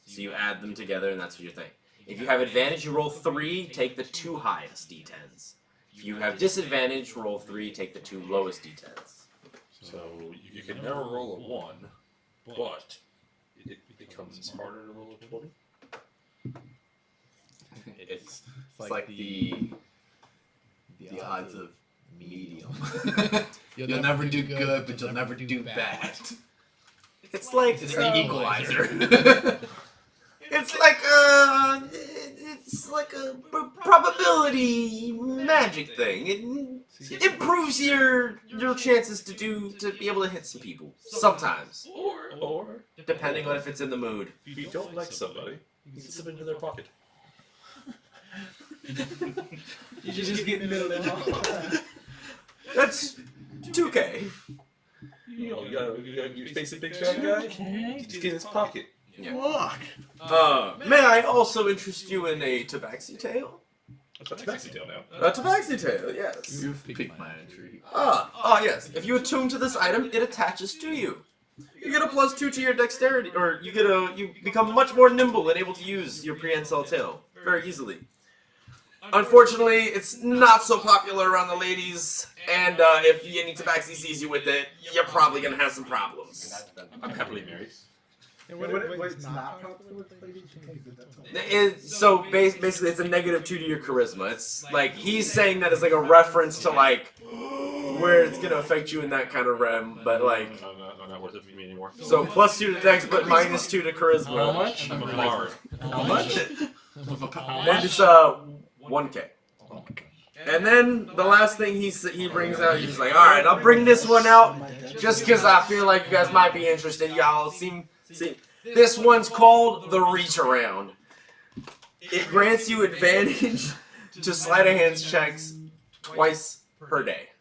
So you add them together, and that's what you think. If you have advantage, you roll 3, take the 2 highest D10s. If you have disadvantage, roll 3, take the 2 lowest D10s. So you can never roll a 1, but it becomes harder to roll a 20. It's like the odds of medium. You'll never do good, but you'll never do bad. It's like It's the equalizer. It's like a probability magic thing. It improves your chances to be able to hit some people sometimes, Or depending on if it's in the mood. if you don't like somebody, you can slip into their pocket. You just get middle of That's 2K. You know, you face a big bad guy, you just get in his pocket. Yeah. May I also interest you in a tabaxi tail? That's a taxi tail now. A tabaxi tail, yes. You've piqued my intrigue. Yes. If you attune to this item, it attaches to you. You get a +2 to your dexterity, or you become much more nimble and able to use your prehensile tail very easily. Unfortunately, it's not so popular around the ladies, and if any tabaxi sees you with it, you're probably gonna have some problems. I'm happily married. And what's not popular with the ladies? So basically, it's a -2 to your charisma. It's like he's saying that as like a reference to like where it's gonna affect you in that kind of realm, but like. Not worth it for me anymore. So +2 to dex, but -2 to charisma. How much? I'm a bard. How much? And it's 1K. And then the last thing he brings out, he's like, all right, I'll bring this one out just because I feel like you guys might be interested. Y'all see. This one's called the Reach Around. It grants you advantage to sleight of hands checks twice per day.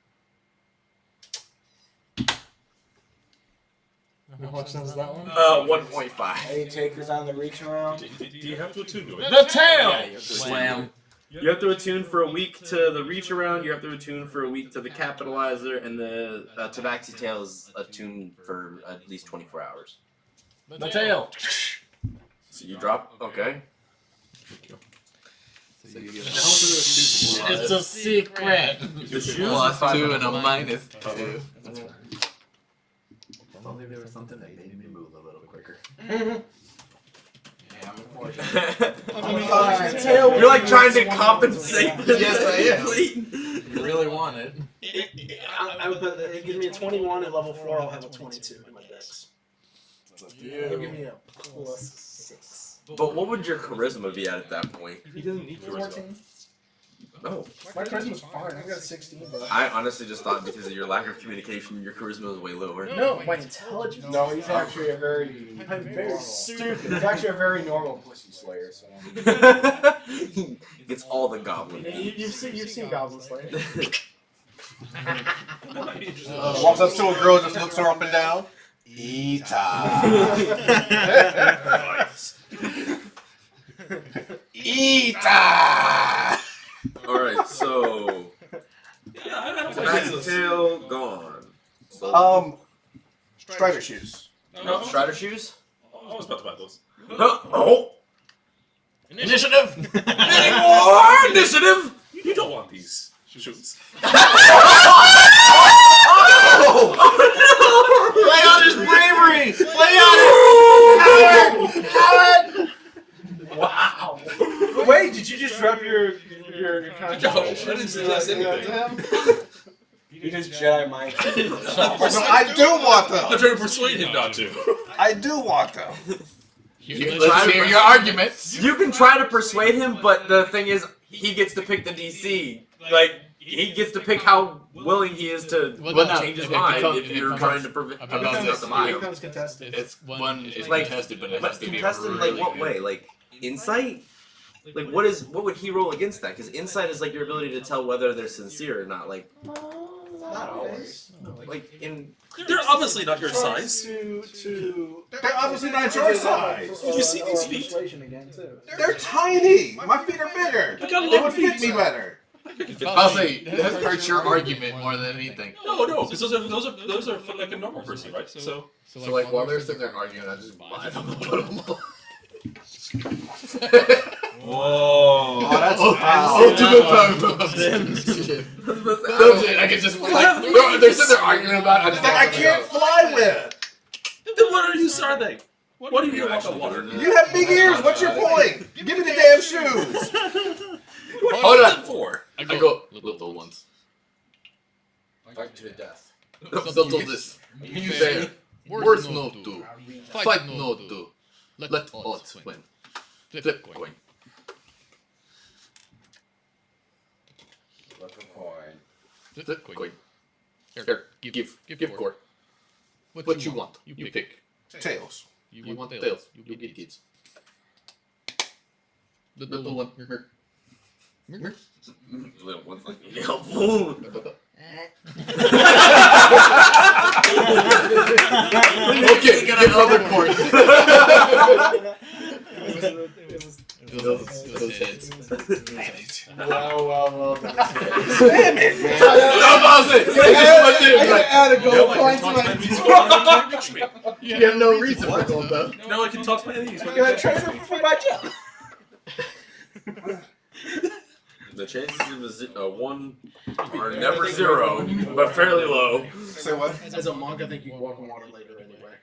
How much is that one? 1.5. Any takers on the reach around? Do you have to attune to it? The tail! Yeah, you have to Slam. You have to attune for a week to the Reach Around, you have to attune for a week to the Capitalizer, and the Tabaxi Tail is attuned for at least 24 hours. The tail. So you drop, okay. So you get It's a secret. The shoes? +2 and a -2. If only there was something that made me move a little quicker. Yeah, I'm unfortunate. You're like trying to compensate. Yes, I am. Bleeding. You really want it. It gives me a 21 at level 4. I'll have a 22 in my dex. It'll give me a +6. But what would your charisma be at that point? He doesn't need 14. No. My charisma's fine. I got a 16, but I honestly just thought because of your lack of communication, your charisma was way lower. no, my intelligence. No, he's actually a very. I'm very stupid. He's actually a very normal pussy slayer. So. He gets all the goblin. You've seen Goblin Slayer. Walks up to a girl, just looks her up and down. Eeta. Eeta. Alright, so. Tabaxi Tail gone. Strider shoes. No, Strider shoes? I was about to buy those. Oh! Initiative. Any more initiative? You don't want these shoes. Play on his bravery. Play on it. Coward. Wow. Wait, did you just drop your No, I didn't suggest anything. He just Jedi mind. No, I do want I'm them. trying to persuade him not to. I do want them. Let's hear your arguments. You can try to persuade him, but the thing is, he gets to pick the DC. Like, he gets to pick how willing he is to change his mind if you're trying to prevent the bio. It becomes contested. It's Like, contested, but it But has to be contested, really like, what good. way? Like, insight? Like, what would he roll against that? Because insight is like your ability to tell whether they're sincere or not. Like, Not always. like in They're obviously not your size. They're obviously not your size. Did you see these feet? Again, too. They're tiny. My feet are bigger. I got They long would fit feet. me better. I'll say that hurts your argument more than anything. No, because those are for like a normal person, right? So So like while they're sitting there arguing, I just buy them and put them on. Oh, that's I can just like they're sitting there arguing about it. I just that I can't fly with. then what use are they? What are you gonna walk on water? You have big ears. What's your point? Give me the damn shoes. What Hold are on. you them for? I go little ones. Fight to the death. Little this. You say words no do. Fight no do. Let odds win. Flip coin. Flip a coin. Flip coin. Here, give Core. What you want? You pick. Tails. You want tails? You get kids. Little one. Here. little ones like helpful. Okay, get another coin. Those heads. Well. Damn it, man. Add a gold coin to my You have no reason for gold though. No, I can talk to my enemies. You gotta trade them for my job. The chances of one are never zero, but fairly low. Say what? As a monk, I think you can walk on water later anyway.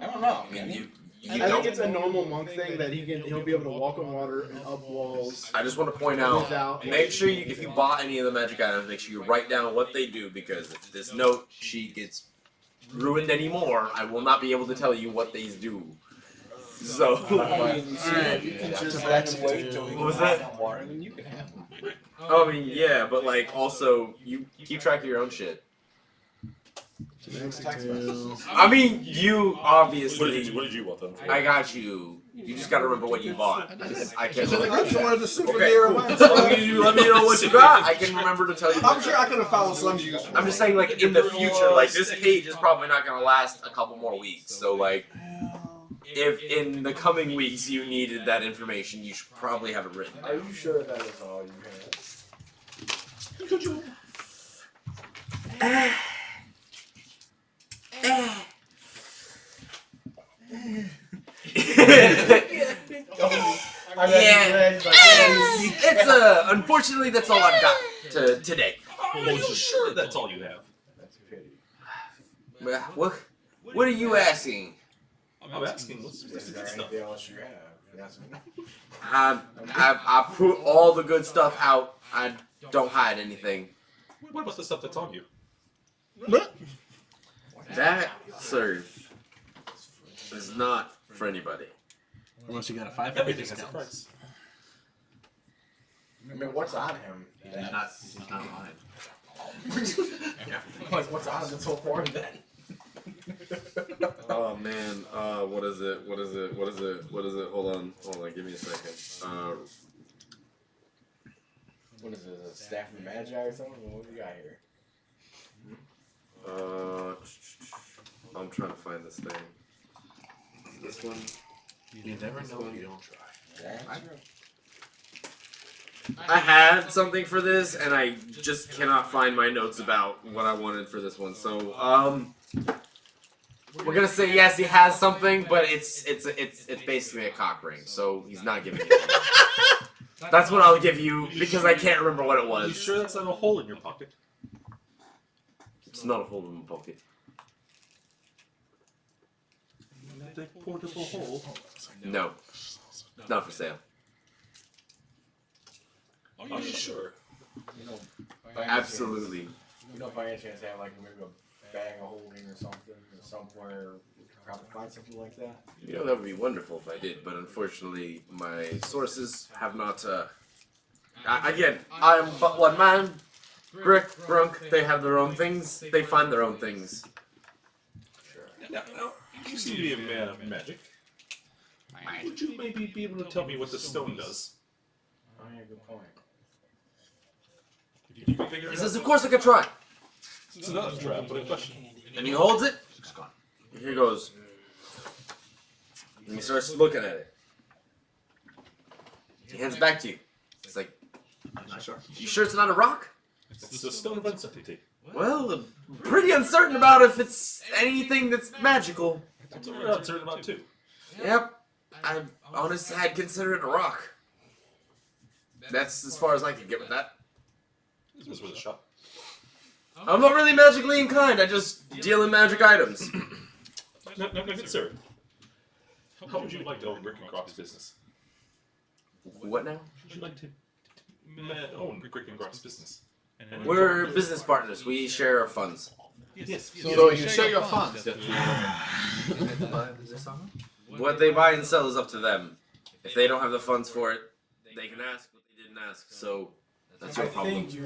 I don't know. I mean, you I think it's a normal monk thing that he'll be able to walk on water and up walls. I just want to point out, Without- make sure if you bought any of the magic items, make sure you write down what they do, because if this note sheet gets ruined anymore, I will not be able to tell you what these do. So, You can just let him wait till he What was can that? walk on water, and then you can have him. I mean, yeah, but like, also, you keep track of your own shit. I mean, you obviously. What did you want them for? I got you. You just gotta remember what you bought. I can't. I just wanted to Okay, souvenir. cool. As long as you let me know what you got, I can remember to tell you. I'm sure I could have found some use. I'm just saying, like, in the future, like, this page is probably not gonna last a couple more weeks. So, like, if in the coming weeks you needed that information, you should probably have it written Are down. you sure that is all you have? Yeah, it's unfortunately that's all I've got today. Are you sure that's all you have? That's a pity. What are you asking? I'm asking. What's the Is there good stuff? anything else you have? Yes. I put all the good stuff out. I don't hide anything. What about the stuff that's on you? That, sir, is not for anybody. Unless you got a 5 Everything has a price. I mean, what's on him? He's not mine. Like, what's on him that's so important then? Oh man, what is it? Hold on, give me a second. What is it? A staff of magi or something? What do we got here? I'm trying to find this thing. This one. You never know if you don't try. I had something for this, and I just cannot find my notes about what I wanted for this one. So, we're gonna say yes, he has something, but it's basically a cock ring. So he's not giving it. That's what I'll give you because I can't remember what it Are you was. sure that's not a hole in your pocket? It's not a hole in my pocket. That portable hole. No, it's not for sale. Are you sure? You know, by any Absolutely. chance- You know, by any chance, they have like maybe a bag of holding or something, or somewhere Probably find something like that. You know, that would be wonderful if I did, but unfortunately, my sources have not. Again, I'm but one man. Grick, Grunk, they have their own things. They find their own things. Now, you seem to be a man of magic. Would you maybe be able to tell me what the stone does? Oh, yeah, good point. If you can figure He it says, out. "Of course I could try." It's another trap, but a question. And he holds it. Here he goes. And he starts looking at it. He hands it back to you. It's like, I'm not sure. you sure it's not a rock? It's the stone of uncertainty. Well, I'm pretty uncertain about if it's anything that's magical. That's what we're uncertain about too. Yep. I honestly had considered it a rock. That's as far as I could get with that. This was worth a shot. I'm not really magically inclined. I just deal in magic items. Now, good sir. How would you like to own Rick and Croc's business? What now? Would you like to own Rick and Croc's business? We're business partners. We share our funds. Yes. So you share your funds. What they buy and sell is up to them. If they don't have the funds for it, they can ask, but they didn't ask. So that's your problem. Do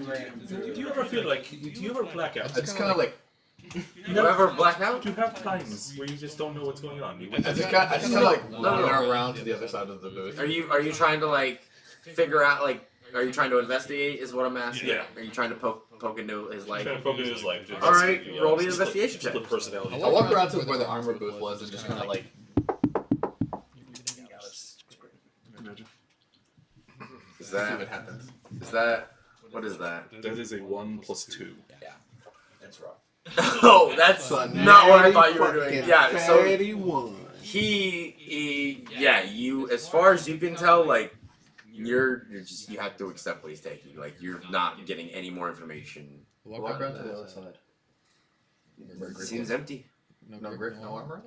you ever feel like? Do you ever black out? I just kind of like. You ever black out? Do you have times where you just don't know what's going on? I just kind of like wander around to the other side of the booth. Are you trying to like figure out like? Are you trying to investigate? Is what I'm asking. Yeah. Are you trying to poke into his life? Trying to focus his life. All right, roll me an investigation check. Split personality. I walk around to where the armor booth was and just kind of like. Is See what that? happens. Is that? What is that? That is a 1 + 2. That's rough. Oh, that's not what I thought you were doing. Yeah, so yeah, you, as far as you can tell, like, you're just, you have to accept what he's taking. Like, you're not getting any more information. Walk around to the other side. It seems empty. No grip, no armor.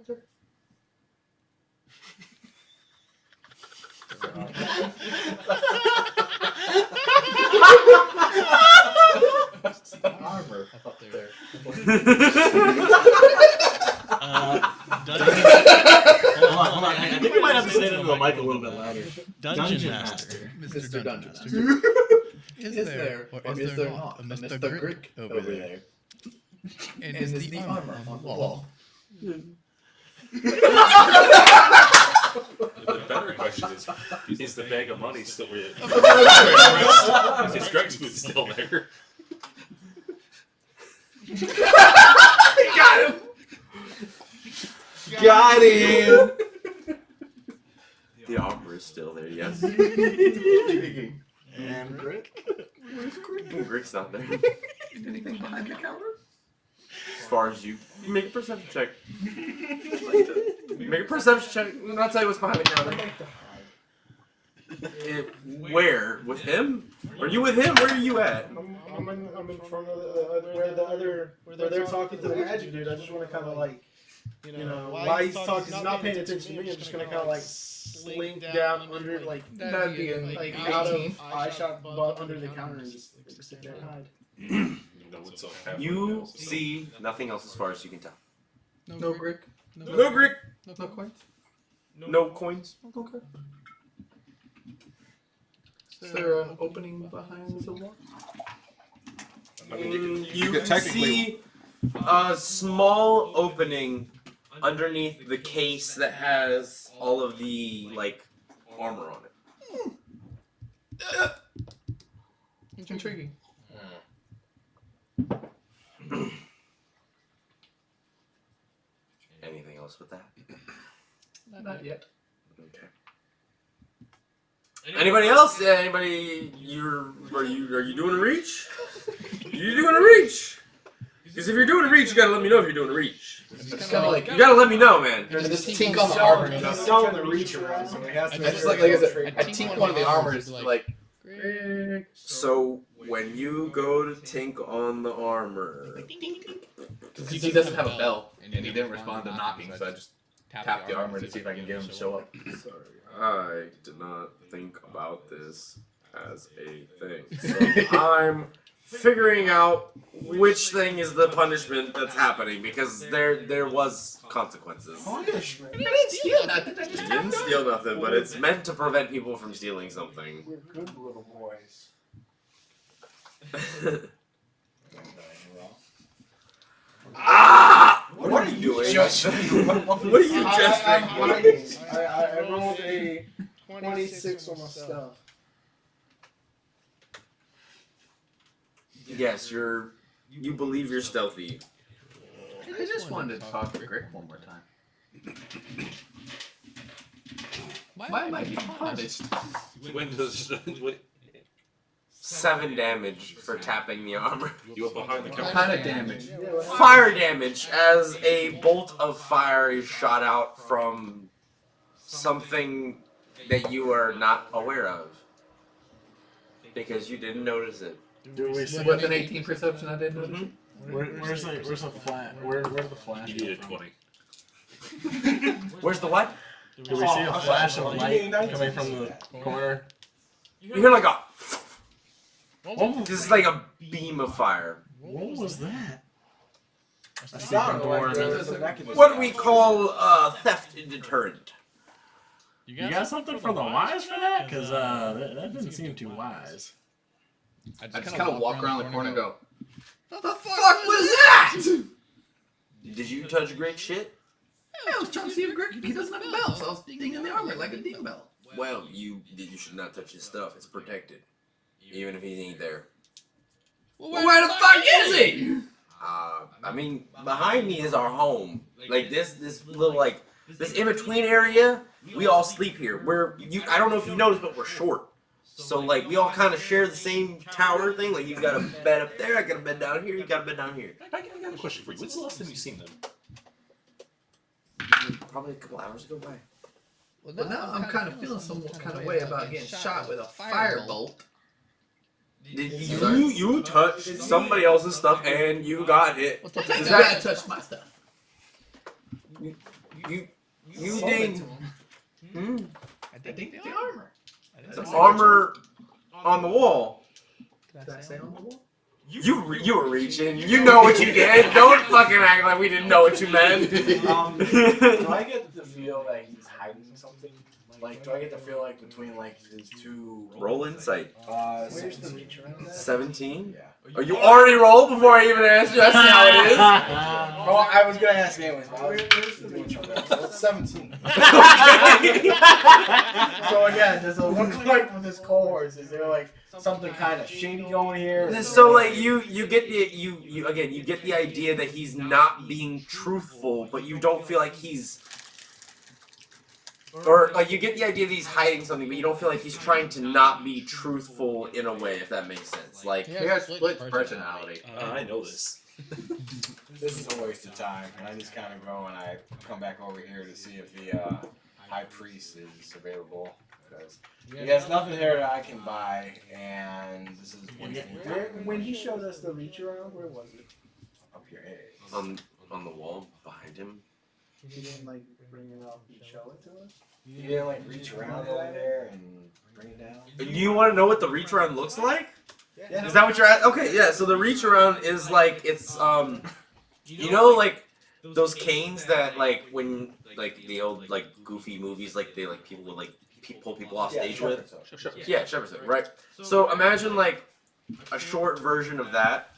Armor. Up there. Hold on. I think we might have to say it into the mic a little bit louder. Dungeon Master. Mr. Dungeon Master. Is there or is there not a Mr. Grick over there? And is the armor on the wall? The better question is the bag of money still where? Is Greg's booth still there? Got him! Got him! The armor is still there, yes. And Grick? Grick's not there. Anything behind the counter? As far as you make a perception check. Make a perception check. I'm not tell you what's behind the counter. Where? With him? Are you with him? Where are you at? I'm in front of where they're talking to the magic dude. I just want to kind of like, you know, while he's talking, he's not paying attention to me. I'm just gonna kind of like slink down under, like That'd be an like out of eye shot, but under the counter and just sit there and hide. You see nothing else as far as you can tell. No Grick. No Grick. No coins. No coins. Okay. Is there an opening behind the wall? You could can technically- see a small opening underneath the case that has all of the like armor on it. It's intriguing. Anything else with that? Not yet. Okay. Anybody else? Yeah, anybody? Are you doing a reach? You doing a reach? Because if you're doing a reach, you gotta let me know if you're doing a reach. It's kind of like You gotta let me know, man. I just tink on the armor. He's selling the reach around, so he has to. I just like I said, I tink one of the armors like. So when you go to tink on the armor, Because he doesn't have a bell, and he didn't respond to knocking, so I just tapped the armor to see if I can get him to show up. I did not think about this as a thing. So I'm figuring out which thing is the punishment that's happening because there was consequences. Punishment. I didn't steal nothing. I You just didn't steal nothing, but it's meant to prevent people from stealing something. We're good little boys. Ah! What are you doing? Gesturing. What are you gesturing? I rolled a 26 on my stuff. Yes, you believe you're stealthy. I just wanted to talk to Grick one more time. Why am I being punished? When does 7 damage for tapping the armor. you were behind the What counter? kind of damage? Fire damage as a bolt of fire is shot out from something that you are not aware of. Because you didn't notice it. Do we see With an 18 perception, I did. Where's the flash? Where's the flash? You needed 20. Where's the what? Do we see a flash of light coming from the corner? You hear like a... What This is like a beam of fire. was that? I sounded like there's a mechanism. What we call theft deterrent. You got something for the wise for that? Because that didn't seem too wise. I just kind of walk around the corner and go, "What the fuck was that?" Did you touch great shit? I was trying to see if Grick, he doesn't have a belt, so I was dinging the armor like a ding bell. Well, you should not touch his stuff. It's protected. Even if he ain't there. Well, where the fuck is he? I mean, behind me is our home. Like this little like this in between area. We all sleep here. I don't know if you noticed, but we're short. So like we all kind of share the same tower thing. Like you got a bed up there, I got a bed down here, you got a bed down here. I got a question for you. When's the last time you seen them? Probably a couple hours ago by. Well, now I'm kind of feeling some kind of way about getting shot with a firebolt. Did you touched somebody else's stuff and you got hit? What the fuck? Is You gotta that touch my stuff. you dinged I think the armor. the armor on the wall? Did I say on the wall? You were reaching. You know what you did. Don't fucking act like we didn't know what you meant. Do I get the feel that he's hiding something? Like, do I get the feel like between like his two? Roll insight. Where's the reach around that? 17. Yeah. Oh, you already rolled before I even asked you. I see how it is. Oh, I was gonna ask anyways. But where's the reach around that? So it's 17. So again, there's a lookalike with his cohorts. Is there like something kind of shady going here? So like you get the you get the idea that he's not being truthful, but you don't feel like he's. Or like you get the idea that he's hiding something, but you don't feel like he's trying to not be truthful in a way, if that makes sense. Like He has split personality. I know this. This is a waste of time, and I just kind of go and I come back over here to see if the High Priest is available. Because he has nothing here that I can buy, and this is wasting time. When he showed us the reach around, where was it? Up here. on the wall behind him. He didn't like bring it up and show it to us. You didn't like reach around over there and bring it down? Do you want to know what the reach around looks like? Yeah. Is that what you're at? Okay, yeah. So the reach around is like it's you know like those canes that like when like the old like goofy movies like they like people would like pull people off stage with. Yeah, Shepherd's Hook, right? So imagine like a short version of that.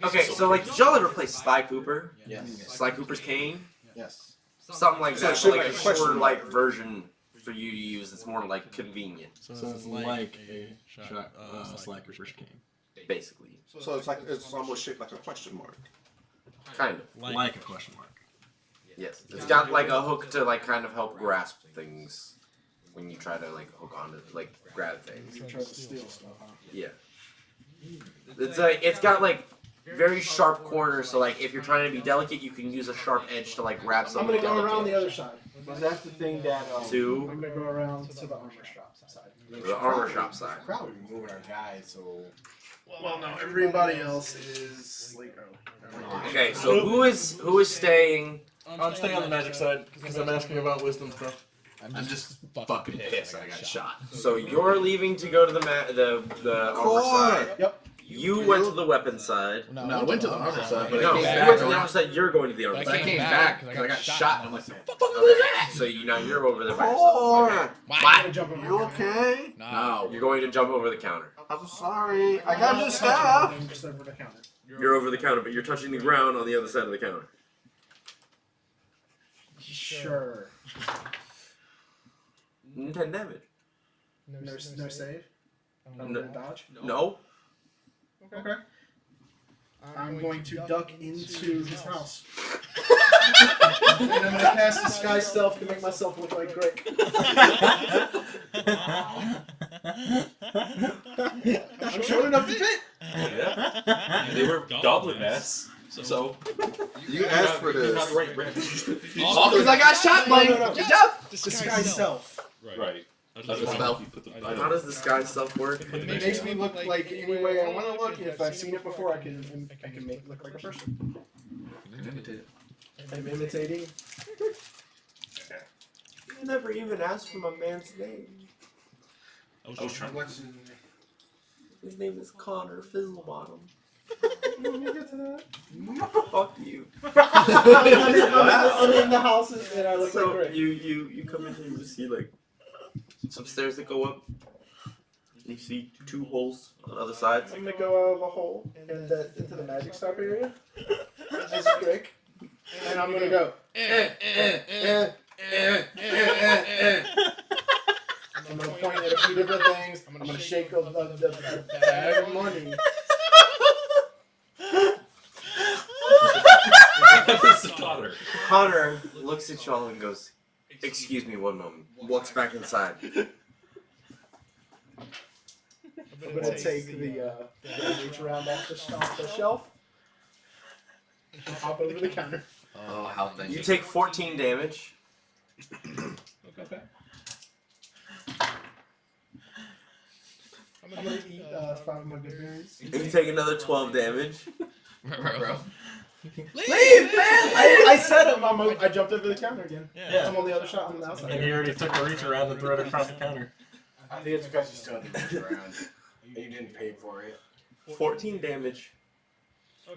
Okay, so like did y'all ever play Sly Cooper? Yes. Sly Cooper's cane? Yes. Something like So that, it should but like be a a question shorter mark. like version for you to use. It's more like convenient, So it's like a Sly Cooper's cane. basically. So it's almost shaped like a question mark. Kind of. Like a question mark. Yes. It's got like a hook to like kind of help grasp things when you try to like hook onto like grab things. He tried to steal stuff, huh? Yeah. It's like it's got like very sharp corners, so like if you're trying to be delicate, you can use a sharp edge to like grab I'm something gonna go delicate. around the other side. Is that the thing that? To I'm gonna go around to the armor shop side. the armor shop side. Probably moving our guys, so. Well, no, everybody else is like. Okay, so who is staying? I'm staying on the magic side because I'm asking about wisdom stuff. I'm just fucking pissed I got shot. So you're leaving to go to the armor side. Yep. You went to the weapon side. No, I went to the armor side, but No, I you came went back. to the armor side. You're going to the armor But I side. came back because I got shot. And I'm like, what the fuck was that? So now you're over there by yourself. Okay. I'm gonna jump over. You okay? No. You're going to jump over the counter. I'm sorry. I got new stuff. I'm just over the counter. You're over the counter, but you're touching the ground on the other side of the counter. Sure. 10 damage. No save. No. Dodge. No. Okay. I'm going to duck into his house. And I'm going to cast Disguise Self to make myself look like Grick. I'm showing enough to fit. Yeah. They were goblin masks. So You asked for you're this. not right, Brandon. All because I got shot, Blake. No. Good job. Disguise Self. Right. That's a spell. How does disguise self work? It makes me look like any way I want to look. If I've seen it before, I can make it look like a person. I'm imitating. You never even asked for my man's name. I was just trying. His name is Connor Fizzlebottom. When we get to that. Fuck you. I'm in the house and I look like So Grick. you come in here, you see like some stairs that go up. You see 2 holes on the other sides. I'm gonna go out of the hole and into the magic stop area. As Grick. And I'm gonna go. I'm gonna point at a few different things. I'm gonna shake the bag of money. Connor. Connor looks at y'all and goes, "Excuse me one moment." Walks back inside. I'm gonna take the reach around off the shelf. And hop over the counter. Oh, how thank You take 14 damage. Okay. I'm gonna eat 5 of my good berries. And you take another 12 damage. Bro. Leave, man! I said it, Mama. I jumped over the counter again. Yeah. I'm on the other side. I'm on the outside. And you already took a reach around and threw it across the counter. I think it's because you still had to reach around. You didn't pay for it. 14 damage.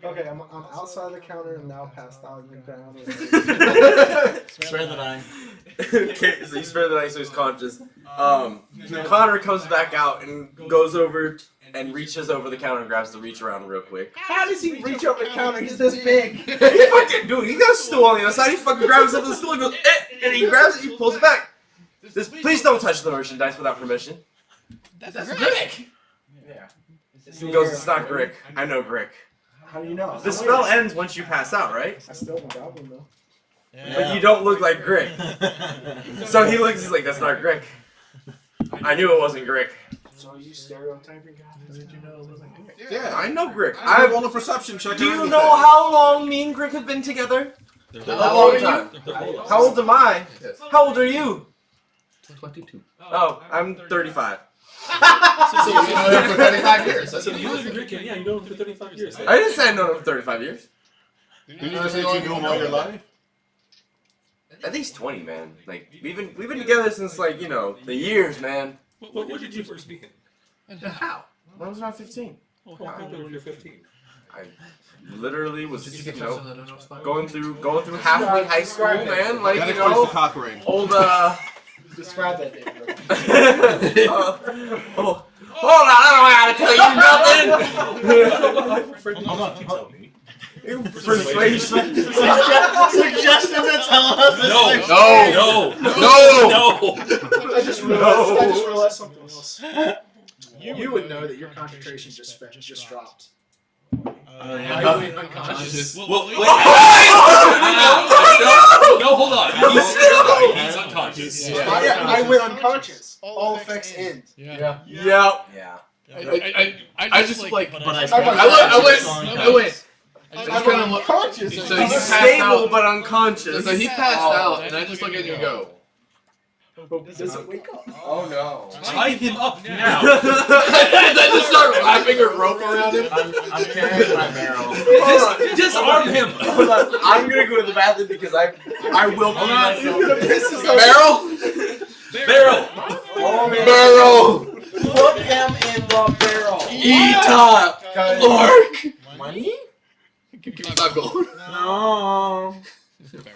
Okay, I'm outside the counter and now passed out on the ground. Spare the 9. Okay, so you spare the night so he's conscious. Connor comes back out and goes over and reaches over the counter and grabs the reach around real quick. How does he reach over the counter? He's this big. He fucking, dude, he got a stool on the other side. He fucking grabs up the stool and goes, and he grabs it, he pulls it back. Please don't touch the merchandise without permission. That's Grick. Yeah. He goes, it's not Grick. I know Grick. How do you know? The spell ends once you pass out, right? I still have a goblin though. But you don't look like Grick. So he looks, he's like, that's not Grick. I knew it wasn't Grick. So you stereotyping goblins? Did you know it wasn't good? Yeah. I know Grick. I roll a perception check. Do or you anything. know how long me and Grick have been together? A long time. How old am I? How old are you? 22. Oh, I'm 35. So you know him for 35 years. That's So you live in Greek, yeah, you know him for 35 years. I didn't say I've known him for 35 years. Did you say you knew him all your life? At least 20, man. Like we've been together since like the years, man. What did you first meet him? How? When I was around 15. Oh, how old when you're 15? I literally was Did you get going through halfway high school, man. Like That explains the cock ring. old Describe that day, bro. Hold on, I don't know how to tell you nothing. Hold on, tell me. Persuasion. Suggestion to tell us this. No. I just realized something else. You would know that your concentration just dropped. I went unconscious. Well, wait. No, hold on. He's unconscious. I went unconscious. All effects end. Yep. Yeah. I just like. But I went. I just kind of look. Unconscious. So he passed Stable out. but unconscious. So he passed out, and I just look at you and go. Does it wake up? Oh no. Tie him up now. I just start wrapping a rope around him. I'm carrying my barrel. Disarm him. Hold on, I'm gonna go to the bathroom because I will pee myself. Barrel. Barrel. Barrel. Put him in the barrel. Eat Lark. Money? Give me 5 gold. No.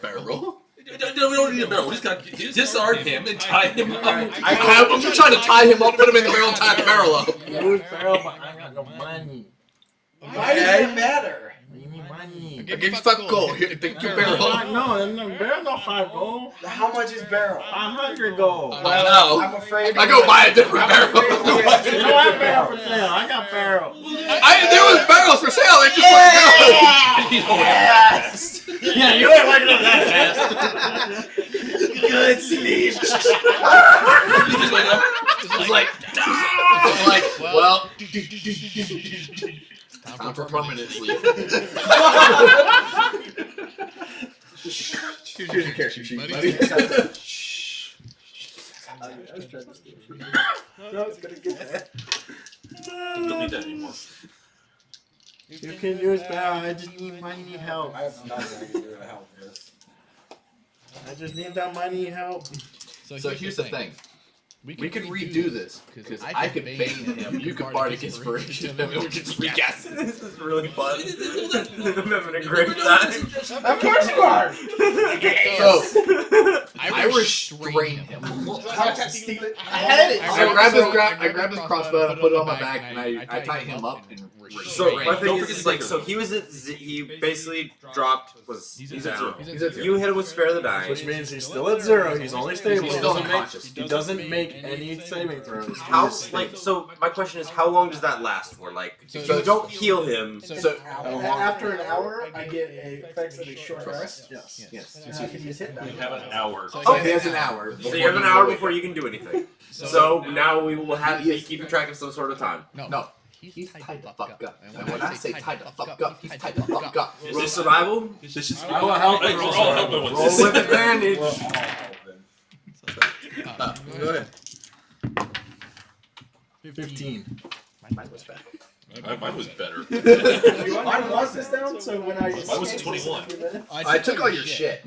Barrel. We don't need a barrel. We just gotta disarm him and tie him up. I'm just trying to tie him up, put him in the barrel, and tie the barrel up. Use barrel, but I got no money. Why does that matter? What do you mean money? I give you 5 gold. Here, take your barrel. No, barrel's not 5 gold. How much is barrel? 500 gold. I know. I'm afraid. I go buy a different barrel. You don't have barrel for sale. I got barrel. There was barrels for sale. They just wouldn't go. Yes. Yeah, you ain't working up that fast. Good sleep. It's like, well, time for permanent sleep. Here's your character sheet, buddy. No, it's gonna get that. Don't need that anymore. You can use barrel. I just need money, need help. I have nothing I can do to help this. I just need that money, help. So here's the thing. We could redo this, because I could bait him, you could bardic inspiration, and we could just recast it. This is really fun. I'm having a great time. Of course you are. So, I restrain him. I had it. I grab his crossbow, I put it on my back, and I tie him up and So restrain. my thing is like, so he was at he basically dropped he's at 0. He's at 0. You hit him with spare the dying. Which means he's still at 0. He's only stable. He's still unconscious. He doesn't make any saving throws. How like so? My question is, how long does that last for? Like, if you don't heal him, So, After an hour, I get a effectively short rest. Yes. yes. And I can just hit that. We have an hour. So he has an hour. so you have an hour before you can do anything. So now we will have to keep track of some sort of time. No. He's tied the fuck up. And when I say tied the fuck up, he's tied the fuck up. Is this survival? This is I will help Hey, him. we're all helping with Roll this. with advantage. Go ahead. 15. Mine was back. Mine was better. Mine was this down, so when I... Mine was 21. I took all your shit.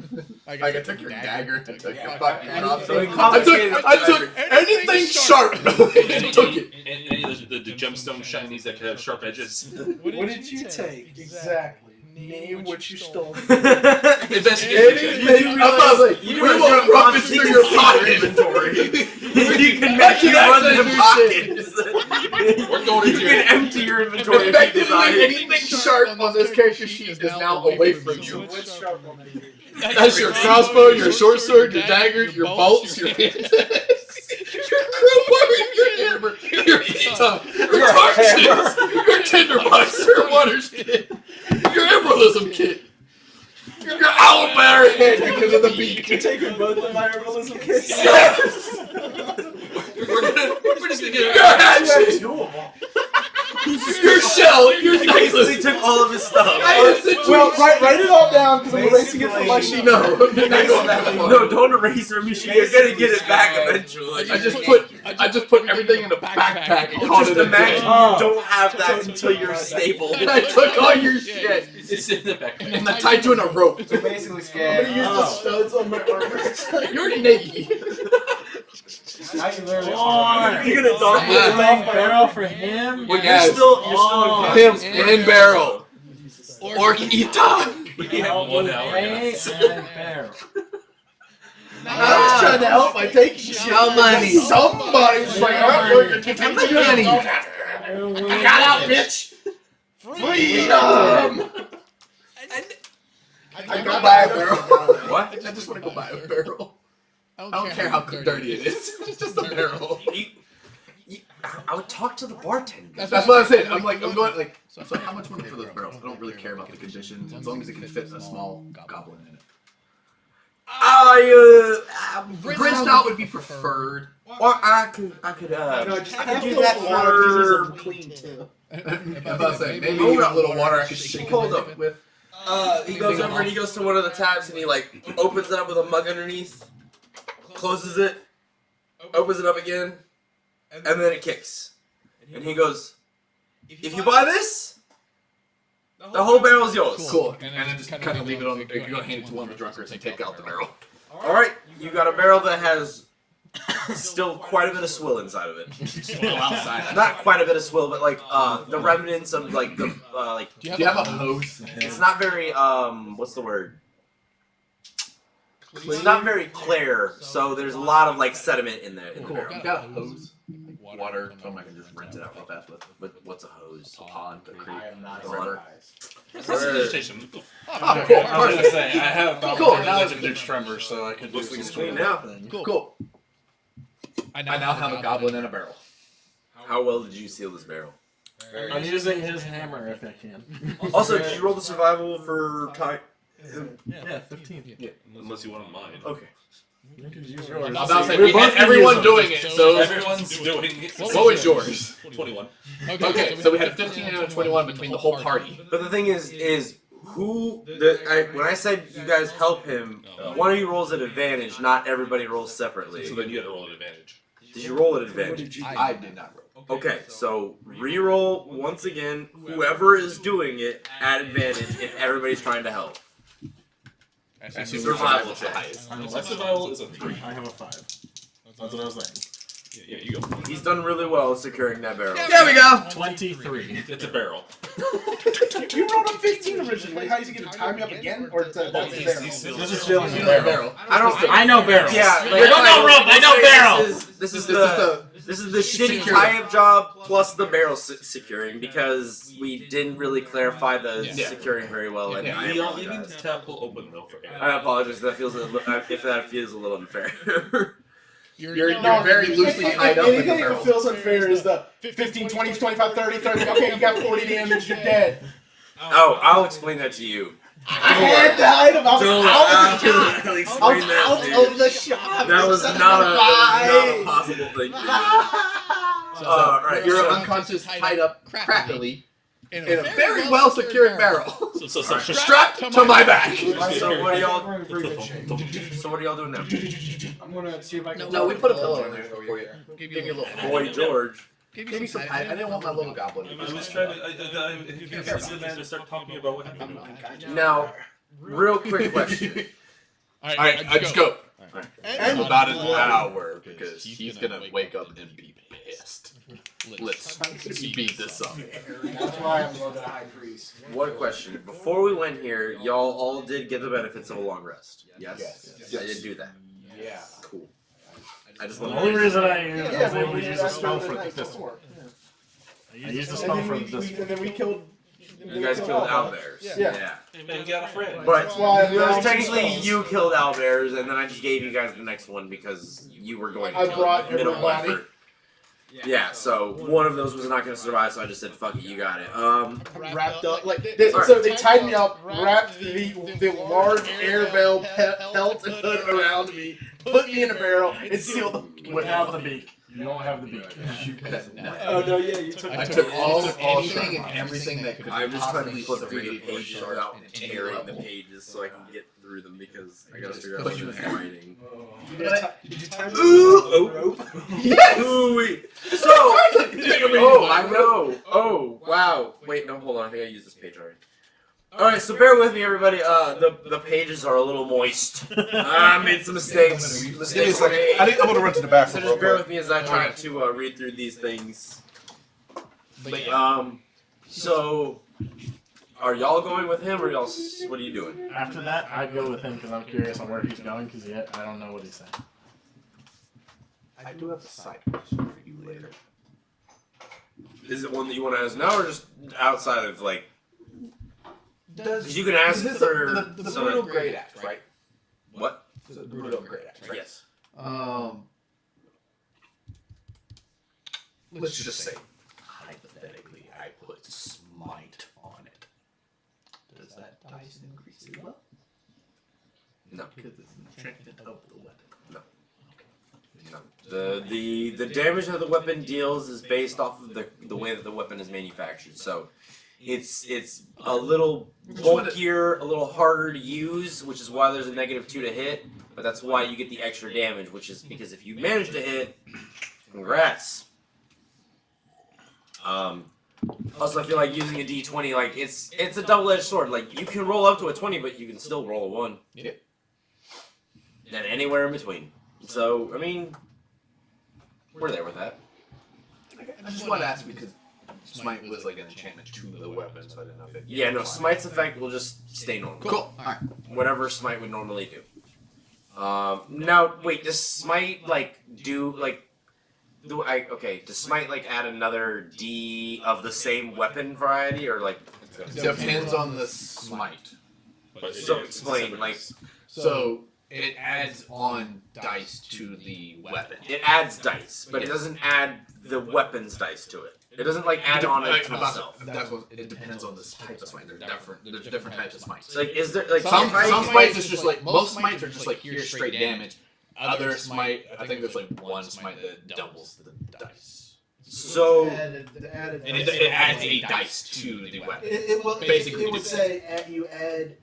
Like I took your dagger, I took your fucking crossbow. confiscated I took anything sharp. I took it. And any of the gemstone shinies that could have sharp edges. What did you take? Exactly. Name what you stole. Investigation. I'm about to say, we will rummage through your pockets. You can make you run the pockets. We're going You into can empty your inventory if you Effectively, desire. anything sharp on this character sheet is now away from you. What's sharp on that? That's your crossbow, your short sword, your dagger, your bolts, your your crowbar, your hammer, your pita, your torches, your tinderbox, your water skin, your herbalism kit, your aloe berry head because of the beak. You're taking both of my herbalism kits? Yes! We're just gonna get Your hatchet, your shell, your He basically necklace. took all of his stuff. Well, write it all down because I'm erasing it from my sheet. No, No, don't erase your machine. You're gonna get it back eventually. I just put everything in a backpack and called Just it a imagine day. you don't have that until you're stable. And I took all your shit It's in the back. and I tied you in a rope. So basically, I'm scared. gonna use the studs on my armor. You're naked. Now you literally. You're gonna dock Yeah. the barrel for him? Well, You're guys, still him and barrel or Ita. We have 1 hour. guys. barrel. I was trying to help by taking shit. How money? Somebody's like, I'm going to take money. I got out, bitch. Freedom. I go buy a barrel. What? I just want to go buy a barrel. I don't care how dirty it is. It's just a barrel. I would talk to the bartender. That's what I said. I'm going like. So how much money for those barrels? I don't really care about the conditions as long as it can fit a small goblin in it. Brinsed out would be preferred. Or I could No, just I have could do the that water for. because clean too. I'm about to say maybe a little water I could shake Hold it up. with. He goes over and he goes to one of the tabs and he like opens it up with a mug underneath, closes it, opens it up again, and then it kicks. And he goes, "If you buy this, the whole barrel's yours." Cool. And then just kind of leave it on. You're gonna hand it to one of the drunkards and take out the barrel. All right, you got a barrel that has still quite a bit of swill inside of it. Go outside. Not quite a bit of swill, but like the remnants of like the like. Do you have a hose? It's not very what's the word? It's not very clear, so there's a lot of like sediment in there. Cool. You got a hose? Water. Something I can just rinse it out real fast with. But what's a hose? A pond, a creek, I am not a river. Prestidigitation. Oh, cool. I was gonna say I have Cool. now it's a dude tremor, so I could do Looks like it's some clean sort of now. thing. Cool. I now have a goblin in a barrel. How well did you seal this barrel? I'm using his hammer if I can. Also, did you roll the survival for time? Yeah, 15. Yeah. Unless you want mine. Okay. You can use I'm yours. about to say, We're we both had gonna everyone use doing them. it, so Everyone's doing it. what was yours? 21. Okay, so we had 15 and a 21 between the whole party. But the thing is who when I said you guys help him, one of you rolls at advantage. Not everybody rolls separately. So then you had to roll an advantage. Did you roll at advantage? I did not roll. Okay, so re-roll once again. Whoever is doing it at advantage if everybody's trying to help. Survival check. My survival is a 3. I have a 5. That's what I was saying. Yeah, you go. He's done really well at securing that barrel. There we go. 23. It's a barrel. You rolled a 15 originally. How is he going to time me up again? Or it's a He's This is feeling You the know the barrel. barrel. I don't. I know barrels. Yeah, I don't know rope. I know barrel. This is the shitty tie-up job plus the barrel securing because we didn't really clarify the securing very well. And I The apologize. tab will open though for air. I apologize. That feels if that feels a little unfair. You're very loosely tied up in the Anything barrel. that feels unfair is the 15, 20, 25, 30, 30. Okay, you got 40 damage, you're dead. Oh, I'll explain that to you. I had the item. I was out of the shop. I'll I explain was that out to you. of the shop. That was not a possible thing. Right, You're so- unconscious, tied up crackily in a very well secured barrel, So strapped to my back. So what are y'all? We're in pretty good shape. So what are y'all doing now? I'm gonna see if I can. No, we put a pillow in there for you. Give Give you a little. Boy George. Give me some. I didn't want my little goblin. I was trying to. I convinced the man to start talking about what happened. Now, real quick question. All All right, I just go. And About an hour because he's gonna wake up and be pissed. Let's speed this up. That's why I'm a little bit high priest. One question. Before we went here, y'all all did get the benefits of a long rest. Yes? I did do that. Yeah. Cool. I just The want only to reason I was Yeah, able we to did use a that spell the for night this. before. I used the And spell then for we, this. and then we killed. You guys killed owlbears. Yeah. And got a friend. But That's why it was I'm technically spells. you killed owlbears, and then I just gave you guys the next one because you were going to I kill brought it with minimal everybody. effort. Yeah, so one of those was not going to survive, so I just said, fuck it, you got it. Wrapped up like this. So they tied me up, wrapped the large air bell pelt and hood around me, put me in a barrel, and sealed them. Without the beak. You don't have the beak. Oh no, yeah, you took. I took all anything and everything that could I'm just trying to possibly flip through the create or pages sharp without and tearing the level. pages so I can get through them because I gotta figure out Put what you it's in there. writing. Did you tie me Ooh! rope? Yes! Ooh, so, oh, I know. Oh, wow. Wait, no, hold on. I think I used this page already. Alright, so bear with me, everybody. The pages are a little moist. I made some mistakes. Give me a Mistakes were second. made. I think I'm gonna run to the So bathroom. just bear with me as I try to read through these things. So, are y'all going with him or y'all? What are you doing? After that, I'd go with him because I'm curious on where he's going because I don't know what he's saying. I do have a side question for you later. Is it one that you want to ask now or just outside of like? Because you can ask This is for the some- brutal great axe, right? What? The brutal great axe, right? Yes. Let's just say, hypothetically, I put smite on it. Does that dice increase as well? No. Because it's enchanted of the weapon. No. The damage that the weapon deals is based off of the way that the weapon is manufactured. So it's a little bulkier, a little harder to use, which is why there's a -2 to hit. But that's why you get the extra damage, which is because if you manage to hit, congrats. Also, I feel like using a D20, like it's a double-edged sword. Like you can roll up to a 20, but you can still roll a 1. Yeah. And anywhere in between. So I mean, we're there with that. I just want to ask because Smite was like an enchantment to the weapon, so I didn't know if it. Yeah, no, Smite's effect will just stay normal. Cool. Alright. Whatever Smite would normally do. Now, wait, does Smite, like, do, like, does Smite, like, add another D of the same weapon variety, or, like... Depends on the Smite. So explain, like... So, it adds on dice to the weapon. It adds dice, but it doesn't add the weapon's dice to it. It doesn't, like, add on it to itself. That's what, it depends on the type of smite. There's different types of smites. Like, is there, like... Some smites is just like, most smites are just like, here's straight damage. Other smite, I think there's like one smite that doubles the dice. So... And it adds a dice to the weapon. Basically, it would say you add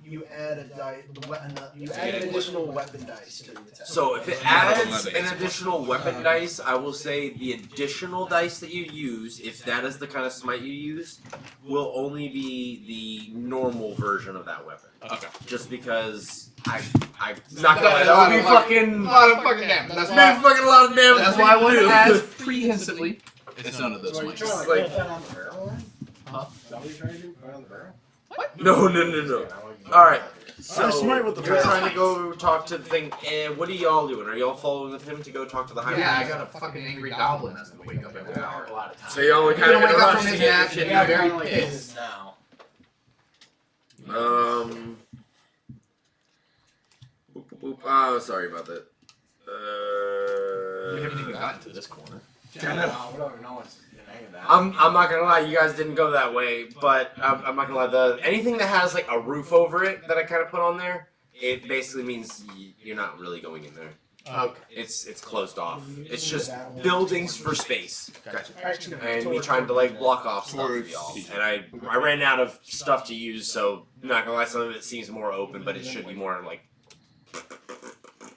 a die, you add an additional weapon dice to the attack. So if it adds an additional weapon dice, I will say the additional dice that you use, if that is the kind of smite you use, will only be the normal version of that weapon. Okay. Just because I'm not gonna lie, that would be fucking a lot of fucking damage. That's fucking a lot of damage. That's why I went as prehensively. It's none of those So smites. you're trying to like, put that on the barrel then? Huh? Is that what you're trying to do? Put it on the barrel? No. Alright. So, Smite with the you're trying to go talk to the thing. What are y'all doing? Are y'all following with him to go talk to the high Yeah, I priest? got a fucking angry goblin that's gonna wake up every hour. So y'all are He's kind gonna of wake in a up rush from to his get nap shit and done. be very like pissed. this now. Oh, sorry about that. We haven't even gotten to this corner. I know, we don't even know what's the name of that. I'm not gonna lie, you guys didn't go that way, but I'm not gonna lie. Anything that has like a roof over it that I kind of put on there, it basically means you're not really going in there. Okay. It's closed off. It's just buildings for space. Gotcha. And me trying to like block off stuff for y'all. And I ran out of stuff to use, so I'm not gonna lie, some of it seems more open, but it should be more like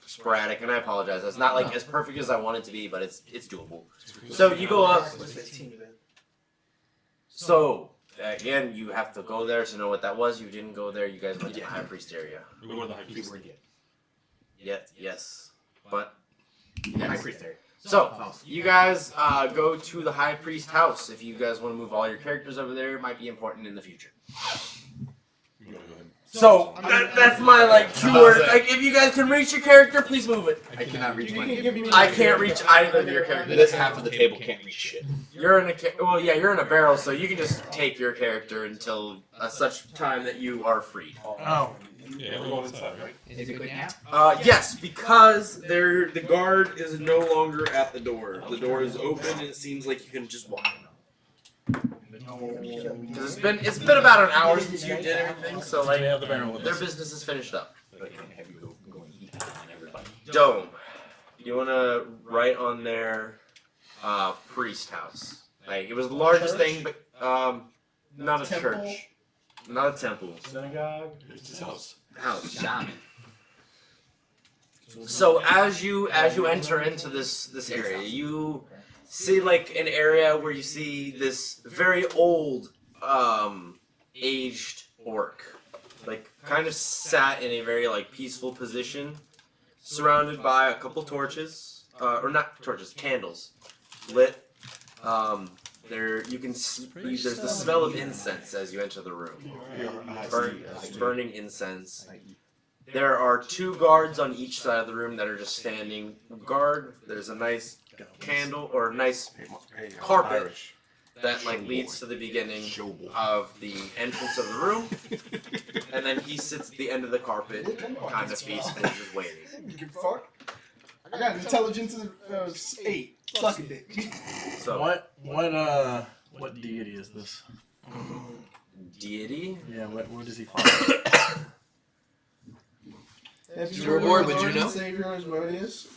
sporadic. And I apologize. It's not like as perfect as I want it to be, but it's doable. So you go up. So again, you have to go there to know what that was. You didn't go there. You guys went to the high priest area. We go to the high priest. Yes. But High priest area. so you guys go to the high priest house. If you guys want to move all your characters over there, it might be important in the future. So that's my like 2 words. Like if you guys can reach your character, please move it. I cannot reach my I can't reach either of your characters. This half of the table can't reach shit. You're in you're in a barrel, so you can just take your character until such time that you are freed. Oh. Yeah, we're going inside, right? Is it good now? Yes, because the guard is no longer at the door. The door is open, and it seems like you can just walk in. Because it's been about an hour since you did everything, so like They have the barrel with their us. business is finished up. But I can't have you go and eat on everybody. Dome. You want to write on their priest house? Like it was the largest thing, but not a church, not a temple. Synagogue? It's his house. House. Shaman. So as you enter into this area, you see like an area where you see this very old, aged orc, like kind of sat in a very like peaceful position, surrounded by a couple torches, or not torches, candles, lit. There you can see there's the smell of incense as you enter the room. Burning incense. There are 2 guards on each side of the room that are just standing guard. There's a nice candle or a nice carpet that like leads to the beginning of the entrance of the room. And then he sits at the end of the carpet, kind of peaceful, just waiting. Give a fuck. I got intelligence of 8. Suck it, dick. So What deity is this? deity? Yeah, what does he follow? If Sir Boy, would you know? Savior is what it is.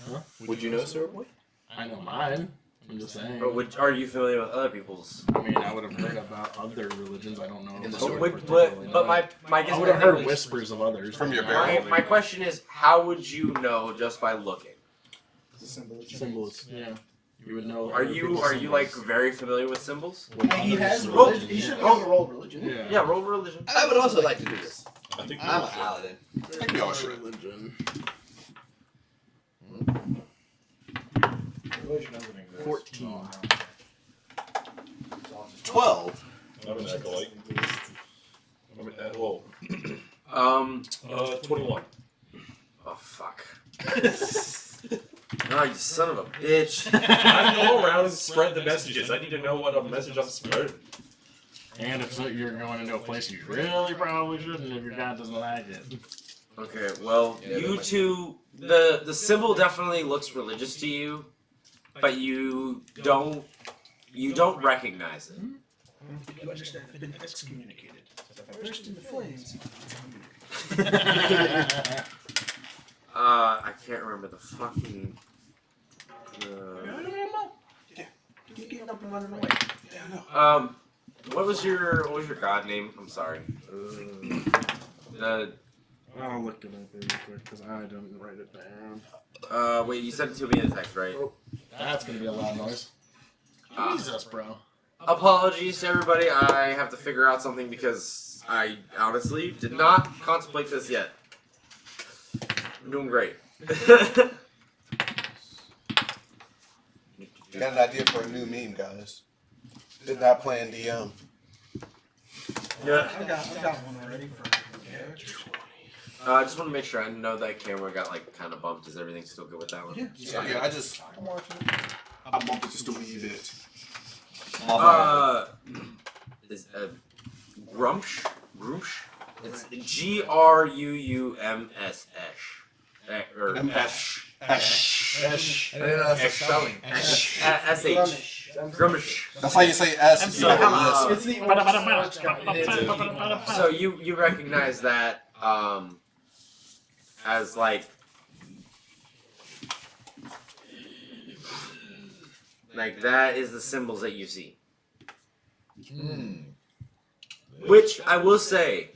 Would you know, Sir Boy? I know mine. I'm just saying. Or are you familiar with other people's? I mean, I would have heard about other religions. I don't know. In the if I sword. would But particularly my know. guess I would have heard is- whispers of others From your barrel. My question is, how would you know just by looking? It's a symbol. Symbols. Yeah, you would know. Are other you people's like symbols. very familiar with symbols? With He others' has Roll- religion. He should be able to roll religion. Yeah. Yeah, roll religion. I would also like to do this. I think I'm a paladin. I think we all should. Religion. religion doesn't exist. 14. 12. I'm an acolyte. Whoa. 21. Oh fuck. Oh, you son of a bitch. I go around and spread the messages. I need to know what a message I'm spreading. And if so, you're going into a place you really probably shouldn't if your god doesn't like it. Okay, well, you two, the symbol definitely looks religious to you, but you don't recognize it. You understand, I've been excommunicated. If I burst into flames. I can't remember the fucking. Keep getting up and running away. What was your god name? I'm sorry. I'll look it up really quick because I didn't write it down. Wait, you sent it to me in text, right? That's gonna be a loud noise. Jesus, bro. Apologies to everybody. I have to figure out something because I honestly did not contemplate this yet. I'm doing great. Got an idea for a new meme, guys. Did not plan DM. Yeah. I got one already for I just want to make sure I know that camera got like kind of bumped. Is everything still good with that one? Yeah, I'm watching. I bumped it just a wee bit. Is Grumsh? It's GRUUMS. Or SH. Grumish. That's how you say S. So, It's the so you recognize that as like that is the symbols that you see. Which I will say,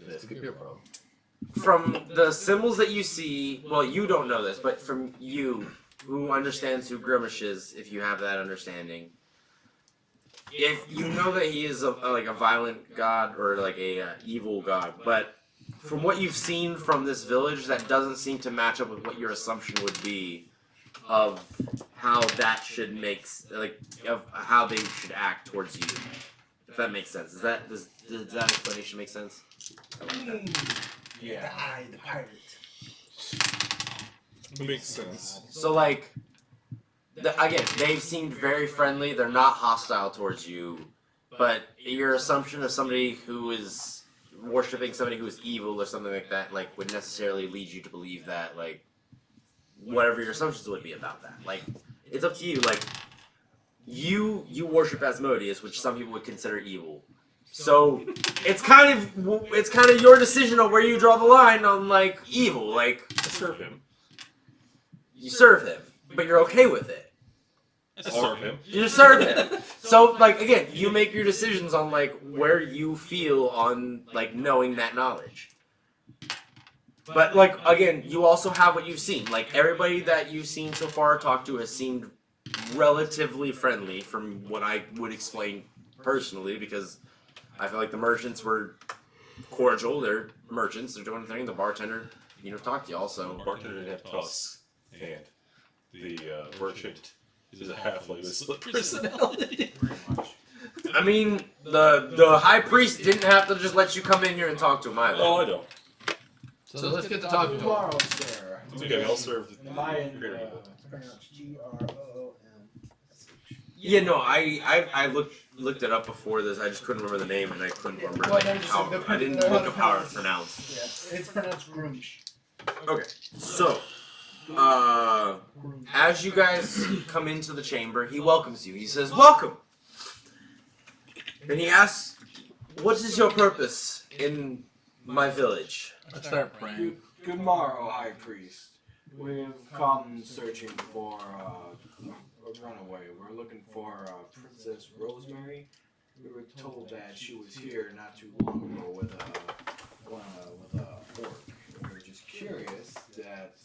from the symbols that you see, well, you don't know this, but from you, who understands who Grimish is, if you have that understanding, if you know that he is like a violent god or like a evil god, but from what you've seen from this village, that doesn't seem to match up with what your assumption would be of how that should of how they should act towards you. If that makes sense. Does that explanation make sense? Yeah. The pirate. Makes sense. So like, again, they've seemed very friendly. They're not hostile towards you, but your assumption of somebody who is worshiping somebody who is evil or something like that, like, would necessarily lead you to believe that, like, whatever your assumptions would be about that. Like, it's up to you. Like, you worship Asmodeus, which some people would consider evil. So it's kind of your decision on where you draw the line on like evil. Like, Serve him. you serve him, but you're okay with it. Serve him. You serve him. So like again, you make your decisions on like where you feel on like knowing that knowledge. But like again, you also have what you've seen. Like everybody that you've seen so far talked to has seemed relatively friendly from what I would explain personally, because I feel like the merchants were cordial. They're merchants. They're doing their thing. The bartender, talked to y'all. So The bartender didn't have tusks, and the merchant is a halfling with split personality. I mean, the high priest didn't have to just let you come in here and talk to him either. Oh, I don't. So let's get to talking to him. Tomorrow, sir. It's okay. I'll serve the Mayan, greater evil. pronounced GROOM. Yeah, no, I looked it up before this. I just couldn't remember the name, and I couldn't remember Well, like, how. I didn't look up how it's pronounced. Yeah, it's pronounced Groomish. Okay, so as you guys come into the chamber, he welcomes you. He says, "Welcome," and he asks, "What is your purpose in my village?" Let's start praying. Good morrow, High Priest. We've come searching for a runaway. We're looking for Princess Rosemary. We were told that she was here not too long ago with a fork. We were just curious that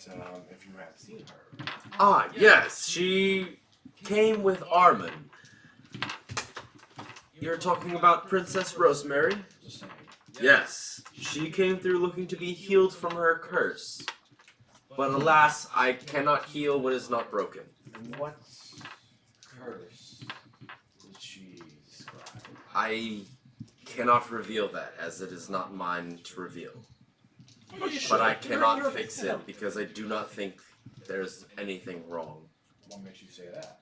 if you have seen her. Ah, yes, she came with Armin. You're talking about Princess Rosemary? Yes, she came through looking to be healed from her curse. But alas, I cannot heal what is not broken. And what curse did she describe? I cannot reveal that, as it is not mine to reveal. But I cannot fix it because I do not think there's anything wrong. What makes you say that?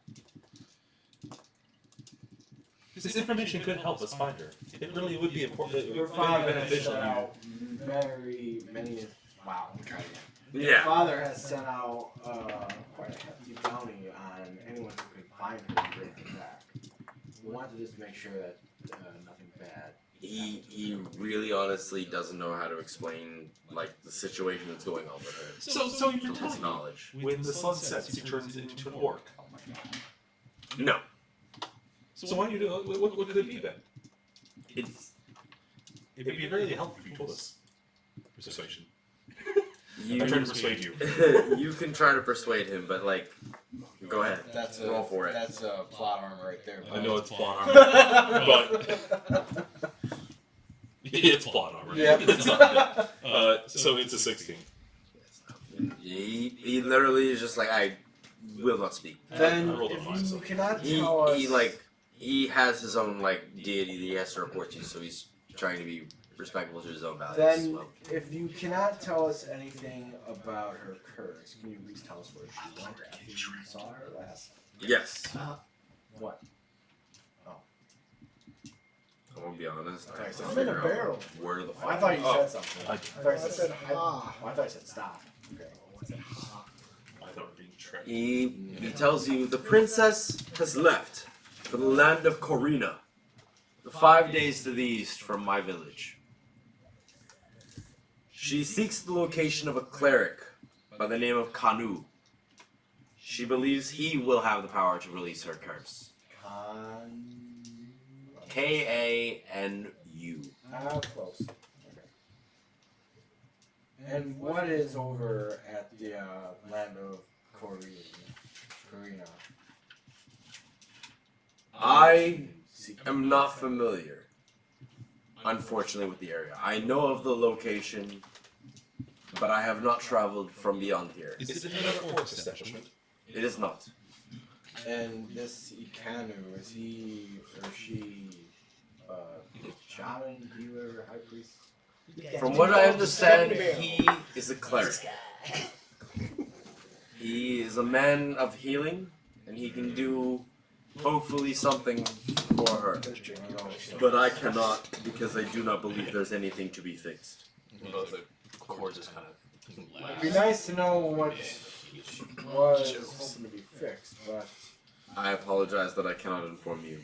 This information could help us find her. It really would be important. It Your would be father has beneficial. sent out very many. Wow, I'm trying again. Your Yeah. father has sent out quite a hefty bounty on anyone who can find her and bring her back. We want to just make sure that nothing bad. He really honestly doesn't know how to explain like the situation that's going on with her. So you're From his telling me, knowledge. when the sun sets, he turns into an orc. No. So why don't you do? What could it be then? It's It'd be very helpful if you told us. Persuasion. you. I'm trying to persuade you. You can try to persuade him, but like, go ahead. That's Roll for it. That's a plot armor right there. I know it's plot armor, but it's plot armor. Yep. It's not, so it's a 16. He literally is just like, I will not speak. Then I rolled a 5, so. you cannot He tell us. he has his own like deity that he has to report to, so he's trying to be respectful to his own values as Then, well. if you cannot tell us anything about her curse, can you at least tell us where she went after you saw her last? Yes. What? I won't be honest. I Okay, have to so I'm in a figure out barrel. where the Oh, I fuck. thought you Oh, said something. I thought you said stop. Okay. I thought we were being tricked. he tells you the princess has left for the land of Corina, the 5 days to the east from my village. She seeks the location of a cleric by the name of Kanu. She believes he will have the power to release her curse. K-A-N-U. Close. Okay. And what is over at the land of Corina? I am not familiar, unfortunately, with the area. I know of the location, but I have not traveled from beyond here. Is it another orc establishment? It is not. And this Ikanu, is he or she shaman, healer, high priest? From what I understand, he is a cleric. He is a man of healing, and he can do, hopefully, something for her. But I cannot, because I do not believe there's anything to be fixed. The cord just kind of. It'd be nice to know what was hoping to be fixed, but I apologize that I cannot inform you.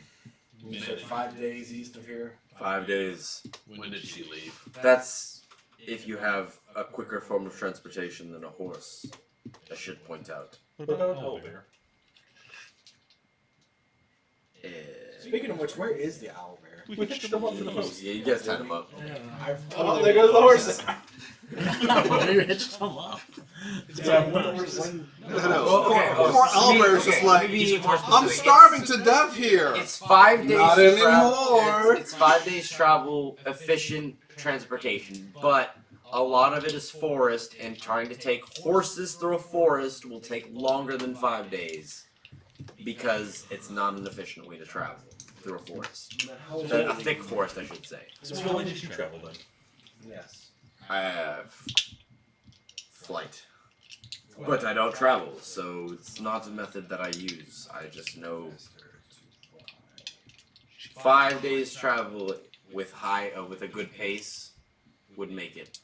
you said 5 days east of here. 5 days. When did she leave? That's if you have a quicker form of transportation than a horse. I should point out. What about owlbear? Speaking of which, where is the owl bear? We hitched them up to the house. Yeah, you guys tied him up. Oh, there goes the horses. You hitched them up. Poor Albert's just like, I'm starving to death here. It's 5 days. Not travel. anymore. It's 5 days travel, efficient transportation, but a lot of it is forest, and trying to take horses through a forest will take longer than 5 days because it's not an efficient way to travel through a forest. A thick forest, I should say. So how long did you travel then? Yes. I have flight. But I don't travel, so it's not a method that I use. I just know 5 days travel with with a good pace would make it.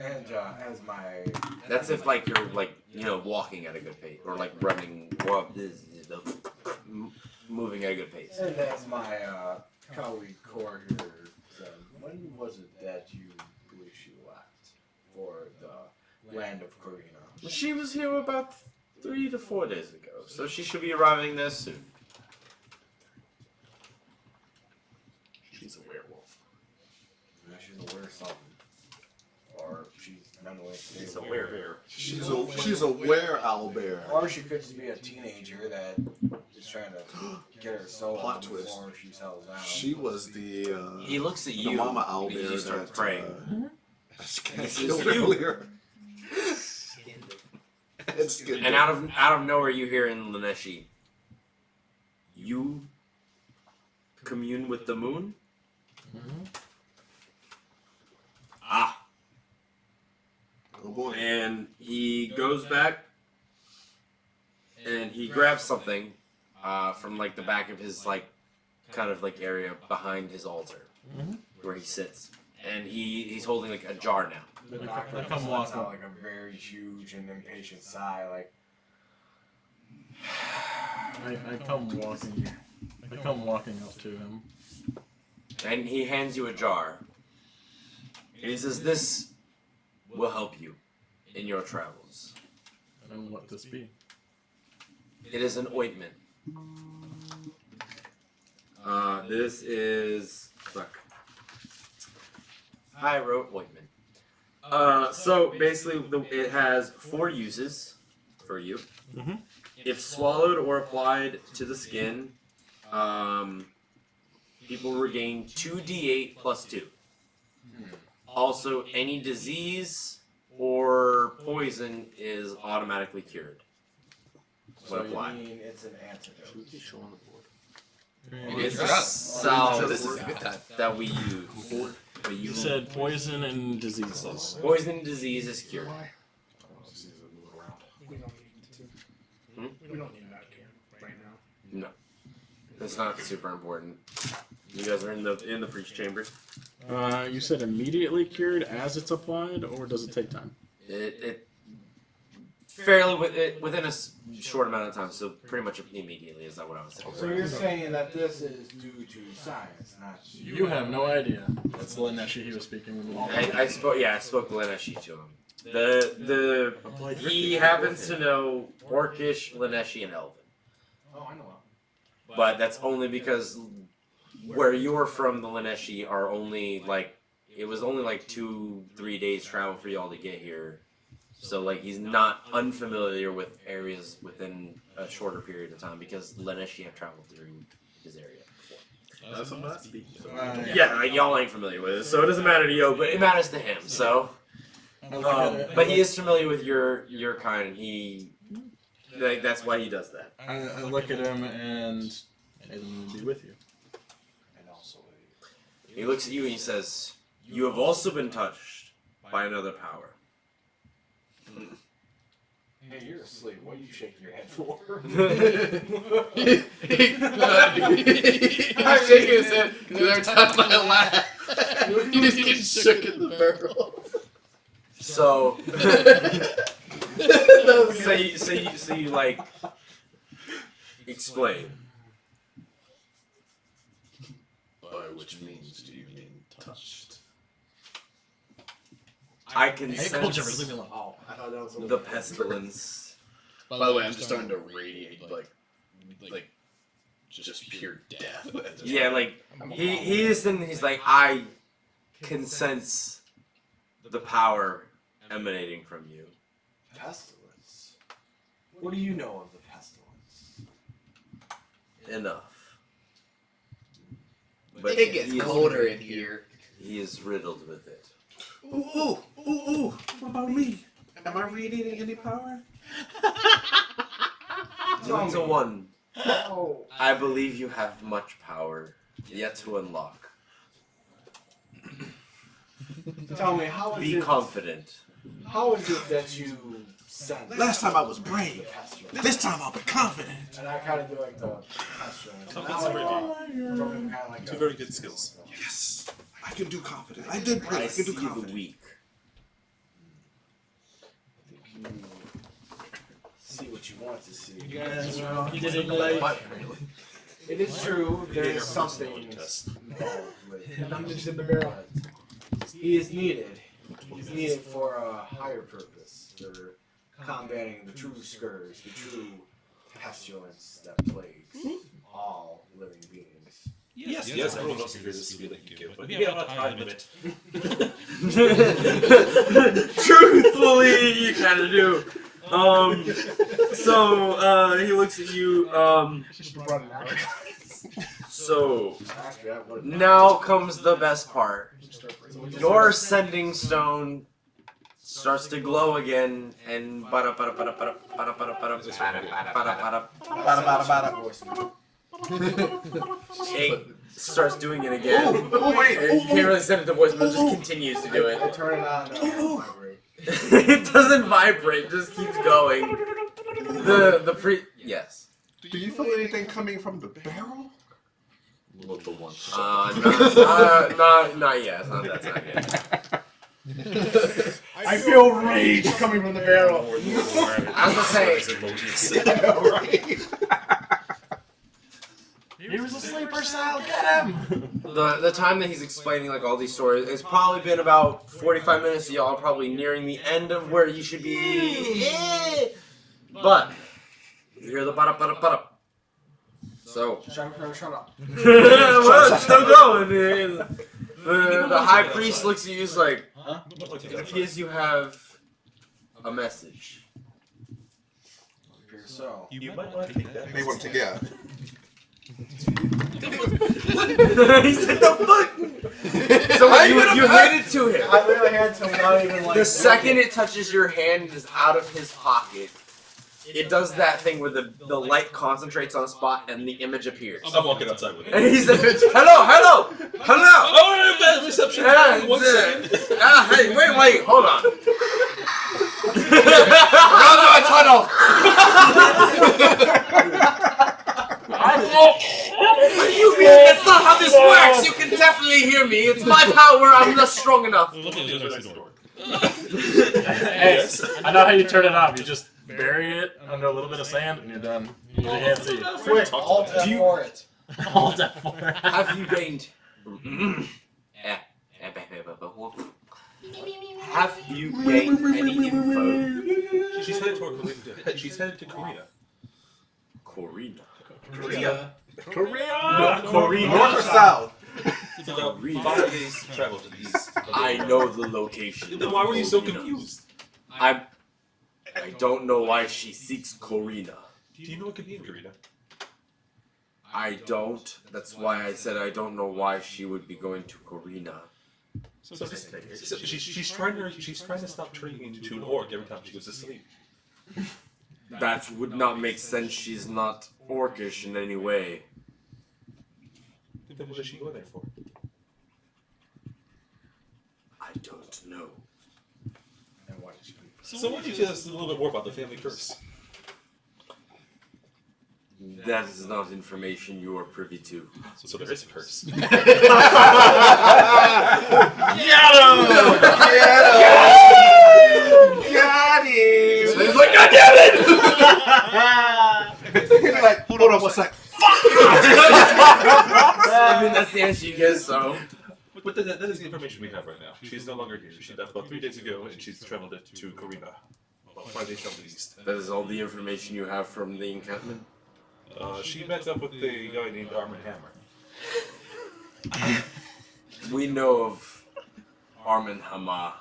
And as my That's if like you're like walking at a good pace or like running, moving at a good pace. and as my colleague Core here said, when was it that you believe she left for the land of Corina? She was here about 3 to 4 days ago, so she should be arriving there soon. She's a werewolf. Yeah, she's aware of something, or she's mentally She's a stable. werebear. She's a were-owlbear. Or she could just be a teenager that is trying to get her soul Plot out twist. before she settles down. She was the He looks at the you. mama and owlbear you start that praying. killed earlier. And skinned And her. out of nowhere, you hear in Laneshi, you commune with the moon. Ah. Oh boy. And he goes back and he grabs something from like the back of his like kind of like area behind his altar where he sits. And he's holding like a jar now. The doctor I come lets walking. out like a very huge and impatient sigh, like, I come walking. I come walking up to him. And he hands you a jar. And he says, "This will help you in your travels. And what this be? It is an ointment. This is fuck. I wrote ointment. So basically, it has 4 uses for you. Mhm. If swallowed or applied to the skin, people regain 2d8 plus 2. Also, any disease or poison is automatically cured when so you applied. mean it's an antidote. It's a So salve this is a good time. that we use. But You said poison and diseases. poison disease is cured. We don't need to. Hmm? We don't need that here right now. No, it's not super important. You guys are in the breach chamber. You said immediately cured as it's applied, or does it take time? It fairly within a short amount of time, so pretty much immediately. Is that what I was saying? So you're saying that this is due to science, not You have no idea. That's the Laneshi he was speaking with me. I spoke Laneshi to him. He happens to know Orcish, Laneshi, and Elven. Oh, I know. But that's only because where you're from, the Laneshi are only like it was only like 2-3 days travel for y'all to get here. So like he's not unfamiliar with areas within a shorter period of time because Laneshi have traveled through his area before. That's what I speak. Yeah, like y'all ain't familiar with it, so it doesn't matter to you, but it matters to him. So, but he is familiar with your kind, and he like that's why he does that. I look at him and be with you. And also, He looks at you and he says, "You have also been touched by another power." hey, you're asleep. What are you shaking your head for? I'm shaking his head because every time I laugh, he just gets shook in the barrel. So, so you like explain. By which means do you mean touched? I can Hey, culture, sense leave me alone. Oh, I thought that was the pestilence. By the way, I'm just starting to radiate like just pure death. Yeah, like he's like I can sense the power emanating from you. pestilence. What do you know of the pestilence? Enough. It gets he is- colder in here. He is riddled with it. Ooh. What about me? Am I radiating any power? 2-1. Oh, I believe you have much power yet to unlock. tell me, how is Be it? confident. How is it that you sense? Last time I was brave. the pestilence? This time I'll be confident. And I kind of do like the pestilence. Confidence Two very good skills. Yes, I can do confident. I did I brave. I see can do the confident. weak. See what you want to see. Yes, well, he didn't like. It is true. There is something involved with I'm just in the barrel. He is needed. He's needed for a higher purpose, for combating the true scourge, the true pestilence that plagues all living beings. Yes, everyone else hears this spiel that you give, but you have a time limit. Truthfully, you kind of do. So he looks at you. So Actually, I would now comes the best part. Your sending stone starts to glow again, and It starts doing it again. Oh, wait. You can't really send it to voicemail, it just continues to do I it. turn it on. Vibrate. It doesn't vibrate, it just keeps going. Yes. Do you feel anything coming from the barrel? Look the one. Not yet. It's not that time yet. I feel rage coming from the barrel. I was gonna say, He was a sleeper cell. Get him. the time that he's explaining like all these stories, it's probably been about 45 minutes. So y'all are probably nearing the end of where you should be. But you hear the bada. So Shut up. well, it's still going. The high priest looks at you. He's like, it appears you have a message. So. You might want to take that. They want to get. He said the button. So you hand it to him. I literally hand to him, not even like. The second it touches your hand, it is out of his pocket. It does that thing where the light concentrates on a spot and the image appears. I'm walking outside with it. And he says, hello. Oh, bad reception. Yeah, 1 second. Hey, wait, hold on. Run to a tunnel! That's not how this works. You can definitely hear me. It's my power. I'm not strong enough. Hey, I know how you turn it off. You just bury it under a little bit of sand and you're done. You can't see it. Quick, alt F for it. Hold that for it. Have you gained? Have you gained any info? She's headed toward Korea. She's headed to Korea. Korea. North or south? It's about 5 days travel to the east. I know the location. Then why were you so confused? I don't know why she seeks Corina. Do you know what could be in Korea? I don't. That's why I said I don't know why she would be going to Corina. So she's trying to stop turning into an orc every time she goes to sleep. That would not make sense. She's not orcish in any way. Then what does she go there for? I don't know. And why did you leave? So why don't you tell us a little bit more about the family curse? That is not information you are privy to. So there is a curse. Get him! Got him! So he's like, God damn it! He's like, hold on 1 sec. I mean, that's the answer you get, so. But that is the information we have right now. She's no longer here. She left about 3 days ago, and she's traveled to Korea. About 5 days travel east. That is all the information you have from the encampment? She met up with a guy named Arm and Hammer. We know of Armin Hama.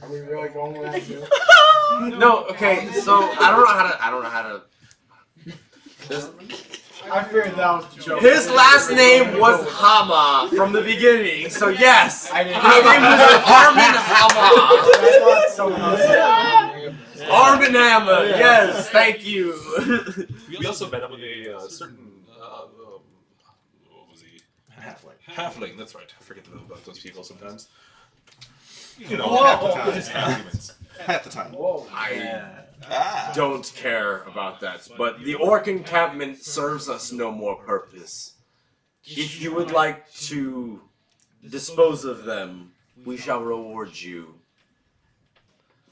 Are we really going with that too? No, okay, so I don't know how to. I figured that was the joke. His last name was Hama from the beginning, so yes, I didn't. his name was Armin Hama. I thought someone else had that name. Armin Hama, yes, thank you. We also met up with a certain, what was he? Halfling, that's right. I forget about those people sometimes. You know, half Half the time. Whoa. I don't care about that, but the orc encampment serves us no more purpose. If you would like to dispose of them, we shall reward you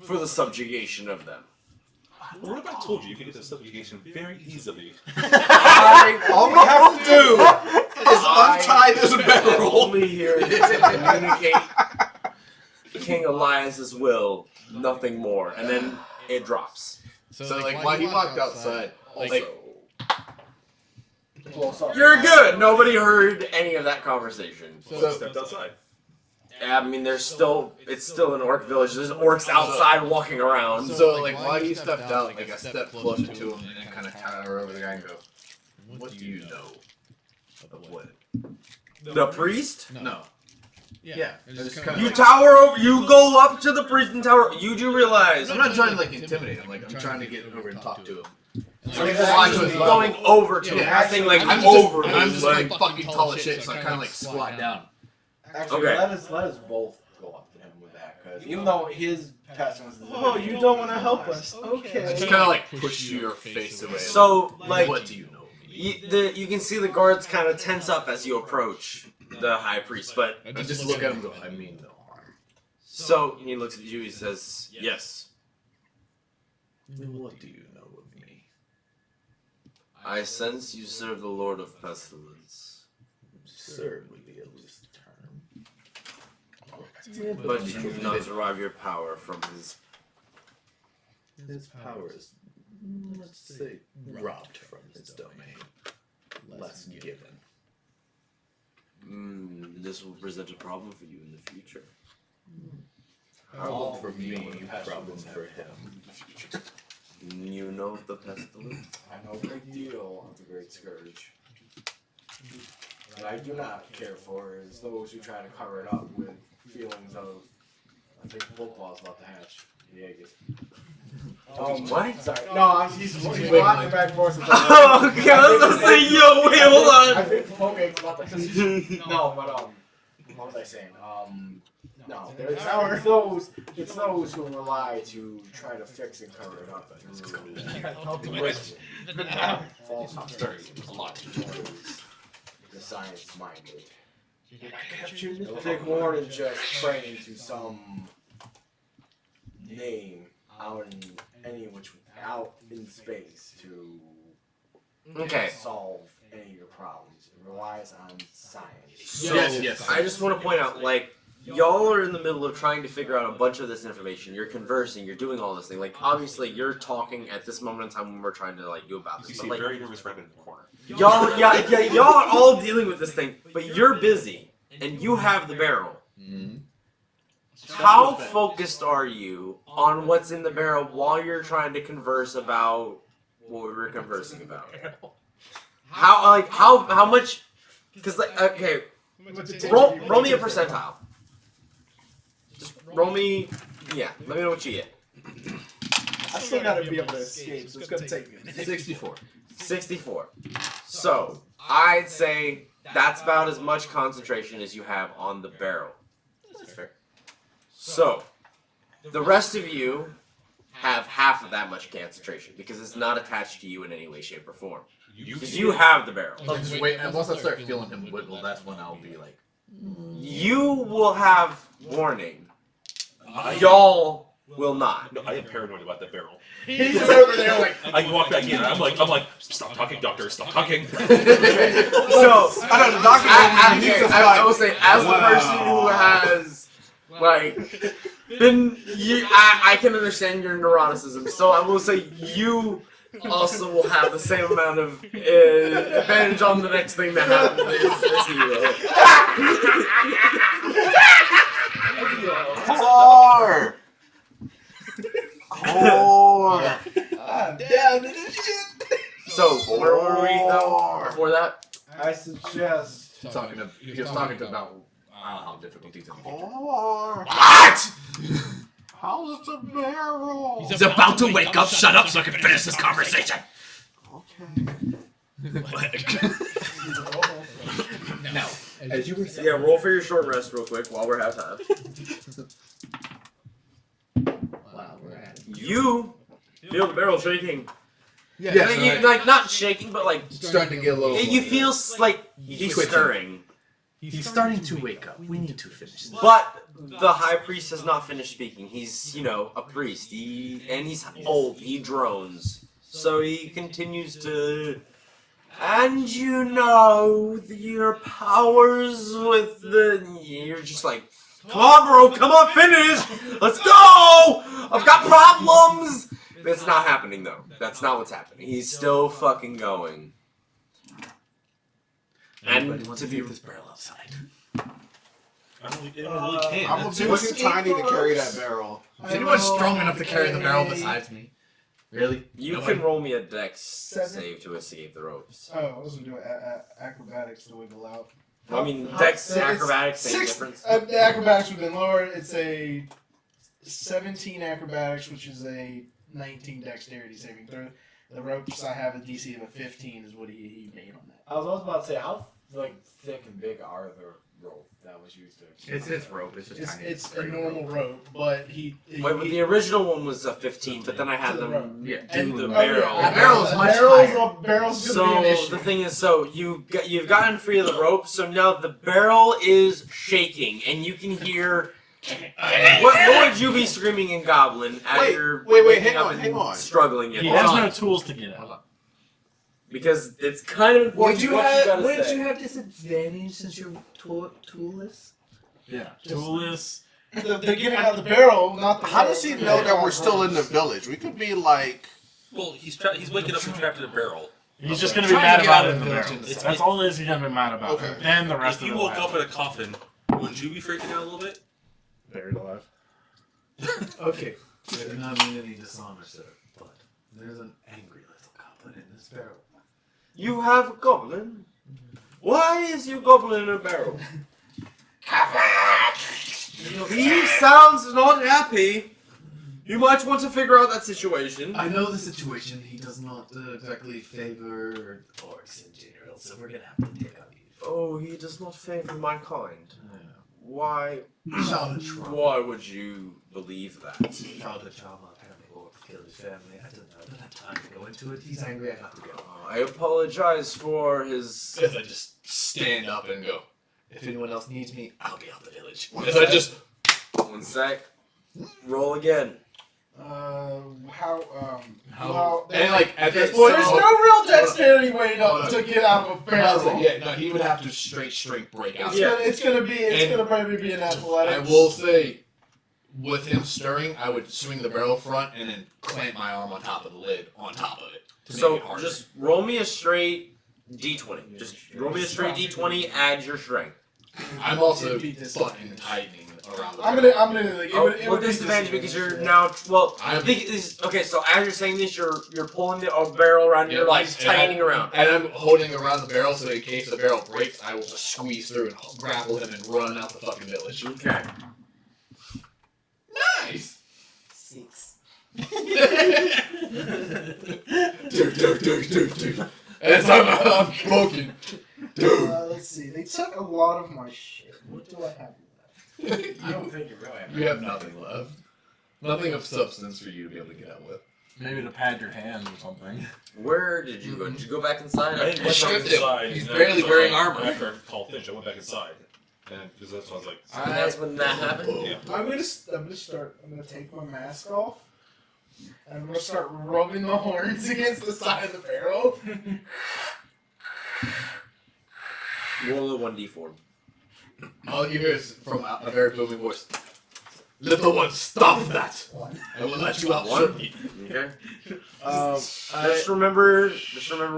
for the subjugation of them. What if I told you could get the subjugation very easily? All we have to do is untie this barrel. Only here to communicate King Elias's will, nothing more, and then it drops. So like, while he walked outside, like, You're good. Nobody heard any of that conversation. So stepped outside. I mean, it's still an orc village. There's orcs outside walking around. so like, while he stepped out, like, I stepped closer to him and kind of tower over the guy and go, "What do you know of what?" The priest? No. Yeah. You tower over. You go up to the priest and tower. You do realize. I'm not trying to like intimidate him. Like, I'm trying to get over and talk to him. going over to him. I'm saying like I'm over. just like fucking tall as shit, so I kind of like squat down. Actually, Okay. let us both go up to him with that, because even though his pestilence is Oh, you don't want to help us? Okay. Just kind of like push your face away. So like what do you know? you can see the guards kind of tense up as you approach the high priest, but I just look at him and go, I mean no harm. so he looks at you. He says, "Yes, What do you know of me? I sense you serve the Lord of Pestilence, Serve would be a loose term. but you do not derive your power from his." His power is, let's say, robbed from his domain. Less given. This will present a problem for you in the future. Problem for me, problem for him. You know of the pestilence? I know a great deal of the Great Scourge. What I do not care for is those who try to cover it up with feelings of, I think Bullclaw's about to hatch. The egg is. What? Sorry. No, he's walking back and forth. Oh, okay, I was gonna say, yo, wait, hold I on. think Poke's about to. No, but what was I saying? No, it's those who rely to try to fix and cover it up through false stories. The science-minded. It'll take more than just praying to some name out in space to Okay. solve any of your problems. It relies on science. So, Yes. I just want to point out, like, y'all are in the middle of trying to figure out a bunch of this information. You're conversing. You're doing all this thing. Like, obviously, you're talking at this moment in time when we're trying to like do about You this. see But a like, very nervous rabbit in the corner. y'all, y'all are all dealing with this thing, but you're busy and you have the barrel. How focused are you on what's in the barrel while you're trying to converse about what we were conversing about? How much? Because like, okay, roll me a percentile. Just roll me. Yeah, let me know what you get. I still gotta be able to escape, so it's gonna take me. 64. 64. So I'd say that's about as much concentration as you have on the barrel. That's fair. So the rest of you have half of that much concentration because it's not attached to you in any way, shape, or form. Because you have the barrel. I'll just wait, and once I start feeling him wiggle, that's when I'll be like, You will have warning. Y'all will not. No, I am paranoid about that barrel. He's over there like, I walk back in and I'm like, stop talking, doctor, stop talking. So, I will say, as the person who has, like, been, I can understand your neuroticism. So I will say, you also will have the same amount of advantage on the next thing that happens as he will. Damn it, shit. So, where were we though before that? I suggest he was talking about how difficult these things are. What? How's the barrel? He's about to wake up. Shut up so I can finish this conversation. Now, As you were saying, Yeah, roll for your short rest real quick while we're half time. wow, we're at it. You feel the barrel shaking. yeah, Like not shaking, but like starting to get a little. you feel like he's twitching. stirring. He's starting to wake up. We need to finish this. But the high priest has not finished speaking. He's, a priest. And he's old. He drones. So he continues to... And your powers with the... You're just like, come on, bro. Come on, finish. Let's go. I've got problems. It's not happening, though. That's not what's happening. He's still fucking going. And to be... this barrel outside. Anyone really can. I'm too tiny to carry that barrel. Is anyone strong enough to carry the barrel besides me? Really? You can roll me a dex save to escape the ropes. Oh, I wasn't doing acrobatics to wiggle out. I mean, dex and acrobatics, same difference. The acrobatics would have been lower. It's a 17 acrobatics, which is a 19 dexterity saving throw. The ropes I have a DC of a 15 is what he made on that. I was also about to say, how thick and big are the rope that was used to? It's rope. It's just tiny. It's a normal rope, but he Wait, but the original one was a 15, but then I had them Yeah. do the oh, barrel. yeah, The barrel is much barrel's So gonna be an issue. the thing is, so you've gotten free of the rope, so now the barrel is shaking, and you can hear. What would you be screaming in Goblin as you're waking hang up on, and hang on. struggling? He It has no tools to get out. because it's kind of important what you gotta say. have disadvantage since you're toolless? Yeah, toolless. They're getting out of the barrel, not the How does he know that we're still in the village? We could be like. Well, he's waking up and trapped in a barrel. He's just gonna be Trying mad to get about out it of in the the barrel. village. That's all it is he's gonna be mad about. Okay. Then the rest If of you it. woke up in a coffin, wouldn't you be freaking out a little bit? Buried alive. Okay. We're not mean any dishonor, sir, but there's an angry little goblin in this barrel. You have a goblin? Why is your goblin in a barrel? He sounds not happy. You might want to figure out that situation. I know the situation. He does not exactly favor orcs in general, so we're gonna have to take out you. Oh, he does not favor my kind. Why? Childhood trauma. Why would you believe that? Childhood trauma. Apparently, orcs killed his family. I don't know. I don't have time to go into it. He's angry. I have to go. I apologize for his. As I just stand up and go, if anyone else needs me, I'll be out the village. As I just 1 sec. Roll again. Well, and like at this Okay, point, there's no real dexterity way to get out of a I was barrel. like, yeah, no, he would have to straight break out. It's gonna probably be an athletics. I will say, with him stirring, I would swing the barrel front and then clamp my arm on top of the lid, on top of it. To make So it harder. just roll me a straight d20. Just roll me a straight d20. Add your strength. I'm also fucking tightening around the I'm barrel. gonna like. With disadvantage because you're now I'm- okay. So as you're saying this, you're pulling the barrel around. Yeah, You're like and tightening around. And I'm holding around the barrel so in case the barrel breaks, I will just squeeze through and grapple him and run out the fucking village. Okay. Nice! 6. Dude. As I'm poking. Let's see. They took a lot of my shit. What do I have left? I don't think you really have. You have nothing left. Nothing of substance for you to be able to get out with. Maybe to pad your hands or something. Where did you go? Did you go back inside? I didn't I went back stripped him. inside. He's and then barely wearing after armor. After I called finished, I went back inside. And because that's what I was like. And that's when that happened. Yeah. I'm gonna take my mask off. And I'm gonna start rubbing the horns against the side of the barrel. Roll a 1d4. All you hear is from a very booming voice. Little one, stop that! I will let you out shortly. Okay. Just remember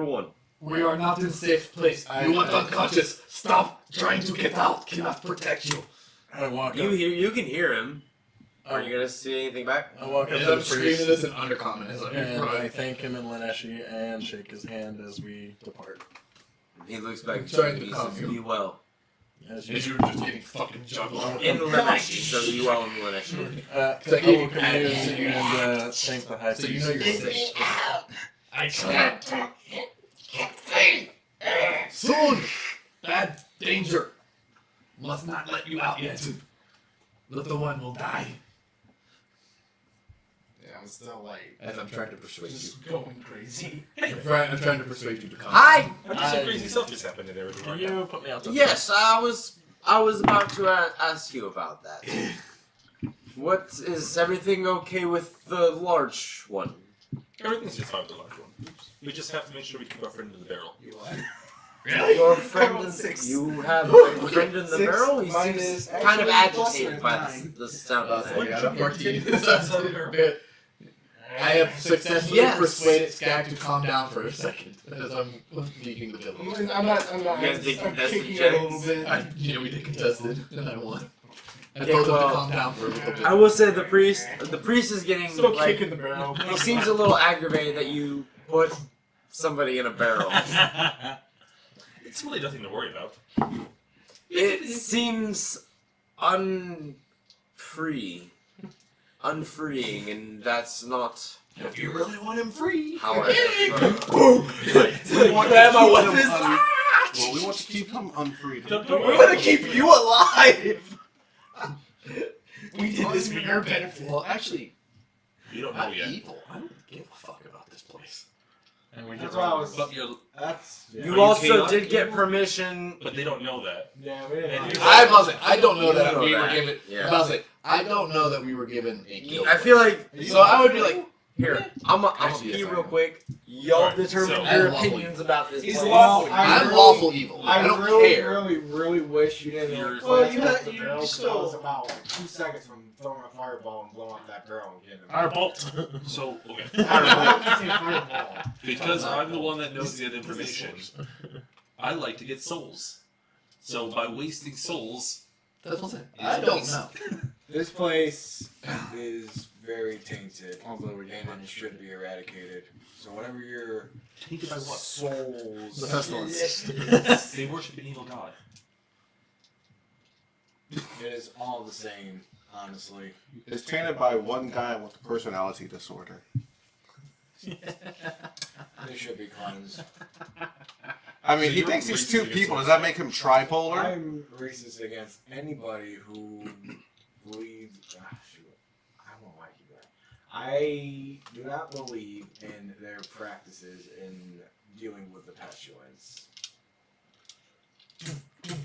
one. We are not in a safe place. You went unconscious. Stop trying to get out. Cannot protect you. I walk You up. you can hear him. Are you gonna see anything back? I walk up And to I'm the screaming priest. this in undercommon as I'm And I crying. thank him in Laneshi and shake his hand as we depart. He looks back at Trying you. to He calm says, you. "Be well." As As you, you were just getting fucking juggled. In Laneshi, so be well in Laneshi. So I I gave will you commune patches. and thank the high So you priest. know you're safe. I can't. Soon! Bad danger! Must not let you out yet. Little one will die. Yeah, I'm still like. As I'm trying to persuade you. Just going crazy. I'm trying to persuade you to come. Hi. Some crazy stuff just happened and everything. Can Right now. you put me out? Yes, I was about to ask you about that. What is everything okay with the large one? Everything's just fine with the large one. We just have to make sure we keep our friend in the barrel. Your friend is, you have a friend in the Six barrel? He minus seems kind of actually agitated by plus the sound of I that. got a 14. I have successfully Yes. persuaded Skag to calm down for a second as I'm leaving the village. I'm not. You guys did I'm contested kicking it a little checks? bit. We did contested, and I won. I Okay, told him well, to calm down for a little bit. I will say the priest is getting Still like, kicking the barrel. he seems a little aggravated that you put somebody in a barrel. It's really nothing to worry about. It seems unfreeing, and that's not If you really want him free, However, We want grab to my keep weapons. him well, we want to keep him unfreed. We want to keep you alive. We did this for your benefit. Well, actually, You don't know I'm yet. evil. I don't give a fuck about this place. And we That's get why I was. But you're, That's. Yeah. you Are you also chaotic did get evil? permission. but they don't know that. Yeah, we didn't. And like you- it. I don't know You that know we were that. given. Yeah. Buzzy, I don't know that we were given a kill. I feel like So I would be like, here. I'm gonna Actually, pee yes, I real am. quick. Y'all Alright, determine so- your I'm lawful opinions about this. He's place. lawful. I'm lawful evil. I don't really, care. really wish you didn't. You're- Well, you had- you I still- was about like 2 seconds from throwing a fireball and blowing up that barrel and getting him. Firebolt. So, okay. Fireball. Because I'm the one that knows the information, I like to get souls. So by wasting souls, That's what I'm saying. I don't know. This place is very tainted, Although we and it should be eradicated. So whatever your tainted by what? souls, the pestilence. They worship an evil god. it is all the same, honestly. It's tainted by one guy with a personality disorder. They should be cleansed. I mean, So he you're thinks he's racist two against people. one Does that make him tripolar? I'm racist against anybody who believes. Shoot, I won't like you guys. I do not believe in their practices in dealing with the pestilence.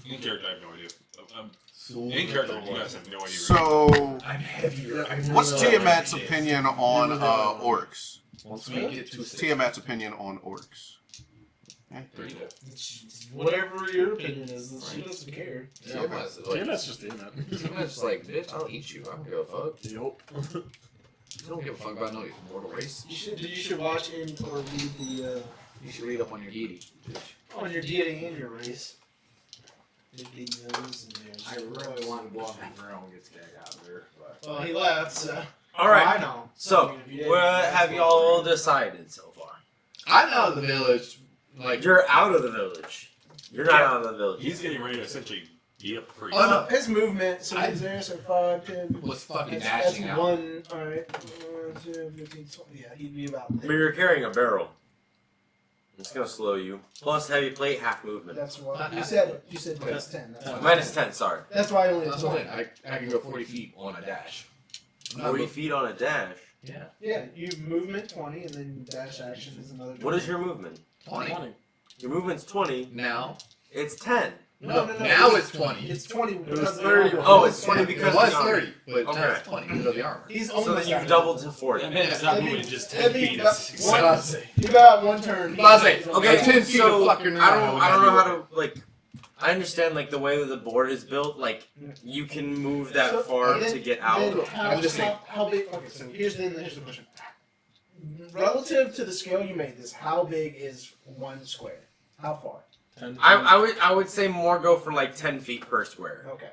In character, I have no idea. In character, you guys have no idea. So, I'm heavier. what's Tiamat's opinion on orcs? Once we get to Tiamat's opinion on orcs. Pretty good. Whatever your opinion is, she doesn't care. Tiamat's Tiamat's just doing that. Tiamat's like, bitch, I'll eat you. I don't give a fuck. Yup. You don't give a fuck about no mortal race. You should watch in or read the You should read up on your deity. on your deity and your race. The videos and there's. I really want to blow up my girl and get scared out of here, but Well, he left, so. All right. I know. So, I mean, if you didn't, what that's have what y'all it is. decided so far? I'm out of the village. Like, You're out of the village. You're not out of the village. He's getting ready to essentially be a priest. Oh, no. His movement, so he's there, so 5, 10. was fucking That's dashing out. one, alright. 1, 2, 15, 20. Yeah, he'd be about But there. you're carrying a barrel. It's gonna slow you. Plus heavy plate, half movement. That's why. You said plus 10. That's why. Minus 10, sorry. That's why I only That's have what 20. I can go 40 feet on a dash. 40 feet on a dash. Yeah. Yeah, you movement 20 and then dash action is another 20. What is your movement? 20. Your movement's 20. Now? It's 10. No. Now it's 20. It's 20. was because of the 30. armor. Oh, it's 20 It because was of the armor. 30, but now Okay. it's 20 because of the armor. He's So almost then you've out. doubled to 40. That man is not moving just 10 That'd be feet. about It's one- exciting. You got one turn. Blase. Okay, 10 feet so of fucking I round. don't know how to like. I understand like the way that the board is built. Like you can move that So, far then- to get out. then how, I'm just saying. how big? Okay, so here's the question. Relative to the scale you made this, how big is one square? How far? 10 I would say more go for like 10 feet per square. Okay.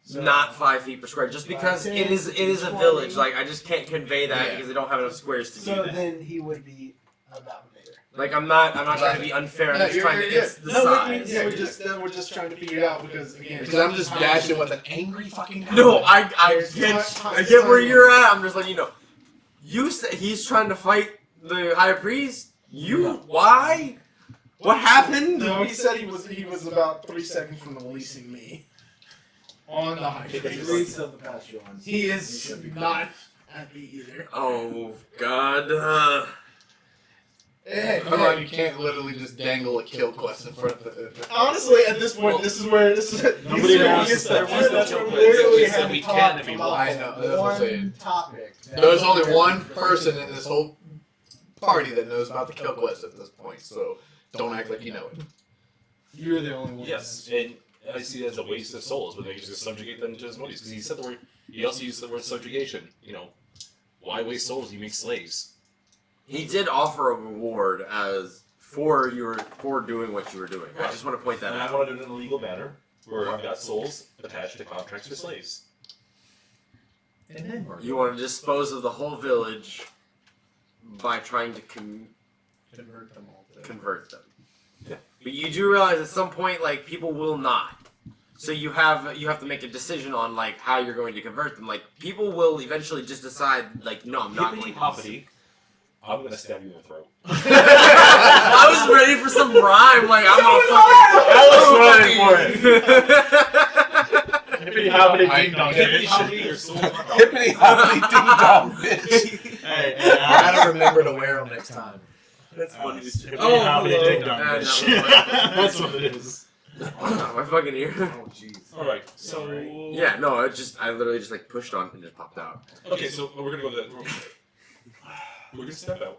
So- Not 5 feet per square, just because 10, it is a 20. village. Like I just can't convey that Yeah. because they don't have enough squares to So do that. then he would be about there. Like I'm not trying to be unfair. I'm No, just you're- trying to. you're It's the No, size. we're just trying to figure it out because again. Because I'm just dashing with an angry fucking guy. No, I There's I get where you're at. I'm just letting you know. You said he's trying to fight the high priest. You why? What happened? No, he said he was about 3 seconds from releasing me. On the high He priest. reads of the pestilence. He is not happy either. Oh God. Hey, Come on, you can't literally just dangle a kill quest in front of it. honestly, at this point, this is where this is. Nobody this is where wants we get to- started. there was no That's kill where quest. literally We had said to we talk can if we about want. I know, that's what I'm one saying. topic. There's only one person in this whole party that knows about the kill quest at this point, so don't act like you know it. You're the only one. Yes, and I see it as a waste of souls, but they can just subjugate them to his bodies. Because he said the word. He also used the word subjugation. You know, why waste souls? You make slaves. He did offer a reward for doing what you were doing. I just want to point that And I out. want to do it in a legal manner, where I've got souls attached to contracts for slaves. And then we're You want to dispose of the whole village by trying to Convert them all. convert them. But you do realize at some point, like people will not. So you have to make a decision on like how you're going to convert them. Like people will eventually just decide, like, no, I'm not going Hippity to. hoppity. I'm gonna stab you in the throat. I was ready for some rhyme. Like I'm gonna fucking. Hippity hoppity ding dong. Hippity hoppity, your soul. Hippity hoppity ding dong, bitch. Hey, I gotta remember to wear them next time. That's funny. Hippity Oh, hoppity hello. ding dong. Nah, bitch. no. That's what it is. My fucking ear. Oh jeez. All right. So Yeah, no, I literally just like pushed on and just popped out. Okay, so we're gonna go to that. We're gonna step out.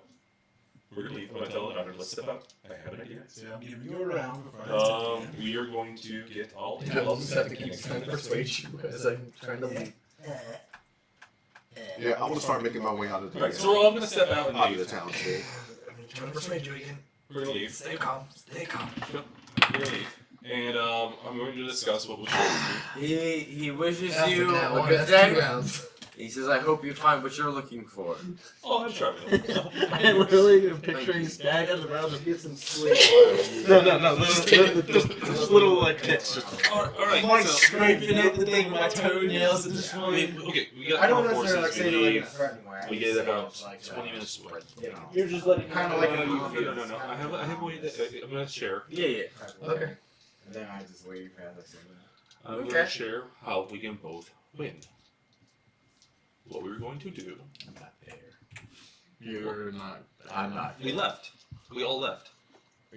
We're gonna leave. I'm gonna tell the doctor, let's step out. I have an idea. So I'm giving you a round before I We are going to get all. I'll just have to keep trying to persuade you as I'm trying to leave. Yeah, I want to start making my way out of All right, so we're all gonna step out and out of the leave. town. So. I'm trying to persuade you again. We're gonna leave. Stay calm. Stay calm. We're gonna leave. And I'm going to discuss what we should He wishes That's you the a good That's 2 day. rounds. He says, I hope you find what you're looking for. do. Oh, I'm trying. I literally am picturing Stag on the ground just Get some sleep. No, just little like hits. Just All right. Like So, scraping at the thing with my toenails and just okay, we got I don't our necessarily like horses. saying We it like in a leave. threatening way. We get about 20 minutes spread. You know. You're just letting Kind of like No, a no. I have a way that I'm gonna share. Yeah. Okay. And then I just wave at us. I'm Okay. going to share how we can both win. What we were going to do. I'm not there. You're not. I'm not. We left. We all left.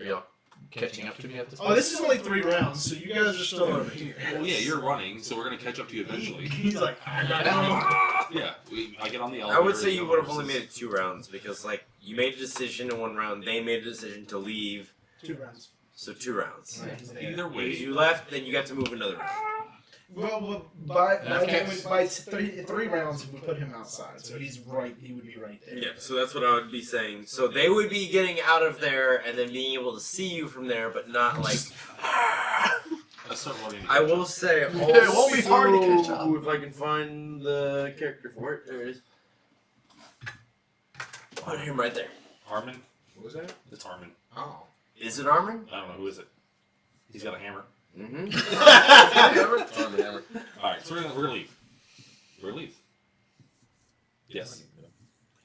Are y'all catching up to me at this Oh, point? this is only 3 rounds, so you guys are still over here. Well, yeah, you're running, so we're gonna catch up to you eventually. He's like, I got it. Yeah, I get on the I elevator. would say and you go would have horses. only made it 2 rounds because, like, you made a decision in 1 round, they made a decision to leave, 2 rounds. so 2 rounds. Either way, Because you left, then you got to move another round. Well, by Okay. 3 rounds, we put him outside, so he's right. He would be right there. Yeah, so that's what I would be saying. So they would be getting out of there and then being able to see you from there, but not like. let's start running. I will say also, It won't be hard to catch up. if I can find the character for it. There it is. Put him right there. Armin. What was that? It's Armin. Oh. Is it Armin? I don't know who is it. He's got a hammer. Mm-hmm. All right, so we're gonna leave. We're gonna leave. Yes.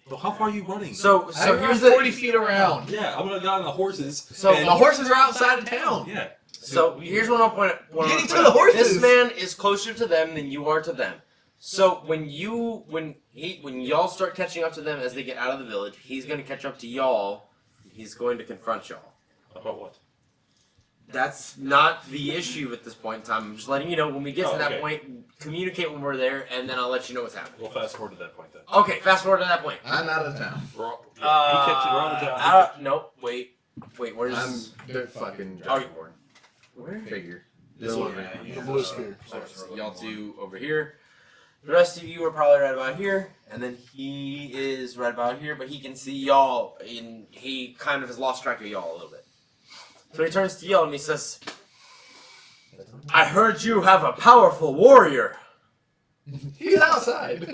Well, how far are you running? So I'm here's 40 the. feet around. Yeah, I'm gonna get on the horses. So The horses are outside of town. Yeah. So here's what I'll point out. Getting to the horses. This man is closer to them than you are to them. So when y'all start catching up to them as they get out of the village, he's gonna catch up to y'all. He's going to confront y'all. About what? That's not the issue at this point in time. I'm just letting you know when we get Oh, to that okay. point, communicate when we're there, and then I'll let you know what's happening. We'll fast forward to that point then. Okay, fast forward to that point. I'm out of town. We're all, he catches you around the town. No, wait, where's The fucking Oh, board where? figure. This The one. one. blue spear. Alright, so y'all two over here. The rest of you are probably right about here, and then he is right about here, but he can see y'all, and he kind of has lost track of y'all a little bit. So he turns to y'all and he says, I heard you have a powerful warrior. He's outside.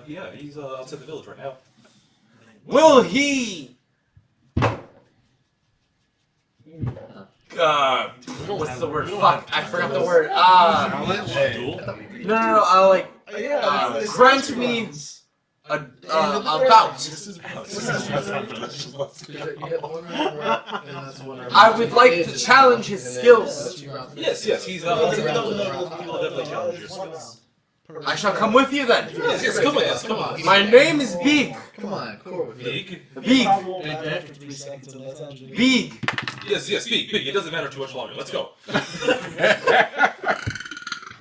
Yeah, he's outside the village right now. Will he... what's the word? Fuck, I forgot the word. Duel? No, grant me a bout. I would like to challenge his skills. Yes, he's he'll definitely challenge your skills. I shall come with you then. Yes, come with us, come on. My name is Beeg. Come on, cool. Big? Beeg. After 3 seconds, and that sounds really Beeg. Yes, big. It doesn't matter too much longer. Let's go.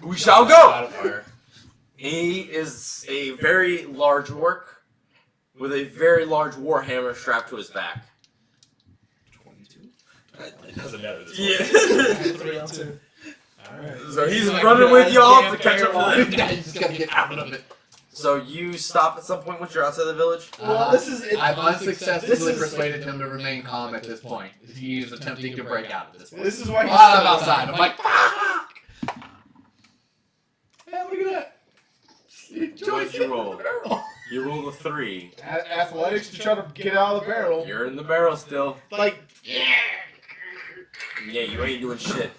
We shall go. He is a very large orc with a very large warhammer strapped to his back. 22? It doesn't matter this Yeah. 3 on 2. Alright. So he's running with y'all to catch up to them. You just gotta get out of it. So you stop at some point once you're outside the village? Well, this is. I've unsuccessfully this is- persuaded him to remain calm at this point. He is attempting to break out at this point. This is why. While I'm outside, I'm like, fuck! Hey, look at that. What did you roll? You rolled a 3. Athletics to try to get out of the barrel. You're in the barrel still. Like, Yeah, you ain't doing shit.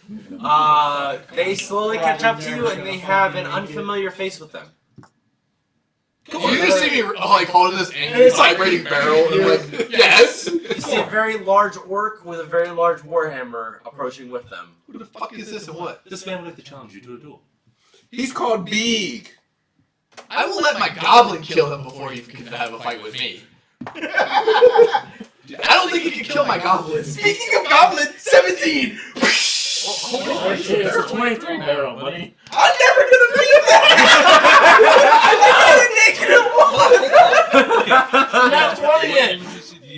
They slowly catch up to you and they have an unfamiliar face with them. Come on, you just see me like holding this angry vibrating barrel and like, yes. You see a very large orc with a very large warhammer approaching with them. Who the fuck is this and what? This man would like to challenge you to a duel. He's called Big. I will let my goblin kill him before he can have a fight with me. I don't think he can kill my goblin. Speaking of goblin, 17. It's a 23 barrel, buddy. I'm never gonna beat that! Not 20 yet.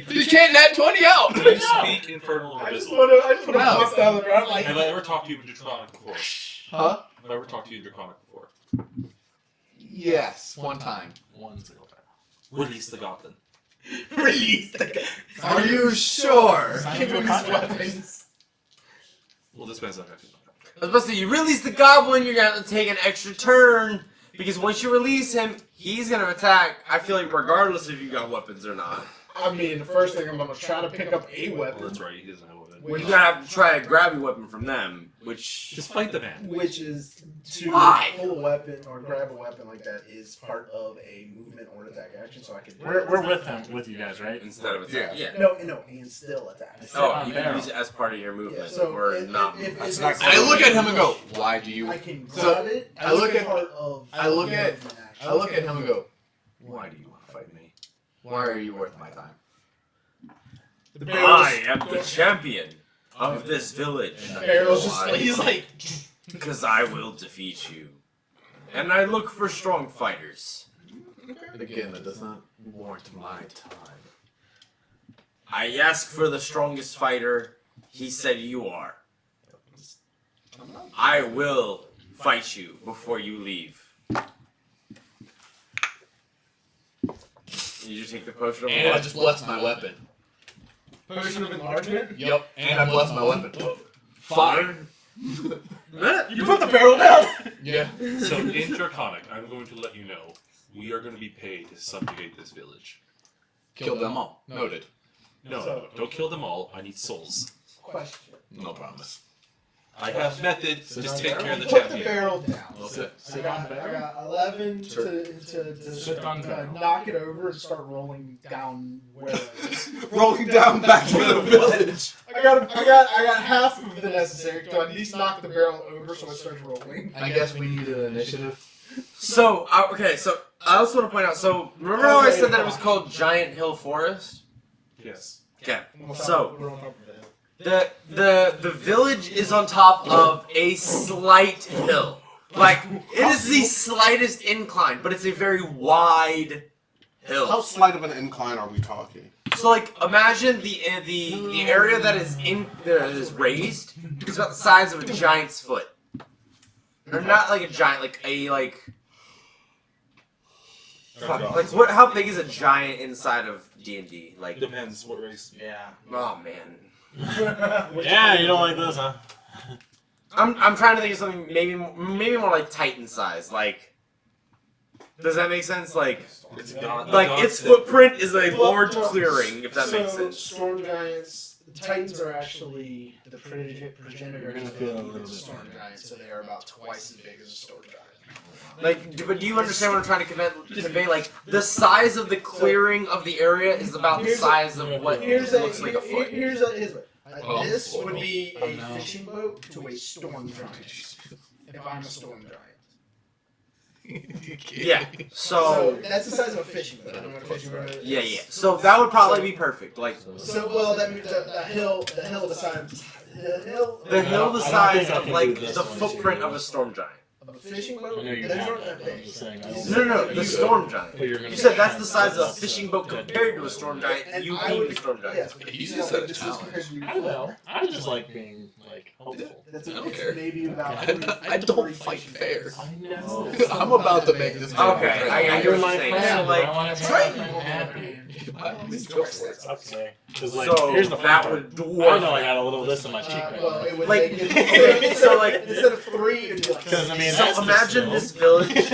You can't nat 20 out! Can you speak Infernal or I just Abyssal? want to bust down the ground like. Have I ever talked to you in Draconic before? Huh? Have I ever talked to you in Draconic before? Yes, one time. One single time. Release the goblin. Release the guy. Are you sure? Give him his weapons. Well, this man's not going to do that. I was about to say, you release the goblin, you're gonna have to take an extra turn. Because once you release him, he's gonna attack, I feel like regardless if you got weapons or not. I mean, the first thing I'm gonna try to pick up a Well, weapon, that's right, he doesn't have a weapon. You're gonna have to try to grab your weapon from them, which... Just fight the man. Which is to Why? pull a weapon or grab a weapon like that is part of a movement or attack action, so I can. We're with him, with you guys, right? Instead of attack. Yeah. No, and still attack. Oh, you can use it as part of your movement, So or if- not. if- That's if not it's- I look at him and go, why do you... I can So, grab it. I look as at- part of I look at- movement action. I look at him and go, why do you want to fight me? Why are you worth my time? I am the champion of this village. Barrel's just He's like, Because I will defeat you. And I look for strong fighters. again, that does not warrant my time. I ask for the strongest fighter. He said you are. I will fight you before you leave. Did you take the potion of And I blood? just blessed my weapon. potion of enlargement. Yep, and I blessed my weapon. 5. You put the barrel down. Yeah. So, in Draconic, I'm going to let you know, we are going to be paid to subjugate this village. Kill them all. Noted. No, don't kill them all. I need souls. Question. No promise. I have method. Just take care of the Put the champion. barrel down. That's it. I got 11 to knock it over and start rolling down where it is. Rolling down back to the village. I got half of the necessary to at least knock the barrel over so it starts rolling. I guess we need an initiative. So, okay, so I also want to point out, so remember how I said that it was called Giant Hill Forest? Yes. Okay, so the village is on top of a slight hill. Like, it is the slightest incline, but it's a very wide hill. How slight of an incline are we talking? So, like, imagine the area that is raised is about the size of a giant's foot. Or not like a giant, what? How big is a giant inside of D&D? Like, Depends what race. Yeah. oh man. Yeah, you don't like this, huh? I'm trying to think of something maybe more like Titan size. Like, does that make sense? Like, It's God. like God its said- footprint is a large clearing, if that makes So, sense. storm giants, the Titans are actually the progenitors gonna feel a little of the bit storm giants, so they are about twice as big as a storm giant. Like, but do you understand what I'm trying to convey? Like, the size of the clearing of the area is about the size of what looks like a foot. Here's way. Oh. This would be a fishing boat to a storm giant. If I'm a storm giant. Yeah. So So that's the size of a fishing boat. I don't know what a fishing boat is. yeah. So that would probably be perfect. Like, So well, that means the hill the size the hill the size of like the footprint of a storm giant. of a fishing boat. I know you're Those not, aren't that I'm big. just saying, I don't- No, the storm giant. But you're gonna- You said that's the size of a fishing boat compared to a storm giant. And You I being would- the storm giant. Yes, but He's you just know, a this is challenge. compared to I don't know. I just like being, like, hopeful. That's I don't it's care. maybe about I don't fight fair. I know. I'm about to make this. Okay, I You're hear what my you're saying. friend. So, like, I want to try- make you happy. Go for it. Okay. 'Cause, like, so here's the that fun would part. dwarf. I know I got a little of this in my cheek right well, now. it would Like, make it, so, like- instead of 3, it'd be like Because, I mean, So that's imagine this village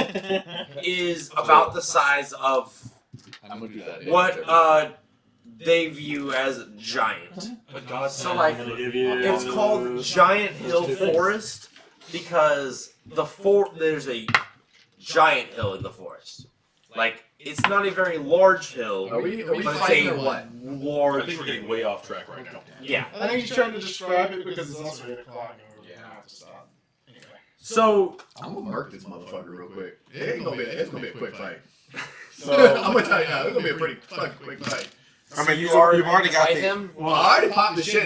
is about the size of I'm gonna do that. what they view as a giant. But God So, said, like, I'm gonna give you It's called Giant Hill two things. Forest because there's a giant hill in the forest. Like, it's not a very large hill. Are we but it's fighting a or what? large I think we're getting way off track right now. Yeah. I think he's trying to describe it because it's also 8 o'clock and we're gonna have to stop. Anyway. So I'm gonna mark this motherfucker real quick. It's gonna be a quick fight. So I'm gonna tell you now, it's gonna be a pretty fucking quick fight. I mean, you've already already got fight the. him? Well, I already popped the shit,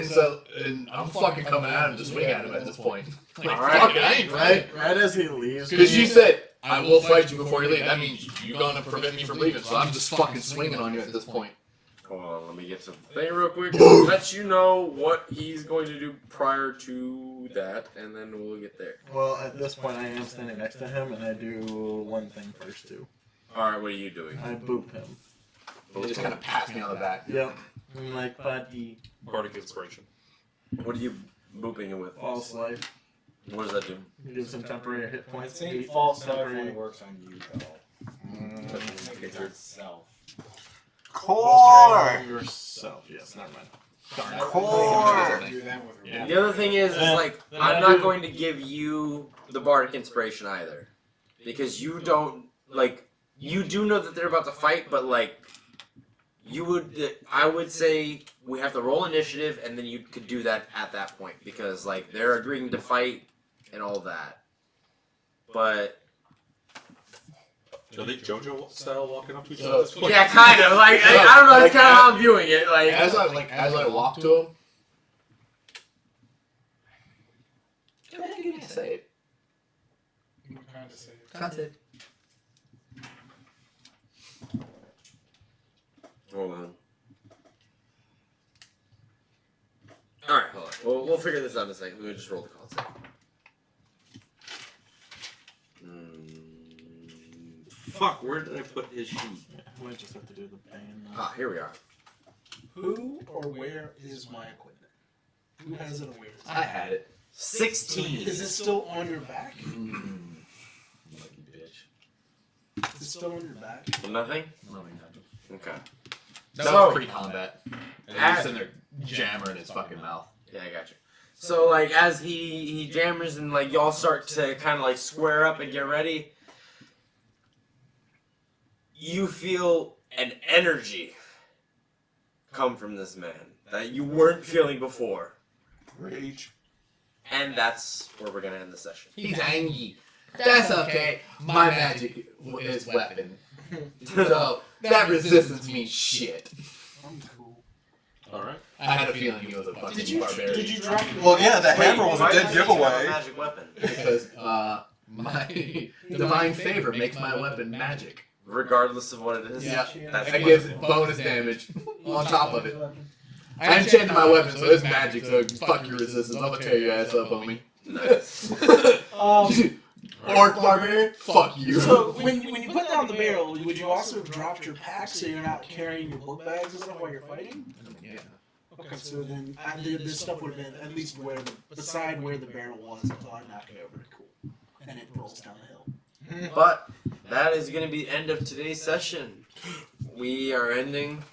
and I'm fucking coming at him to swing at him at this point. Like, Alright. fuck it, I ain't Right as he leaves. because you said I will fight you before you leave. That means you're gonna prevent me from leaving, so I'm just fucking swinging on you at this point. Hold on, let me get some thing real quick. Let you know what he's going to do prior to that, and then we'll get there. Well, at this point, I am standing next to him, and I do one thing first too. Alright, what are you doing? I boop him. He just kind of pats me on the back. Yep. I'm like, buddy. Bardic inspiration. What are you booping him with? False life. What does that do? He gives him temporary hit I points. think 8 false temporary. definitely works on you though. It's yourself. Core! Yourself, yes, never mind. Darn. Core! Yeah. The other thing is like, then I'm I not do- going to give you the bardic inspiration either. Because you don't, like, you do know that they're about to fight, but like, I would say we have to roll initiative, and then you could do that at that point, because like, they're agreeing to fight and all that. But, Are they JoJo style walking up to each So other? it's funny. yeah, kind of, like, I don't know, that's kind of how I'm viewing it, like. As I walk to him, go ahead and give me a save. What kind of say? Content. Hold on. Alright, hold on. We'll figure this out in a second. We'll just roll the concept. Fuck, where did I put his sheet? We just have to do the band. Ah, here we are. Who or where is my equipment? Who has it or where is it? I had it. 16. Is it still on your back? Lucky bitch. Is it still on your back? Nothing? Nothing. Okay. That So- was pre-combat. And he's sitting there jammering in his fucking mouth. Yeah, I got you. So, like, as he jammers and, like, y'all start to kind of, like, square up and get ready, you feel an energy come from this man that you weren't feeling before. Rage. And that's where we're going to end the session. He's angry. That's okay. My magic is weapon. So that resistance means shit. I'm cool. Alright. I had a feeling he was a fucking barbarian. Did you drop your Well, yeah, the hammer was a Why dead does he have a giveaway. magic weapon? Because my divine favor makes my weapon magic. Regardless of what it is? Yeah. That's That gives bonus damage on top of it. I enchanted my weapon, so it's magic, so fuck your resistance. I'm gonna tear your ass up, homie. Nice. Orc barbarian? Fuck you. So when you put down the barrel, would you also have dropped your pack so you're not carrying your book bags and stuff while you're fighting? Yeah. Okay, so then this stuff would have been at least beside where the barrel was until I knock it over. Cool. And it rolls down the hill. But that is going to be the end of today's session. We are ending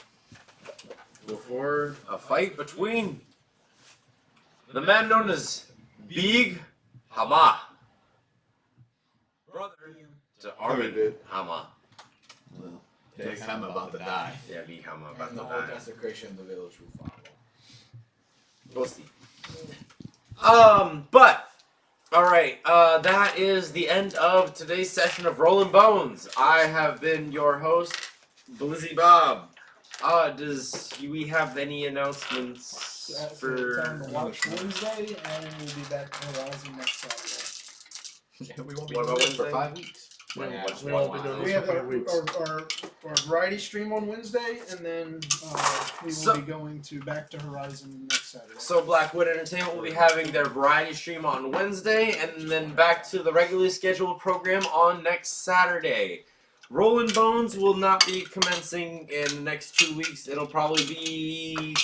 before a fight between the man known as Big Hama, brother to Armin Hama. Big Hama about to die. Yeah, Big Hama And about to the whole die. desecration of the village will follow. We'll see. But alright, that is the end of today's session of Rollin' Bones. I have been your host, Blizzy Bob. Does we have any announcements It's for on the watch Wednesday, and we'll be back to Horizon next Saturday. We won't be What about doing this for Wednesday? 5 weeks. Yeah, We won't be doing We this have for 5 weeks. our variety stream on Wednesday, and then we will So- be going to back to Horizon next Saturday. So Blackwood Entertainment will be having their variety stream on Wednesday, and then back to the regularly scheduled program on next Saturday. Rollin' Bones will not be commencing in the next 2 weeks. It'll probably be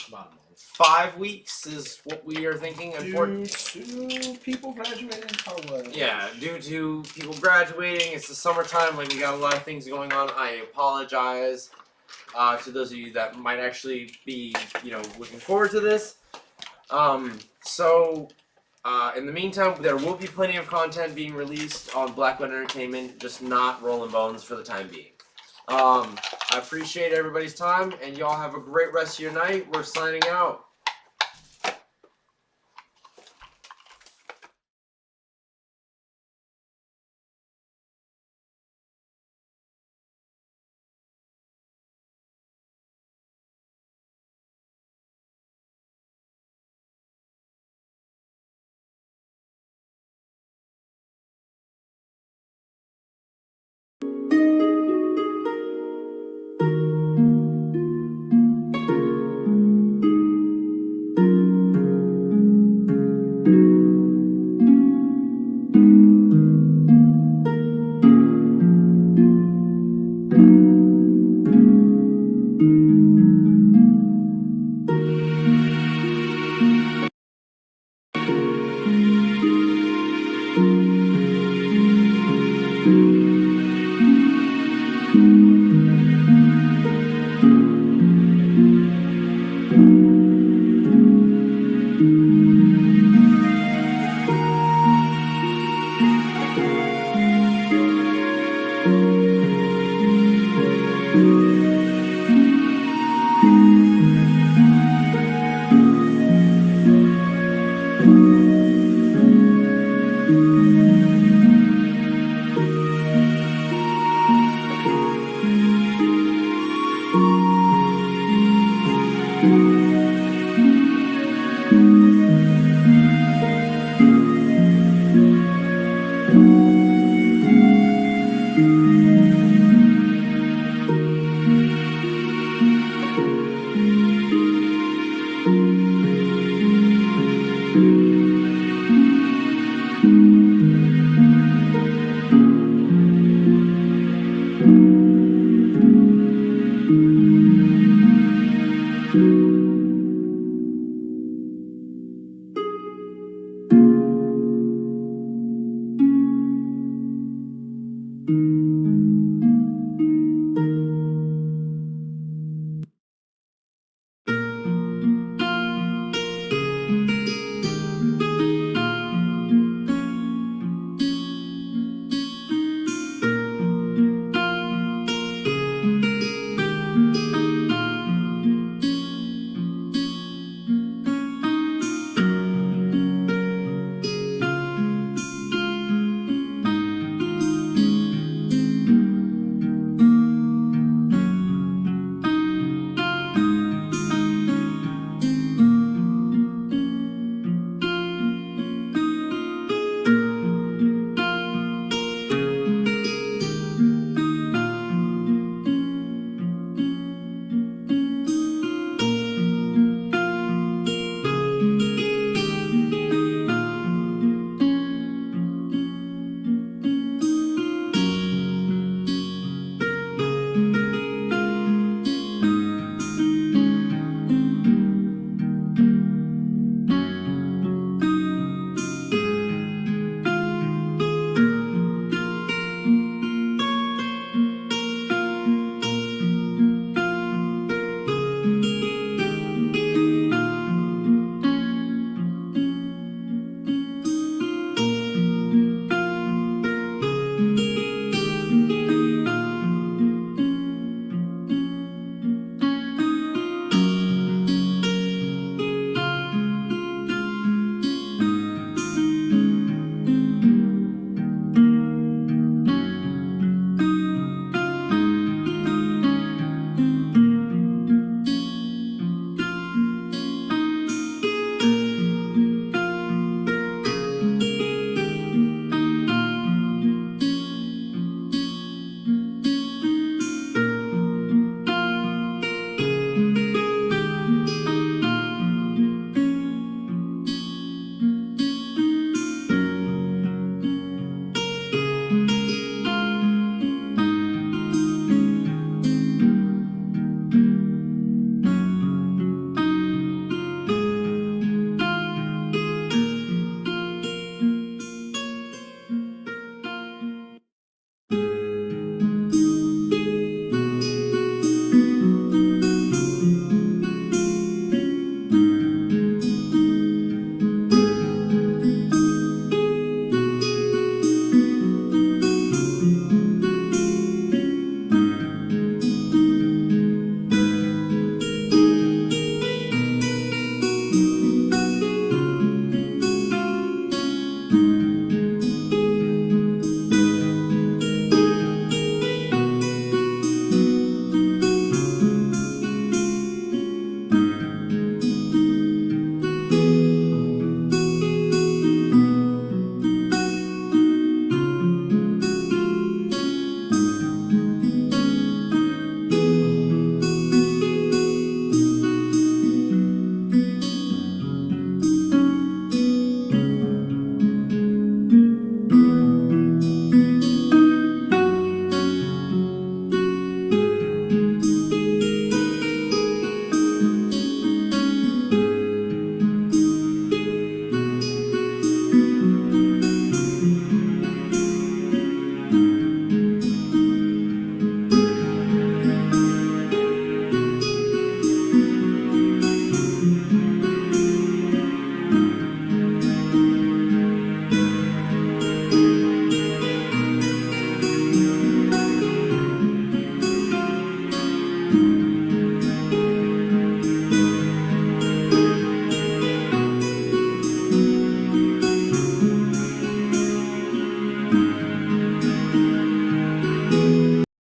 5 weeks is what we are thinking. Due to people graduating college. Yeah, due to people graduating, it's the summertime, like we got a lot of things going on. I apologize to those of you that might actually be, looking forward to this. In the meantime, there will be plenty of content being released on Blackwood Entertainment, just not Rollin' Bones for the time being. I appreciate everybody's time, and y'all have a great rest of your night. We're signing out.